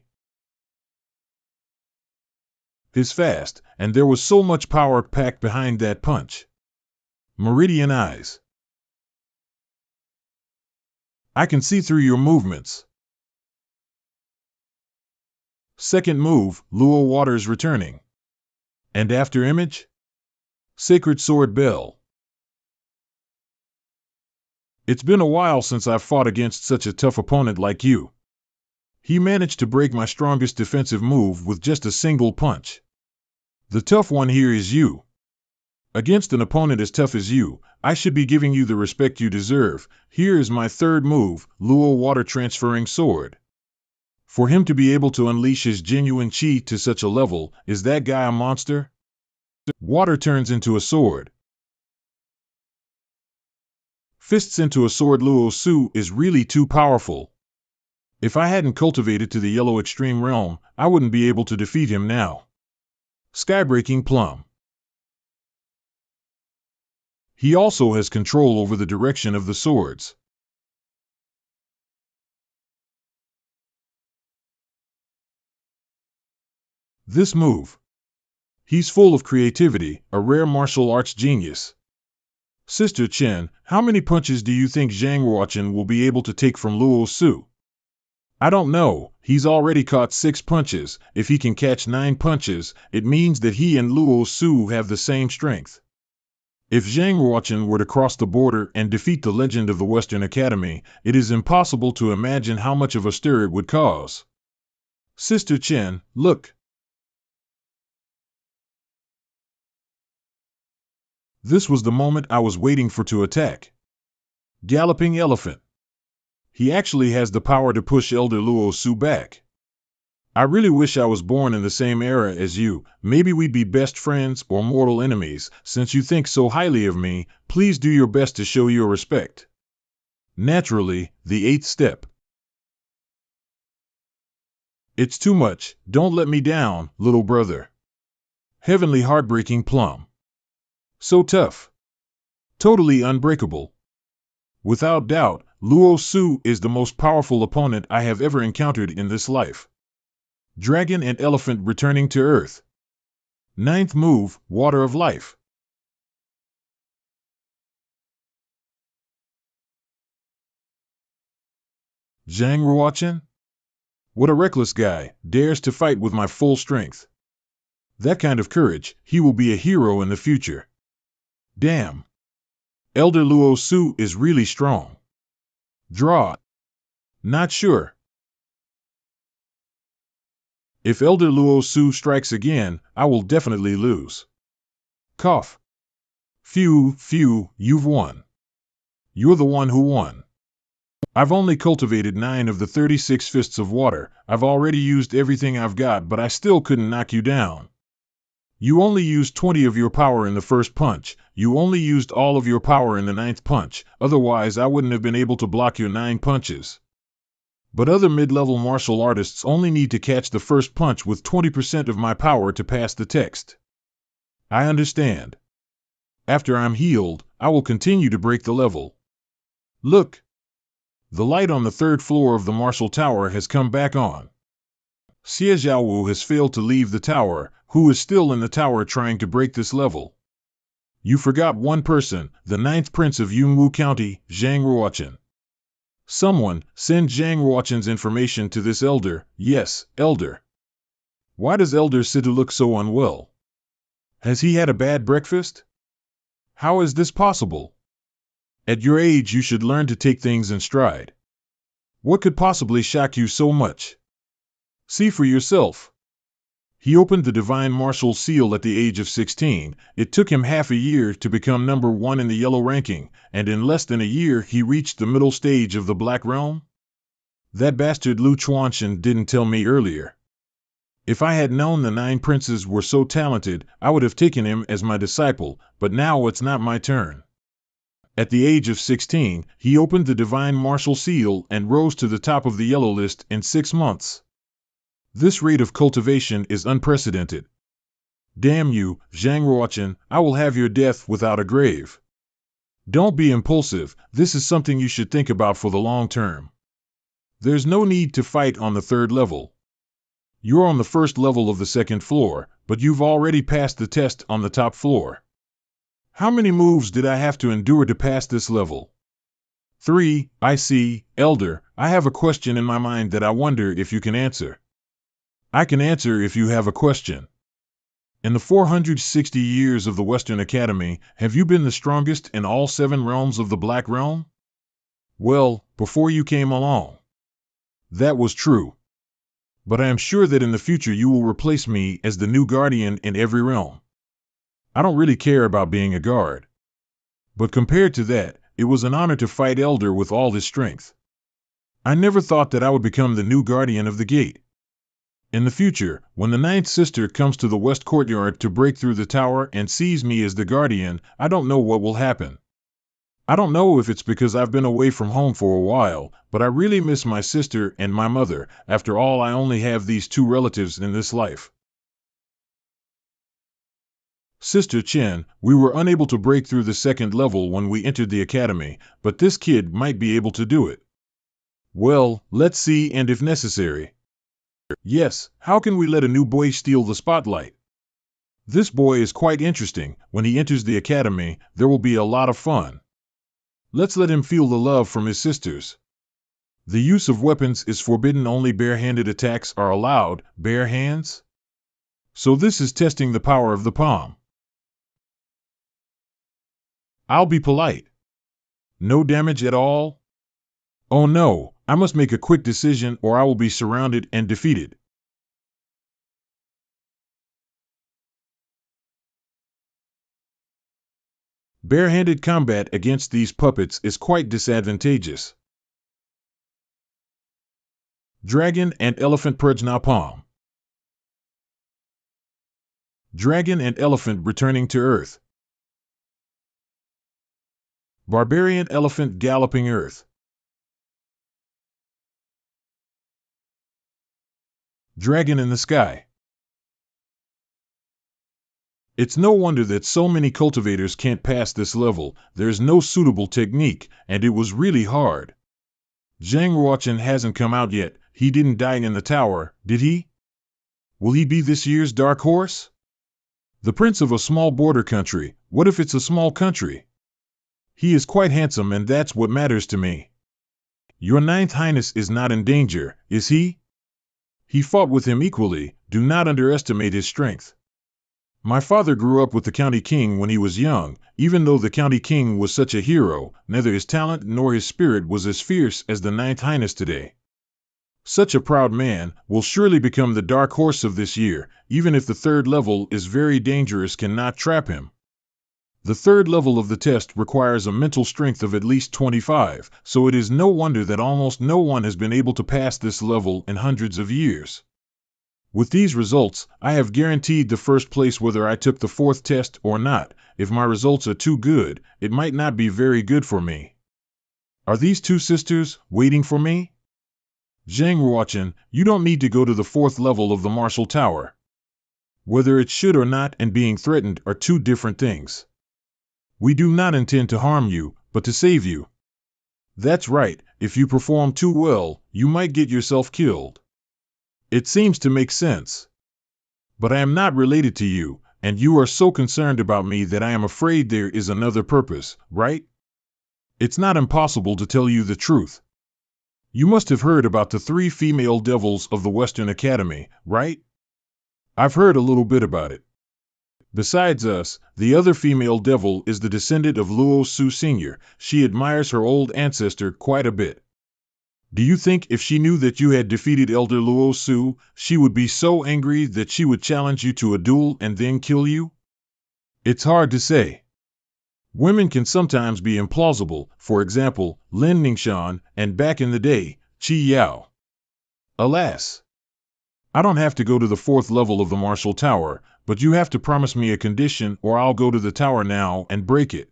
It's fast, and there was so much power packed behind that punch. Meridian eyes. I can see through your movements. Second move, Luo Waters returning. And after image? Sacred Sword Bell. It's been a while since I've fought against such a tough opponent like you. He managed to break my strongest defensive move with just a single punch. The tough one here is you. Against an opponent as tough as you, I should be giving you the respect you deserve. Here is my third move, Luo Water Transferring Sword. For him to be able to unleash his genuine chi to such a level, is that guy a monster? Water turns into a sword. Fists into a sword. Luo Su is really too powerful. If I hadn't cultivated to the yellow extreme realm, I wouldn't be able to defeat him now. Skybreaking Plum. He also has control over the direction of the swords. This move. He's full of creativity, a rare martial arts genius. Sister Chen, how many punches do you think Zhang Ruochen will be able to take from Luo Su? I don't know, he's already caught 6 punches. If he can catch 9 punches, it means that he and Luo Su have the same strength. If Zhang Ruochen were to cross the border and defeat the legend of the Western Academy, it is impossible to imagine how much of a stir it would cause. Sister Chen, look. This was the moment I was waiting for to attack. Galloping Elephant. He actually has the power to push Elder Luo Su back. I really wish I was born in the same era as you. Maybe we'd be best friends or mortal enemies. Since you think so highly of me, please do your best to show your respect. Naturally, the 8th step. It's too much. Don't let me down, little brother. Heavenly Heartbreaking Plum. So tough. Totally unbreakable. Without doubt, Luo Su is the most powerful opponent I have ever encountered in this life. Dragon and Elephant returning to Earth. 9th move, Water of Life. Zhang Ruochen? What a reckless guy, dares to fight with my full strength. That kind of courage, he will be a hero in the future. Damn. Elder Luo Su is really strong. Draw. Not sure. If Elder Luo Su strikes again, I will definitely lose. Cough. Phew, you've won. You're the one who won. I've only cultivated 9 of the 36 fists of water. I've already used everything I've got, but I still couldn't knock you down. You only used 20 of your power in the first punch. You only used all of your power in the 9th punch. Otherwise, I wouldn't have been able to block your 9 punches. But other mid-level martial artists only need to catch the first punch with 20% of my power to pass the text. I understand. After I'm healed, I will continue to break the level. Look. The light on the 3rd floor of the martial tower has come back on. Xie Zhaowu has failed to leave the tower, who is still in the tower trying to break this level. You forgot one person, the 9th Prince of Yunwu County, Zhang Ruochen. Someone, send Zhang Ruochen's information to this elder. Yes, elder. Why does Elder Situ look so unwell? Has he had a bad breakfast? How is this possible? At your age you should learn to take things in stride. What could possibly shock you so much? See for yourself. He opened the Divine Martial Seal at the age of 16. It took him half a year to become number 1 in the yellow ranking, and in less than a year he reached the middle stage of the Black Realm? That bastard Lu Chuanshan didn't tell me earlier. If I had known the 9 princes were so talented, I would have taken him as my disciple, but now it's not my turn. At the age of 16, he opened the Divine Martial Seal and rose to the top of the yellow list in 6 months. This rate of cultivation is unprecedented. Damn you, Zhang Ruochen, I will have your death without a grave. Don't be impulsive, this is something you should think about for the long term. There's no need to fight on the 3rd level. You're on the 1st level of the 2nd floor, but you've already passed the test on the top floor. How many moves did I have to endure to pass this level? 3, I see, Elder, I have a question in my mind that I wonder if you can answer. I can answer if you have a question. In the 460 years of the Western Academy, have you been the strongest in all 7 realms of the Black Realm? Well, before you came along. That was true. But I am sure that in the future you will replace me as the new guardian in every realm. I don't really care about being a guard. But compared to that, it was an honor to fight Elder with all his strength. I never thought that I would become the new guardian of the gate. In the future, when the ninth sister comes to the west courtyard to break through the tower and sees me as the guardian, I don't know what will happen. I don't know if it's because I've been away from home for a while, but I really miss my sister and my mother. After all, I only have these two relatives in this life. Sister Chen, we were unable to break through the second level when we entered the academy, but this kid might be able to do it. Well, let's see, and if necessary. Yes, how can we let a new boy steal the spotlight? This boy is quite interesting. When he enters the academy, there will be a lot of fun. Let's let him feel the love from his sisters. The use of weapons is forbidden, only bare-handed attacks are allowed. Bare hands? So this is testing the power of the palm. I'll be polite. No damage at all? Oh no, I must make a quick decision or I will be surrounded and defeated. Bare-handed combat against these puppets is quite disadvantageous. Dragon and Elephant Prajna Palm. Dragon and Elephant returning to Earth. Barbarian Elephant galloping Earth. Dragon in the Sky. It's no wonder that so many cultivators can't pass this level. There's no suitable technique, and it was really hard. Zhang Ruochen hasn't come out yet. He didn't die in the tower, did he? Will he be this year's dark horse? The prince of a small border country. What if it's a small country? He is quite handsome, and that's what matters to me. Your Ninth Highness is not in danger, is he? He fought with him equally. Do not underestimate his strength. My father grew up with the county king when he was young. Even though the county king was such a hero, neither his talent nor his spirit was as fierce as the Ninth Highness today. Such a proud man will surely become the dark horse of this year. Even if the third level is very dangerous, cannot trap him. The third level of the test requires a mental strength of at least 25, so it is no wonder that almost no one has been able to pass this level in hundreds of years. With these results, I have guaranteed the first place whether I took the fourth test or not. If my results are too good, it might not be very good for me. Are these two sisters waiting for me? Zhang Ruochen, you don't need to go to the fourth level of the Martial Tower. Whether it should or not and being threatened are two different things. We do not intend to harm you, but to save you. That's right, if you perform too well, you might get yourself killed. It seems to make sense. But I am not related to you, and you are so concerned about me that I am afraid there is another purpose, right? It's not impossible to tell you the truth. You must have heard about the 3 female devils of the Western Academy, right? I've heard a little bit about it. Besides us, the other female devil is the descendant of Luo Su Sr. She admires her old ancestor quite a bit. Do you think if she knew that you had defeated Elder Luo Su, she would be so angry that she would challenge you to a duel and then kill you? It's hard to say. Women can sometimes be implausible, for example, Lin Ningxian, and back in the day, Qi Yao. Alas! I don't have to go to the 4th level of the Martial Tower, but you have to promise me a condition or I'll go to the tower now and break it.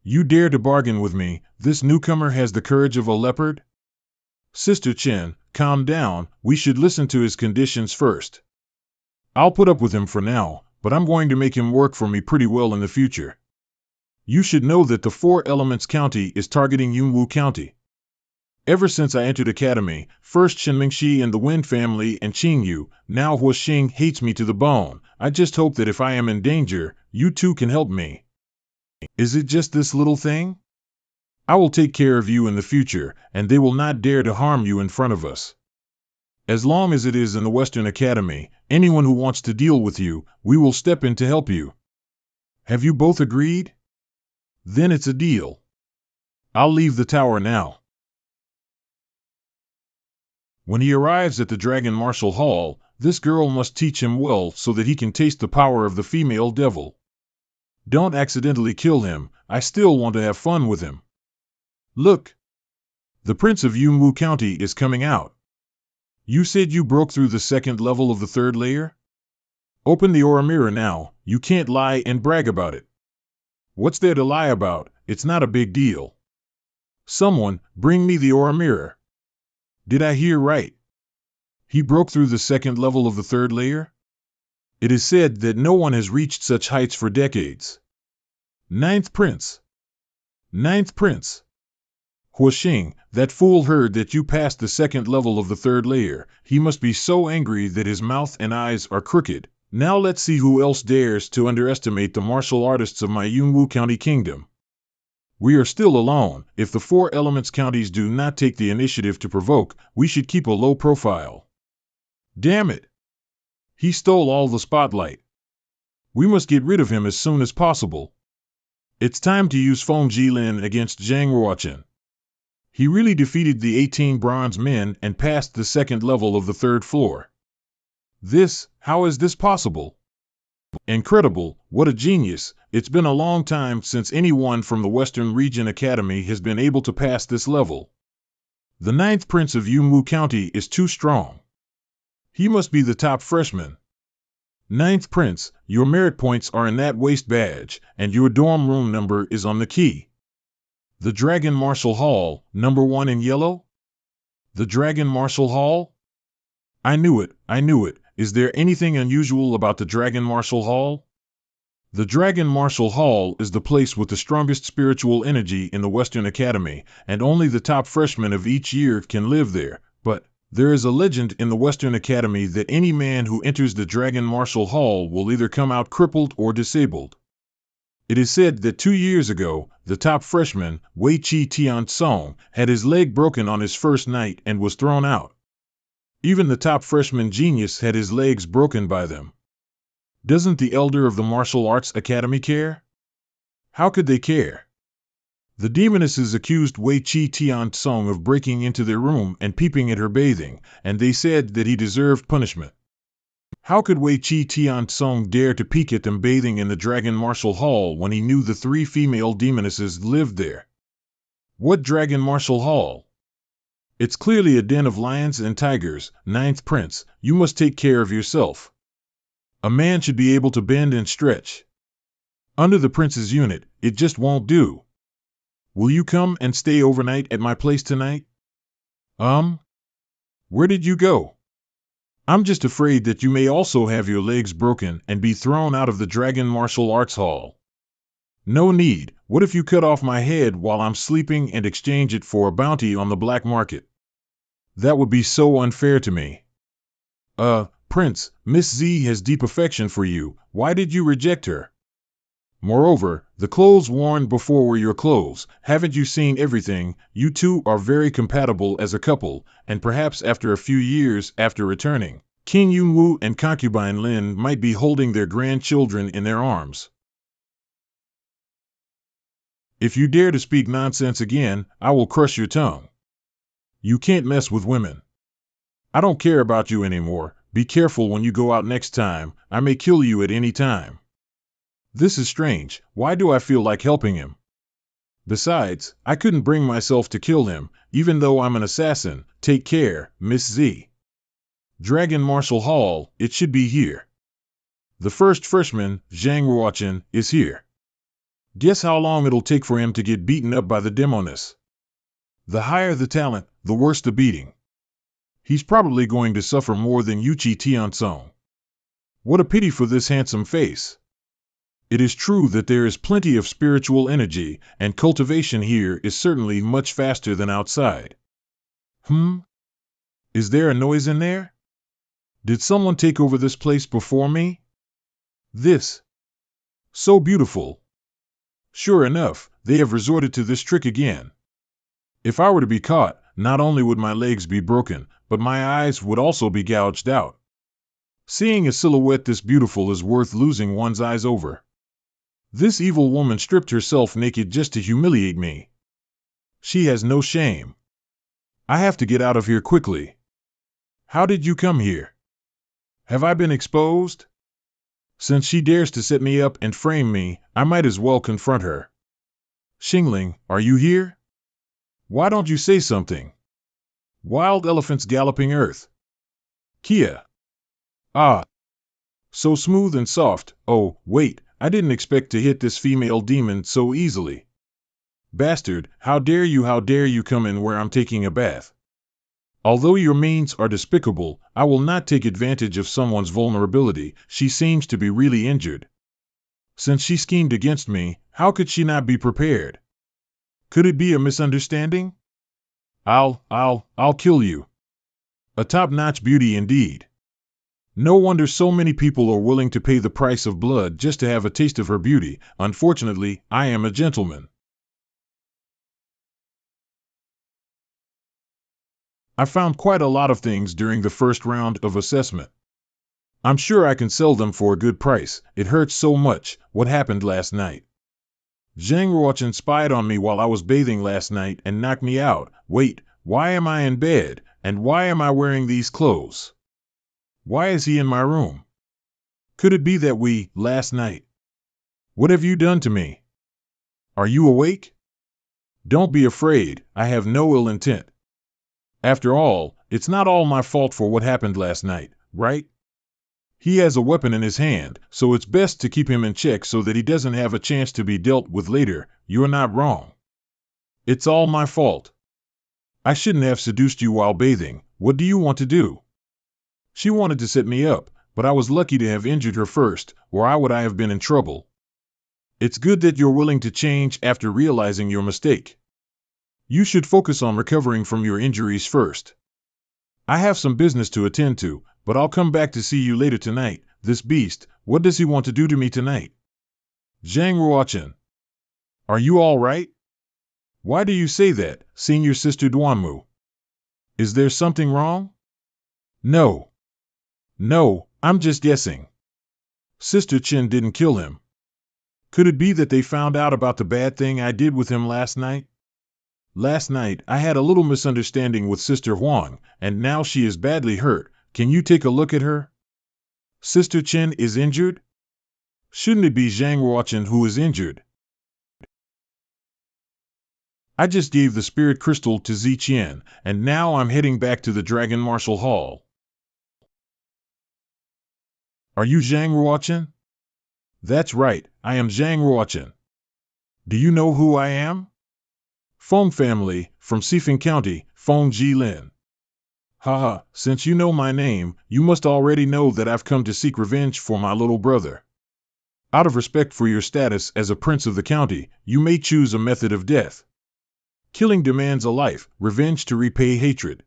You dare to bargain with me? This newcomer has the courage of a leopard? Sister Chen, calm down, we should listen to his conditions first. I'll put up with him for now, but I'm going to make him work for me pretty well in the future. You should know that the 4 Elements County is targeting Yunwu County. Ever since I entered Academy, first Shenmingxi and the Wen family and Qingyu, now Huoxing hates me to the bone. I just hope that if I am in danger, you two can help me. Is it just this little thing? I will take care of you in the future, and they will not dare to harm you in front of us. As long as it is in the Western Academy, anyone who wants to deal with you, we will step in to help you. Have you both agreed? Then it's a deal. I'll leave the tower now. When he arrives at the Dragon Martial Hall, this girl must teach him well so that he can taste the power of the female devil. Don't accidentally kill him. I still want to have fun with him. Look. The Prince of Yunwu County is coming out. You said you broke through the second level of the third layer? Open the aura mirror now. You can't lie and brag about it. What's there to lie about? It's not a big deal. Someone, bring me the aura mirror. Did I hear right? He broke through the second level of the third layer? It is said that no one has reached such heights for decades. Ninth Prince. Ninth Prince. Huoxing, that fool heard that you passed the second level of the third layer. He must be so angry that his mouth and eyes are crooked. Now let's see who else dares to underestimate the martial artists of my Yunwu County kingdom. We are still alone. If the Four Elements counties do not take the initiative to provoke, we should keep a low profile. Damn it! He stole all the spotlight. We must get rid of him as soon as possible. It's time to use Feng Jilin against Zhang Ruochen. He really defeated the 18 bronze men and passed the second level of the third floor. How is this possible? Incredible, what a genius. It's been a long time since anyone from the Western Region Academy has been able to pass this level. The ninth Prince of Yunwu County is too strong. He must be the top freshman. Ninth Prince, your merit points are in that waist badge, and your dorm room number is on the key. The Dragon Martial Hall, number 1 in yellow? The Dragon Martial Hall? I knew it. Is there anything unusual about the Dragon Martial Hall? The Dragon Martial Hall is the place with the strongest spiritual energy in the Western Academy, and only the top freshmen of each year can live there. But there is a legend in the Western Academy that any man who enters the Dragon Martial Hall will either come out crippled or disabled. It is said that 2 years ago, the top freshman, Wei Chi Tian-song, had his leg broken on his first night and was thrown out. Even the top freshman genius had his legs broken by them. Doesn't the elder of the Martial Arts Academy care? How could they care? The demonesses accused Wei Chi Tian-song of breaking into their room and peeping at her bathing, and they said that he deserved punishment. How could Wei Chi Tian-song dare to peek at them bathing in the Dragon Martial Hall when he knew the 3 female demonesses lived there? What Dragon Martial Hall? It's clearly a den of lions and tigers. Ninth Prince, you must take care of yourself. A man should be able to bend and stretch. Under the prince's unit, it just won't do. Will you come and stay overnight at my place tonight? Where did you go? I'm just afraid that you may also have your legs broken and be thrown out of the Dragon Martial Arts Hall. No need. What if you cut off my head while I'm sleeping and exchange it for a bounty on the black market? That would be so unfair to me. Prince, Miss Z has deep affection for you. Why did you reject her? Moreover, the clothes worn before were your clothes. Haven't you seen everything? You two are very compatible as a couple, and perhaps after a few years after returning, King Yunwu and concubine Lin might be holding their grandchildren in their arms. If you dare to speak nonsense again, I will crush your tongue. You can't mess with women. I don't care about you anymore. Be careful when you go out next time. I may kill you at any time. This is strange. Why do I feel like helping him? Besides, I couldn't bring myself to kill him, even though I'm an assassin. Take care, Miss Z. Dragon Martial Hall, it should be here. The first freshman, Zhang Ruochen, is here. Guess how long it'll take for him to get beaten up by the demoness. The higher the talent, the worse the beating. He's probably going to suffer more than Yuchi Tiansong. What a pity for this handsome face. It is true that there is plenty of spiritual energy, and cultivation here is certainly much faster than outside. Is there a noise in there? Did someone take over this place before me? This. So beautiful. Sure enough, they have resorted to this trick again. If I were to be caught, not only would my legs be broken, but my eyes would also be gouged out. Seeing a silhouette this beautiful is worth losing one's eyes over. This evil woman stripped herself naked just to humiliate me. She has no shame. I have to get out of here quickly. How did you come here? Have I been exposed? Since she dares to set me up and frame me, I might as well confront her. Xingling, are you here? Why don't you say something? Wild elephants galloping earth. Kia. Ah. So smooth and soft. Oh, wait, I didn't expect to hit this female demon so easily. Bastard, how dare you come in where I'm taking a bath? Although your means are despicable, I will not take advantage of someone's vulnerability. She seems to be really injured. Since she schemed against me, how could she not be prepared? Could it be a misunderstanding? I'll kill you. A top-notch beauty indeed. No wonder so many people are willing to pay the price of blood just to have a taste of her beauty. Unfortunately, I am a gentleman. I found quite a lot of things during the first round of assessment. I'm sure I can sell them for a good price. It hurts so much. What happened last night? Zhang Ruochen spied on me while I was bathing last night and knocked me out. Wait, why am I in bed? And why am I wearing these clothes? Why is he in my room? Could it be that last night? What have you done to me? Are you awake? Don't be afraid, I have no ill intent. After all, it's not all my fault for what happened last night, right? He has a weapon in his hand, so it's best to keep him in check so that he doesn't have a chance to be dealt with later. You're not wrong. It's all my fault. I shouldn't have seduced you while bathing. What do you want to do? She wanted to set me up, but I was lucky to have injured her first, or I have been in trouble. It's good that you're willing to change after realizing your mistake. You should focus on recovering from your injuries first. I have some business to attend to, but I'll come back to see you later tonight. This beast, what does he want to do to me tonight? Zhang Ruochen. Are you all right? Why do you say that, Senior Sister Duanmu? Is there something wrong? No, I'm just guessing. Sister Chen didn't kill him. Could it be that they found out about the bad thing I did with him last night? Last night, I had a little misunderstanding with Sister Huang, and now she is badly hurt. Can you take a look at her? Sister Chen is injured? Shouldn't it be Zhang Ruochen who is injured? I just gave the spirit crystal to Ziqian, and now I'm heading back to the Dragon Martial Hall. Are you Zhang Ruochen? That's right, I am Zhang Ruochen. Do you know who I am? Feng family, from Sifeng County, Feng Jilin. Haha, since you know my name, you must already know that I've come to seek revenge for my little brother. Out of respect for your status as a prince of the county, you may choose a method of death. Killing demands a life, revenge to repay hatred.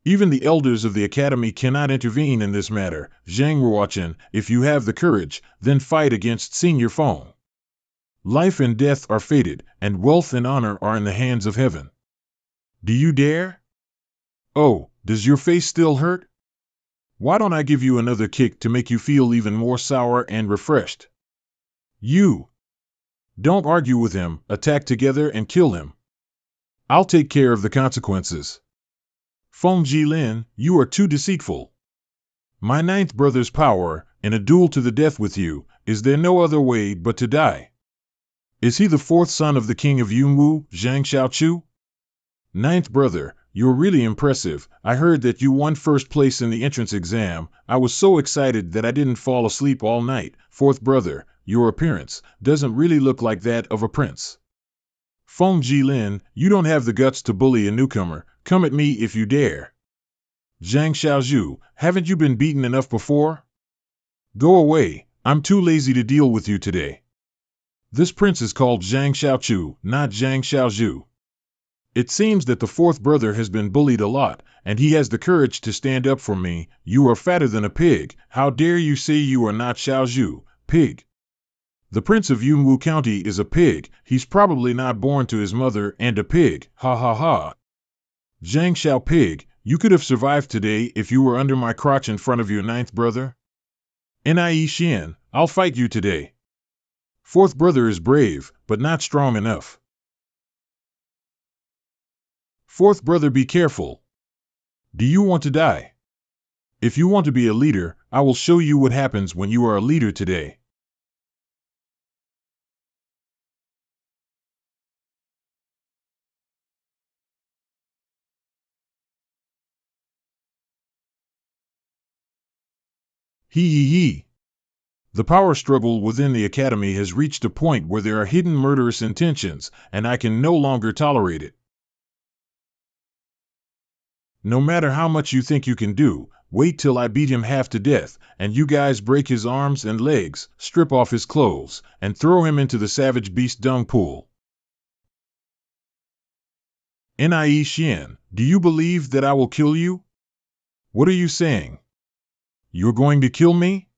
Even the elders of the academy cannot intervene in this matter. Zhang Ruochen, if you have the courage, then fight against Senior Feng. Life and death are fated, and wealth and honor are in the hands of heaven. Do you dare? Oh, does your face still hurt? Why don't I give you another kick to make you feel even more sour and refreshed? You! Don't argue with him, attack together and kill him. I'll take care of the consequences. Feng Jilin, you are too deceitful. My ninth brother's power, in a duel to the death with you, is there no other way but to die? Is he the fourth son of the king of Yunwu, Zhang Xiaochu? Ninth brother, you're really impressive. I heard that you won first place in the entrance exam. I was so excited that I didn't fall asleep all night. Fourth brother, your appearance doesn't really look like that of a prince. Feng Jilin, you don't have the guts to bully a newcomer. Come at me if you dare. Zhang Xiaozhu, haven't you been beaten enough before? Go away, I'm too lazy to deal with you today. This prince is called Zhang Xiaochu, not Zhang Xiaozhu. It seems that the fourth brother has been bullied a lot, and he has the courage to stand up for me. You are fatter than a pig. How dare you say you are not Xiaozhu, pig? The prince of Yunwu County is a pig. He's probably not born to his mother and a pig. Ha ha ha. Zhang Xiao pig, you could have survived today if you were under my crotch in front of your ninth brother. Nie Xian, I'll fight you today. Fourth brother is brave, but not strong enough. Fourth brother, be careful. Do you want to die? If you want to be a leader, I will show you what happens when you are a leader today. Hee. The power struggle within the academy has reached a point where there are hidden murderous intentions, and I can no longer tolerate it. No matter how much you think you can do, wait till I beat him half to death, and you guys break his arms and legs, strip off his clothes, and throw him into the savage beast dung pool. Nie Xian, do you believe that I will kill you? What are you saying? You're going to kill me?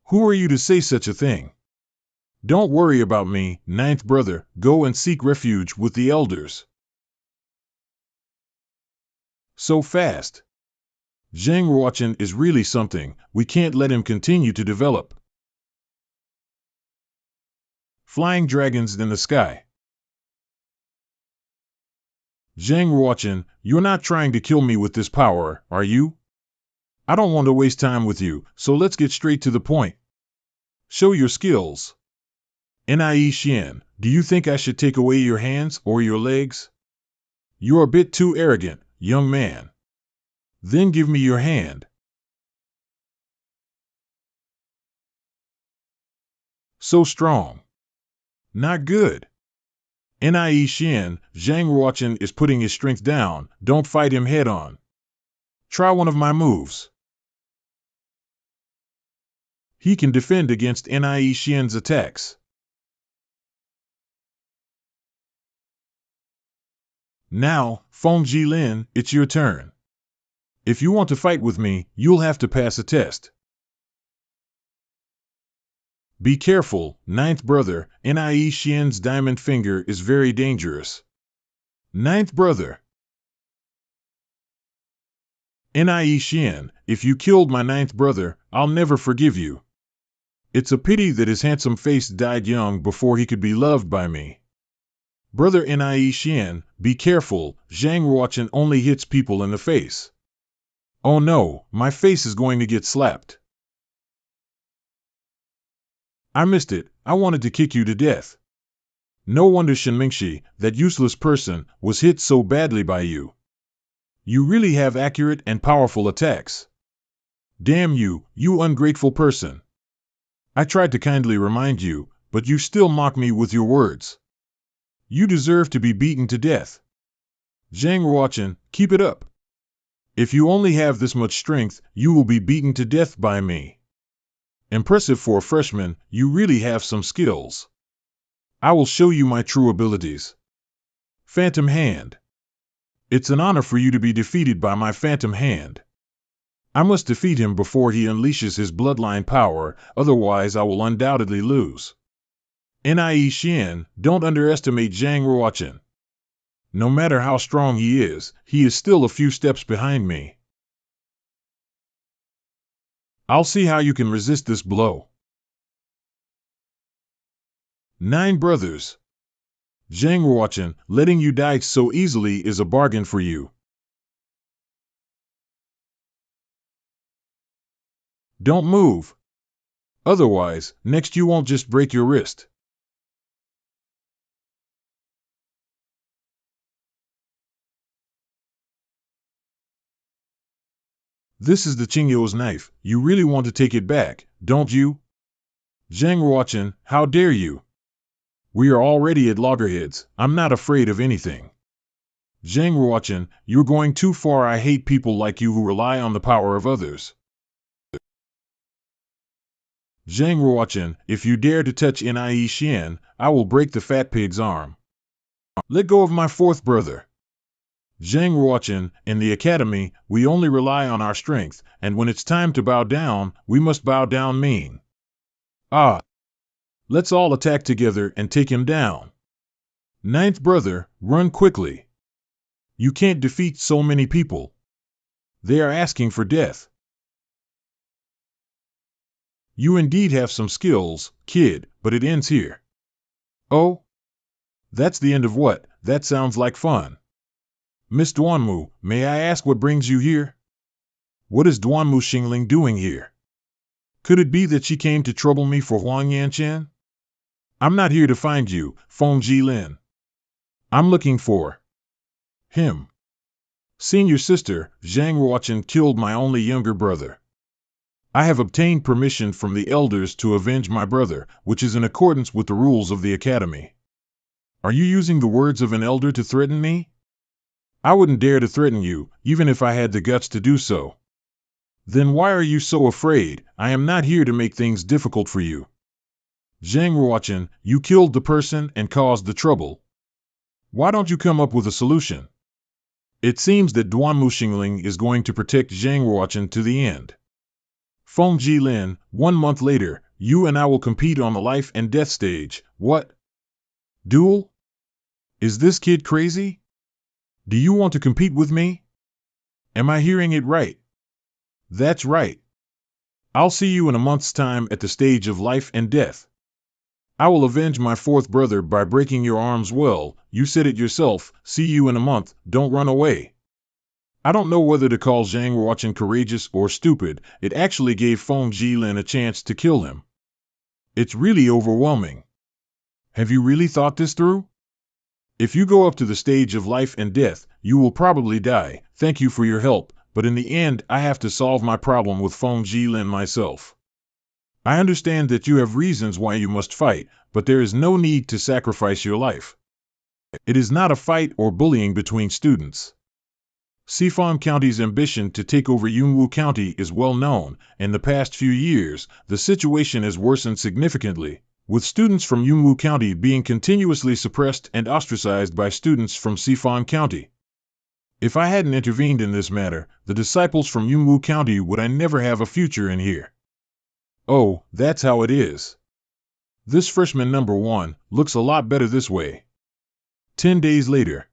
Who are you to say such a thing? Don't worry about me, ninth brother, go and seek refuge with the elders. So fast. Zhang Ruochen is really something, we can't let him continue to develop. Flying dragons in the sky. Zhang Ruochen, you're not trying to kill me with this power, are you? I don't want to waste time with you, so let's get straight to the point. Show your skills. Nie Xian, do you think I should take away your hands or your legs? You're a bit too arrogant, young man. Then give me your hand. So strong. Not good. Nie Xian, Zhang Ruochen is putting his strength down, don't fight him head on. Try one of my moves. He can defend against Nie Xian's attacks. Now, Feng Jilin, it's your turn. If you want to fight with me, you'll have to pass a test. Be careful, ninth brother, Nie Xian's diamond finger is very dangerous. Ninth brother. Nie Xian, if you killed my ninth brother, I'll never forgive you. It's a pity that his handsome face died young before he could be loved by me. Brother Nie Xian, be careful, Zhang Ruochen only hits people in the face. Oh no, my face is going to get slapped. I missed it, I wanted to kick you to death. No wonder Shen Mingxi, that useless person, was hit so badly by you. You really have accurate and powerful attacks. Damn you, you ungrateful person. I tried to kindly remind you, but you still mock me with your words. You deserve to be beaten to death. Zhang Ruochen, keep it up. If you only have this much strength, you will be beaten to death by me. Impressive for a freshman, you really have some skills. I will show you my true abilities. Phantom Hand. It's an honor for you to be defeated by my Phantom Hand. I must defeat him before he unleashes his bloodline power, otherwise I will undoubtedly lose. Nie Xian, don't underestimate Zhang Ruochen. No matter how strong he is still a few steps behind me. I'll see how you can resist this blow. 9 brothers. Zhang Ruochen, letting you die so easily is a bargain for you. Don't move. Otherwise, next you won't just break your wrist. This is the Qingyo's knife, you really want to take it back, don't you? Zhang Ruochen, how dare you? We are already at loggerheads, I'm not afraid of anything. Zhang Ruochen, you're going too far. I hate people like you who rely on the power of others. Zhang Ruochen, if you dare to touch Nie Xian, I will break the fat pig's arm. Let go of my 4th brother. Zhang Ruochen, in the academy, we only rely on our strength, and when it's time to bow down, we must bow down mean. Ah! Let's all attack together and take him down. 9th brother, run quickly. You can't defeat so many people. They are asking for death. You indeed have some skills, kid, but it ends here. Oh? That's the end of what? That sounds like fun. Miss Duanmu, may I ask what brings you here? What is Duanmu Xingling doing here? Could it be that she came to trouble me for Huang Yanqian? I'm not here to find you, Feng Jilin. I'm looking for him. Senior sister, Zhang Ruochen killed my only younger brother. I have obtained permission from the elders to avenge my brother, which is in accordance with the rules of the academy. Are you using the words of an elder to threaten me? I wouldn't dare to threaten you, even if I had the guts to do so. Then why are you so afraid? I am not here to make things difficult for you. Zhang Ruochen, you killed the person and caused the trouble. Why don't you come up with a solution? It seems that Duanmu Xingling is going to protect Zhang Ruochen to the end. Feng Jilin, 1 month later, you and I will compete on the life and death stage. What? Duel? Is this kid crazy? Do you want to compete with me? Am I hearing it right? That's right. I'll see you in a month's time at the stage of life and death. I will avenge my fourth brother by breaking your arms. Well, you said it yourself, see you in a month, don't run away. I don't know whether to call Zhang Ruochen courageous or stupid. It actually gave Feng Jilin a chance to kill him. It's really overwhelming. Have you really thought this through? If you go up to the stage of life and death, you will probably die. Thank you for your help, but in the end I have to solve my problem with Feng Jilin myself. I understand that you have reasons why you must fight, but there is no need to sacrifice your life. It is not a fight or bullying between students. Sifan County's ambition to take over Yunwu County is well known. In the past few years, the situation has worsened significantly, with students from Yunwu County being continuously suppressed and ostracized by students from Sifan County. If I hadn't intervened in this matter, the disciples from Yunwu County would never have a future in here. Oh, that's how it is. This freshman number 1 looks a lot better this way. 10 days later.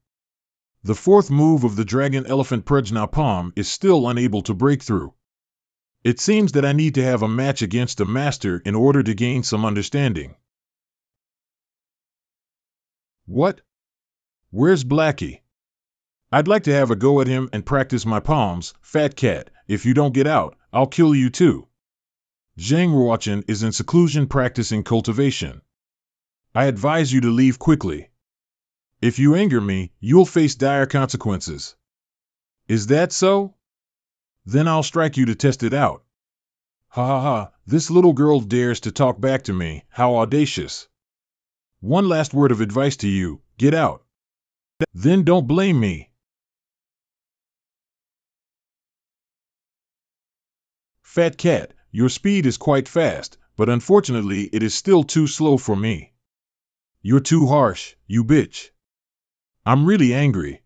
The fourth move of the Dragon Elephant Prajna Palm is still unable to break through. It seems that I need to have a match against a master in order to gain some understanding. What? Where's Blackie? I'd like to have a go at him and practice my palms. Fat cat, if you don't get out, I'll kill you too. Zhang Ruochen is in seclusion practicing cultivation. I advise you to leave quickly. If you anger me, you'll face dire consequences. Is that so? Then I'll strike you to test it out. Ha ha ha, this little girl dares to talk back to me, how audacious. One last word of advice to you, get out. Then don't blame me. Fat cat, your speed is quite fast, but unfortunately it is still too slow for me. You're too harsh, you bitch. I'm really angry.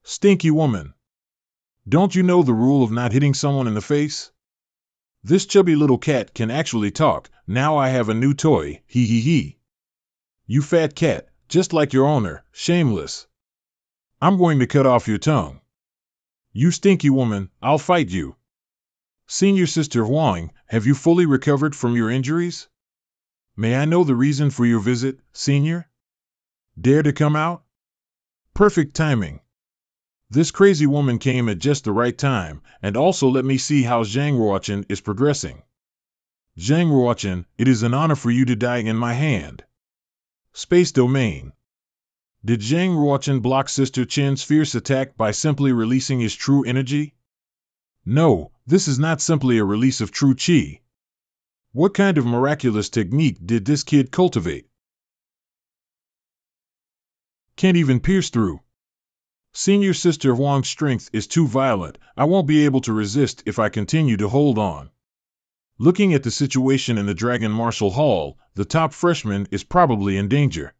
Stinky woman. Don't you know the rule of not hitting someone in the face? This chubby little cat can actually talk. Now I have a new toy, hee hee hee. You fat cat, just like your owner, shameless. I'm going to cut off your tongue. You stinky woman, I'll fight you. Senior Sister Huang, have you fully recovered from your injuries? May I know the reason for your visit, Senior? Dare to come out? Perfect timing. This crazy woman came at just the right time, and also let me see how Zhang Ruochen is progressing. Zhang Ruochen, it is an honor for you to die in my hand. Space Domain. Did Zhang Ruochen block Sister Qin's fierce attack by simply releasing his true energy? No, this is not simply a release of true qi. What kind of miraculous technique did this kid cultivate? Can't even pierce through. Senior Sister Huang's strength is too violent. I won't be able to resist if I continue to hold on. Looking at the situation in the Dragon Martial Hall, the top freshman is probably in danger.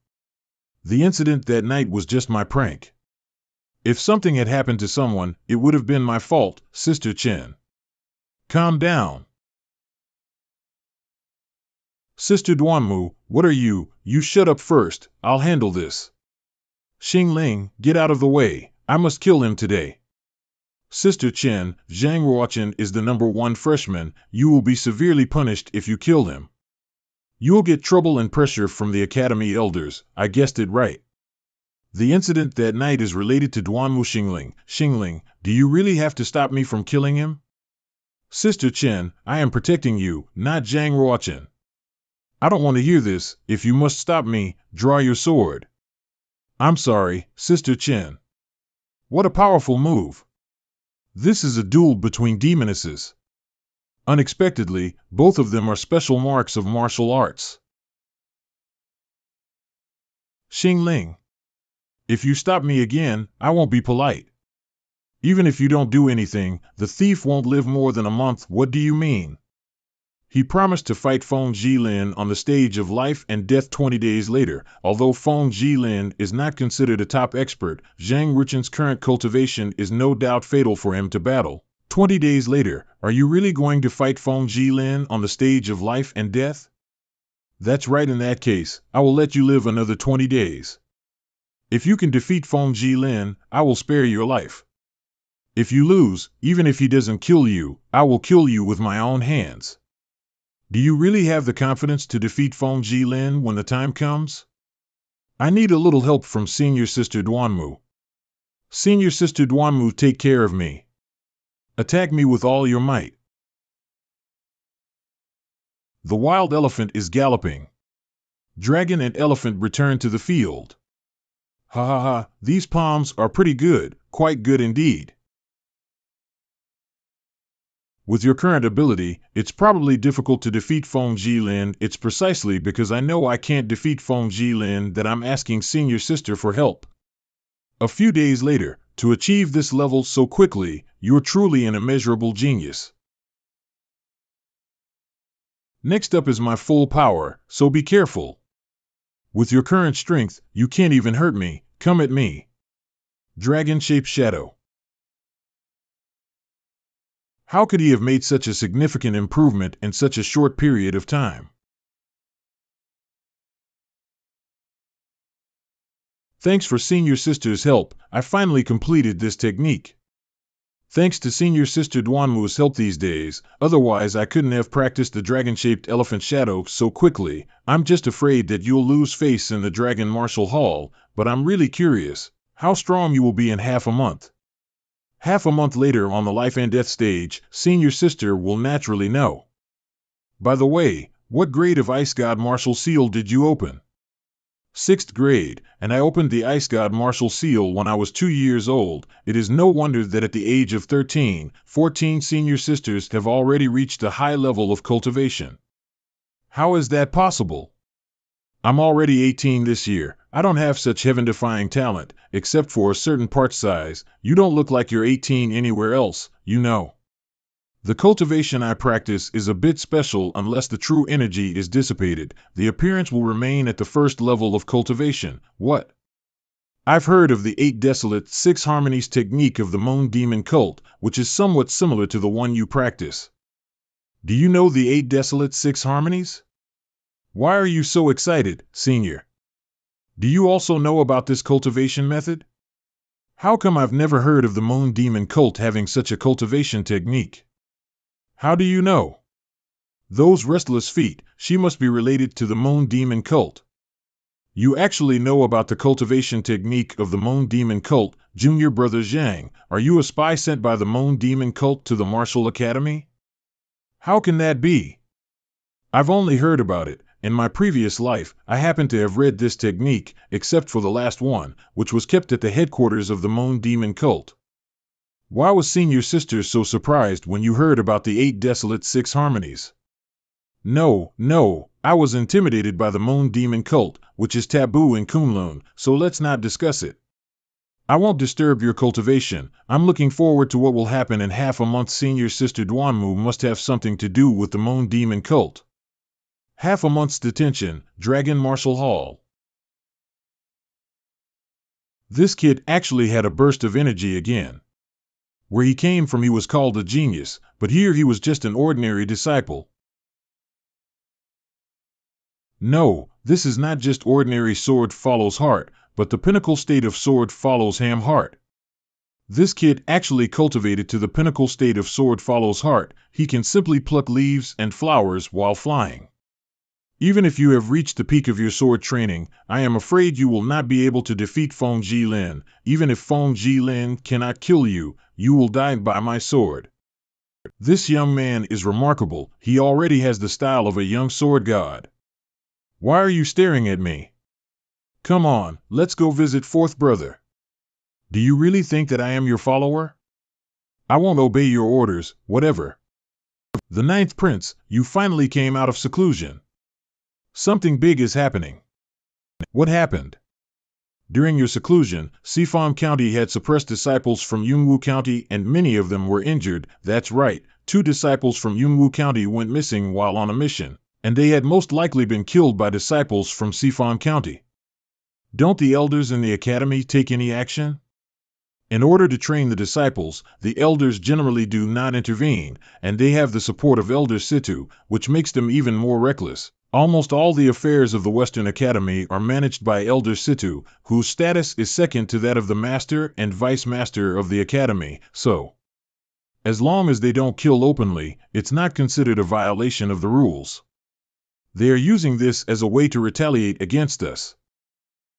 The incident that night was just my prank. If something had happened to someone, it would have been my fault, Sister Chen. Calm down. Sister Duanmu, what are you? You shut up first, I'll handle this. Xingling, get out of the way, I must kill him today. Sister Chen, Zhang Ruochen is the number 1 freshman, you will be severely punished if you kill him. You'll get trouble and pressure from the academy elders, I guessed it right. The incident that night is related to Duanmu Xingling. Xingling, do you really have to stop me from killing him? Sister Chen, I am protecting you, not Zhang Ruochen. I don't want to hear this. If you must stop me, draw your sword. I'm sorry, Sister Chen. What a powerful move. This is a duel between demonesses. Unexpectedly, both of them are special marks of martial arts. Xingling. If you stop me again, I won't be polite. Even if you don't do anything, the thief won't live more than a month. What do you mean? He promised to fight Feng Jilin on the stage of life and death 20 days later. Although Feng Jilin is not considered a top expert, Zhang Ruchen's current cultivation is no doubt fatal for him to battle. 20 days later, are you really going to fight Feng Jilin on the stage of life and death? That's right. In that case, I will let you live another 20 days. If you can defeat Feng Jilin, I will spare your life. If you lose, even if he doesn't kill you, I will kill you with my own hands. Do you really have the confidence to defeat Feng Jilin when the time comes? I need a little help from Senior Sister Duanmu. Senior Sister Duanmu, take care of me. Attack me with all your might. The wild elephant is galloping. Dragon and elephant return to the field. Ha ha ha, these palms are pretty good, quite good indeed. With your current ability, it's probably difficult to defeat Feng Jilin. It's precisely because I know I can't defeat Feng Jilin that I'm asking Senior Sister for help. A few days later, to achieve this level so quickly, you're truly an immeasurable genius. Next up is my full power, so be careful. With your current strength, you can't even hurt me. Come at me. Dragon-shaped shadow. How could he have made such a significant improvement in such a short period of time? Thanks for Senior Sister's help, I finally completed this technique. Thanks to Senior Sister Duanmu's help these days, otherwise I couldn't have practiced the dragon-shaped elephant shadow so quickly. I'm just afraid that you'll lose face in the Dragon Martial Hall, but I'm really curious how strong you will be in half a month. Half a month later on the life and death stage, Senior Sister will naturally know. By the way, what grade of Ice God Martial Seal did you open? 6th grade, and I opened the Ice God Martial Seal when I was 2 years old. It is no wonder that at the age of 13, 14 Senior Sisters have already reached a high level of cultivation. How is that possible? I'm already 18 this year. I don't have such heaven-defying talent, except for a certain part size. You don't look like you're 18 anywhere else, you know. The cultivation I practice is a bit special. Unless the true energy is dissipated, the appearance will remain at the first level of cultivation. What? I've heard of the 8 Desolate 6 Harmonies technique of the Moon Demon cult, which is somewhat similar to the one you practice. Do you know the 8 Desolate 6 Harmonies? Why are you so excited, Senior? Do you also know about this cultivation method? How come I've never heard of the Moon Demon cult having such a cultivation technique? How do you know? Those restless feet, she must be related to the Moon Demon cult. You actually know about the cultivation technique of the Moon Demon cult, Junior Brother Zhang. Are you a spy sent by the Moon Demon cult to the Martial Academy? How can that be? I've only heard about it. In my previous life, I happen to have read this technique, except for the last one, which was kept at the headquarters of the Moon Demon cult. Why was Senior Sister so surprised when you heard about the 8 Desolate 6 Harmonies? No, I was intimidated by the Moon Demon cult, which is taboo in Kunlun, so let's not discuss it. I won't disturb your cultivation. I'm looking forward to what will happen in half a month. Senior Sister Duanmu must have something to do with the Moon Demon cult. Half a month's detention, Dragon Martial Hall. This kid actually had a burst of energy again. Where he came from he was called a genius, but here he was just an ordinary disciple. No, this is not just ordinary sword follows heart, but the pinnacle state of sword follows ham heart. This kid actually cultivated to the pinnacle state of sword follows heart. He can simply pluck leaves and flowers while flying. Even if you have reached the peak of your sword training, I am afraid you will not be able to defeat Feng Jilin. Even if Feng Jilin cannot kill you, you will die by my sword. This young man is remarkable. He already has the style of a young sword god. Why are you staring at me? Come on, let's go visit fourth brother. Do you really think that I am your follower? I won't obey your orders, whatever. The ninth prince, you finally came out of seclusion. Something big is happening. What happened? During your seclusion, Sifan County had suppressed disciples from Yunwu County and many of them were injured. That's right, 2 disciples from Yunwu County went missing while on a mission, and they had most likely been killed by disciples from Sifan County. Don't the elders in the academy take any action? In order to train the disciples, the elders generally do not intervene, and they have the support of Elder Situ, which makes them even more reckless. Almost all the affairs of the Western Academy are managed by Elder Situ, whose status is second to that of the Master and Vice Master of the Academy, so as long as they don't kill openly, it's not considered a violation of the rules. They are using this as a way to retaliate against us.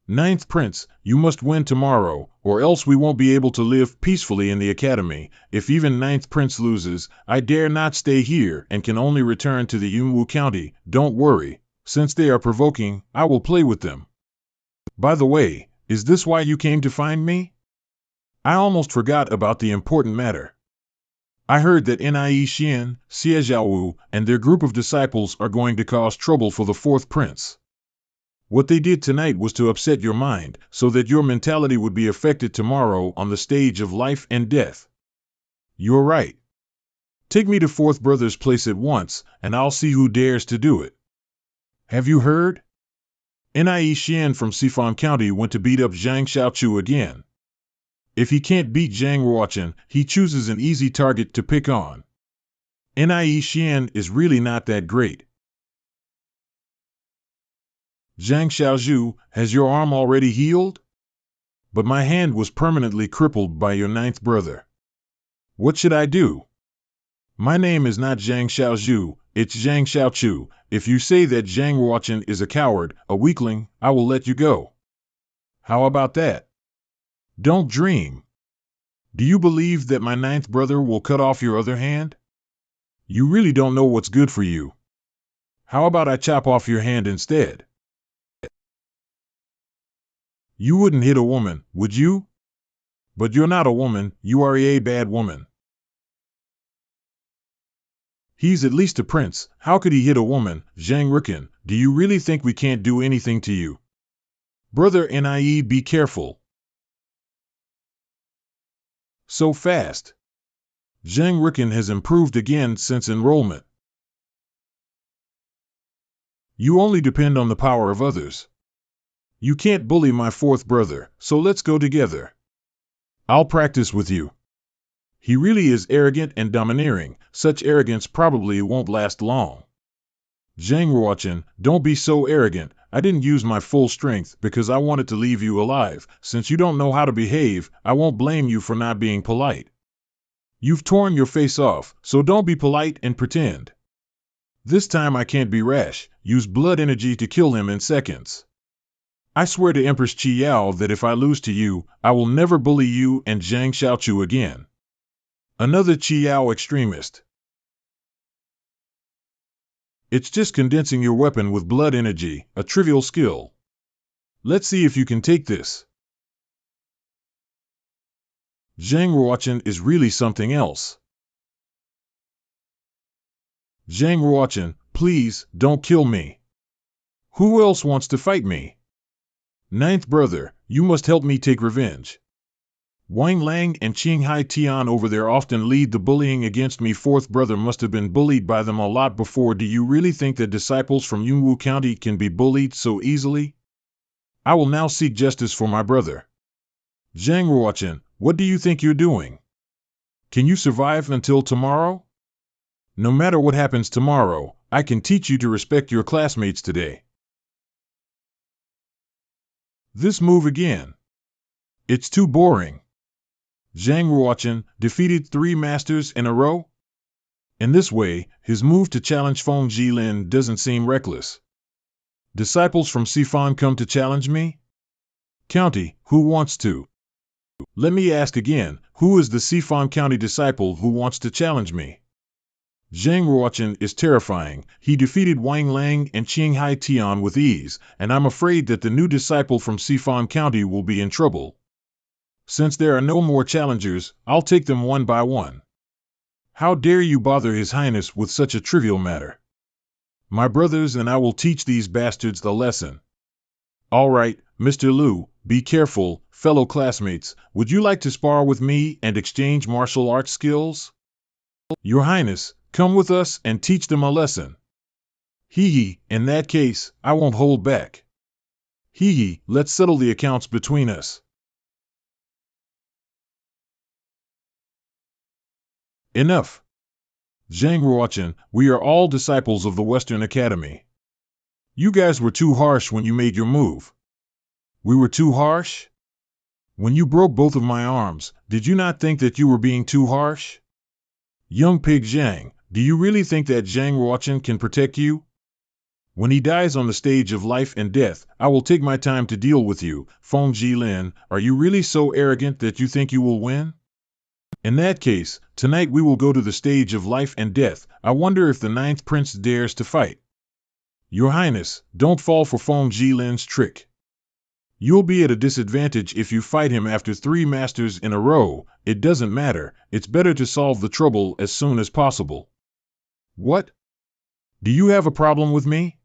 Ninth Prince, you must win tomorrow, or else we won't be able to live peacefully in the academy. If even Ninth Prince loses, I dare not stay here and can only return to the Yunwu County. Don't worry, since they are provoking, I will play with them. By the way, is this why you came to find me? I almost forgot about the important matter. I heard that Nie Xian, Xie Zhaowu, and their group of disciples are going to cause trouble for the fourth prince. What they did tonight was to upset your mind, so that your mentality would be affected tomorrow on the stage of life and death. You're right. Take me to fourth brother's place at once, and I'll see who dares to do it. Have you heard? Nie Xian from Sifan County went to beat up Zhang Xiaochu again. If he can't beat Zhang Ruochen, he chooses an easy target to pick on. Nie Xian is really not that great. Zhang Xiaozhu, has your arm already healed? But my hand was permanently crippled by your ninth brother. What should I do? My name is not Zhang Xiaozhu, it's Zhang Xiaochu. If you say that Zhang Ruochen is a coward, a weakling, I will let you go. How about that? Don't dream. Do you believe that my ninth brother will cut off your other hand? You really don't know what's good for you. How about I chop off your hand instead? You wouldn't hit a woman, would you? But you're not a woman, you are a bad woman. He's at least a prince, how could he hit a woman? Zhang Rukin, do you really think we can't do anything to you? Brother Nie, be careful. So fast. Zhang Rukin has improved again since enrollment. You only depend on the power of others. You can't bully my fourth brother, so let's go together. I'll practice with you. He really is arrogant and domineering. Such arrogance probably won't last long. Zhang Ruochen, don't be so arrogant. I didn't use my full strength because I wanted to leave you alive. Since you don't know how to behave, I won't blame you for not being polite. You've torn your face off, so don't be polite and pretend. This time I can't be rash. Use blood energy to kill him in seconds. I swear to Empress Qi Yao that if I lose to you, I will never bully you and Zhang Xiaochu again. Another Qi Yao extremist. It's just condensing your weapon with blood energy, a trivial skill. Let's see if you can take this. Zhang Ruochen is really something else. Zhang Ruochen, please, don't kill me. Who else wants to fight me? Ninth brother, you must help me take revenge. Wang Lang and Qinghai Tian over there often lead the bullying against me. Fourth brother must have been bullied by them a lot before. Do you really think that disciples from Yunwu County can be bullied so easily? I will now seek justice for my brother. Zhang Ruochen, what do you think you're doing? Can you survive until tomorrow? No matter what happens tomorrow, I can teach you to respect your classmates today. This move again. It's too boring. Zhang Ruochen defeated 3 masters in a row? In this way, his move to challenge Feng Jilin doesn't seem reckless. Disciples from Sifan come to challenge me? County, who wants to? Let me ask again, who is the Sifan County disciple who wants to challenge me? Zhang Ruochen is terrifying. He defeated Wang Lang and Qinghai Tian with ease, and I'm afraid that the new disciple from Sifan County will be in trouble. Since there are no more challengers, I'll take them one by one. How dare you bother His Highness with such a trivial matter? My brothers and I will teach these bastards the lesson. All right, Mr. Liu, be careful. Fellow classmates, would you like to spar with me and exchange martial arts skills? Your Highness, come with us and teach them a lesson. Hee, in that case, I won't hold back. Hee, let's settle the accounts between us. Enough. Zhang Ruochen, we are all disciples of the Western Academy. You guys were too harsh when you made your move. We were too harsh? When you broke both of my arms, did you not think that you were being too harsh? Young pig Zhang, do you really think that Zhang Ruochen can protect you? When he dies on the stage of life and death, I will take my time to deal with you. Feng Jilin, are you really so arrogant that you think you will win? In that case, tonight we will go to the stage of life and death. I wonder if the ninth prince dares to fight. Your Highness, don't fall for Feng Jilin's trick. You'll be at a disadvantage if you fight him after 3 masters in a row. It doesn't matter, it's better to solve the trouble as soon as possible. What? Do you have a problem with me?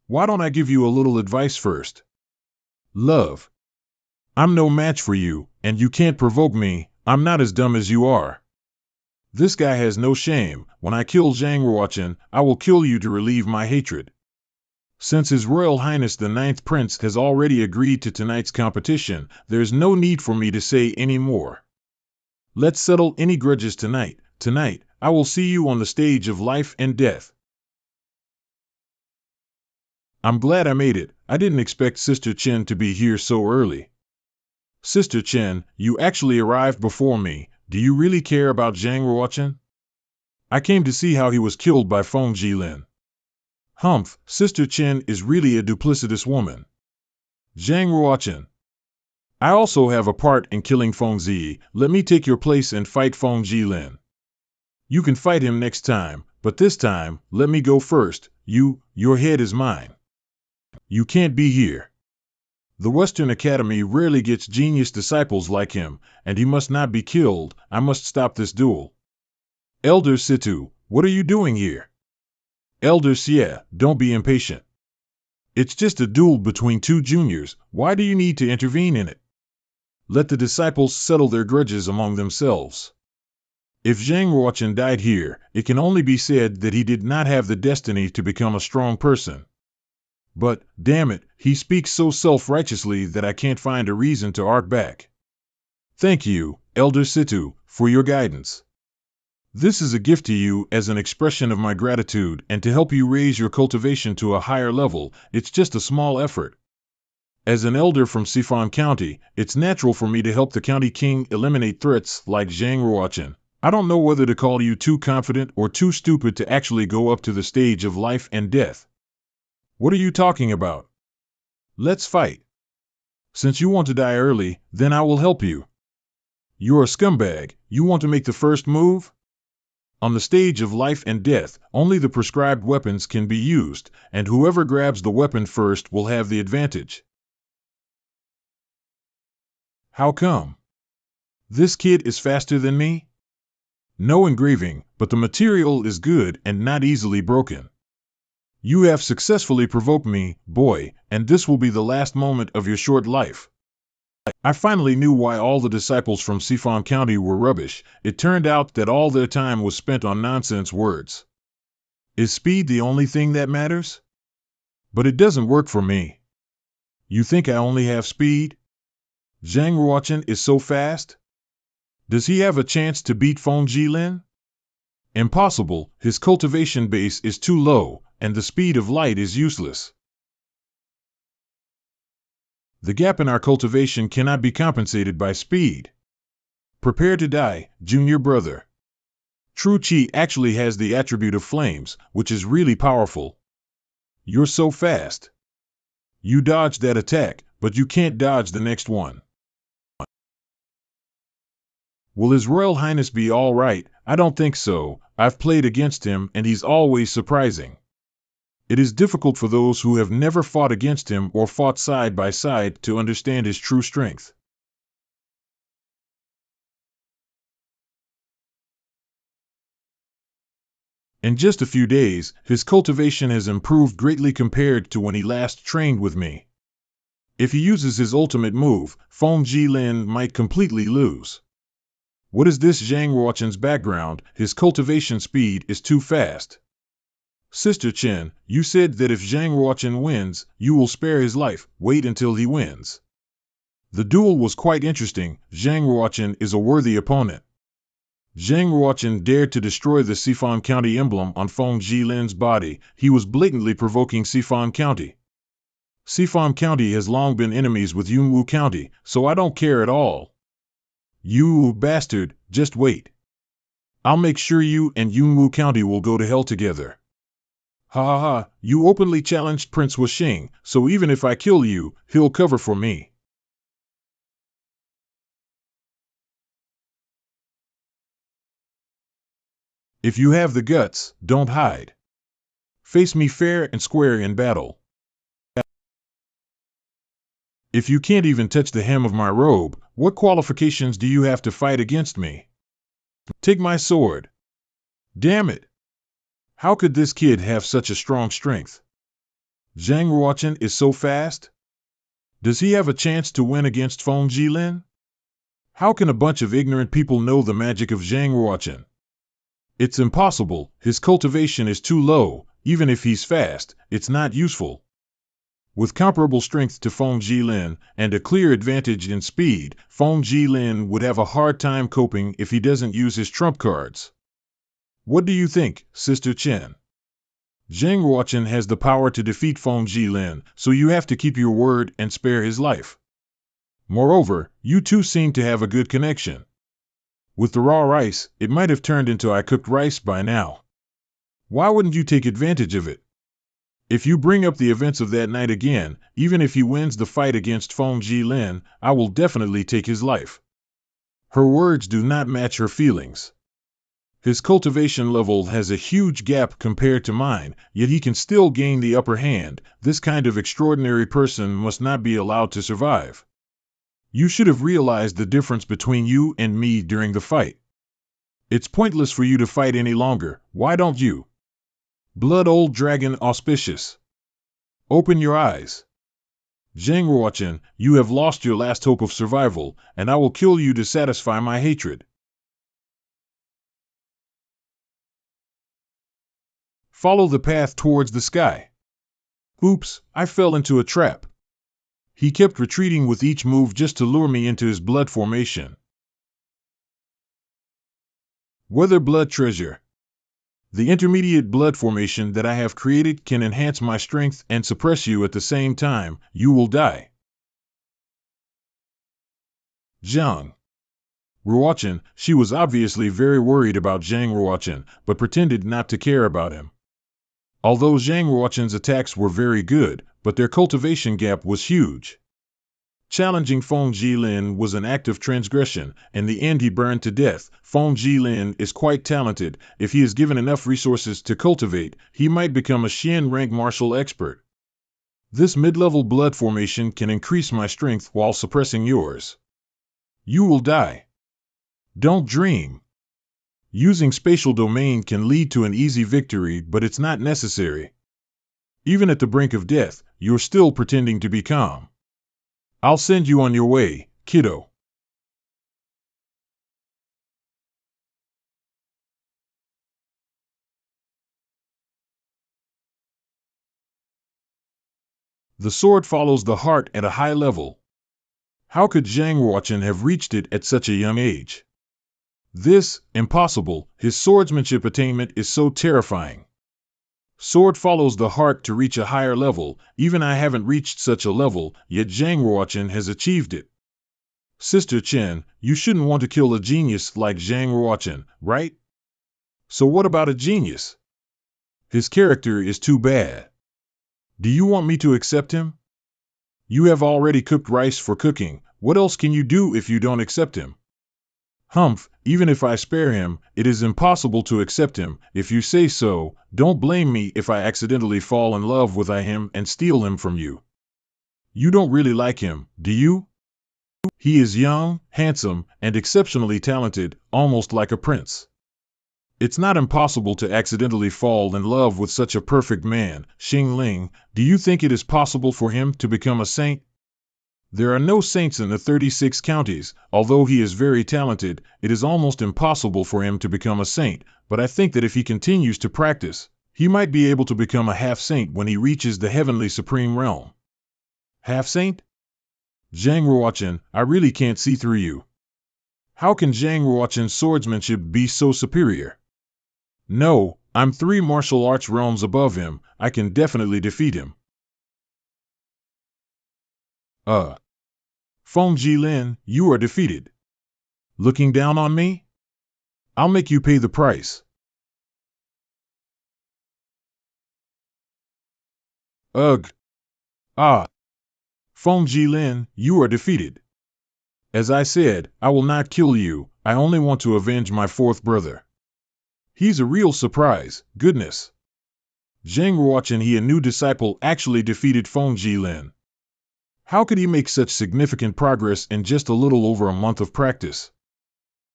Why don't I give you a little advice first? Love. I'm no match for you, and you can't provoke me. I'm not as dumb as you are. This guy has no shame. When I kill Zhang Ruochen, I will kill you to relieve my hatred. Since His Royal Highness the Ninth Prince has already agreed to tonight's competition, there's no need for me to say any more. Let's settle any grudges tonight. Tonight, I will see you on the stage of life and death. I'm glad I made it. I didn't expect Sister Chen to be here so early. Sister Chen, you actually arrived before me. Do you really care about Zhang Ruochen? I came to see how he was killed by Feng Jilin. Humph, Sister Chen is really a duplicitous woman. Zhang Ruochen. I also have a part in killing Feng Zi. Let me take your place and fight Feng Jilin. You can fight him next time, but this time, let me go first. Your head is mine. You can't be here. The Western Academy rarely gets genius disciples like him, and he must not be killed. I must stop this duel. Elder Situ, what are you doing here? Elder Xie, don't be impatient. It's just a duel between 2 juniors. Why do you need to intervene in it? Let the disciples settle their grudges among themselves. If Zhang Ruochen died here, it can only be said that he did not have the destiny to become a strong person. But, damn it, he speaks so self-righteously that I can't find a reason to arc back. Thank you, Elder Situ, for your guidance. This is a gift to you as an expression of my gratitude and to help you raise your cultivation to a higher level. It's just a small effort. As an elder from Sifan County, it's natural for me to help the county king eliminate threats like Zhang Ruochen. I don't know whether to call you too confident or too stupid to actually go up to the stage of life and death. What are you talking about? Let's fight. Since you want to die early, then I will help you. You're a scumbag. You want to make the first move? On the stage of life and death, only the prescribed weapons can be used, and whoever grabs the weapon first will have the advantage. How come? This kid is faster than me? No engraving, but the material is good and not easily broken. You have successfully provoked me, boy, and this will be the last moment of your short life. I finally knew why all the disciples from Sifan County were rubbish. It turned out that all their time was spent on nonsense words. Is speed the only thing that matters? But it doesn't work for me. You think I only have speed? Zhang Ruochen is so fast? Does he have a chance to beat Feng Jilin? Impossible, his cultivation base is too low, and the speed of light is useless. The gap in our cultivation cannot be compensated by speed. Prepare to die, junior brother. True Qi actually has the attribute of flames, which is really powerful. You're so fast. You dodged that attack, but you can't dodge the next one. Will His Royal Highness be all right? I don't think so. I've played against him, and he's always surprising. It is difficult for those who have never fought against him or fought side by side to understand his true strength. In just a few days, his cultivation has improved greatly compared to when he last trained with me. If he uses his ultimate move, Feng Jilin might completely lose. What is this Zhang Ruochen's background? His cultivation speed is too fast. Sister Chen, you said that if Zhang Ruochen wins, you will spare his life. Wait until he wins. The duel was quite interesting. Zhang Ruochen is a worthy opponent. Zhang Ruochen dared to destroy the Sifan County emblem on Feng Jilin's body. He was blatantly provoking Sifan County. Sifan County has long been enemies with Yunwu County, so I don't care at all. You bastard, just wait. I'll make sure you and Yunwu County will go to hell together. Ha ha ha, you openly challenged Prince Wuxing, so even if I kill you, he'll cover for me. If you have the guts, don't hide. Face me fair and square in battle. If you can't even touch the hem of my robe, what qualifications do you have to fight against me? Take my sword. Damn it! How could this kid have such a strong strength? Zhang Ruochen is so fast? Does he have a chance to win against Feng Jilin? How can a bunch of ignorant people know the magic of Zhang Ruochen? It's impossible. His cultivation is too low. Even if he's fast, it's not useful. With comparable strength to Feng Jilin and a clear advantage in speed, Feng Jilin would have a hard time coping if he doesn't use his trump cards. What do you think, Sister Chen? Zhang Ruochen has the power to defeat Feng Jilin, so you have to keep your word and spare his life. Moreover, you two seem to have a good connection. With the raw rice, it might have turned into I cooked rice by now. Why wouldn't you take advantage of it? If you bring up the events of that night again, even if he wins the fight against Feng Jilin, I will definitely take his life. Her words do not match her feelings. His cultivation level has a huge gap compared to mine, yet he can still gain the upper hand. This kind of extraordinary person must not be allowed to survive. You should have realized the difference between you and me during the fight. It's pointless for you to fight any longer. Why don't you? Blood old dragon auspicious. Open your eyes. Zhang Ruochen, you have lost your last hope of survival, and I will kill you to satisfy my hatred. Follow the path towards the sky. Oops, I fell into a trap. He kept retreating with each move just to lure me into his blood formation. Weather blood treasure. The intermediate blood formation that I have created can enhance my strength and suppress you at the same time. You will die. Zhang Ruochen, she was obviously very worried about Zhang Ruochen, but pretended not to care about him. Although Zhang Ruochen's attacks were very good, but their cultivation gap was huge. Challenging Feng Jilin was an act of transgression. In the end he burned to death. Feng Jilin is quite talented. If he is given enough resources to cultivate, he might become a Xian rank martial expert. This mid-level blood formation can increase my strength while suppressing yours. You will die. Don't dream. Using spatial domain can lead to an easy victory, but it's not necessary. Even at the brink of death, you're still pretending to be calm. I'll send you on your way, kiddo. The sword follows the heart at a high level. How could Zhang Ruochen have reached it at such a young age? This, impossible. His swordsmanship attainment is so terrifying. Sword follows the heart to reach a higher level. Even I haven't reached such a level, yet Zhang Ruochen has achieved it. Sister Chen, you shouldn't want to kill a genius like Zhang Ruochen, right? So what about a genius? His character is too bad. Do you want me to accept him? You have already cooked rice for cooking. What else can you do if you don't accept him? Humph, even if I spare him, it is impossible to accept him. If you say so, don't blame me if I accidentally fall in love with him and steal him from you. You don't really like him, do you? He is young, handsome, and exceptionally talented, almost like a prince. It's not impossible to accidentally fall in love with such a perfect man. Xing Ling, do you think it is possible for him to become a saint? There are no saints in the 36 counties. Although he is very talented, it is almost impossible for him to become a saint, but I think that if he continues to practice, he might be able to become a half-saint when he reaches the heavenly supreme realm. Half-saint? Zhang Ruochen, I really can't see through you. How can Zhang Ruochen's swordsmanship be so superior? No, I'm 3 martial arts realms above him. I can definitely defeat him. Feng Jilin, you are defeated. Looking down on me? I'll make you pay the price. Ugh. Ah. Feng Jilin, you are defeated. As I said, I will not kill you. I only want to avenge my 4th brother. He's a real surprise, goodness. Zhang Ruochen, a new disciple, actually defeated Feng Jilin. How could he make such significant progress in just a little over a month of practice?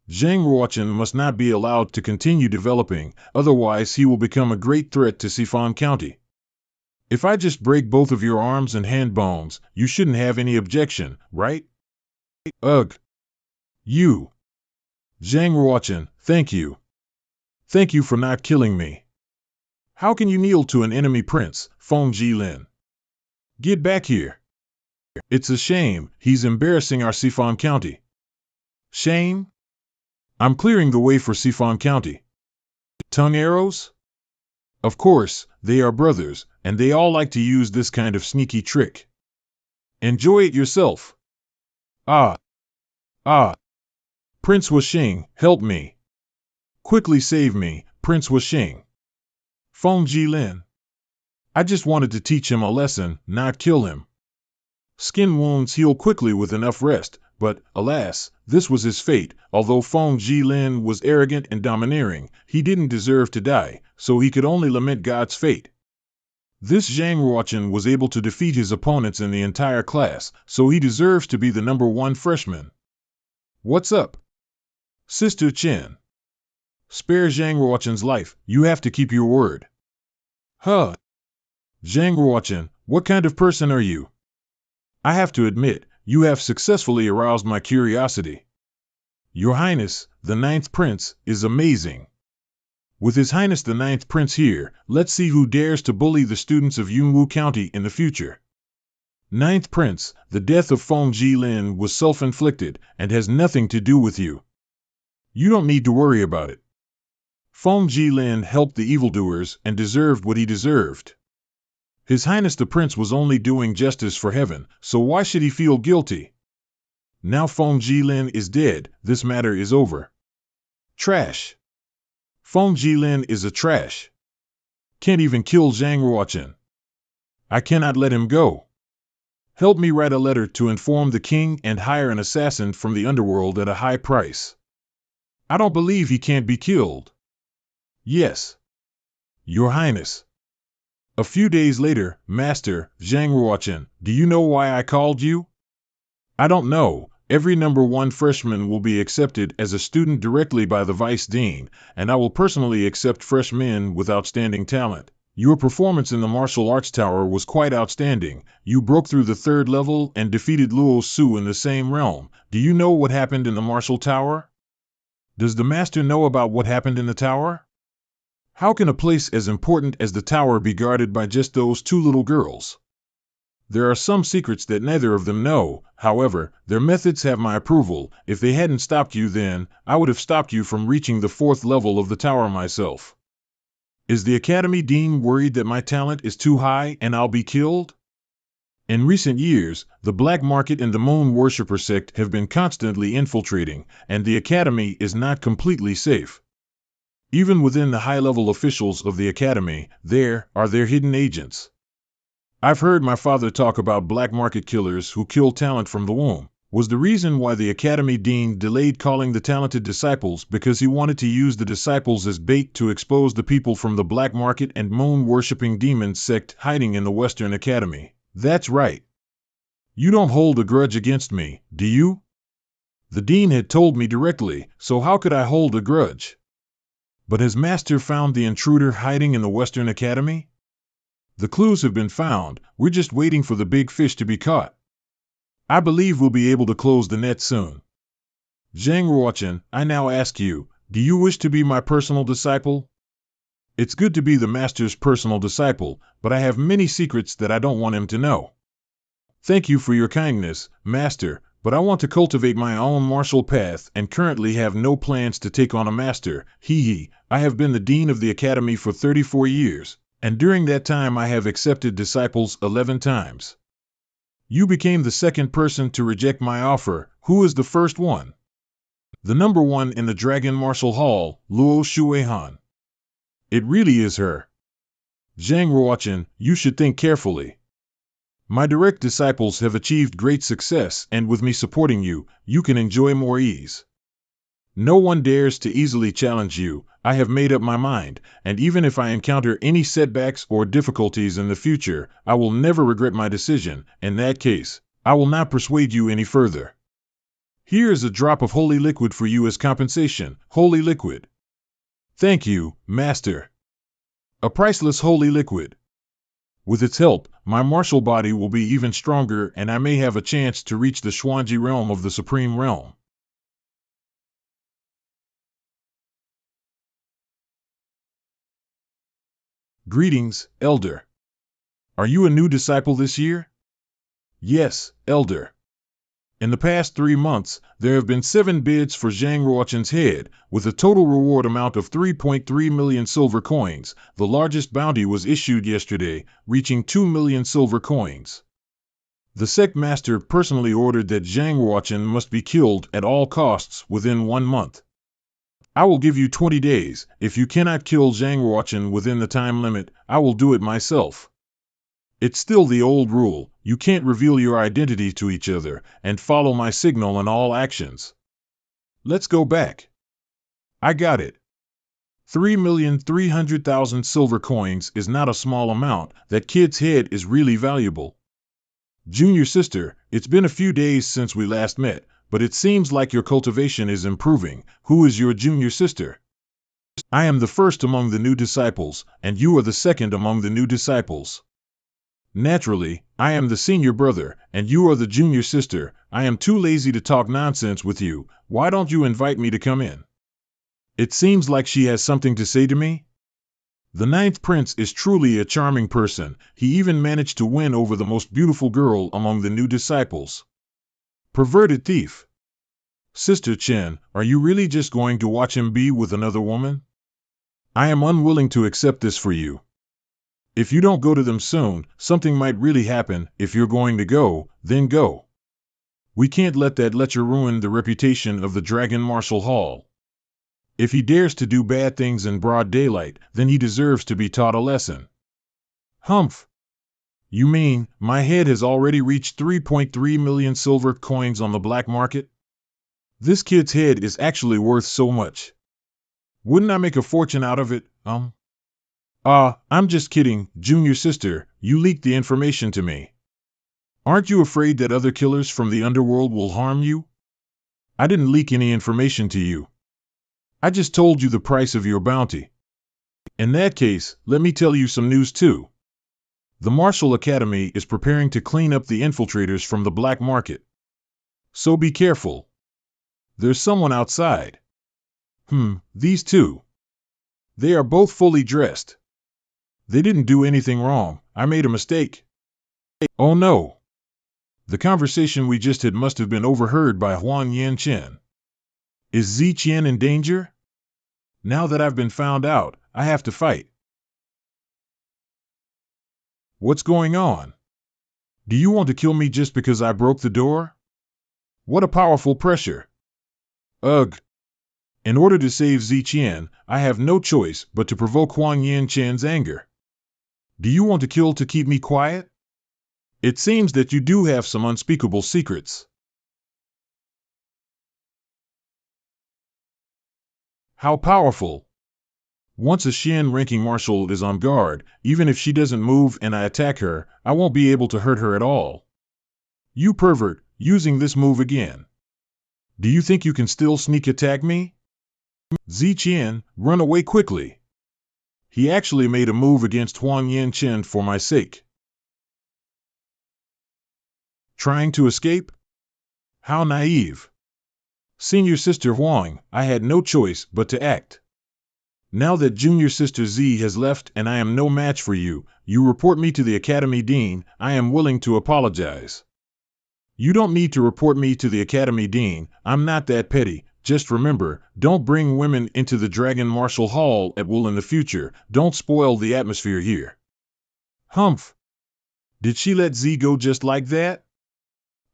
Zhang Ruochen must not be allowed to continue developing, otherwise he will become a great threat to Sifan County. If I just break both of your arms and hand bones, you shouldn't have any objection, right? Ugh. You. Zhang Ruochen, thank you. Thank you for not killing me. How can you kneel to an enemy prince, Feng Jilin? Get back here. It's a shame, he's embarrassing our Sifan County. Shame? I'm clearing the way for Sifan County. Tongue arrows? Of course, they are brothers, and they all like to use this kind of sneaky trick. Enjoy it yourself. Ah. Prince Wuxing, help me. Quickly save me, Prince Wuxing. Feng Jilin. I just wanted to teach him a lesson, not kill him. Skin wounds heal quickly with enough rest, but, alas, this was his fate. Although Feng Jilin was arrogant and domineering, he didn't deserve to die, so he could only lament God's fate. This Zhang Ruochen was able to defeat his opponents in the entire class, so he deserves to be the number 1 freshman. What's up? Sister Chen. Spare Zhang Ruochen's life, you have to keep your word. Huh. Zhang Ruochen, what kind of person are you? I have to admit, you have successfully aroused my curiosity. Your Highness, the 9th Prince, is amazing. With His Highness the 9th Prince here, let's see who dares to bully the students of Yunwu County in the future. 9th Prince, the death of Feng Jilin was self-inflicted and has nothing to do with you. You don't need to worry about it. Feng Jilin helped the evildoers and deserved what he deserved. His Highness the Prince was only doing justice for heaven, so why should he feel guilty? Now Feng Jilin is dead, this matter is over. Trash. Feng Jilin is a trash. Can't even kill Zhang Ruochen. I cannot let him go. Help me write a letter to inform the king and hire an assassin from the underworld at a high price. I don't believe he can't be killed. Yes. Your Highness. A few days later, Master, Zhang Ruochen, do you know why I called you? I don't know. Every number 1 freshman will be accepted as a student directly by the Vice Dean, and I will personally accept fresh men with outstanding talent. Your performance in the martial arts tower was quite outstanding. You broke through the 3rd level and defeated Luo Su in the same realm. Do you know what happened in the martial tower? Does the master know about what happened in the tower? How can a place as important as the tower be guarded by just those 2 little girls? There are some secrets that neither of them know, however, their methods have my approval. If they hadn't stopped you then, I would have stopped you from reaching the 4th level of the tower myself. Is the Academy Dean worried that my talent is too high and I'll be killed? In recent years, the black market and the moon worshipper sect have been constantly infiltrating, and the Academy is not completely safe. Even within the high-level officials of the Academy, there are their hidden agents. I've heard my father talk about black market killers who kill talent from the womb. Was the reason why the academy dean delayed calling the talented disciples because he wanted to use the disciples as bait to expose the people from the black market and moon-worshipping demon sect hiding in the Western Academy? That's right. You don't hold a grudge against me, do you? The dean had told me directly, so how could I hold a grudge? But has Master found the intruder hiding in the Western Academy? The clues have been found, we're just waiting for the big fish to be caught. I believe we'll be able to close the net soon. Zhang Ruochen, I now ask you, do you wish to be my personal disciple? It's good to be the Master's personal disciple, but I have many secrets that I don't want him to know. Thank you for your kindness, Master, but I want to cultivate my own martial path and currently have no plans to take on a master. I have been the dean of the academy for 34 years, and during that time I have accepted disciples 11 times. You became the second person to reject my offer. Who is the first one? The number one in the Dragon Martial Hall, Luo Shuihan. It really is her. Zhang Ruochen, you should think carefully. My direct disciples have achieved great success, and with me supporting you, you can enjoy more ease. No one dares to easily challenge you. I have made up my mind, and even if I encounter any setbacks or difficulties in the future, I will never regret my decision. In that case, I will not persuade you any further. Here is a drop of holy liquid for you as compensation. Holy liquid. Thank you, Master. A priceless holy liquid. With its help, my martial body will be even stronger and I may have a chance to reach the Xuanji realm of the Supreme Realm. Greetings, Elder. Are you a new disciple this year? Yes, Elder. In the past 3 months, there have been 7 bids for Zhang Ruochen's head, with a total reward amount of 3.3 million silver coins. The largest bounty was issued yesterday, reaching 2 million silver coins. The sect master personally ordered that Zhang Ruochen must be killed at all costs within 1 month. I will give you 20 days. If you cannot kill Zhang Ruochen within the time limit, I will do it myself. It's still the old rule, you can't reveal your identity to each other, and follow my signal in all actions. Let's go back. I got it. 3,300,000 silver coins is not a small amount. That kid's head is really valuable. Junior sister, it's been a few days since we last met, but it seems like your cultivation is improving. Who is your junior sister? I am the first among the new disciples, and you are the second among the new disciples. Naturally, I am the senior brother, and you are the junior sister. I am too lazy to talk nonsense with you. Why don't you invite me to come in? It seems like she has something to say to me. The 9th prince is truly a charming person. He even managed to win over the most beautiful girl among the new disciples. Perverted thief. Sister Chen, are you really just going to watch him be with another woman? I am unwilling to accept this for you. If you don't go to them soon, something might really happen. If you're going to go, then go. We can't let that lecher ruin the reputation of the Dragon Martial Hall. If he dares to do bad things in broad daylight, then he deserves to be taught a lesson. Humph! You mean, my head has already reached 3.3 million silver coins on the black market? This kid's head is actually worth so much. Wouldn't I make a fortune out of it, I'm just kidding, junior sister, you leaked the information to me. Aren't you afraid that other killers from the underworld will harm you? I didn't leak any information to you. I just told you the price of your bounty. In that case, let me tell you some news too. The Martial Academy is preparing to clean up the infiltrators from the black market. So be careful. There's someone outside. These two. They are both fully dressed. They didn't do anything wrong. I made a mistake. Oh no. The conversation we just had must have been overheard by Huan Yanchen. Is Ziqian in danger? Now that I've been found out, I have to fight. What's going on? Do you want to kill me just because I broke the door? What a powerful pressure. Ugh. In order to save Ziqian, I have no choice but to provoke Huan Yanchen's anger. Do you want to kill to keep me quiet? It seems that you do have some unspeakable secrets. How powerful! Once a Xian ranking marshal is on guard, even if she doesn't move and I attack her, I won't be able to hurt her at all. You pervert, using this move again. Do you think you can still sneak attack me? Ziqian, run away quickly. He actually made a move against Huang Yanchen for my sake. Trying to escape? How naive. Senior Sister Huang, I had no choice but to act. Now that Junior Sister Z has left and I am no match for you, you report me to the Academy Dean. I am willing to apologize. You don't need to report me to the Academy Dean. I'm not that petty. Just remember, don't bring women into the Dragon Marshal Hall at will in the future. Don't spoil the atmosphere here. Humph. Did she let Z go just like that?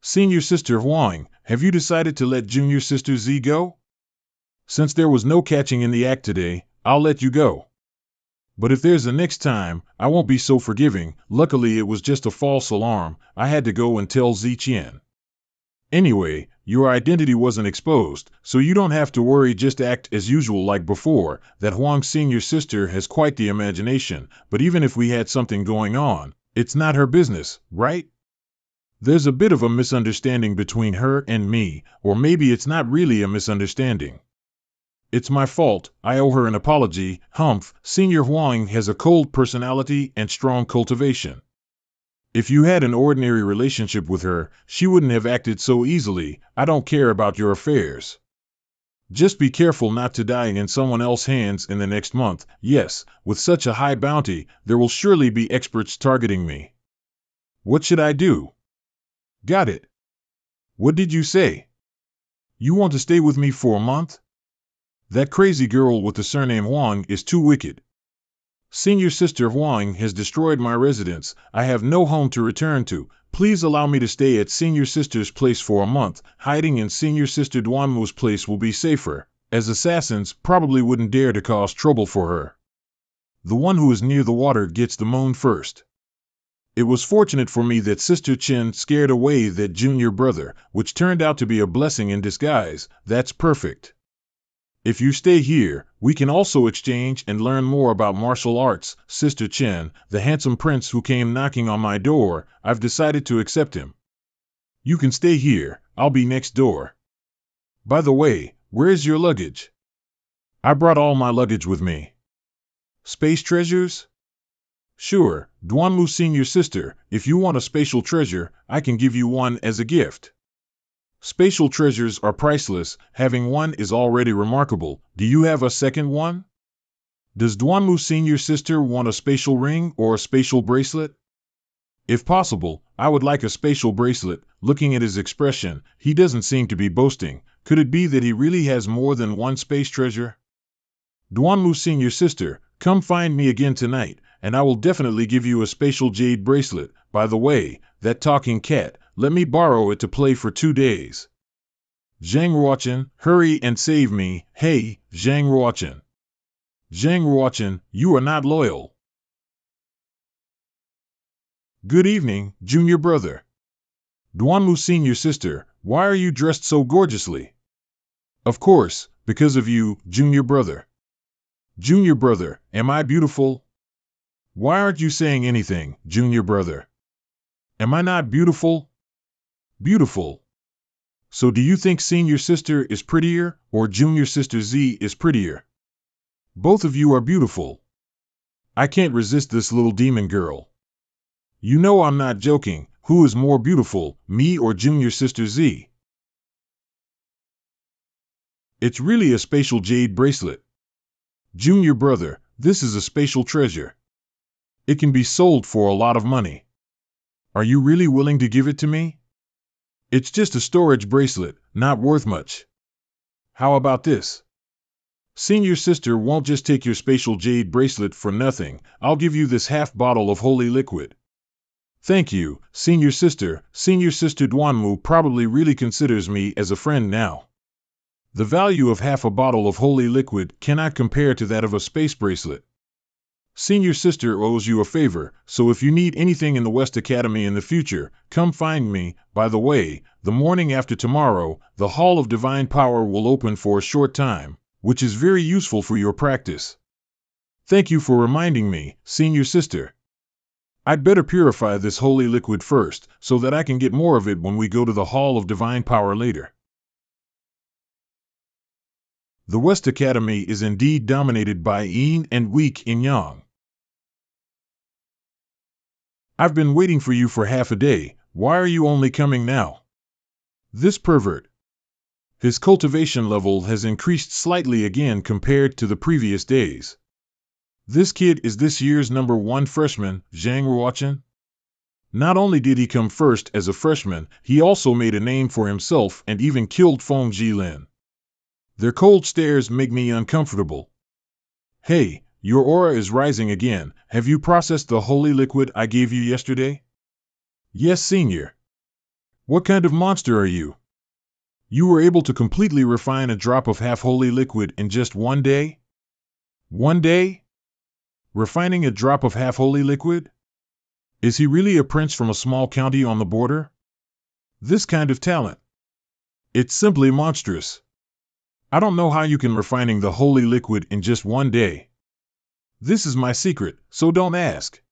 Senior Sister Huang, have you decided to let Junior Sister Z go? Since there was no catching in the act today, I'll let you go. But if there's a next time, I won't be so forgiving. Luckily it was just a false alarm. I had to go and tell Ziqian. Anyway, your identity wasn't exposed, so you don't have to worry. Just act as usual like before. That Huang's senior sister has quite the imagination, but even if we had something going on, it's not her business, right? There's a bit of a misunderstanding between her and me, or maybe it's not really a misunderstanding. It's my fault, I owe her an apology. Humph, Senior Huang has a cold personality and strong cultivation. If you had an ordinary relationship with her, she wouldn't have acted so easily. I don't care about your affairs. Just be careful not to die in someone else's hands in the next month. Yes, with such a high bounty, there will surely be experts targeting me. What should I do? Got it. What did you say? You want to stay with me for a month? That crazy girl with the surname Huang is too wicked. Senior Sister Huang has destroyed my residence. I have no home to return to. Please allow me to stay at Senior Sister's place for a month. Hiding in Senior Sister Duanmu's place will be safer, as assassins probably wouldn't dare to cause trouble for her. The one who is near the water gets the moon first. It was fortunate for me that Sister Chen scared away that junior brother, which turned out to be a blessing in disguise. That's perfect. If you stay here, we can also exchange and learn more about martial arts. Sister Chen, the handsome prince who came knocking on my door, I've decided to accept him. You can stay here, I'll be next door. By the way, where's your luggage? I brought all my luggage with me. Space treasures? Sure, Duanmu Senior Sister, if you want a spatial treasure, I can give you one as a gift. Spatial treasures are priceless. Having one is already remarkable. Do you have a second one? Does Duanmu Senior Sister want a spatial ring or a spatial bracelet? If possible, I would like a spatial bracelet. Looking at his expression, he doesn't seem to be boasting. Could it be that he really has more than one space treasure? Duanmu Senior Sister, come find me again tonight, and I will definitely give you a spatial jade bracelet. By the way, that talking cat, let me borrow it to play for 2 days. Zhang Ruochen, hurry and save me. Hey, Zhang Ruochen. Zhang Ruochen, you are not loyal. Good evening, junior brother. Duanmu Senior Sister, why are you dressed so gorgeously? Of course, because of you, junior brother. Junior brother, am I beautiful? Why aren't you saying anything, junior brother? Am I not beautiful? Beautiful. So do you think Senior Sister is prettier, or Junior Sister Z is prettier? Both of you are beautiful. I can't resist this little demon girl. You know I'm not joking. Who is more beautiful, me or Junior Sister Z? It's really a spatial jade bracelet. Junior brother, this is a spatial treasure. It can be sold for a lot of money. Are you really willing to give it to me? It's just a storage bracelet, not worth much. How about this? Senior Sister won't just take your spatial jade bracelet for nothing. I'll give you this half bottle of holy liquid. Thank you, Senior Sister. Senior Sister Duanmu probably really considers me as a friend now. The value of half a bottle of holy liquid cannot compare to that of a space bracelet. Senior sister owes you a favor, so if you need anything in the West Academy in the future, come find me. By the way, the morning after tomorrow, the Hall of Divine Power will open for a short time, which is very useful for your practice. Thank you for reminding me, senior sister. I'd better purify this holy liquid first, so that I can get more of it when we go to the Hall of Divine Power later. The West Academy is indeed dominated by yin and weak in yang. I've been waiting for you for half a day. Why are you only coming now? This pervert. His cultivation level has increased slightly again compared to the previous days. This kid is this year's #1 freshman, Zhang Ruochen. Not only did he come first as a freshman, he also made a name for himself and even killed Feng Jilin. Their cold stares make me uncomfortable. Hey, your aura is rising again. Have you processed the holy liquid I gave you yesterday? Yes, senior. What kind of monster are you? You were able to completely refine a drop of half-holy liquid in just 1 day? 1 day? Refining a drop of half-holy liquid? Is he really a prince from a small county on the border? This kind of talent. It's simply monstrous. I don't know how you can refining the holy liquid in just 1 day. This is my secret, so don't ask.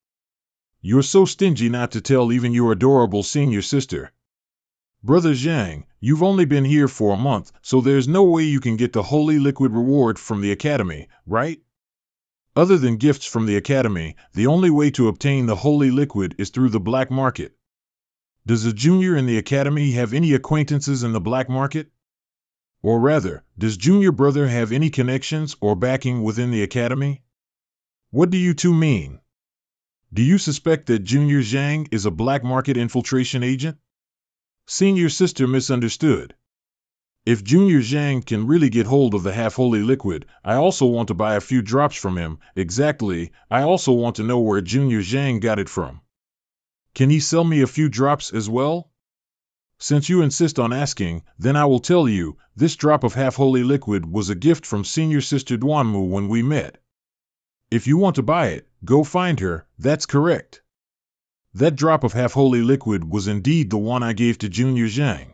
You're so stingy not to tell even your adorable senior sister. Brother Zhang, you've only been here for a month, so there's no way you can get the holy liquid reward from the academy, right? Other than gifts from the academy, the only way to obtain the holy liquid is through the black market. Does a junior in the academy have any acquaintances in the black market? Or rather, does junior brother have any connections or backing within the academy? What do you two mean? Do you suspect that Junior Zhang is a black market infiltration agent? Senior sister misunderstood. If Junior Zhang can really get hold of the half-holy liquid, I also want to buy a few drops from him. Exactly, I also want to know where Junior Zhang got it from. Can he sell me a few drops as well? Since you insist on asking, then I will tell you, this drop of half-holy liquid was a gift from Senior Sister Duanmu when we met. If you want to buy it, go find her. That's correct. That drop of half-holy liquid was indeed the one I gave to Junior Zhang.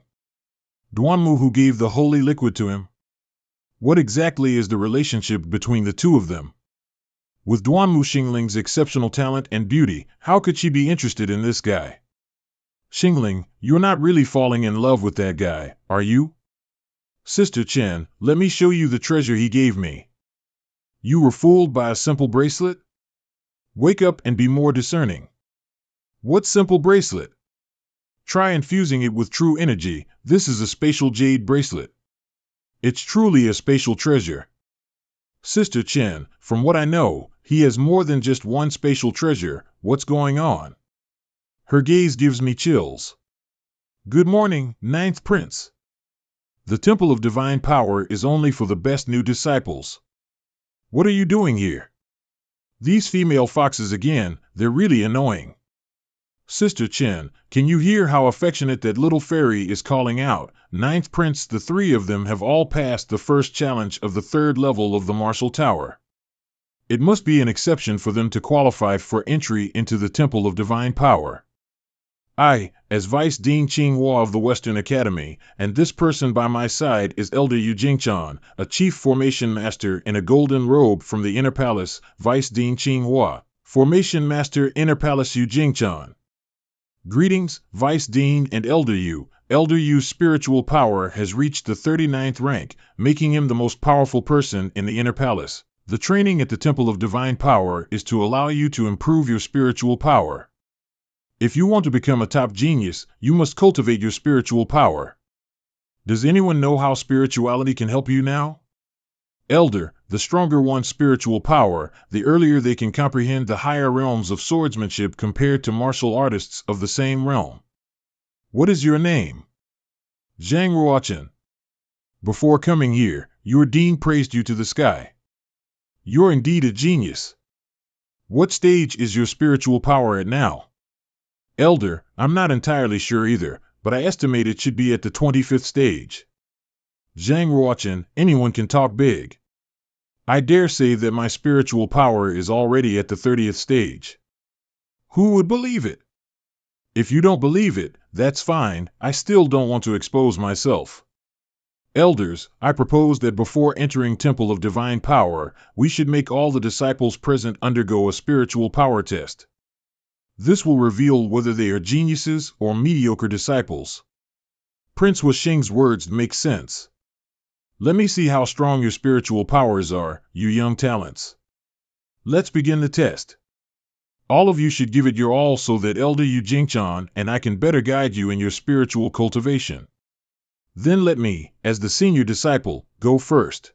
Duanmu who gave the holy liquid to him? What exactly is the relationship between the two of them? With Duanmu Xingling's exceptional talent and beauty, how could she be interested in this guy? Xingling, you're not really falling in love with that guy, are you? Sister Chen, let me show you the treasure he gave me. You were fooled by a simple bracelet? Wake up and be more discerning. What simple bracelet? Try infusing it with true energy. This is a spatial jade bracelet. It's truly a spatial treasure. Sister Chen, from what I know, he has more than just one spatial treasure. What's going on? Her gaze gives me chills. Good morning, 9th Prince. The Temple of Divine Power is only for the best new disciples. What are you doing here? These female foxes again, they're really annoying. Sister Chen, can you hear how affectionate that little fairy is calling out? 9th Prince, the 3 of them have all passed the first challenge of the 3rd level of the Martial Tower. It must be an exception for them to qualify for entry into the Temple of Divine Power. I, as Vice Dean Qinghua of the Western Academy, and this person by my side is Elder Yu Jingchan, a chief formation master in a golden robe from the Inner Palace, Vice Dean Qinghua, Formation Master Inner Palace Yu Jingchan. Greetings, Vice Dean and Elder Yu. Elder Yu's spiritual power has reached the 39th rank, making him the most powerful person in the Inner Palace. The training at the Temple of Divine Power is to allow you to improve your spiritual power. If you want to become a top genius, you must cultivate your spiritual power. Does anyone know how spirituality can help you now? Elder, the stronger one's spiritual power, the earlier they can comprehend the higher realms of swordsmanship compared to martial artists of the same realm. What is your name? Zhang Ruochen. Before coming here, your dean praised you to the sky. You're indeed a genius. What stage is your spiritual power at now? Elder, I'm not entirely sure either, but I estimate it should be at the 25th stage. Zhang Ruochen, anyone can talk big. I dare say that my spiritual power is already at the 30th stage. Who would believe it? If you don't believe it, that's fine, I still don't want to expose myself. Elders, I propose that before entering Temple of Divine Power, we should make all the disciples present undergo a spiritual power test. This will reveal whether they are geniuses or mediocre disciples. Prince Wuxing's words make sense. Let me see how strong your spiritual powers are, you young talents. Let's begin the test. All of you should give it your all so that Elder Yu Jingchan and I can better guide you in your spiritual cultivation. Then let me, as the senior disciple, go first.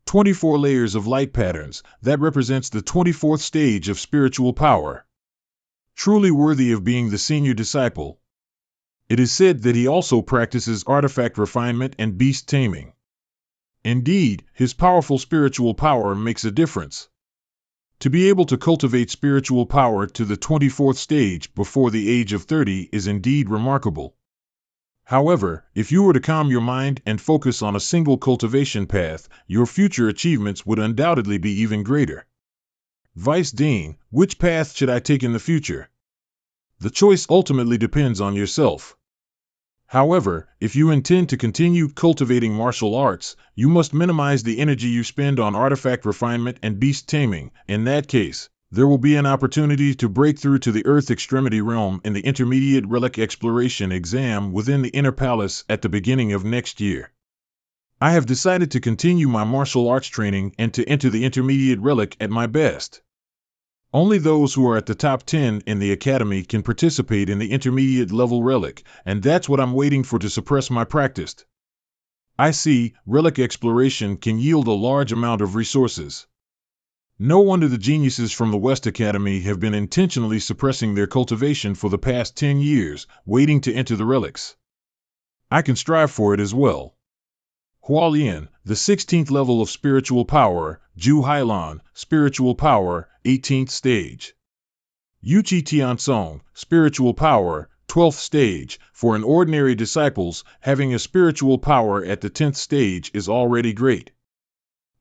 24 layers of light patterns, that represents the 24th stage of spiritual power. Truly worthy of being the senior disciple. It is said that he also practices artifact refinement and beast taming. Indeed, his powerful spiritual power makes a difference. To be able to cultivate spiritual power to the 24th stage before the age of 30 is indeed remarkable. However, if you were to calm your mind and focus on a single cultivation path, your future achievements would undoubtedly be even greater. Vice Dean, which path should I take in the future? The choice ultimately depends on yourself. However, if you intend to continue cultivating martial arts, you must minimize the energy you spend on artifact refinement and beast taming. In that case, there will be an opportunity to break through to the Earth Extremity Realm in the Intermediate Relic Exploration exam within the Inner Palace at the beginning of next year. I have decided to continue my martial arts training and to enter the Intermediate Relic at my best. Only those who are at the top 10 in the Academy can participate in the Intermediate Level Relic, and that's what I'm waiting for to suppress my practice. I see, Relic Exploration can yield a large amount of resources. No wonder the geniuses from the West Academy have been intentionally suppressing their cultivation for the past 10 years, waiting to enter the relics. I can strive for it as well. Hualien, the 16th level of spiritual power, Zhu Hailan, spiritual power, 18th stage. Yuqi Tiansong, spiritual power, 12th stage. For an ordinary disciples, having a spiritual power at the 10th stage is already great.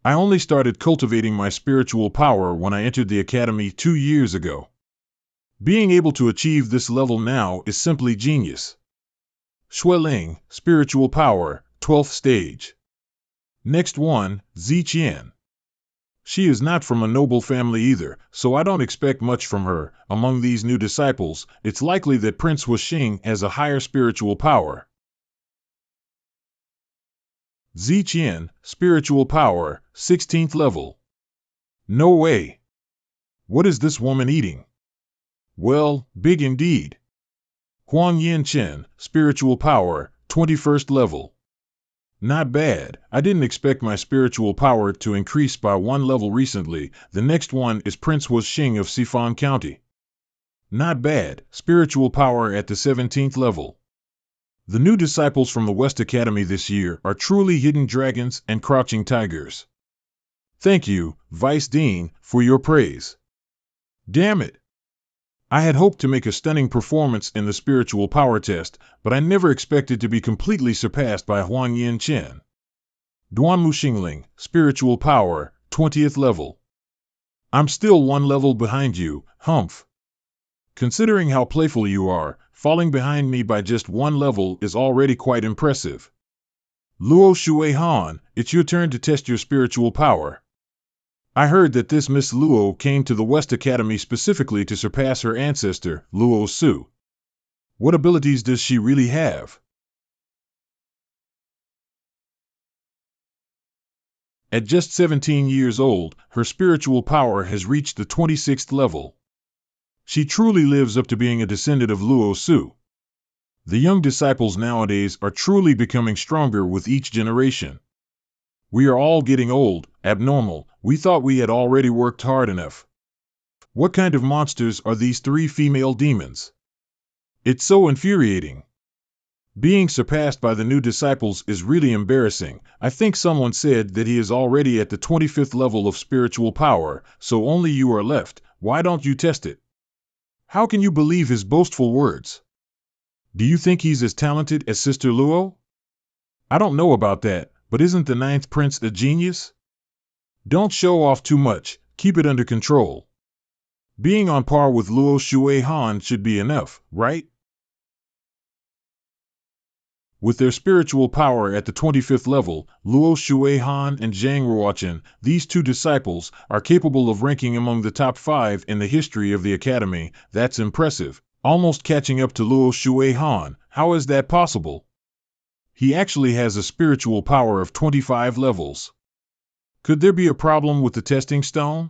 I only started cultivating my spiritual power when I entered the academy 2 years ago. Being able to achieve this level now is simply genius. Xueling, spiritual power, 12th stage. Next one, Ziqian. She is not from a noble family either, so I don't expect much from her. Among these new disciples, it's likely that Prince Wuxing has a higher spiritual power. Ziqian, spiritual power, 16th level. No way. What is this woman eating? Well, big indeed. Huang Yanchen, spiritual power, 21st level. Not bad. I didn't expect my spiritual power to increase by 1 level recently. The next one is Prince Wuxing of Sifan County. Not bad. Spiritual power at the 17th level. The new disciples from the West Academy this year are truly hidden dragons and crouching tigers. Thank you, Vice Dean, for your praise. Damn it! I had hoped to make a stunning performance in the spiritual power test, but I never expected to be completely surpassed by Huang Yanchen. Duanmu Xingling, spiritual power, 20th level. I'm still 1 level behind you, humph. Considering how playful you are, falling behind me by just 1 level is already quite impressive. Luo Shui Han, it's your turn to test your spiritual power. I heard that this Miss Luo came to the West Academy specifically to surpass her ancestor, Luo Su. What abilities does she really have? At just 17 years old, her spiritual power has reached the 26th level. She truly lives up to being a descendant of Luo Su. The young disciples nowadays are truly becoming stronger with each generation. We are all getting old, abnormal. We thought we had already worked hard enough. What kind of monsters are these 3 female demons? It's so infuriating. Being surpassed by the new disciples is really embarrassing. I think someone said that he is already at the 25th level of spiritual power, so only you are left. Why don't you test it? How can you believe his boastful words? Do you think he's as talented as Sister Luo? I don't know about that, But isn't the ninth prince a genius? Don't show off too much, keep it under control. Being on par with Luo Shui Han should be enough, right? With their spiritual power at the 25th level, Luo Shui Han and Zhang Ruochen, these two disciples, are capable of ranking among the top 5 in the history of the Academy. That's impressive. Almost catching up to Luo Shui Han. How is that possible? He actually has a spiritual power of 25 levels. Could there be a problem with the testing stone?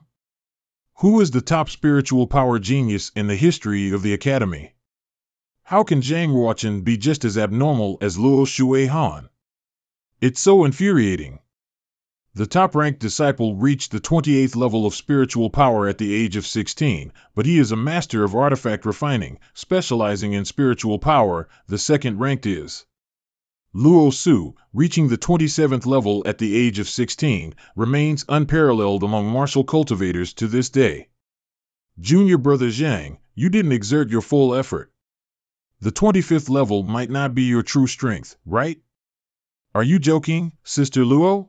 Who is the top spiritual power genius in the history of the Academy? How can Zhang Ruochen be just as abnormal as Luo Shui Han? It's so infuriating. The top-ranked disciple reached the 28th level of spiritual power at the age of 16, but he is a master of artifact refining, specializing in spiritual power. The second-ranked is Luo Su, reaching the 27th level at the age of 16, remains unparalleled among martial cultivators to this day. Junior brother Zhang, you didn't exert your full effort. The 25th level might not be your true strength, right? Are you joking, Sister Luo?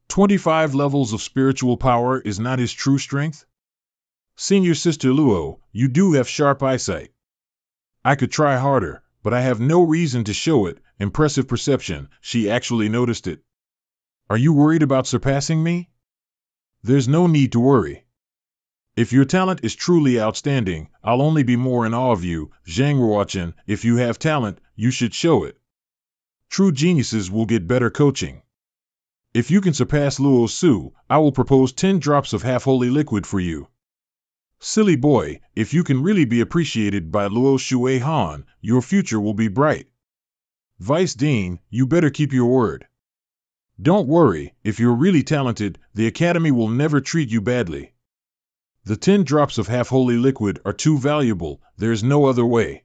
25 levels of spiritual power is not his true strength? Senior Sister Luo, you do have sharp eyesight. I could try harder, but I have no reason to show it. Impressive perception, she actually noticed it. Are you worried about surpassing me? There's no need to worry. If your talent is truly outstanding, I'll only be more in awe of you, Zhang Ruochen. If you have talent, you should show it. True geniuses will get better coaching. If you can surpass Luo Su, I will propose 10 drops of half-holy liquid for you. Silly boy, if you can really be appreciated by Luo Shui Han, your future will be bright. Vice Dean, you better keep your word. Don't worry, if you're really talented, the Academy will never treat you badly. The 10 drops of half-holy liquid are too valuable, there's no other way.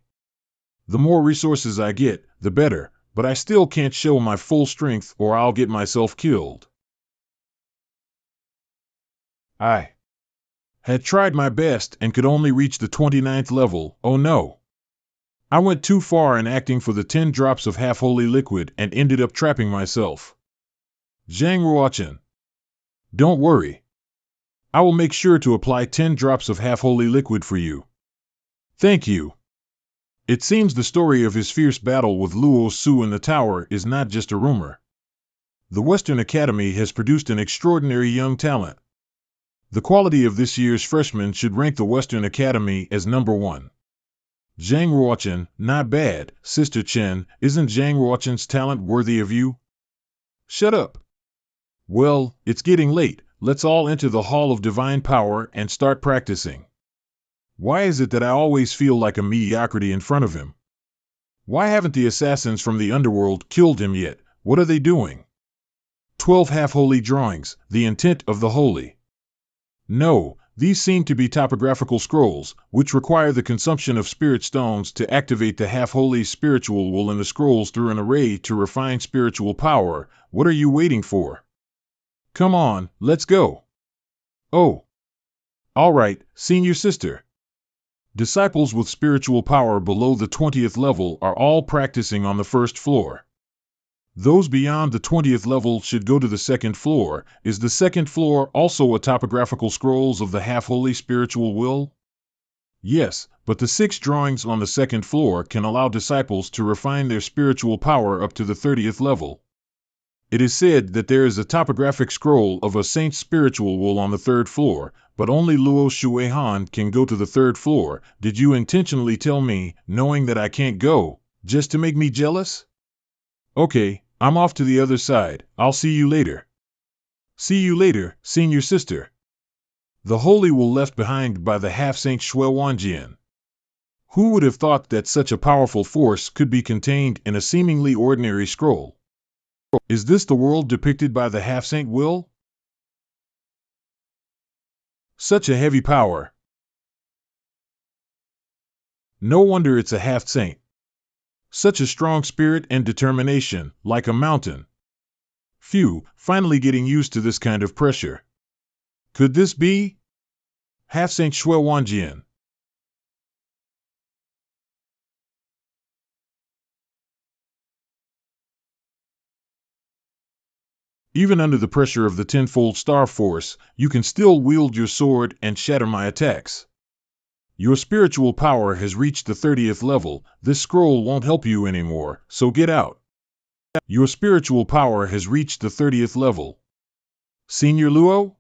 The more resources I get, the better, but I still can't show my full strength or I'll get myself killed. I had tried my best and could only reach the 29th level. Oh no. I went too far in acting for the 10 drops of half-holy liquid and ended up trapping myself. Zhang Ruochen. Don't worry. I will make sure to apply 10 drops of half-holy liquid for you. Thank you. It seems the story of his fierce battle with Luo Su in the tower is not just a rumor. The Western Academy has produced an extraordinary young talent. The quality of this year's freshmen should rank the Western Academy as number 1. Zhang Ruochen, not bad, Sister Chen, isn't Zhang Ruochen's talent worthy of you? Shut up. Well, it's getting late, let's all enter the Hall of Divine Power and start practicing. Why is it that I always feel like a mediocrity in front of him? Why haven't the assassins from the underworld killed him yet? What are they doing? 12 half-holy drawings, the intent of the holy. No, these seem to be topographical scrolls, which require the consumption of spirit stones to activate the half-holy spiritual will in the scrolls through an array to refine spiritual power. What are you waiting for? Come on, let's go. Oh. All right, senior sister. Disciples with spiritual power below the 20th level are all practicing on the first floor. Those beyond the 20th level should go to the second floor. Is the second floor also a topographical scrolls of the half-holy spiritual will? Yes, but the 6 drawings on the second floor can allow disciples to refine their spiritual power up to the 30th level. It is said that there is a topographic scroll of a saint's spiritual will on the 3rd floor, but only Luo Shui Han can go to the 3rd floor. Did you intentionally tell me, knowing that I can't go, just to make me jealous? Okay, I'm off to the other side. I'll see you later. See you later, senior sister. The holy will left behind by the half-saint Shui Wanjian. Who would have thought that such a powerful force could be contained in a seemingly ordinary scroll? Is this the world depicted by the half-saint will? Such a heavy power. No wonder it's a half-saint. Such a strong spirit and determination, like a mountain. Phew, finally getting used to this kind of pressure. Could this be half-saint Shui Wanjian? Even under the pressure of the tenfold star force, you can still wield your sword and shatter my attacks. Your spiritual power has reached the 30th level. This scroll won't help you anymore, so get out. Your spiritual power has reached the 30th level. Senior Luo?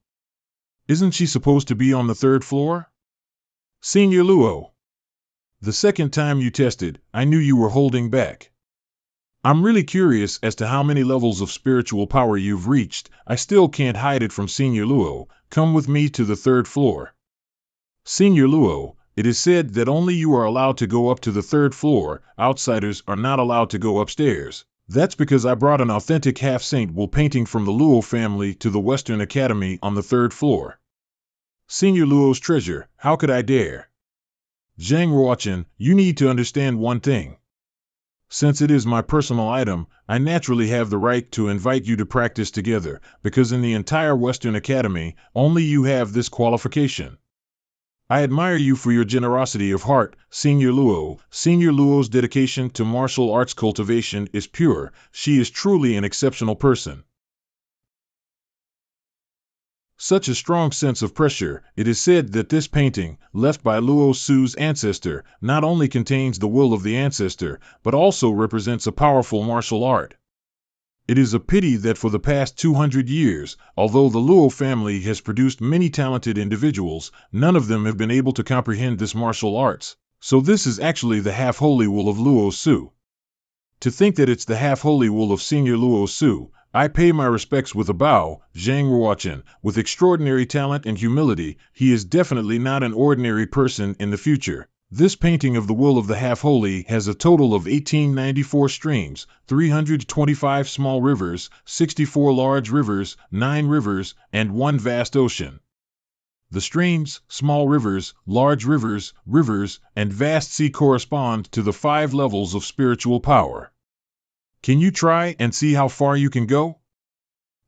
Isn't she supposed to be on the 3rd floor? Senior Luo. The second time you tested, I knew you were holding back. I'm really curious as to how many levels of spiritual power you've reached. I still can't hide it from Senior Luo. Come with me to the 3rd floor. Senior Luo, it is said that only you are allowed to go up to the 3rd floor. Outsiders are not allowed to go upstairs. That's because I brought an authentic half-saint wool painting from the Luo family to the Western Academy on the 3rd floor. Senior Luo's treasure, how could I dare? Zhang Ruochen, you need to understand one thing. Since it is my personal item, I naturally have the right to invite you to practice together, because in the entire Western Academy, only you have this qualification. I admire you for your generosity of heart, Senior Luo. Senior Luo's dedication to martial arts cultivation is pure. She is truly an exceptional person. Such a strong sense of pressure. It is said that this painting, left by Luo Su's ancestor, not only contains the will of the ancestor, but also represents a powerful martial art. It is a pity that for the past 200 years, although the Luo family has produced many talented individuals, none of them have been able to comprehend this martial arts. So this is actually the half-holy will of Luo Su. To think that it's the half-holy will of Senior Luo Su, I pay my respects with a bow. Zhang Ruochen, with extraordinary talent and humility, he is definitely not an ordinary person in the future. This painting of the will of the half-holy has a total of 1894 streams, 325 small rivers, 64 large rivers, 9 rivers, and 1 vast ocean. The streams, small rivers, large rivers, rivers, and vast sea correspond to the 5 levels of spiritual power. Can you try and see how far you can go?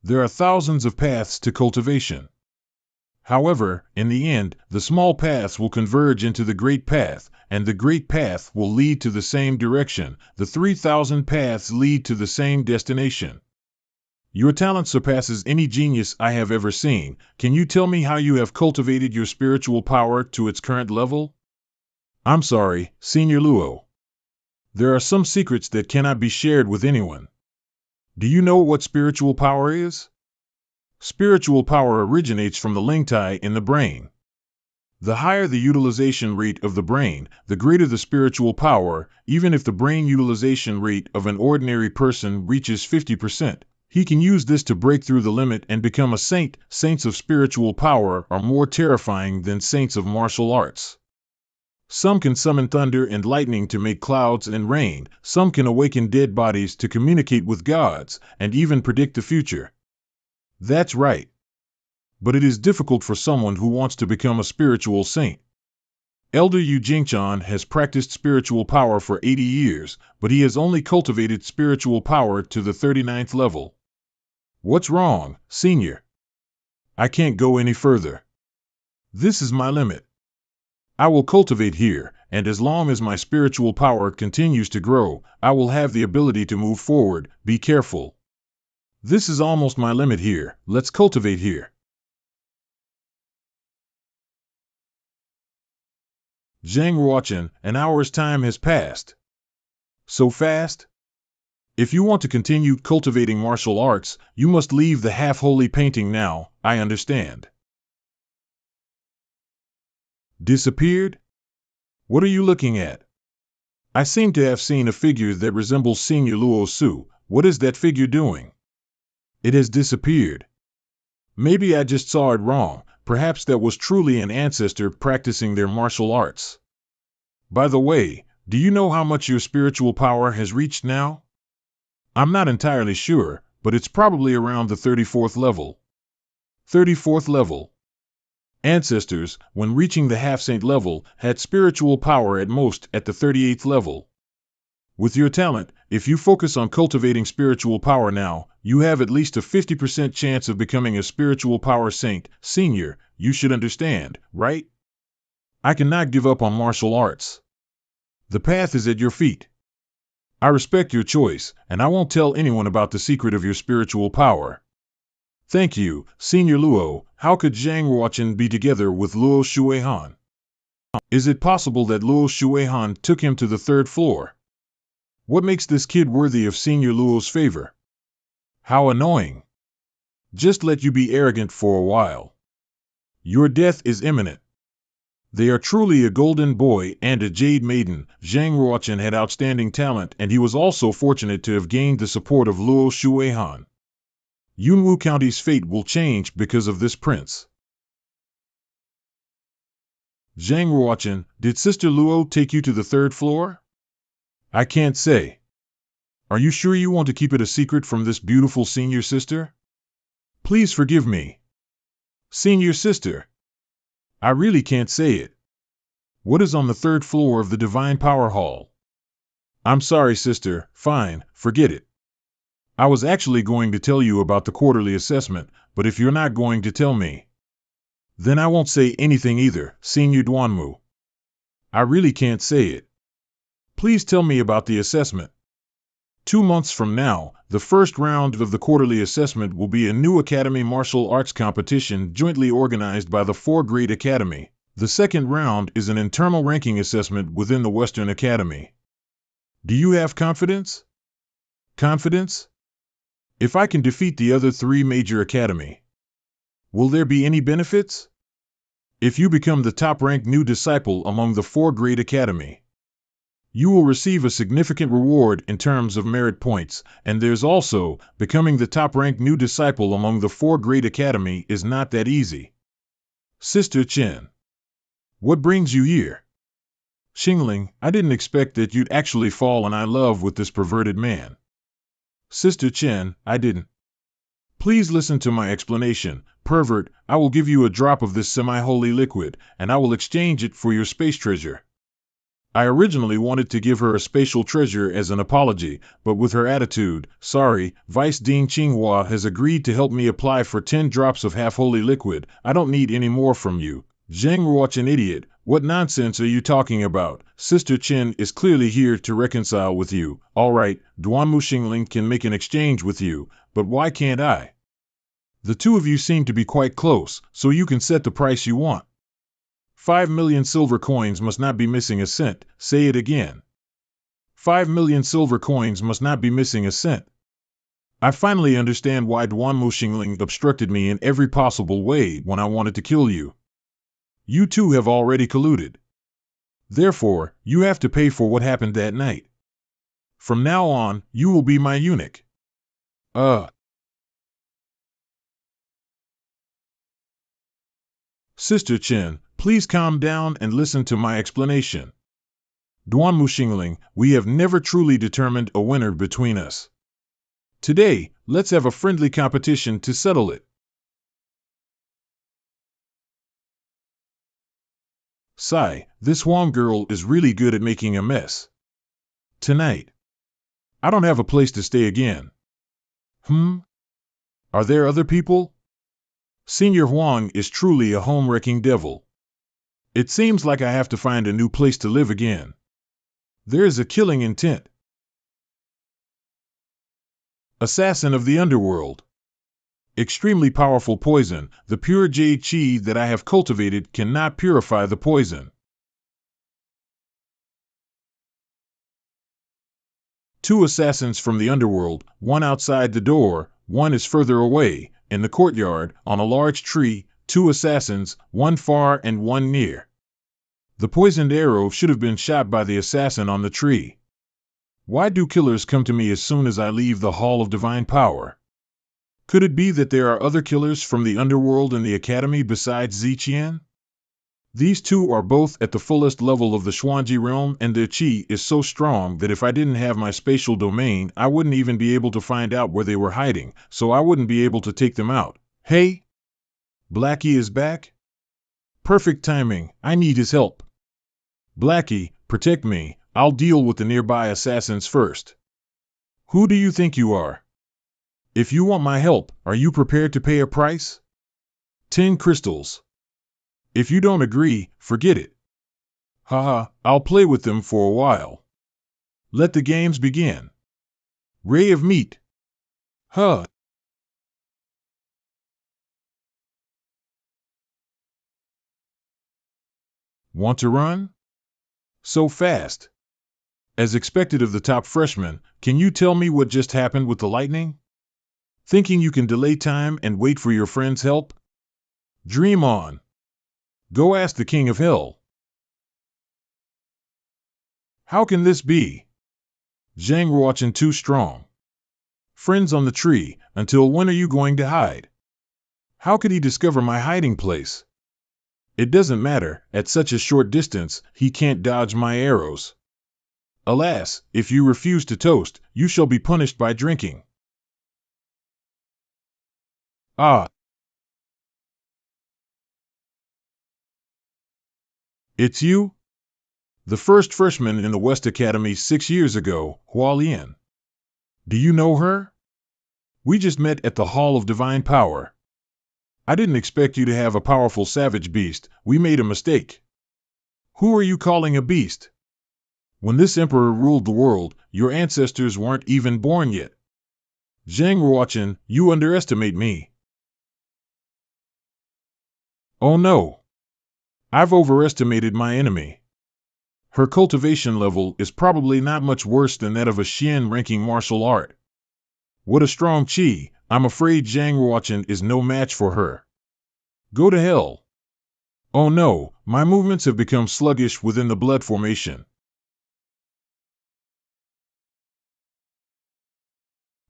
There are thousands of paths to cultivation. However, in the end, the small paths will converge into the great path, and the great path will lead to the same direction. The 3,000 paths lead to the same destination. Your talent surpasses any genius I have ever seen. Can you tell me how you have cultivated your spiritual power to its current level? I'm sorry, Senior Luo. There are some secrets that cannot be shared with anyone. Do you know what spiritual power is? Spiritual power originates from the lingtai in the brain. The higher the utilization rate of the brain, the greater the spiritual power. Even if the brain utilization rate of an ordinary person reaches 50%, he can use this to break through the limit and become a saint. Saints of spiritual power are more terrifying than saints of martial arts. Some can summon thunder and lightning to make clouds and rain. Some can awaken dead bodies to communicate with gods, and even predict the future. That's right. But it is difficult for someone who wants to become a spiritual saint. Elder Yu Jingchan has practiced spiritual power for 80 years, but he has only cultivated spiritual power to the 39th level. What's wrong, Senior? I can't go any further. This is my limit. I will cultivate here, and as long as my spiritual power continues to grow, I will have the ability to move forward. Be careful. This is almost my limit here. Let's cultivate here. Zhang Ruochen, an hour's time has passed. So fast? If you want to continue cultivating martial arts, you must leave the half-holy painting now. I understand. Disappeared? What are you looking at? I seem to have seen a figure that resembles Senior Luo Su. What is that figure doing? It has disappeared. Maybe I just saw it wrong. Perhaps that was truly an ancestor practicing their martial arts. By the way, do you know how much your spiritual power has reached now? I'm not entirely sure, but it's probably around the 34th level. 34th level. Ancestors, when reaching the half-saint level, had spiritual power at most at the 38th level. With your talent, if you focus on cultivating spiritual power now, you have at least a 50% chance of becoming a spiritual power saint. Senior, you should understand, right? I cannot give up on martial arts. The path is at your feet. I respect your choice, and I won't tell anyone about the secret of your spiritual power. Thank you, Senior Luo. How could Zhang Ruochen be together with Luo Shuihan? Is it possible that Luo Shuihan took him to the third floor? What makes this kid worthy of Senior Luo's favor? How annoying. Just let you be arrogant for a while. Your death is imminent. They are truly a golden boy and a jade maiden. Zhang Ruochen had outstanding talent, and he was also fortunate to have gained the support of Luo Shuihan. Yunwu County's fate will change because of this prince. Zhang Ruochen, did Sister Luo take you to the third floor? I can't say. Are you sure you want to keep it a secret from this beautiful senior sister? Please forgive me. Senior sister. I really can't say it. What is on the third floor of the Divine Power Hall? I'm sorry, sister. Fine, forget it. I was actually going to tell you about the quarterly assessment, but if you're not going to tell me, then I won't say anything either, Senior Duanmu. I really can't say it. Please tell me about the assessment. 2 months from now, the first round of the quarterly assessment will be a new Academy martial arts competition jointly organized by the 4th-grade Academy. The second round is an internal ranking assessment within the Western Academy. Do you have confidence? Confidence? If I can defeat the other 3 major academy, will there be any benefits? If you become the top-ranked new disciple among the 4th-grade academy, you will receive a significant reward in terms of merit points, and there's also, becoming the top-ranked new disciple among the 4th-grade academy is not that easy. Sister Chen, what brings you here? Xingling, I didn't expect that you'd actually fall in love with this perverted man. Sister Chen, I didn't. Please listen to my explanation. Pervert, I will give you a drop of this semi-holy liquid, and I will exchange it for your space treasure. I originally wanted to give her a spatial treasure as an apology, but with her attitude, sorry, Vice Dean Qinghua has agreed to help me apply for 10 drops of half-holy liquid. I don't need any more from you. Zhang Ruochen, idiot, what nonsense are you talking about? Sister Chen is clearly here to reconcile with you. All right, Duanmu Xingling can make an exchange with you, but why can't I? The two of you seem to be quite close, so you can set the price you want. 5 million silver coins must not be missing a cent. Say it again. 5 million silver coins must not be missing a cent. I finally understand why Duanmu Xingling obstructed me in every possible way when I wanted to kill you. You two have already colluded. Therefore, you have to pay for what happened that night. From now on, you will be my eunuch. Sister Chen, please calm down and listen to my explanation. Duanmu Xingling, we have never truly determined a winner between us. Today, let's have a friendly competition to settle it. Sigh, this Huang girl is really good at making a mess. Tonight, I don't have a place to stay again. Are there other people? Senior Huang is truly a home-wrecking devil. It seems like I have to find a new place to live again. There is a killing intent. Assassin of the underworld. Extremely powerful poison. The pure jade qi that I have cultivated cannot purify the poison. 2 assassins from the underworld, one outside the door, one is further away, in the courtyard, on a large tree, 2 assassins, one far and one near. The poisoned arrow should have been shot by the assassin on the tree. Why do killers come to me as soon as I leave the Hall of Divine Power? Could it be that there are other killers from the underworld in the academy besides Ziqian? These 2 are both at the fullest level of the Xuanji realm, and their qi is so strong that if I didn't have my spatial domain, I wouldn't even be able to find out where they were hiding, so I wouldn't be able to take them out. Hey! Blackie is back? Perfect timing, I need his help. Blackie, protect me, I'll deal with the nearby assassins first. Who do you think you are? If you want my help, are you prepared to pay a price? 10 crystals. If you don't agree, forget it. Haha, I'll play with them for a while. Let the games begin. Ray of meat. Huh. Want to run? So fast. As expected of the top freshman, can you tell me what just happened with the lightning? Thinking you can delay time and wait for your friend's help? Dream on. Go ask the king of hell. How can this be? Zhang Ruochen too strong. Friends on the tree, until when are you going to hide? How could he discover my hiding place? It doesn't matter, at such a short distance, he can't dodge my arrows. Alas, if you refuse to toast, you shall be punished by drinking. Ah! It's you? The first freshman in the West Academy 6 years ago, Hua Lian. Do you know her? We just met at the Hall of Divine Power. I didn't expect you to have a powerful savage beast. We made a mistake. Who are you calling a beast? When this emperor ruled the world, your ancestors weren't even born yet. Zhang Ruochen, you underestimate me. Oh no. I've overestimated my enemy. Her cultivation level is probably not much worse than that of a Xian ranking martial art. What a strong chi, I'm afraid Zhang Ruochen is no match for her. Go to hell. Oh no, my movements have become sluggish within the blood formation.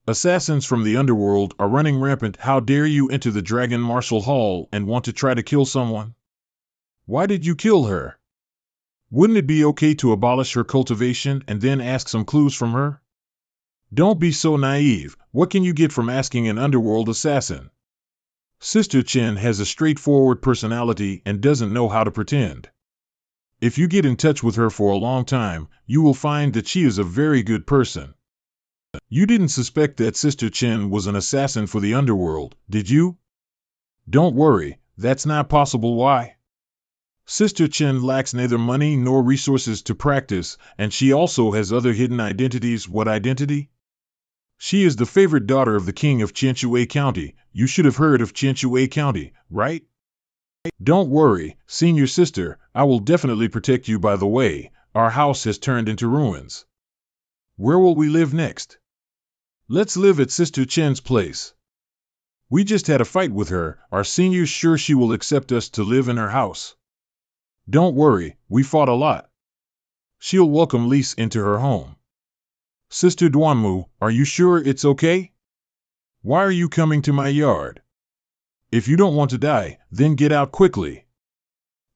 Assassins from the underworld are running rampant. How dare you enter the Dragon Martial Hall and want to try to kill someone? Why did you kill her? Wouldn't it be okay to abolish her cultivation and then ask some clues from her? Don't be so naive. What can you get from asking an underworld assassin? Sister Chen has a straightforward personality and doesn't know how to pretend. If you get in touch with her for a long time, you will find that she is a very good person. You didn't suspect that Sister Chen was an assassin for the underworld, did you? Don't worry, that's not possible. Why? Sister Chen lacks neither money nor resources to practice, and she also has other hidden identities. What identity? She is the favorite daughter of the king of Qianshui County. You should have heard of Qianshui County, right? Don't worry, senior sister, I will definitely protect you. By the way, our house has turned into ruins. Where will we live next? Let's live at Sister Chen's place. We just had a fight with her. Are seniors sure she will accept us to live in her house? Don't worry, we fought a lot. She'll welcome Lise into her home. Sister Duanmu, are you sure it's okay? Why are you coming to my yard? If you don't want to die, then get out quickly.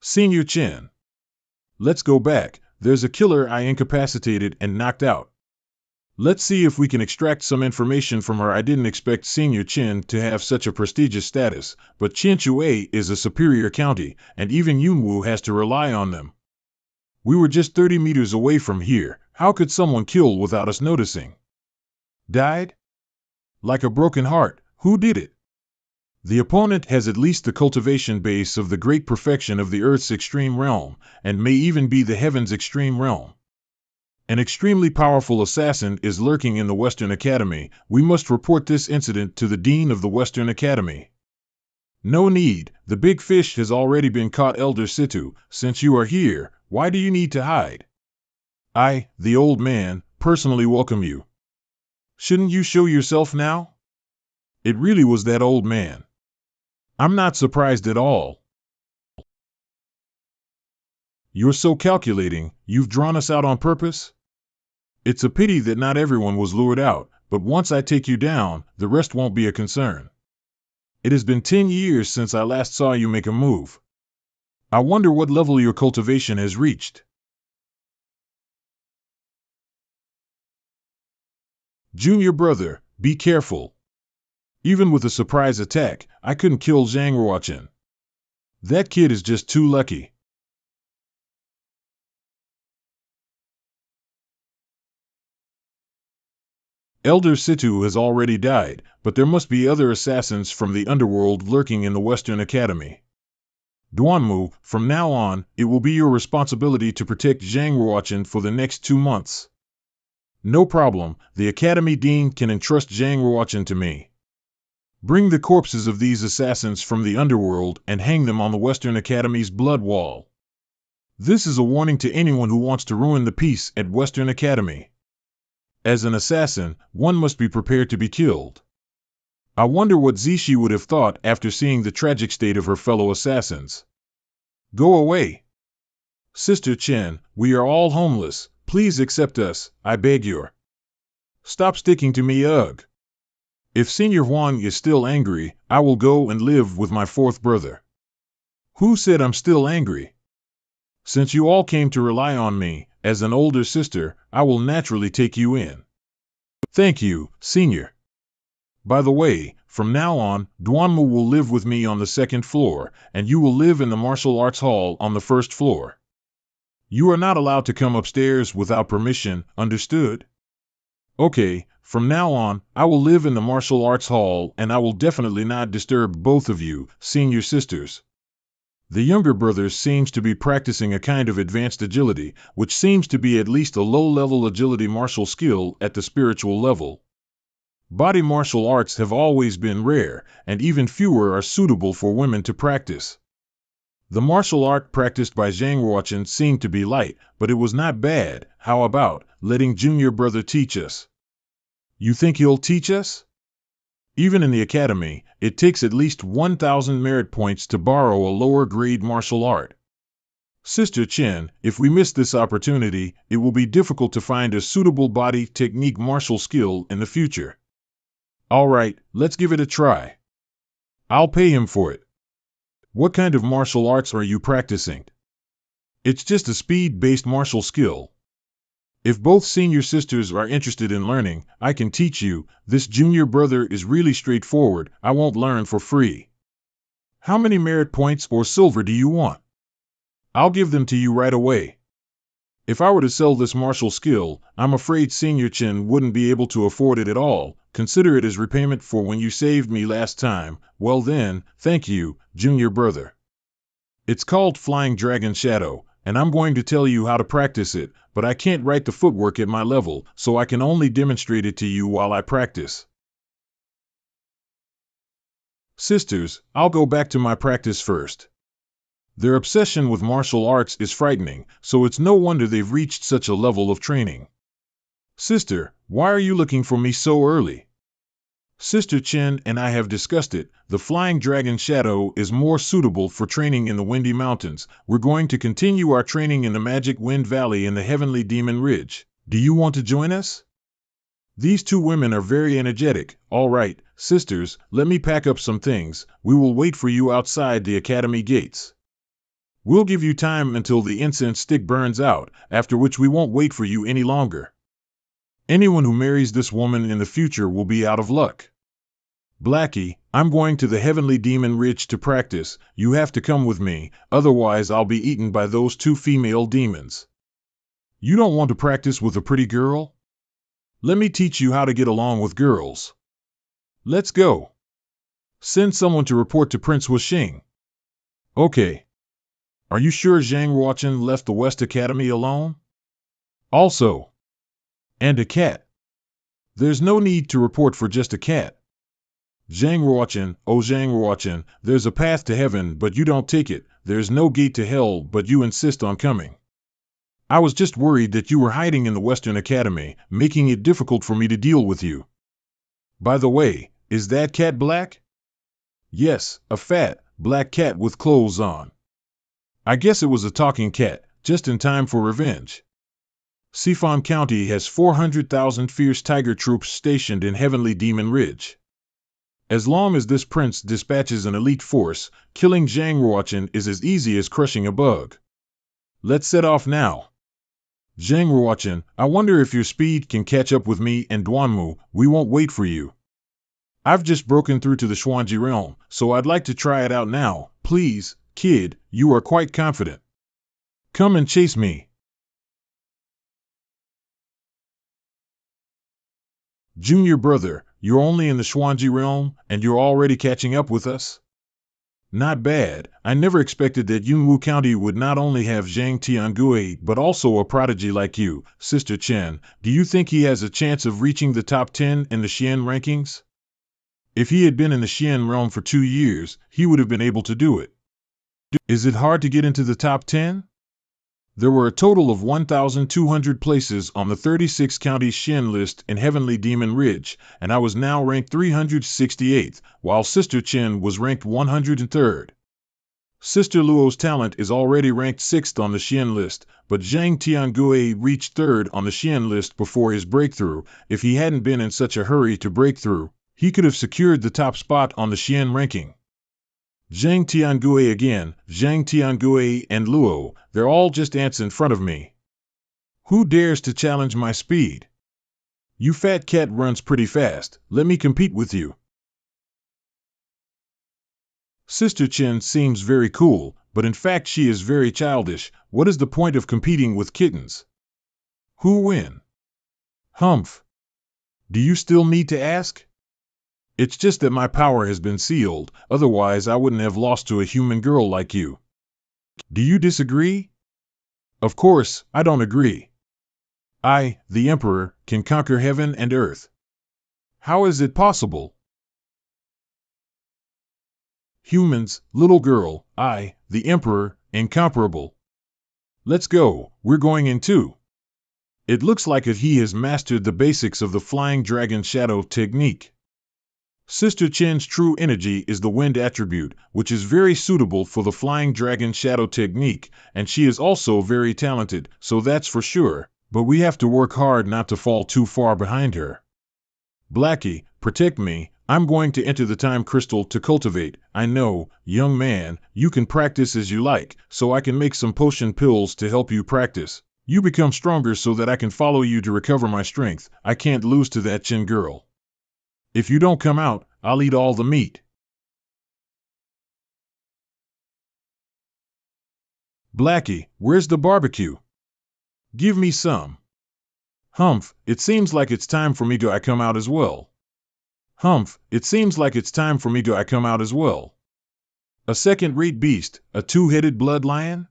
Senior Chen. Let's go back. There's a killer I incapacitated and knocked out. Let's see if we can extract some information from her. I didn't expect Senior Chen to have such a prestigious status, but Qianshui is a superior county, and even Yunwu has to rely on them. We were just 30 meters away from here. How could someone kill without us noticing? Died? Like a broken heart. Who did it? The opponent has at least the cultivation base of the great perfection of the Earth's extreme realm, and may even be the heaven's extreme realm. An extremely powerful assassin is lurking in the Western Academy. We must report this incident to the Dean of the Western Academy. No need, the big fish has already been caught. Elder Situ, since you are here, why do you need to hide? I, the old man, personally welcome you. Shouldn't you show yourself now? It really was that old man. I'm not surprised at all. You're so calculating. You've drawn us out on purpose? It's a pity that not everyone was lured out, but once I take you down, the rest won't be a concern. It has been 10 years since I last saw you make a move. I wonder what level your cultivation has reached. Junior brother, be careful. Even with a surprise attack, I couldn't kill Zhang Ruochen. That kid is just too lucky. Elder Situ has already died, but there must be other assassins from the underworld lurking in the Western Academy. Duanmu, from now on, it will be your responsibility to protect Zhang Ruochen for the next 2 months. No problem, the Academy Dean can entrust Zhang Ruochen to me. Bring the corpses of these assassins from the underworld and hang them on the Western Academy's blood wall. This is a warning to anyone who wants to ruin the peace at Western Academy. As an assassin, one must be prepared to be killed. I wonder what Zishi would have thought after seeing the tragic state of her fellow assassins. Go away. Sister Chen, we are all homeless. Please accept us, I beg you. Stop sticking to me, ugh. If Senior Huang is still angry, I will go and live with my fourth brother. Who said I'm still angry? Since you all came to rely on me, as an older sister, I will naturally take you in. Thank you, Senior. By the way, from now on, Duanmu will live with me on the second floor, and you will live in the martial arts hall on the first floor. You are not allowed to come upstairs without permission, understood? Okay, from now on, I will live in the martial arts hall and I will definitely not disturb both of you, senior sisters. The younger brother seems to be practicing a kind of advanced agility, which seems to be at least a low-level agility martial skill at the spiritual level. Body martial arts have always been rare, and even fewer are suitable for women to practice. The martial art practiced by Zhang Ruochen seemed to be light, but it was not bad. How about letting junior brother teach us? You think he'll teach us? Even in the academy, it takes at least 1,000 merit points to borrow a lower-grade martial art. Sister Chen, if we miss this opportunity, it will be difficult to find a suitable body technique martial skill in the future. All right, let's give it a try. I'll pay him for it. What kind of martial arts are you practicing? It's just a speed-based martial skill. If both senior sisters are interested in learning, I can teach you. This junior brother is really straightforward. I won't learn for free. How many merit points or silver do you want? I'll give them to you right away. If I were to sell this martial skill, I'm afraid Senior Chen wouldn't be able to afford it at all. Consider it as repayment for when you saved me last time. Well then, thank you, junior brother. It's called Flying Dragon Shadow, and I'm going to tell you how to practice it, but I can't write the footwork at my level, so I can only demonstrate it to you while I practice. Sisters, I'll go back to my practice first. Their obsession with martial arts is frightening, so it's no wonder they've reached such a level of training. Sister, why are you looking for me so early? Sister Chen and I have discussed it. The Flying Dragon Shadow is more suitable for training in the Windy Mountains. We're going to continue our training in the Magic Wind Valley and the Heavenly Demon Ridge. Do you want to join us? These two women are very energetic. All right, sisters, let me pack up some things. We will wait for you outside the academy gates. We'll give you time until the incense stick burns out, after which we won't wait for you any longer. Anyone who marries this woman in the future will be out of luck. Blackie, I'm going to the Heavenly Demon Ridge to practice. You have to come with me, otherwise I'll be eaten by those two female demons. You don't want to practice with a pretty girl? Let me teach you how to get along with girls. Let's go. Send someone to report to Prince Wuxing. Okay. Are you sure Zhang Ruochen left the West Academy alone? Also. And a cat. There's no need to report for just a cat. Zhang Ruochen, there's a path to heaven but you don't take it. There's no gate to hell but you insist on coming. I was just worried that you were hiding in the Western Academy, making it difficult for me to deal with you. By the way, is that cat black? Yes, a fat, black cat with clothes on. I guess it was a talking cat, just in time for revenge. Sifan County has 400,000 fierce tiger troops stationed in Heavenly Demon Ridge. As long as this prince dispatches an elite force, killing Zhang Ruochen is as easy as crushing a bug. Let's set off now. Zhang Ruochen, I wonder if your speed can catch up with me and Duanmu. We won't wait for you. I've just broken through to the Xuanji realm, so I'd like to try it out now. Please, kid, you are quite confident. Come and chase me. Junior brother, you're only in the Xuanji realm, and you're already catching up with us? Not bad. I never expected that Yunwu County would not only have Zhang Tiangui, but also a prodigy like you. Sister Chen, do you think he has a chance of reaching the top 10 in the Xian rankings? If he had been in the Xian realm for 2 years, he would have been able to do it. Is it hard to get into the top 10? There were a total of 1,200 places on the 36-county Shin list in Heavenly Demon Ridge, and I was now ranked 368th, while Sister Chin was ranked 103rd. Sister Luo's talent is already ranked 6th on the Xian list, but Zhang Tiangui reached 3rd on the Xian list before his breakthrough. If he hadn't been in such a hurry to break through, he could have secured the top spot on the Xian ranking. Zhang Tiangui again, Zhang Tiangui and Luo, they're all just ants in front of me. Who dares to challenge my speed? You fat cat runs pretty fast, let me compete with you. Sister Chin seems very cool, but in fact she is very childish. What is the point of competing with kittens? Who win? Humph. Do you still need to ask? It's just that my power has been sealed, otherwise I wouldn't have lost to a human girl like you. Do you disagree? Of course, I don't agree. I, the Emperor, can conquer heaven and earth. How is it possible? Humans, little girl, I, the Emperor, incomparable. Let's go, we're going in too. It looks like he has mastered the basics of the Flying Dragon Shadow technique. Sister Chin's true energy is the wind attribute, which is very suitable for the Flying Dragon Shadow technique, and she is also very talented, so that's for sure, but we have to work hard not to fall too far behind her. Blackie, protect me. I'm going to enter the time crystal to cultivate. I know, young man, you can practice as you like, so I can make some potion pills to help you practice. You become stronger so that I can follow you to recover my strength. I can't lose to that Chin girl. If you don't come out, I'll eat all the meat. Blackie, where's the barbecue? Give me some. Humph, it seems like it's time for me to come out as well. Humph, it seems like it's time for me to come out as well. A second-rate beast, a two-headed blood lion?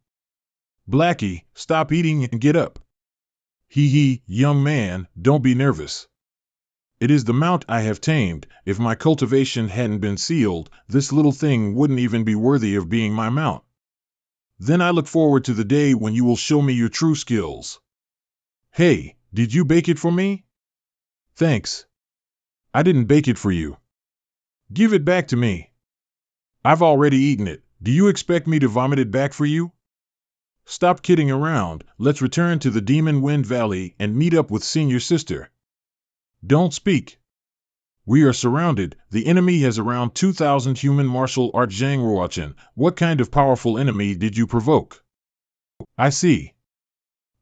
Blackie, stop eating and get up. Hee, young man, don't be nervous. It is the mount I have tamed. If my cultivation hadn't been sealed, this little thing wouldn't even be worthy of being my mount. Then I look forward to the day when you will show me your true skills. Hey, did you bake it for me? Thanks. I didn't bake it for you. Give it back to me. I've already eaten it. Do you expect me to vomit it back for you? Stop kidding around. Let's return to the Demon Wind Valley and meet up with Senior Sister. Don't speak. We are surrounded. The enemy has around 2,000 human martial art Zhang Ruochen. What kind of powerful enemy did you provoke? I see.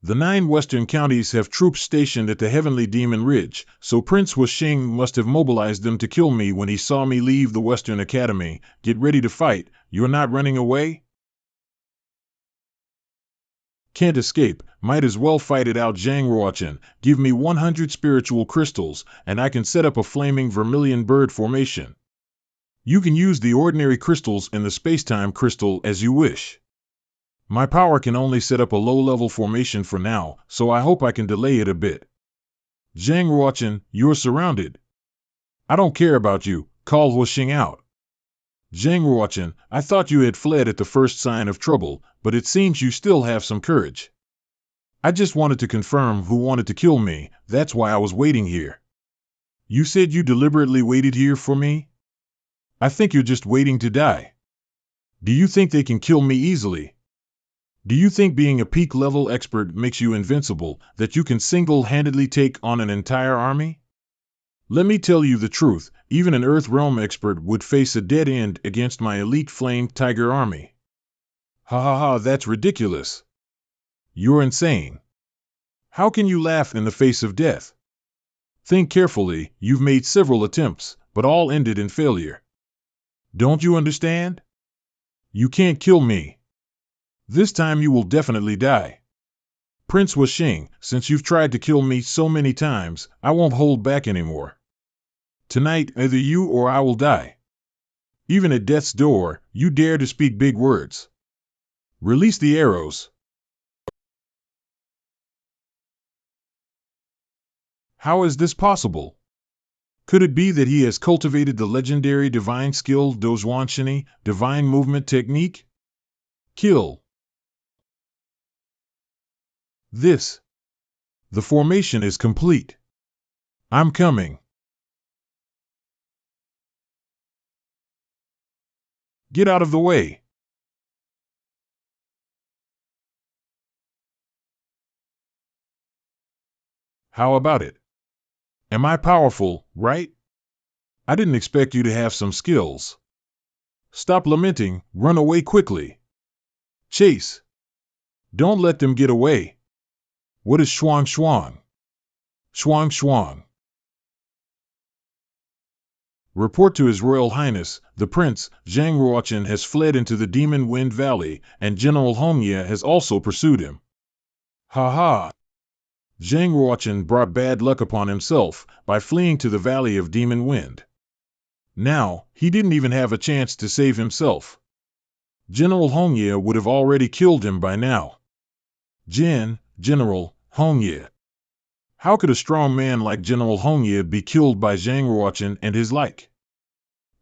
The 9 western counties have troops stationed at the Heavenly Demon Ridge, so Prince Wuxing must have mobilized them to kill me when he saw me leave the Western Academy. Get ready to fight. You're not running away? Can't escape. Might as well fight it out, Zhang Ruochen. Give me 100 spiritual crystals, and I can set up a flaming vermilion bird formation. You can use the ordinary crystals in the space-time crystal as you wish. My power can only set up a low-level formation for now, so I hope I can delay it a bit. Zhang Ruochen, you're surrounded. I don't care about you. Call Wuxing out. Zhang Ruochen, I thought you had fled at the first sign of trouble, but it seems you still have some courage. I just wanted to confirm who wanted to kill me. That's why I was waiting here. You said you deliberately waited here for me? I think you're just waiting to die. Do you think they can kill me easily? Do you think being a peak-level expert makes you invincible, that you can single-handedly take on an entire army? Let me tell you the truth, even an Earth Realm expert would face a dead end against my elite Flame Tiger army. Ha, that's ridiculous. You're insane. How can you laugh in the face of death? Think carefully. You've made several attempts, but all ended in failure. Don't you understand? You can't kill me. This time you will definitely die. Prince Wuxing, since you've tried to kill me so many times, I won't hold back anymore. Tonight, either you or I will die. Even at death's door, you dare to speak big words. Release the arrows. How is this possible? Could it be that he has cultivated the legendary divine skill Dozhuanshini, divine movement technique? Kill. This. The formation is complete. I'm coming. Get out of the way. How about it? Am I powerful, right? I didn't expect you to have some skills. Stop lamenting, run away quickly. Chase. Don't let them get away. What is Shuang Shuang? Shuang Shuang. Report to His Royal Highness, the Prince, Zhang Ruochen has fled into the Demon Wind Valley, and General Hongye has also pursued him. Ha ha! Zhang Ruochen brought bad luck upon himself by fleeing to the Valley of Demon Wind. Now, he didn't even have a chance to save himself. General Hongye would have already killed him by now. General Hongye. How could a strong man like General Hongye be killed by Zhang Ruochen and his like?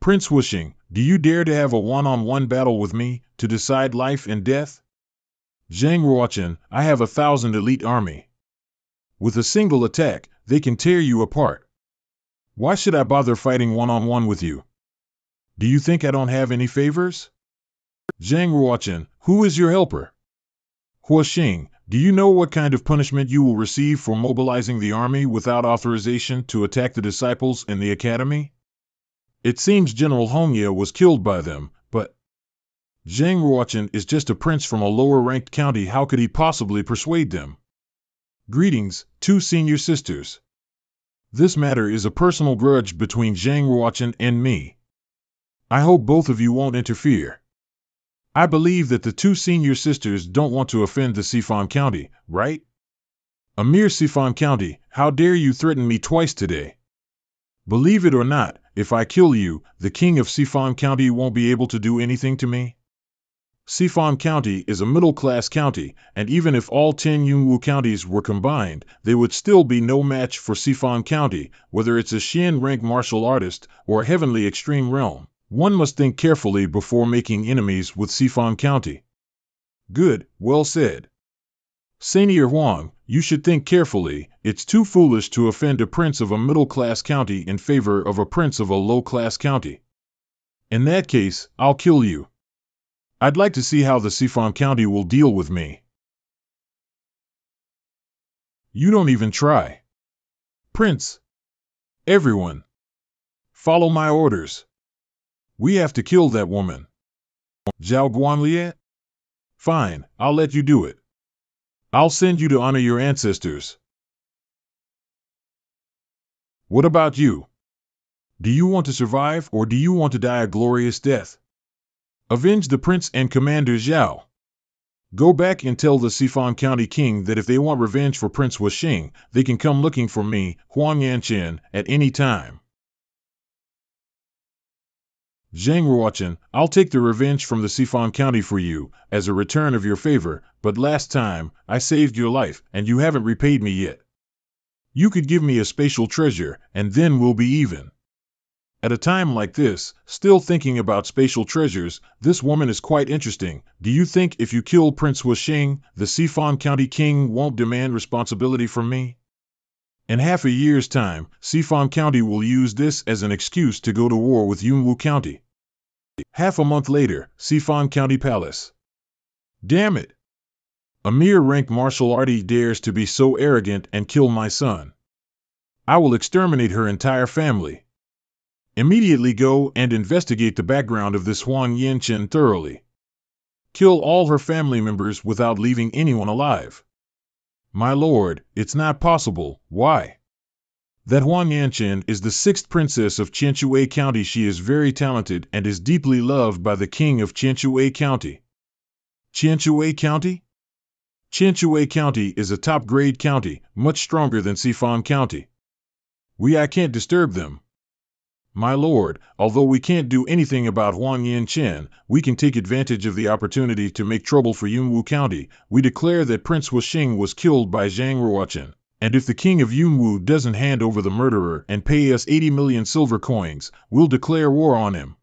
Prince Wuxing, do you dare to have a one-on-one battle with me to decide life and death? Zhang Ruochen, I have 1,000 elite army. With a single attack, they can tear you apart. Why should I bother fighting one-on-one with you? Do you think I don't have any favors? Zhang Ruochen, who is your helper? Huoxing, do you know what kind of punishment you will receive for mobilizing the army without authorization to attack the disciples in the academy? It seems General Hongye was killed by them, but Zhang Ruochen is just a prince from a lower-ranked county. How could he possibly persuade them? Greetings, two senior sisters. This matter is a personal grudge between Zhang Ruochen and me. I hope both of you won't interfere. I believe that the two senior sisters don't want to offend the Sifan County, right? A mere Sifan County, how dare you threaten me twice today? Believe it or not, if I kill you, the king of Sifan County won't be able to do anything to me. Sifan County is a middle-class county, and even if all 10 Yunwu counties were combined, they would still be no match for Sifan County, whether it's a Xian-rank martial artist or a heavenly extreme realm. One must think carefully before making enemies with Sifan County. Good, well said. Senior Huang, you should think carefully. It's too foolish to offend a prince of a middle-class county in favor of a prince of a low-class county. In that case, I'll kill you. I'd like to see how the Sifan County will deal with me. You don't even try. Prince. Everyone. Follow my orders. We have to kill that woman. Zhao Guanlie? Fine, I'll let you do it. I'll send you to honor your ancestors. What about you? Do you want to survive or do you want to die a glorious death? Avenge the prince and Commander Zhao. Go back and tell the Sifan County king that if they want revenge for Prince Wuxing, they can come looking for me, Huang Yanqian, at any time. Zhang Ruochen, I'll take the revenge from the Sifan County for you, as a return of your favor, but last time, I saved your life, and you haven't repaid me yet. You could give me a spatial treasure, and then we'll be even. At a time like this, still thinking about spatial treasures, this woman is quite interesting. Do you think if you kill Prince Wuxing, the Sifan County king won't demand responsibility from me? In half a year's time, Sifan County will use this as an excuse to go to war with Yunwu County. Half a month later, Sifan County Palace. Damn it! A mere rank martial artist dares to be so arrogant and kill my son. I will exterminate her entire family. Immediately go and investigate the background of this Huang Yanqian thoroughly. Kill all her family members without leaving anyone alive. My lord, it's not possible. Why? That Huang Yanqian is the 6th princess of Qianshui County. She is very talented and is deeply loved by the king of Qianshui County. Qianshui County? Qianshui County is a top-grade county, much stronger than Sifan County. I can't disturb them. My lord, although we can't do anything about Huang Yanqian, we can take advantage of the opportunity to make trouble for Yunwu County. We declare that Prince Wuxing was killed by Zhang Ruochen, and if the king of Yunwu doesn't hand over the murderer and pay us 80 million silver coins, we'll declare war on him.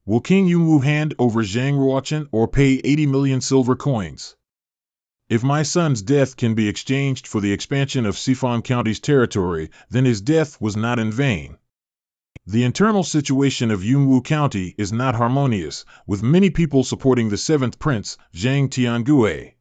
Will King Yunwu hand over Zhang Ruochen or pay 80 million silver coins? If my son's death can be exchanged for the expansion of Sifan County's territory, then his death was not in vain. The internal situation of Yunwu County is not harmonious, with many people supporting the seventh prince, Zhang Tiangue.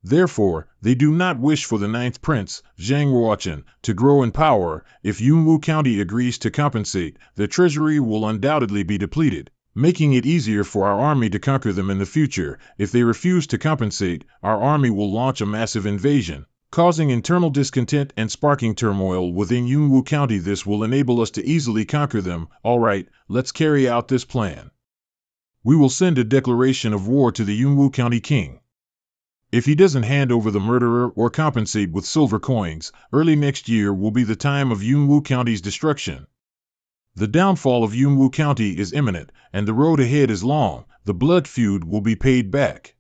Therefore, they do not wish for the ninth prince, Zhang Ruochen, to grow in power. If Yunwu County agrees to compensate, the treasury will undoubtedly be depleted, making it easier for our army to conquer them in the future. If they refuse to compensate, our army will launch a massive invasion, causing internal discontent and sparking turmoil within Yunwu County. This will enable us to easily conquer them. All right, let's carry out this plan. We will send a declaration of war to the Yunwu County king. If he doesn't hand over the murderer or compensate with silver coins, early next year will be the time of Yunwu County's destruction. The downfall of Yunwu County is imminent, and the road ahead is long. The blood feud will be paid back.